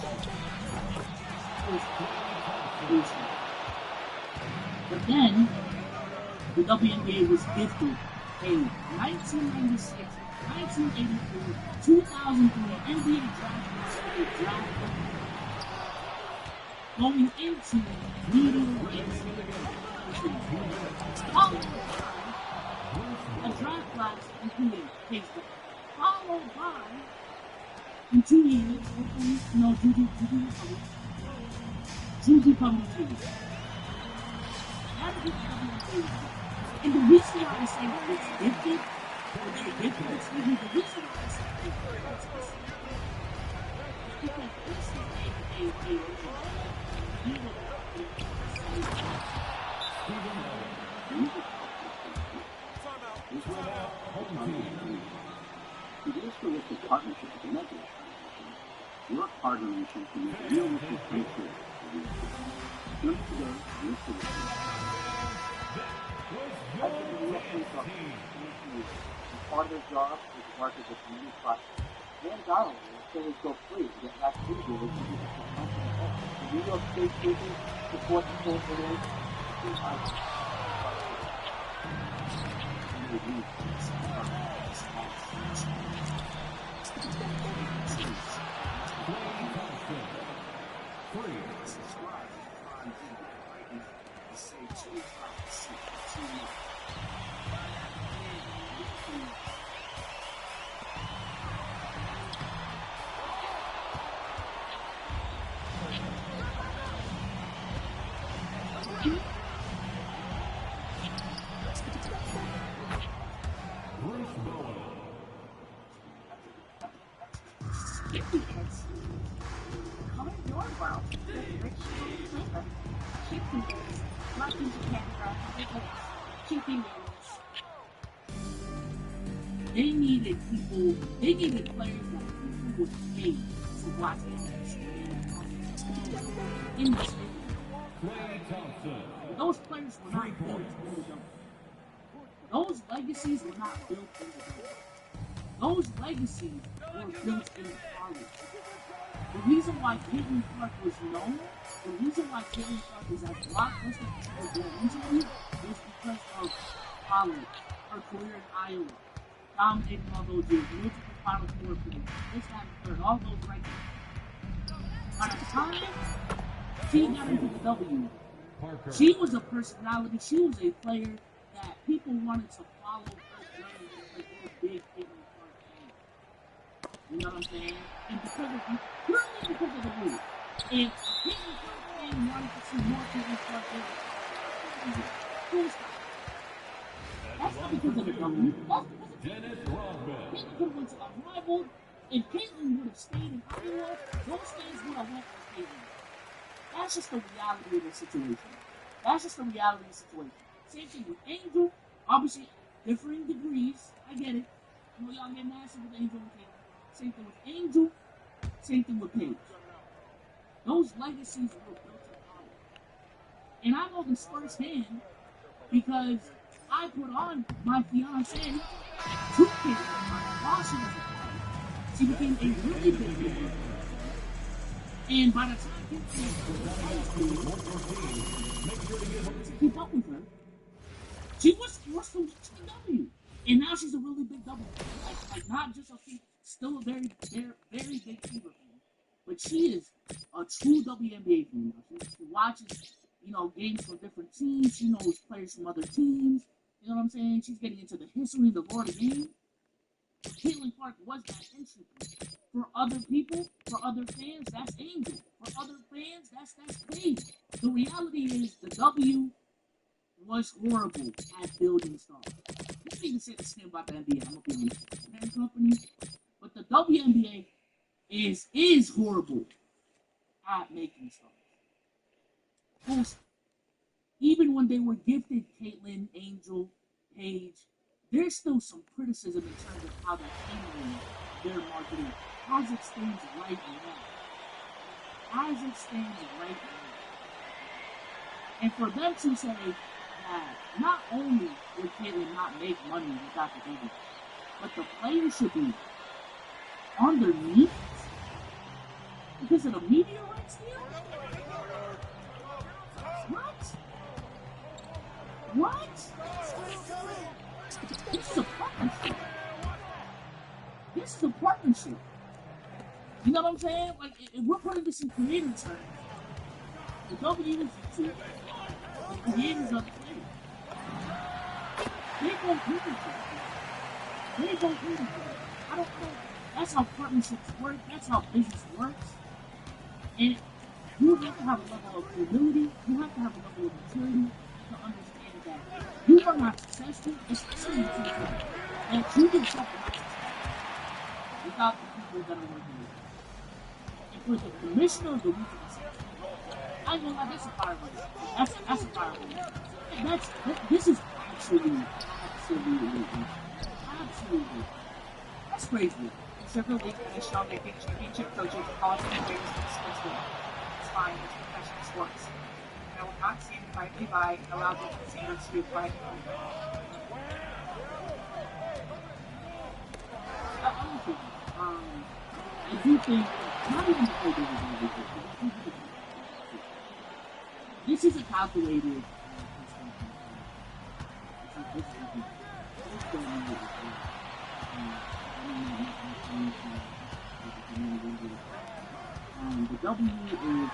but then the WNBA was gifted a 1996, 1984, 2003 NBA draft going into media rights. A draft class including Facebook, followed by in 2 years, hopefully, Judy publication. That is what the WNBA. And the reason why I say that it's gifted, the reason why I say it's because this is It is for this partnership with the Measure. Your partnership can make a real difference for you. Join today, your citizen. I think the real police officers part of their job is to market the community process. Dan Donald will say go free to get back to the village and get the country home. The New York State Prison support the full village. Subscribe to Prime Video. Save 25% Color your world with rich flavor. Chicken wings, muffins and candy wrapped in your face. Chicken wings. They needed players that people would pay to watch games in the stadium. Those players were not built in the jungle. Those legacies were not built in the jungle. Those legacies were built in college. The reason why Caitlin Clark was known, the reason why Caitlin Clark is as blockbuster as she was recently is because of college, her career in Iowa, dominating all those years, multiple Final Four appearances, this, that, and the third, all those rankings. By the time she got into the W, she was a personality, she was a player that people wanted to follow her journey because they were big Caitlin Clark fans. You know what I'm saying? And because of purely because of the rule. If a Caitlin Clark fan wanted to see more Caitlin Clark fans, that's not because of the W. That's because of Caitlin could have went to a rival. If Caitlin would have stayed in Iowa, those fans would have went for Caitlin. That's just the reality of the situation. That's just the reality of the situation. Same thing with Angel. Obviously, differing degrees. I get it. You know, y'all get nasty with Angel and Caitlin. Same thing with Angel. Same thing with Paige. Those legacies were built in college. And I know this firsthand because I put on my fiance to Caitlin while she was in college. She became a really big player. And by the time Caitlin was high school, to keep up with her, she was forced to W. And now she's a really big W. Like not just a still a very big Fever fan. But she is a true WNBA fan now. She watches, games from different teams. She knows players from other teams. You know what I'm saying? She's getting into the history of the lore of the game. But Caitlin Clark was that entry point. For other people, for other fans, that's Angel. For other fans, that's Paige. The reality is the W was horrible at building stars. You can't even say the same about the NBA. I'm gonna be honest. Parent company, but the WNBA is horrible at making stars. Most, even when they were gifted Caitlin, Angel, Paige, there's still some criticism in terms of how they're handling their marketing as it stands right now. As it stands right now. And for them to say that not only would Caitlin not make money without the W, but the players should be on their knees because of the media rights deal? What? This is a partnership. This is a partnership. You know what I'm saying? Like, if we're putting this in creator terms, the W is the creators of the game. They go through each other. They go through each other. I don't know. That's how partnerships work. That's how business works. And you have to have a level of humility. You have to have a level of maturity to understand that you are not successful, especially in the future, and you yourself are not successful without the people that are working with you. And for the commissioner of the league to be successful, I know that that's a fire race. That's a fire race. This is absolutely. That's crazy. Several leagues that has shown they think championship coaches and college players in the sports league. It's fine, it's professional sports. I will not stand quietly by and allow the standards to be applied to them. I do think, not even before they were going to be this is a calculated the W is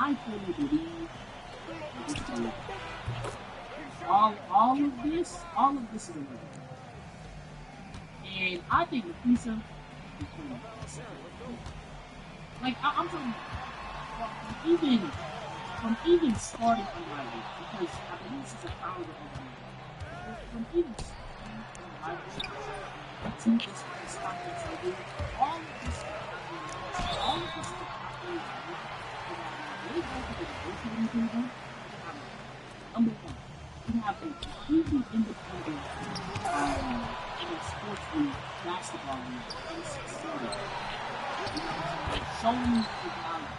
I fully believe All of this is a win. And I think Lapisa is playing. Like I'm from even starting in rivalry, because I believe this is a founder of the from even starting in rivalry to this conference right here, all of this stuff happening, really go to the negotiating table. Number one, you have a completely independent in a sports league, basketball league, and succeeding. Showing you the value.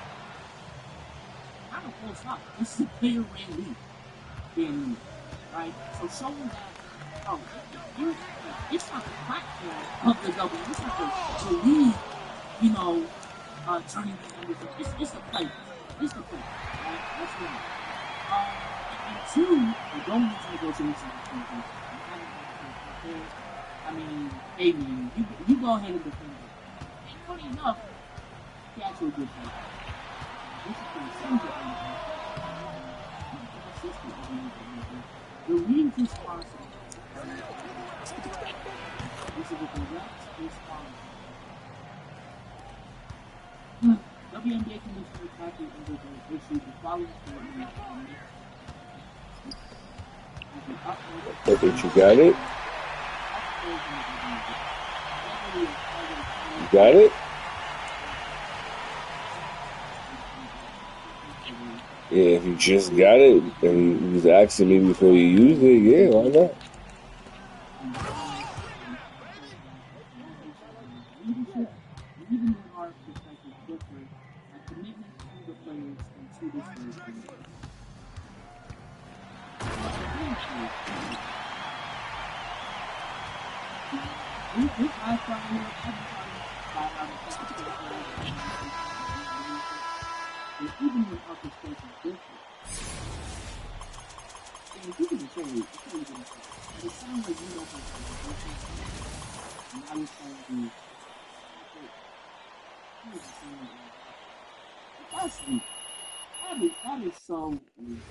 Not a full stop. This is a player ran league. Right? So showing that, it's not the platform of the W. It's not the league, turning the numbers. It's the play. It's the play. Right? That's one. And two, we're going into negotiations with people. I mean, hey man, you go ahead and defend it. And funny enough, he actually a good player. This is the same thing. The league is sponsored. This is what the Reps is sponsored. WNBA Commissioner Kathy Engelberg issued the following statement. Okay, you got it? You got it? Yeah, if you just got it and you was asking me before you used it, yeah, why not? Leadership, even in our perspective, different, and commitment to the players and to this team. This icon here, even when our perspective is different. And you can say, but it sounds like you don't have to. And I was trying to that's weak. That is so weak.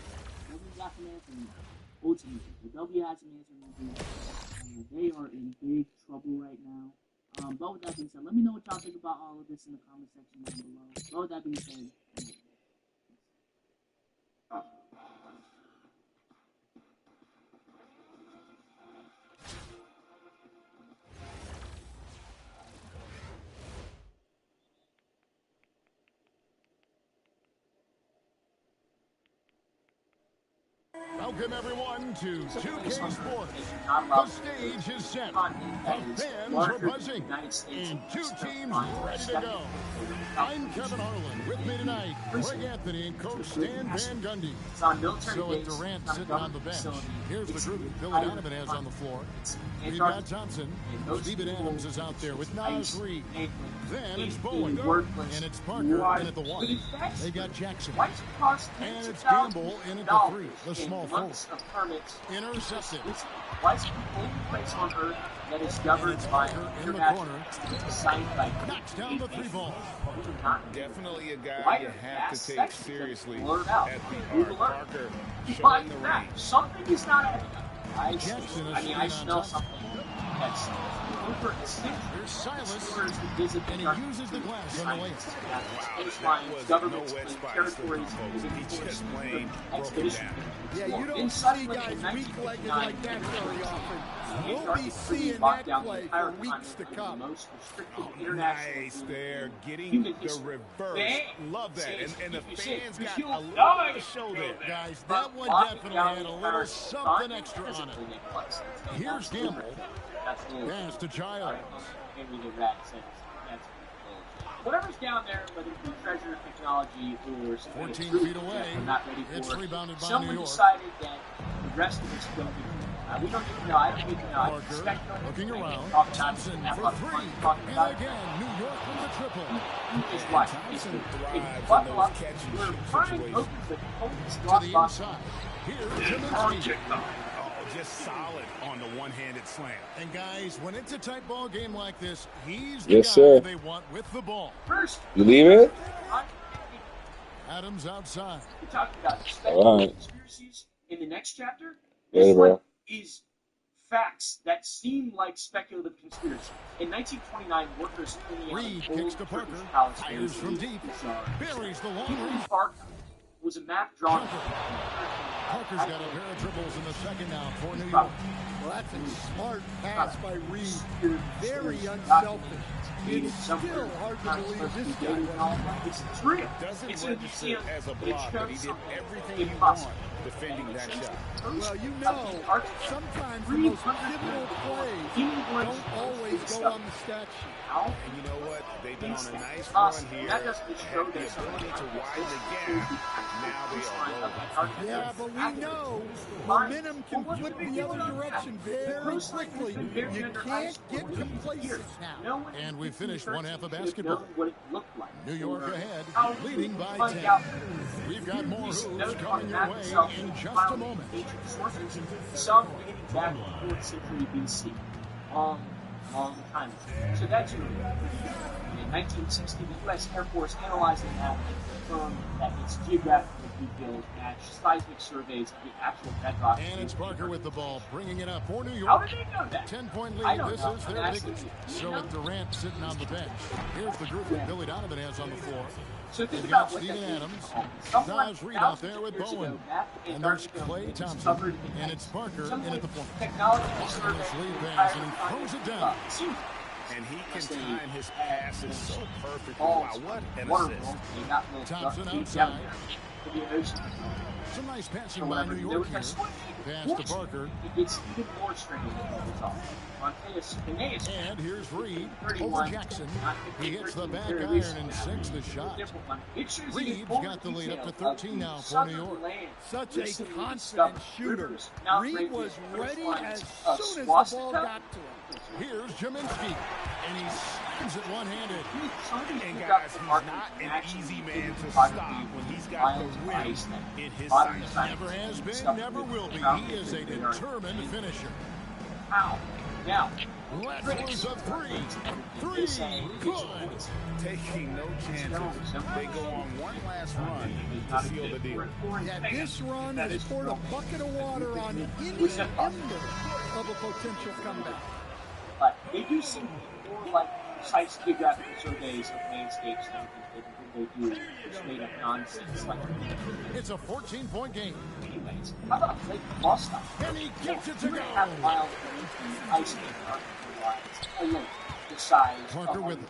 W got some answer. Ultimately, the W has some answer. They are in big trouble right now. But with that being said, let me know what y'all think about all of this in the comment section down below. But with that being said, Welcome everyone to 2K Sports. The stage is set. The fans are buzzing. And two teams ready to go. I'm Kevin Harlan. With me tonight, Greg Anthony and Coach Stan Van Gundy. So with Durant sitting on the bench, here's the group that Billy Donovan has on the floor. We've got Johnson. Steven Adams is out there with Nas Reed. Then it's Bowen. And it's Parker in at the 1. They got Jackson. And it's Gamble in at the 3. The small forward. Intercepted. What's the only place on earth that is governed by international knocks down the 3 ball. Definitely a guy you have to take seriously at the arc. Parker showing the range. Something is not adding up. I smell something that's over Here's Silas, and he uses the glass on the way. Baselines, governments, territories, he just plain broke it down. Yeah, you don't see guys weak-legged like that very often. We'll be seeing that play for weeks to come. Nice there, getting the reverse. Love that. And the fans got a lot of show there. Guys, that one definitely had a little something extra on it. Here's Gamble. Pass to Childs. Whatever's down there, whether it be treasure, technology, or 14 feet away, not ready for it's rebounded by someone New York. Decided that the rest of it's going to be we don't even know. I don't even know. Parker looking around. Thompson for 3. And again, New York with the triple. Just watch. Thompson buckle up. We're trying to open to the inside. Here's Kaminsky. Just solid on the one-handed slam. And guys, when it's a tight ball game like this, he's the yes, guy sir. They want with the ball. First, you leave it? Adams outside. We're talking about All speculative right. conspiracies in the next chapter. Later, This one bro. is facts that seem like speculative conspiracy. In 1929, workers cleaning out Reed an kicks old to Parker. Turkish palace Fires from raised deep. bizarre. Buries the long Even range. Barker was a map drawn. Parker's got a pair of triples in the second now for New York. Well, that's a smart pass by Reed. Very unselfish. It's still hard to believe this guy wasn't. It's real. Doesn't It's register a as a but it block, but he shows did something everything you impossible. want defending that shot. Well, you know, sometimes the most pivotal plays don't always go on the stat sheet. And you know what? They've been on a nice run here. Have the ability to widen the gap. Now they are rolling. Yeah, but we know momentum can flip the other direction very quickly. You can't get complacent now. And we finished one half of basketball. New York ahead, leading by 10. We've got more hoops coming your way in just a moment. Some dating back to the 4th century BC. Long time ago. So that's your in 1960, the U.S. Air Force analyzed the map and confirmed that its geographical details match seismic surveys of the actual bedrock. And it's Parker with the ball, bringing it up for New York. How did they know that? 10-point I lead. don't This know. is their biggest. So with Durant sitting on the bench, here's the group that Billy Donovan has on the floor. So think They've about got what Steven that Adams, Someone Taj Reed out there with Bowen, and there's Klay Thompson, and it's Parker in at the point. Parker in this lead pass, and he throws it down. And he can time his passes so perfectly. Wow, what an assist. Thompson outside. Some nice passing by New York here. Pass to Parker. It's even more strange than we thought. And here's Reed over Jackson. He hits the back iron and sinks the shot. Reed's got the lead up to 13 now for New York. Such a confident shooter. Reed was ready as soon as the ball got to him. Here's Jaminski, and he slams it one-handed. And guys, he's not an easy man to stop when he's got the win in his sights. Never has been, never will be. He is a determined finisher. Now, Letzler's a three. Good. Taking no chances. They go on one last run to seal the deal. Yeah, this run has poured a bucket of water on any ember of a potential comeback. But they do seem to be more like precise geographical surveys of landscapes than they do straight up nonsense like it's a 14-point game. Anyways, how about Lake Vostok? And he gets it to go. Have miles of ice alone the size Parker of with it.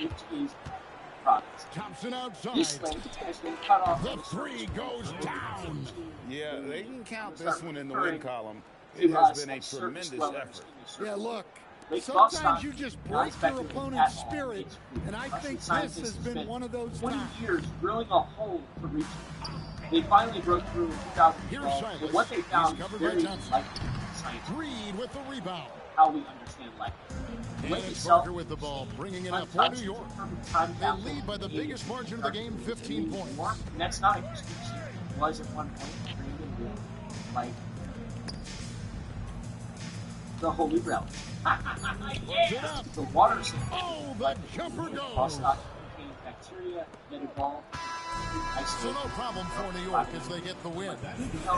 It is province. Thompson outside. This lake has been cut off. The three goes down. Yeah, they can count this one in the win column. It has been a tremendous effort. Yeah, look. Sometimes you just break your opponent's spirit, and I think this has been one of those 20 times. years drilling a hole to reach it. They finally broke through in 2012, and what they found is very likely science. Reed with the rebound. How we understand life. And it's Parker with the ball, bringing it up for New York. They lead by the biggest margin of the game, 15 points. And that's not a conspiracy. It was at one point created like the Holy Grail. Yeah. The water oh, the jumper goes. Vostok contains bacteria that evolved. So no problem for New York as they get the win.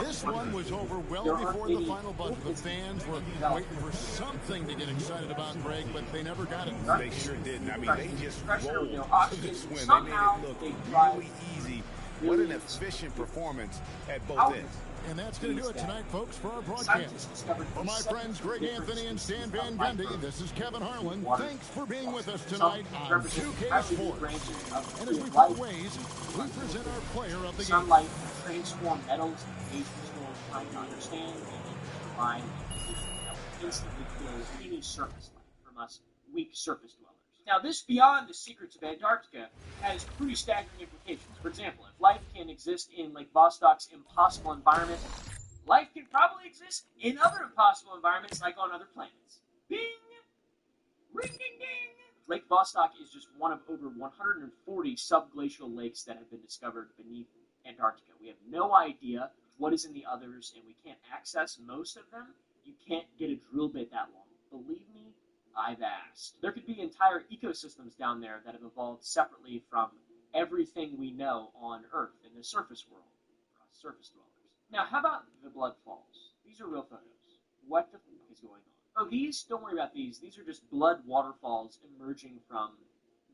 This one was over well before the final buzzer. The fans were waiting for something to get excited about, Greg, but they never got it. They sure didn't. I mean, they just rolled to this win. They made it look really easy. What an efficient performance at both ends. And that's going to do it tonight, folks, for our broadcast. For my friends Greg Anthony and Stan Van Gundy, this is Kevin Harlan. Thanks for being with us tonight on 2K Sports. And as we part ways, we present our player of the game. Sunlight transform metals and age crystals, trying to understand and find that will instantly kill any surface life from us weak surface dwellers. Now, this beyond the secrets of Antarctica has pretty staggering implications. For example, if life can exist in Lake Vostok's impossible environment, life can probably exist in other impossible environments like on other planets. Bing! Ring ding ding! Lake Vostok is just one of over 140 subglacial lakes that have been discovered beneath Antarctica. We have no idea what is in the others, and we can't access most of them. You can't get a drill bit that long. Believe me, I've asked. There could be entire ecosystems down there that have evolved separately from everything we know on Earth in the surface world, surface dwellers. Now, how about the blood falls? These are real photos. What the fuck is going on? Oh, don't worry about these. These are just blood waterfalls emerging from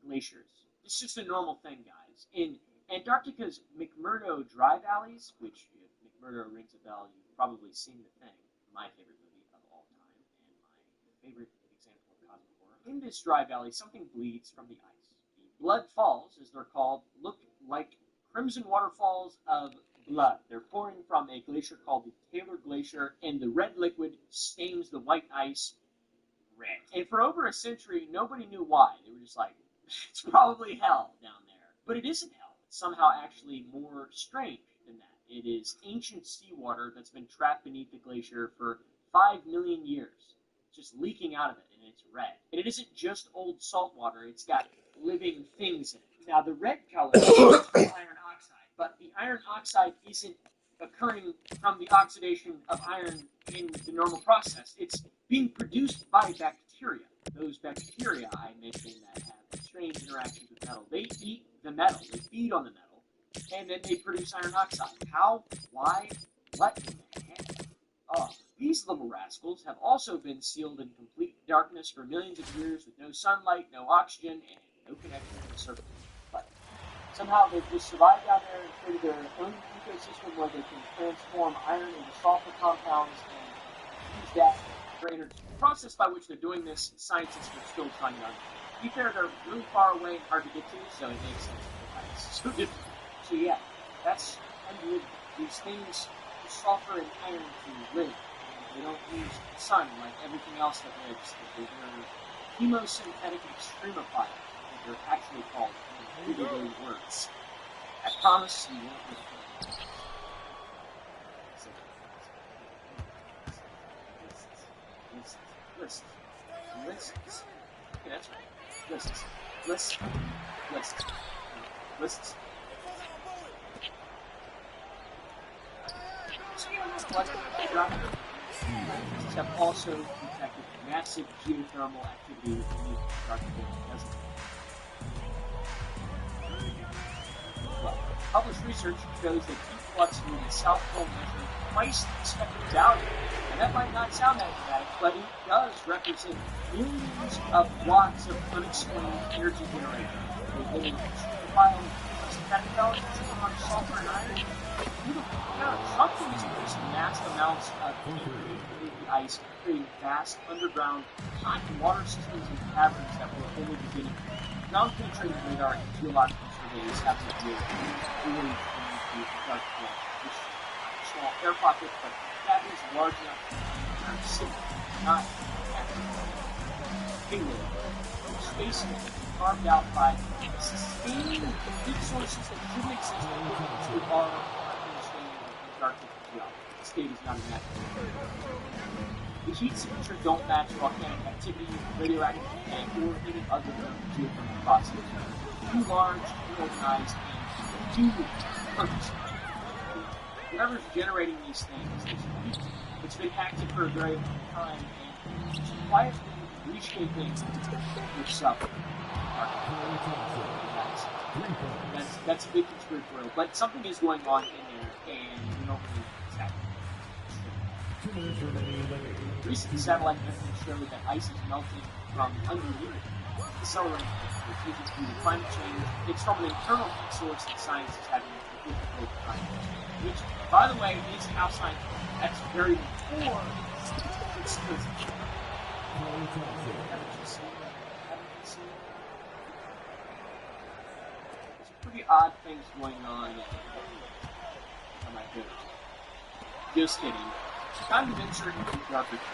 glaciers. It's just a normal thing, guys. In Antarctica's McMurdo Dry Valleys, which, if McMurdo rings a bell, you've probably seen The Thing, my favorite movie of all time, and my favorite example of cosmic horror. In this dry valley, something bleeds from the ice. The blood falls, as they're called, look like crimson waterfalls of blood. They're pouring from a glacier called the Taylor Glacier, and the red liquid stains the white ice red. And for over a century, nobody knew why. They were just like, it's probably hell down there. But it isn't hell. It's somehow actually more strange than that. It is ancient seawater that's been trapped beneath the glacier for 5 million years, just leaking out of it, and it's red. And it isn't just old salt water. It's got living things in it. Now, the red color is iron oxide, but the iron oxide isn't occurring from the oxidation of iron in the normal process. It's being produced by bacteria. Those bacteria I mentioned that have strange interactions with metal. They eat the metal. They feed on the metal, and then they produce iron oxide. How? Why? What in the heck? Oh, these little rascals have also been sealed in complete darkness for millions of years with no sunlight, no oxygen, and no connection to the surface. But somehow they've just survived down there and created their own ecosystem where they can transform iron into sulfur compounds and use that for energy. The process by which they're doing this, scientists are still trying to understand. To be fair, they're really far away and hard to get to, so it makes sense that it's so different. So yeah, that's unbelievable. These things use sulfur and iron to live, and they don't use the sun like everything else that lives. They're chemosynthetic extremophiles, what they're actually called in those words. I promise you won't get it. Lists. Okay, that's right. Lists. Have also detected massive geothermal activity beneath the Antarctic desert. Well, published research shows that heat flux through the South Pole measured twice the expected value. And that might not sound that dramatic, but it does represent millions of watts of unexplained energy generation. They live in extremophiles, synthetic elements, on sulfur and iron. Something is producing mass amounts of heat beneath the ice, creating vast underground hot water systems and caverns that were only beginning. Ground-penetrating radar and geological surveys have revealed really beneath the Antarctic, which is a small air pocket, but that is large enough to be an entire city, not Finland. Space is carved out by sustained heat sources that shouldn't exist to our understanding of Antarctic geology. The state is not a natural. The heat signatures don't match volcanic activity, radioactive decay, or any other geothermal process. Too large, unorganized, and too purposeful. Whoever's generating these things, this heat, it's been active for a very long time, and it's quietly reshaping itself. That's a big conspiratorial, but something is going on in there, and we don't know exactly. Recent satellite measurements show that ice is melting from underneath, accelerating, refusing due to climate change. It's from an internal heat source that science is having a difficult time, which, by the way, is how science. That's very poor. It's pretty odd things going on in my head. Just kidding. Time to insert into the garbage.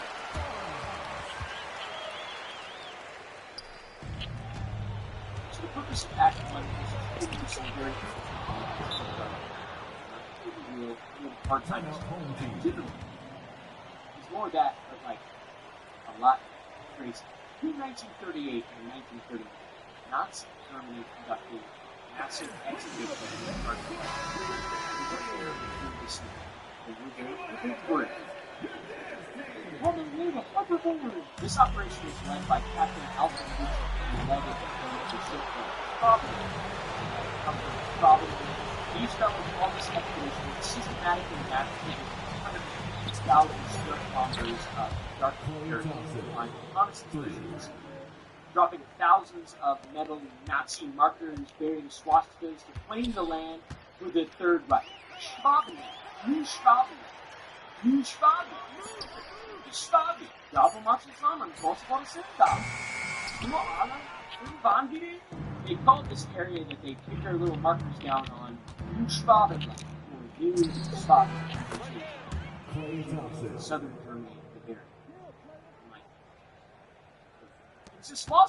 So the purpose of Act 1 is to do some very real hard times. It's more of that, but like a lot crazy. Between 1938 and 1939, Nazi Germany conducted massive executions in Antarctica. This operation was led by Captain Alfred Beecham and led it from the ship probably these fellows on this expedition systematically massacred 106,000 square kilometers of dark territory to find Protestant Christians, dropping thousands of metal Nazi markers bearing swastikas to claim the land for the Third Reich. Schwaben, New Schwaben, New Schwaben, Schwaben, Java Machu Saman, Kosovo Sinta. They called this area that they put their little markers down on New Schwabenland, or New Schwaben, southern Germany, Bavaria. It's a small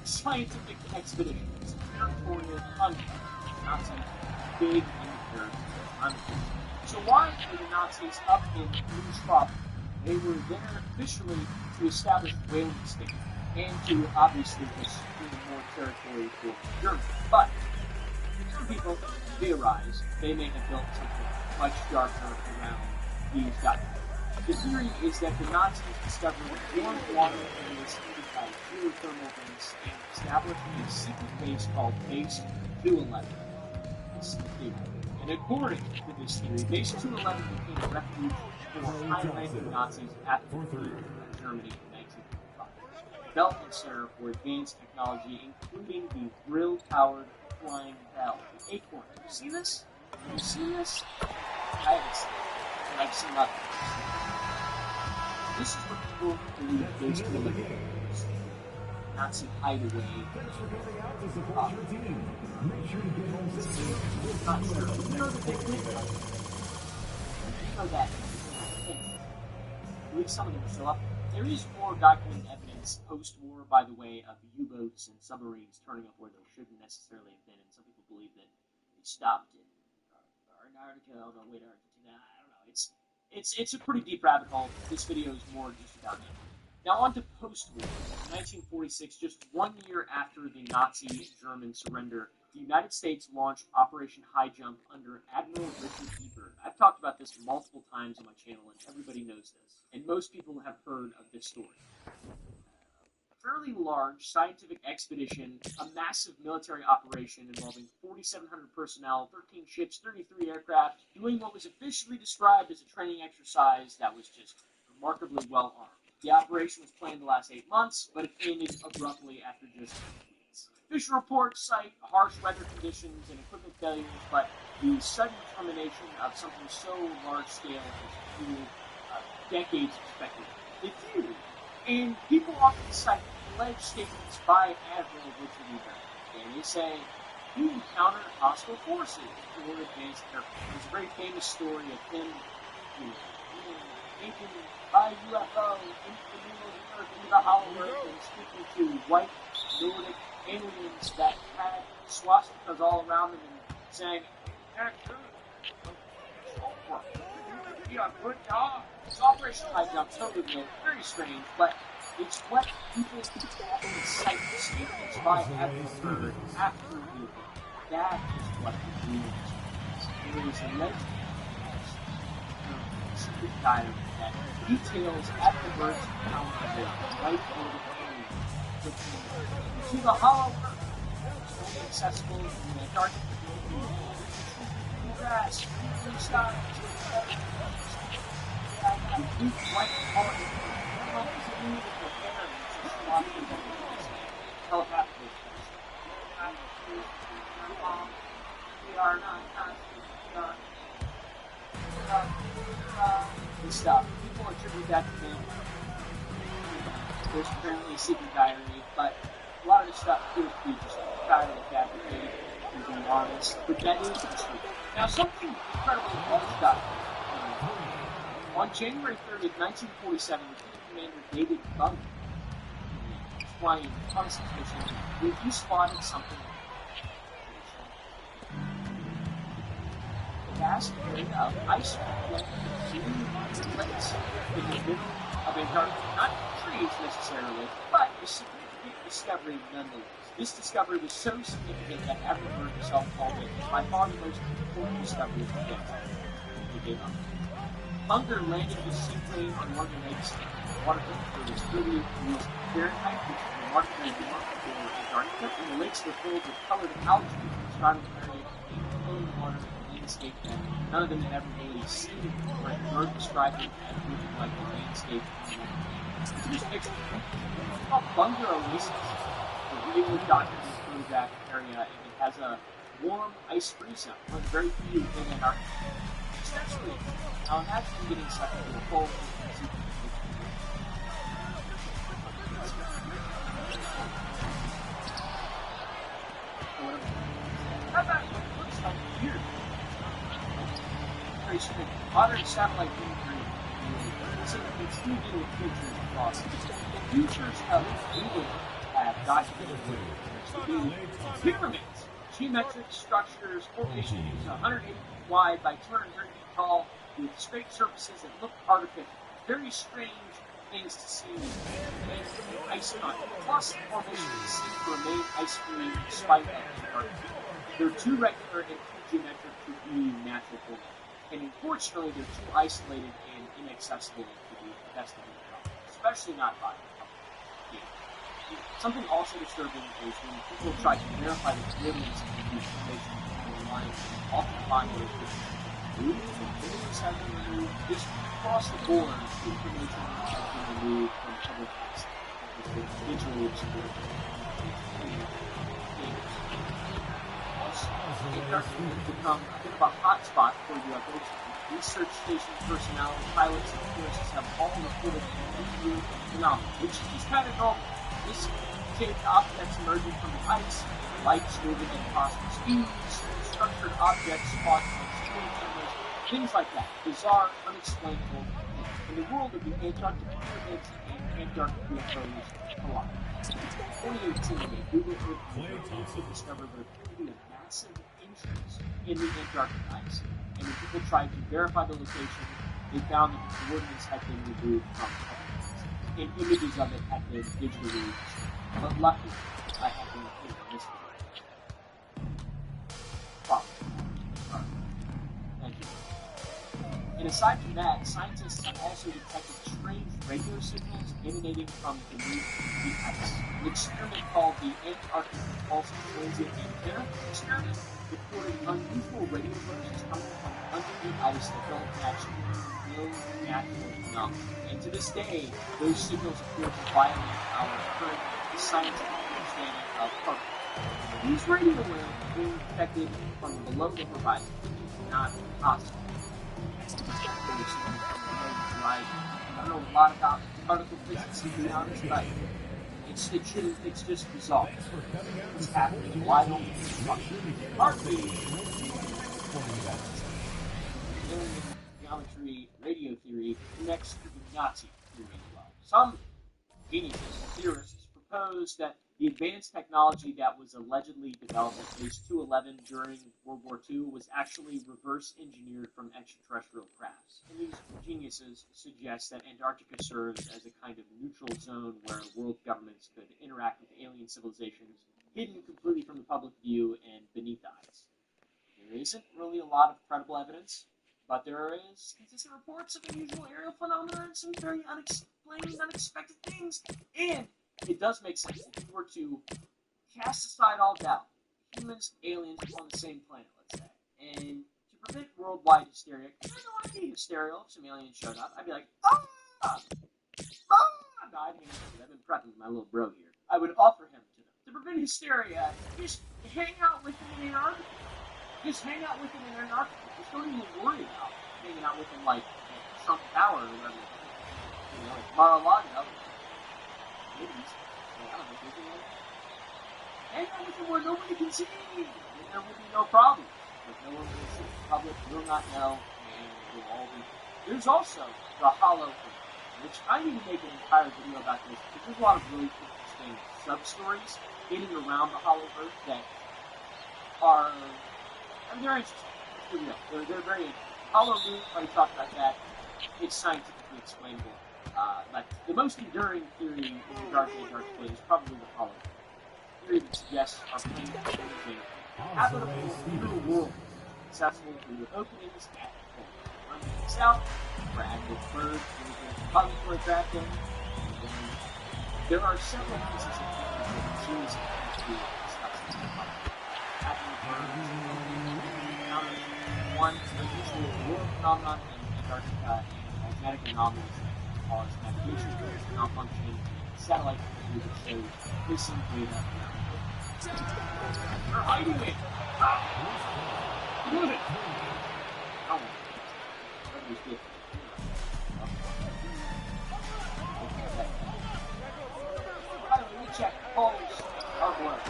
scientific expedition. It's a territorial conflict. Nazis big in the territory. So why were the Nazis up in New Schwaben? They were there officially to establish whaling state and to obviously just secure more territory for Germany. But some people theorize they may have built something much darker around these guys. The theory is that the Nazis discovered warm water in this heated by geothermal vents and established a secret base called Base 211. And according to this theory, Base 211 became a refuge for high-ranking Nazis after the defeat of Germany in 1945. Developments there for advanced technology, including the drill-powered flying bell, the Acorn. Have you seen this? Have you seen this? I haven't seen it. I've seen nothing. This is what people believe Base 211 is. Nazi hideaway. Not sure. You know that they did. You know that. At least some of them are still up. There is more documented evidence post-war, by the way, of U-boats and submarines turning up where they shouldn't necessarily have been, and some people believe that it stopped in Antarctica, although wait, Argentina, I don't know. It's a pretty deep rabbit hole. This video is more just about it. Now on to post-war. In 1946, just 1 year after the Nazi-German surrender, the United States launched Operation High Jump under Admiral Richard E. Byrd. I've talked about this multiple times on my channel, and everybody knows this. And most people have heard of this story. Fairly large scientific expedition, a massive military operation involving 4,700 personnel, 13 ships, 33 aircraft, doing what was officially described as a training exercise that was just remarkably well armed. The operation was planned to last 8 months, but it ended abruptly after just 2 weeks. Official reports cite harsh weather conditions and equipment failures, but the sudden termination of something so large-scale has fueled decades expected. The theory, and people often cite alleged statements by Admiral Richard E. Byrd, and they say he encountered hostile forces or advanced aircraft. There's a very famous story of him thinking by UFO into the middle of the earth, into the hollow earth, and speaking to white Nordic aliens that had swastikas all around them and saying, it's Operation High Jump, totally real, very strange, but it's what people often cite statements by Admiral Byrd after the event. That is what the real is. There is a legend secret diary that details at the Byrd's account of the white Nordic aliens to the hollow earth, only accessible in the Antarctic grass, blue skies, and deep white water. Telepathically. We are not this stuff. People attribute that to him. There's apparently a secret diary, but a lot of this stuff appears to be just entirely fabricated, to be honest. But that is the truth. Now, something incredibly else got on January 30th, 1947, Lieutenant Commander David Bunker was flying a reconnaissance mission when he spotted something. A vast area of ice like blue lakes in the middle of Antarctica. Not trees necessarily, but a significant discovery nonetheless. This discovery was so significant that Admiral Byrd himself called it by far the most important discovery of the day. Bunker landed his seaplane on one of the lakes. Water temperature was 38 degrees Fahrenheit, which is remarkable warm for Antarctica, and the lakes were filled with colored algae straddling the area of flowing water and landscape that none of them had ever really seen before. Bird described it as looking like a landscape. Here's a picture. It's called Bunger Oasis. The radio documented photographed area, and it has a warm, ice-free zone, one of the very few in Antarctica. That's really interesting. Now imagine getting sucked into a cold looks like here. Very strange. Modern satellite imagery is a true deal with pictures across futures of England have documented pyramids, geometric structures, formations 180 feet wide by 230 feet tall, with straight surfaces that look artificial. Very strange things to see and ice front. Plus, the formations seem to remain ice-free in spite of Antarctica. They're too regular and too geometric to be natural formations. And unfortunately, they're too isolated and inaccessible to be investigated, especially not by something also disturbing is when people try to verify the validity of these information online, often find that videos have been removed just across the board. Information has been removed from public access, which is digitally obscured. Antarctica has become a bit of a hotspot for UFOs. Research station personnel, pilots, and tourists have all reported unusual phenomena, which is kind of normal. This shaped objects emerging from the ice, lights moving at cosmic speeds, structured objects caught on security cameras, things like that. Bizarre, unexplainable. In the world of the Antarctic pyramids and Antarctic UFOs collide. In 2018, a Google Earth user discovered there appeared to be a massive increase in the Antarctic ice. And when people tried to verify the location, they found that the coordinates had been removed from public access, and images of it had been digitally released. But luckily, I have been able to miss it. Thank you. And aside from that, scientists have also detected strange radio signals emanating from beneath the ice. An experiment called the Antarctic Pulse Transit Antenna experiment reported unusual radio bursts coming from under the ice that don't match no natural phenomena. And to this day, those signals appear to violate our current scientific understanding of particles. These radio waves are being detected from below the horizon, not possible. I don't know a lot about particle physics, to be honest, but it's just bizarre. What's happening? Why don't we talk? Partly geometry, radio theory connects to the Nazi theory as well. Some geniuses, theorists, proposed that the advanced technology that was allegedly developed at Base 211 during World War II was actually reverse engineered from extraterrestrial crafts. And these geniuses suggest that Antarctica serves as a kind of neutral zone where world governments could interact with alien civilizations hidden completely from the public view and beneath the ice. There isn't really a lot of credible evidence, but there is consistent reports of unusual aerial phenomena and some very unexplained, unexpected things. And it does make sense if you were to cast aside all doubt, humans, aliens on the same planet, let's say, and to prevent worldwide hysteria, because I know I'd be hysterical if some aliens showed up. I'd be like, ah! No, I've been prepping with my little bro here. I would offer him to them. To prevent hysteria, just hang out with him in Antarctica. Just hang out with him in Antarctica. Just don't even worry about hanging out with him like at Trump Tower or whatever. You know, like Mar-a-Lago. Maybe. I don't know. Hang out with him where nobody can see. And there will be no problem. But no one will see. The public will not know. And we'll all be. There's also the Hollow Earth, which I need to make an entire video about this because there's a lot of really interesting sub-stories hidden around the Hollow Earth that are, I mean, they're interesting. Let's be real. They're very interesting. Hollow Earth, I already talked about that. It's scientifically explainable. But the most enduring theory in regard to Antarctica is probably the Hollow Earth. A theory that suggests our planet is a habitable inner world accessible through openings at the pole. On the south, for active birds, depository drafting. There are several pieces of series of chemistry stuff. One unusual world phenomenon in Antarctica and magnetic anomalies that cause navigation tools to malfunction, satellite imagery that shows missing data around the world. We're hiding it! Move it! Oh, what is this? By the way, we check polls are blood.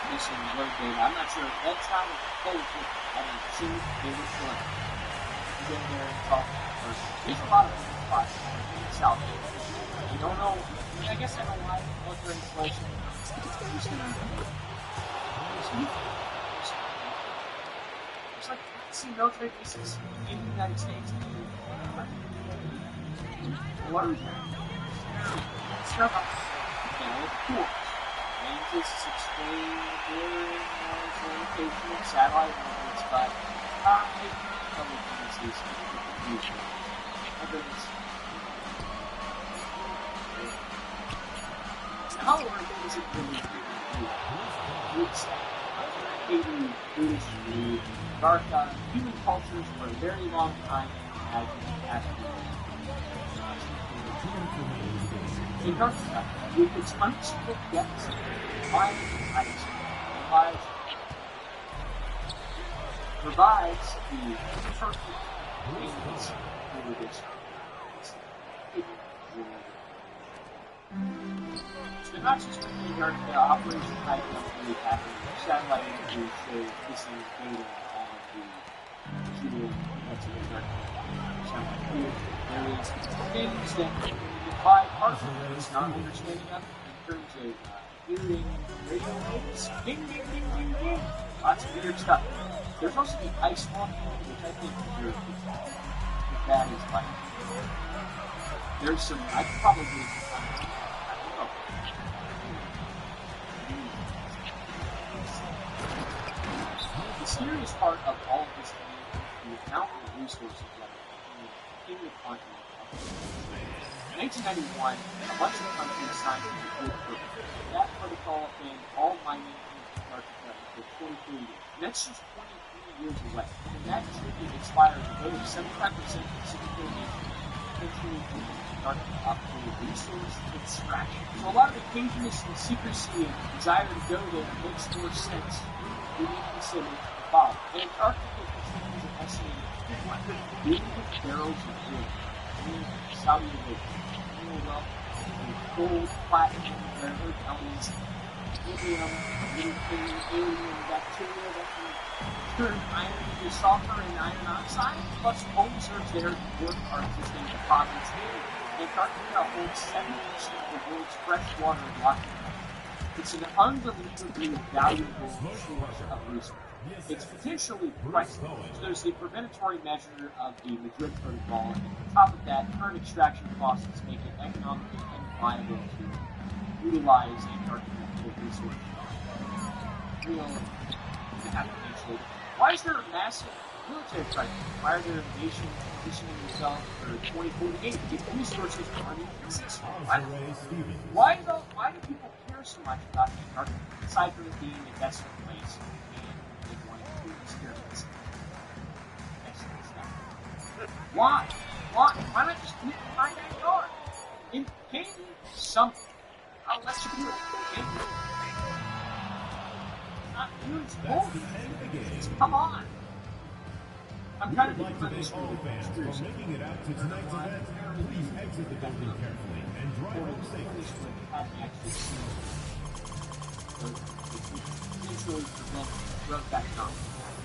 Missing road data. I'm not sure. That's not a poll. I mean, see, they look blood. You get there and talk to that person. There's a lot of spots in the South. You don't know. I mean, I guess I don't like military installation. There's like 15 military bases in the United States. What are there? Stuff up. Of course. Scientists explain their location of satellite images, but public agencies usually. How worth is it really Hindu, Buddhist, Gartha, human cultures for a very long time had Antarctica, with its unexplored depths, violent ice, provides the perfect means for this hidden world. So the Nazis went to Antarctica, Operation Tiger really happened. Satellite imagery shows missing data on the visual parts of Antarctica. There is things that by particles not understanding them in terms of hearing radio waves. Ding, ding, ding, ding, ding. Lots of weird stuff. There's also the ice walking, which I think is very good. That is like, there's some, I could probably, I don't know. The serious part of all of this thing is the amount of resources that are in the continent. In 1991, a bunch of countries signed the Good Protocol. That protocol banned all mining in Antarctica for 23 years. And that's just 23 years away. And that treaty expired to go to 75% of Pacific Nation potentially in Antarctica for resource extraction. So a lot of occasionalness and secrecy and desire to go there makes more sense. We need to consider the following. Antarctica contains an estimated 200 billion barrels of oil. Saudi Arabia. Gold, platinum, rare earth elements, lithium, alien bacteria that can turn iron into sulfur and iron oxide, plus oil reserves there work our existing deposits here. Antarctica holds 70% of the world's fresh water locked in. It's an unbelievably valuable source of resource. It's potentially priceless. So there's the preventatory measure of the Madrid Protocol, and on top of that, current extraction costs make it economically unviable to utilize Antarctica for resource. Why is there a massive military crisis? Why are there nations positioning themselves for 2048 to get resources for army exist? Why do people care so much about Antarctica, aside from it being a desolate place? Why? Why not just leave it in my backyard? And pay me something. I'll let you do it. Pay me. Not doing bullshit. Come on. I'm trying to like to thank all fans for making it out to tonight's event. Please exit the building carefully and drive home safely. Potentially prevent drug back down.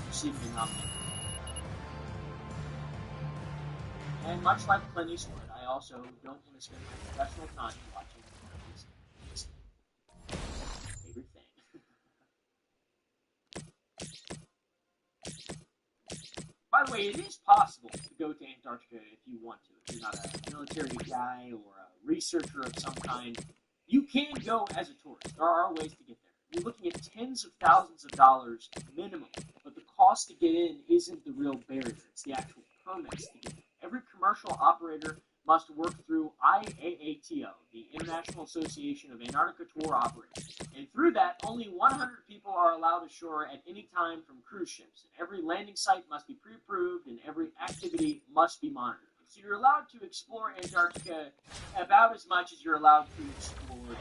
Receiving enough. And much like Clint Eastwood, I also don't want to spend my professional time watching his favorite thing. By the way, it is possible to go to Antarctica if you want to. If you're not a military guy or a researcher of some kind, you can go as a tourist. There are ways to get there. You're looking at tens of thousands of dollars minimum, but the cost to get in isn't the real barrier. It's the actual permits to get in. Every commercial operator must work through IAATO, the International Association of Antarctica Tour Operators. And through that, only 100 people are allowed ashore at any time from cruise ships. And every landing site must be pre-approved and every activity must be monitored. So you're allowed to explore Antarctica about as much as you're allowed to explore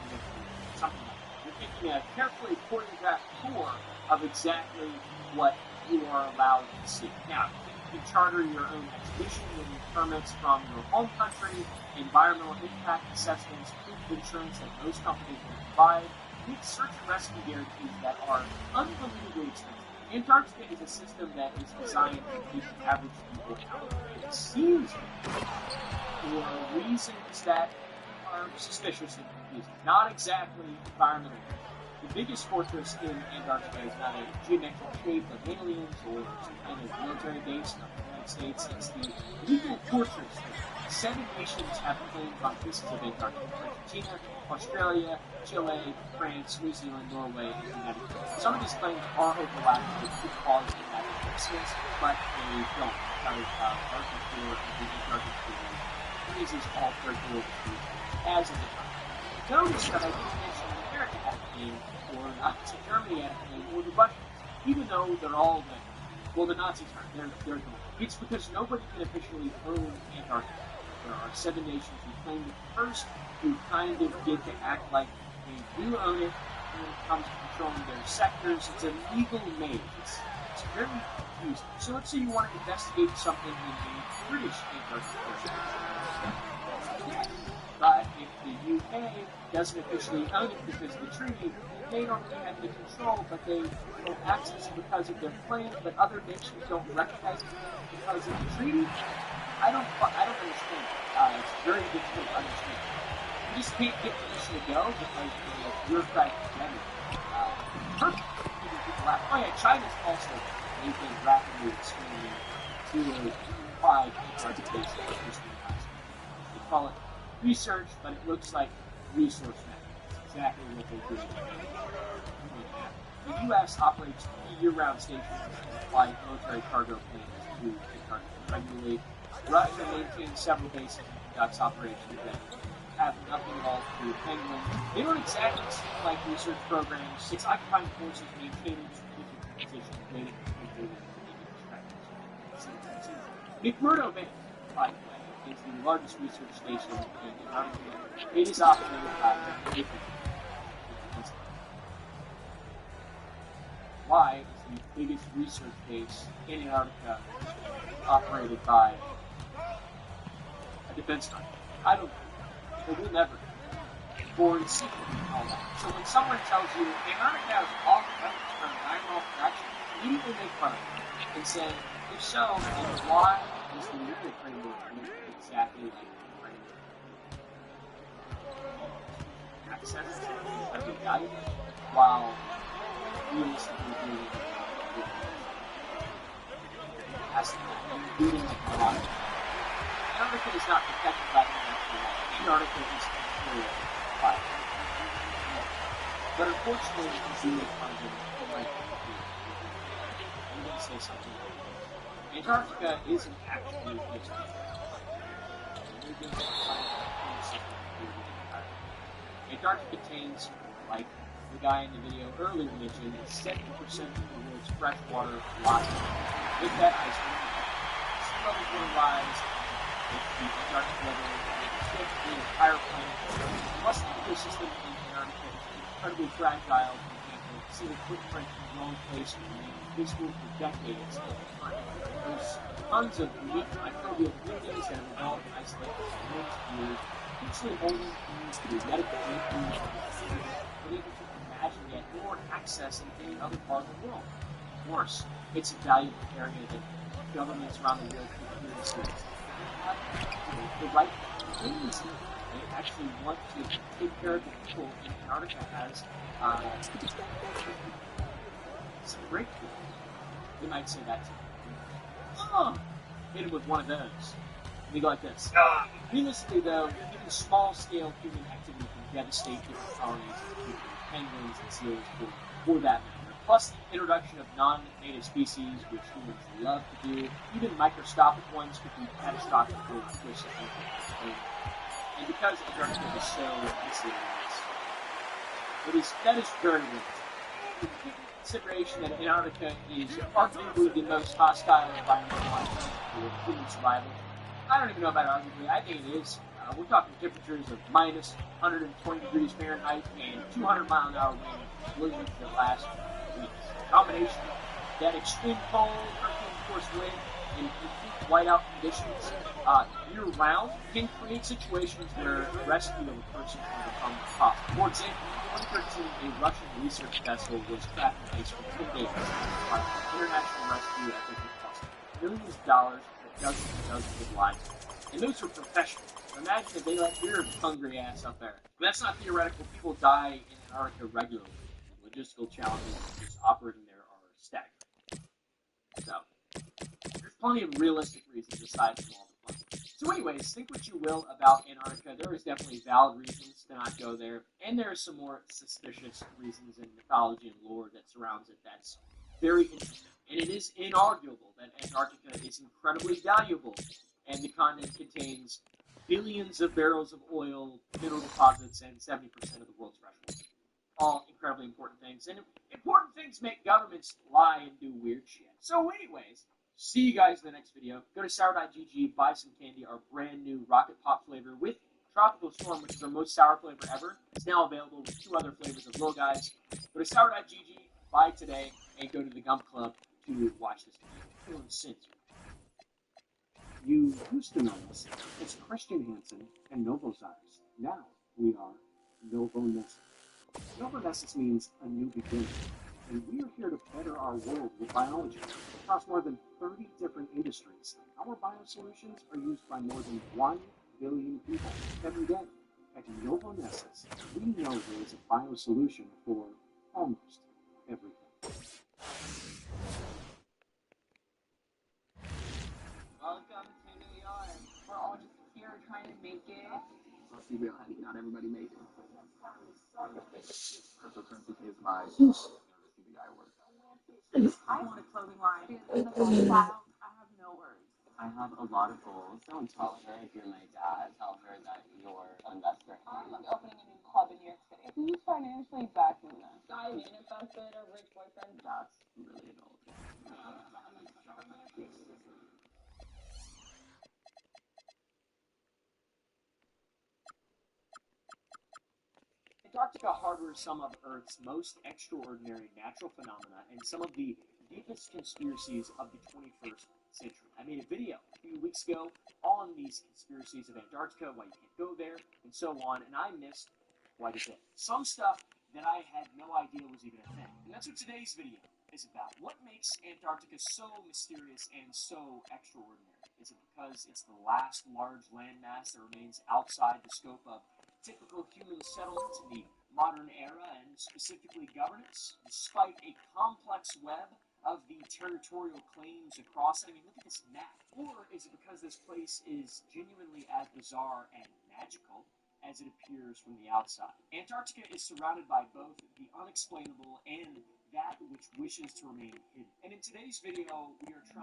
something like that. You're taking a carefully choreographed tour of exactly what you are allowed to see. Now, you can charter your own expedition with permits from your home country, environmental impact assessments, proof of insurance that most companies will provide, and search and rescue guarantees that are unbelievably expensive. Antarctica is a system that is designed to keep average people out. It seems for reasons that are suspicious and confusing. Not exactly environmental. The biggest fortress in Antarctica is not a geometric shape of aliens or some kind of military base in the United States. It's the legal fortress that 7 nations have claimed on pieces of Antarctica. Argentina, Australia, Chile, France, New Zealand, Norway, and the United States. Some of these claims are overlapping, which could cause dramatic accidents, but they don't, because Article 4 of the Antarctic Treaty freezes all territorial disputes as of the time. Notice that I didn't mention America had a claim, or Nazi Germany had a claim, or the Russians, even though they're all the, well, the Nazis aren't, they're gone. It's because nobody can officially own Antarctica. There are 7 nations who claim it first, who kind of get to act like they do own it when it comes to controlling their sectors. It's a legal maze. It's very confusing. So let's say you want to investigate something in the British Antarctica. But if the UK doesn't officially own it because of the treaty, they don't really have the control, but they don't access it because of their claim, but other nations don't recognize it because of the treaty. I don't understand. It's very difficult to understand. You just can't get permission to go because the bureaucratic agenda. Perfect. People out. Oh yeah, China's also they've been rapidly expanding to a 5 Antarctic bases. They call it research, but it looks like resource management. It's exactly what they do. The U.S. operates 3 year-round stations and fly military cargo planes to Antarctica regularly. Russia maintains several bases and conducts operations that have nothing at all to do with penguins. They don't exactly seem like research programs. It's occupying forces maintaining strategic positions waiting for people to McMurdo Bay, by the way, is the largest research station in Antarctica. It is operated by the Why is the biggest research base in Antarctica operated by a defense country? I don't know. It will never be. Born secret and all that. So when someone tells you Antarctica has all the weapons for environmental protection, immediately make fun of it and say, if so, then why is the nuclear framework exactly like the framework? Access to incredibly valuable, while realistically doing including technology. Antarctica is not protected by international law. Antarctica is controlled by it. But unfortunately, you do make fun of it. I'm going to say something like this. Antarctica isn't actually just Antarctica contains, like the guy in the video earlier mentioned, 70% of the world's freshwater lies. With that ice sea levels will rise, the Antarctic weather will shift the entire planet. Plus, the ecosystem in Antarctica is incredibly fragile. For example, see the footprint in the wrong place and remain visible for decades at a time. There's tons of unique microbial communities that have evolved in isolation for millions of years, usually holding things to medical breakthroughs and able to imagine yet more access in any other part of the world. Of course, it's a valuable area that governments around the world take seriously. The right things they actually want to take care of the people in Antarctica as some breakthrough. You might say that too. Oh, hit him with one of those. And you go like this. Realistically, though, even small-scale human activity can devastate different colonies, penguins and seals, for that matter. plus the introduction of non-native species, which humans love to do. Even microscopic ones could be catastrophic for fish and and because Antarctica is so mysterious, that is very limited. Taking into consideration that Antarctica is arguably the most hostile environment for human survival, I don't even know about arguably. I think it is. We're talking temperatures of minus 120 degrees Fahrenheit and 200-mile-an-hour winds blizzards that last weeks. A combination of that extreme cold, hurricane-force wind, and complete whiteout conditions year-round can create situations where rescue of a person can become possible. For example, in 2013, a Russian research vessel was trapped in ice for 10 days by an international rescue effort that cost millions of dollars and dozens and dozens of lives. And those are professionals. Imagine if they let your hungry ass up there. But that's not theoretical. People die in Antarctica regularly. Logistical challenges just operating there are staggering. So, there's plenty of realistic reasons aside from all the fun. So anyways, think what you will about Antarctica. There is definitely valid reasons to not go there. And there are some more suspicious reasons in mythology and lore that surrounds it that's very interesting. And it is inarguable that Antarctica is incredibly valuable. And the continent contains billions of barrels of oil, mineral deposits, and 70% of the world's fresh water. All incredibly important things. And important things make governments lie and do weird shit. So anyways, see you guys in the next video. Go to sour.gg, buy some candy, our brand new Rocket Pop flavor with Tropical Storm, which is our most sour flavor ever. It's now available with 2 other flavors of Little Guys. Go to sour.gg, buy today, and go to the Gump Club to watch this video. Feeling sins. You used to know us as Christian Hansen and Novozires. Now we are Novonessis. Novonessis means a new beginning, and we are here to better our world with biology. Across more than 30 different industries, our biosolutions are used by more than 1 billion people every day. At Novonessis, we know there is a biosolution for almost everything. Welcome to New York. We're all just here trying to make it. Let's be real, honey. Not everybody made it. Cryptocurrency is my CBI work. I want a clothing line. In the style, I have no words. I have a lot of goals. Don't tell her if you're my dad. Tell her that you're an investor. I'm opening a new club in New York City. Who's financially backing this? I manifested a rich boyfriend. That's really adult. Antarctica harbors some of Earth's most extraordinary natural phenomena and some of the deepest conspiracies of the 21st century. I made a video a few weeks ago on these conspiracies of Antarctica, why you can't go there, and so on, and I missed quite a bit. Some stuff that I had no idea was even a thing. And that's what today's video is about. What makes Antarctica so mysterious and so extraordinary? Is it because it's the last large landmass that remains outside the scope of typical human settlement in the modern era, and specifically governance, despite a complex web of the territorial claims across it? I mean, look at this map. Or is it because this place is genuinely as bizarre and magical as it appears from the outside? Antarctica is surrounded by both the unexplainable and that which wishes to remain hidden. And in today's video, we are trying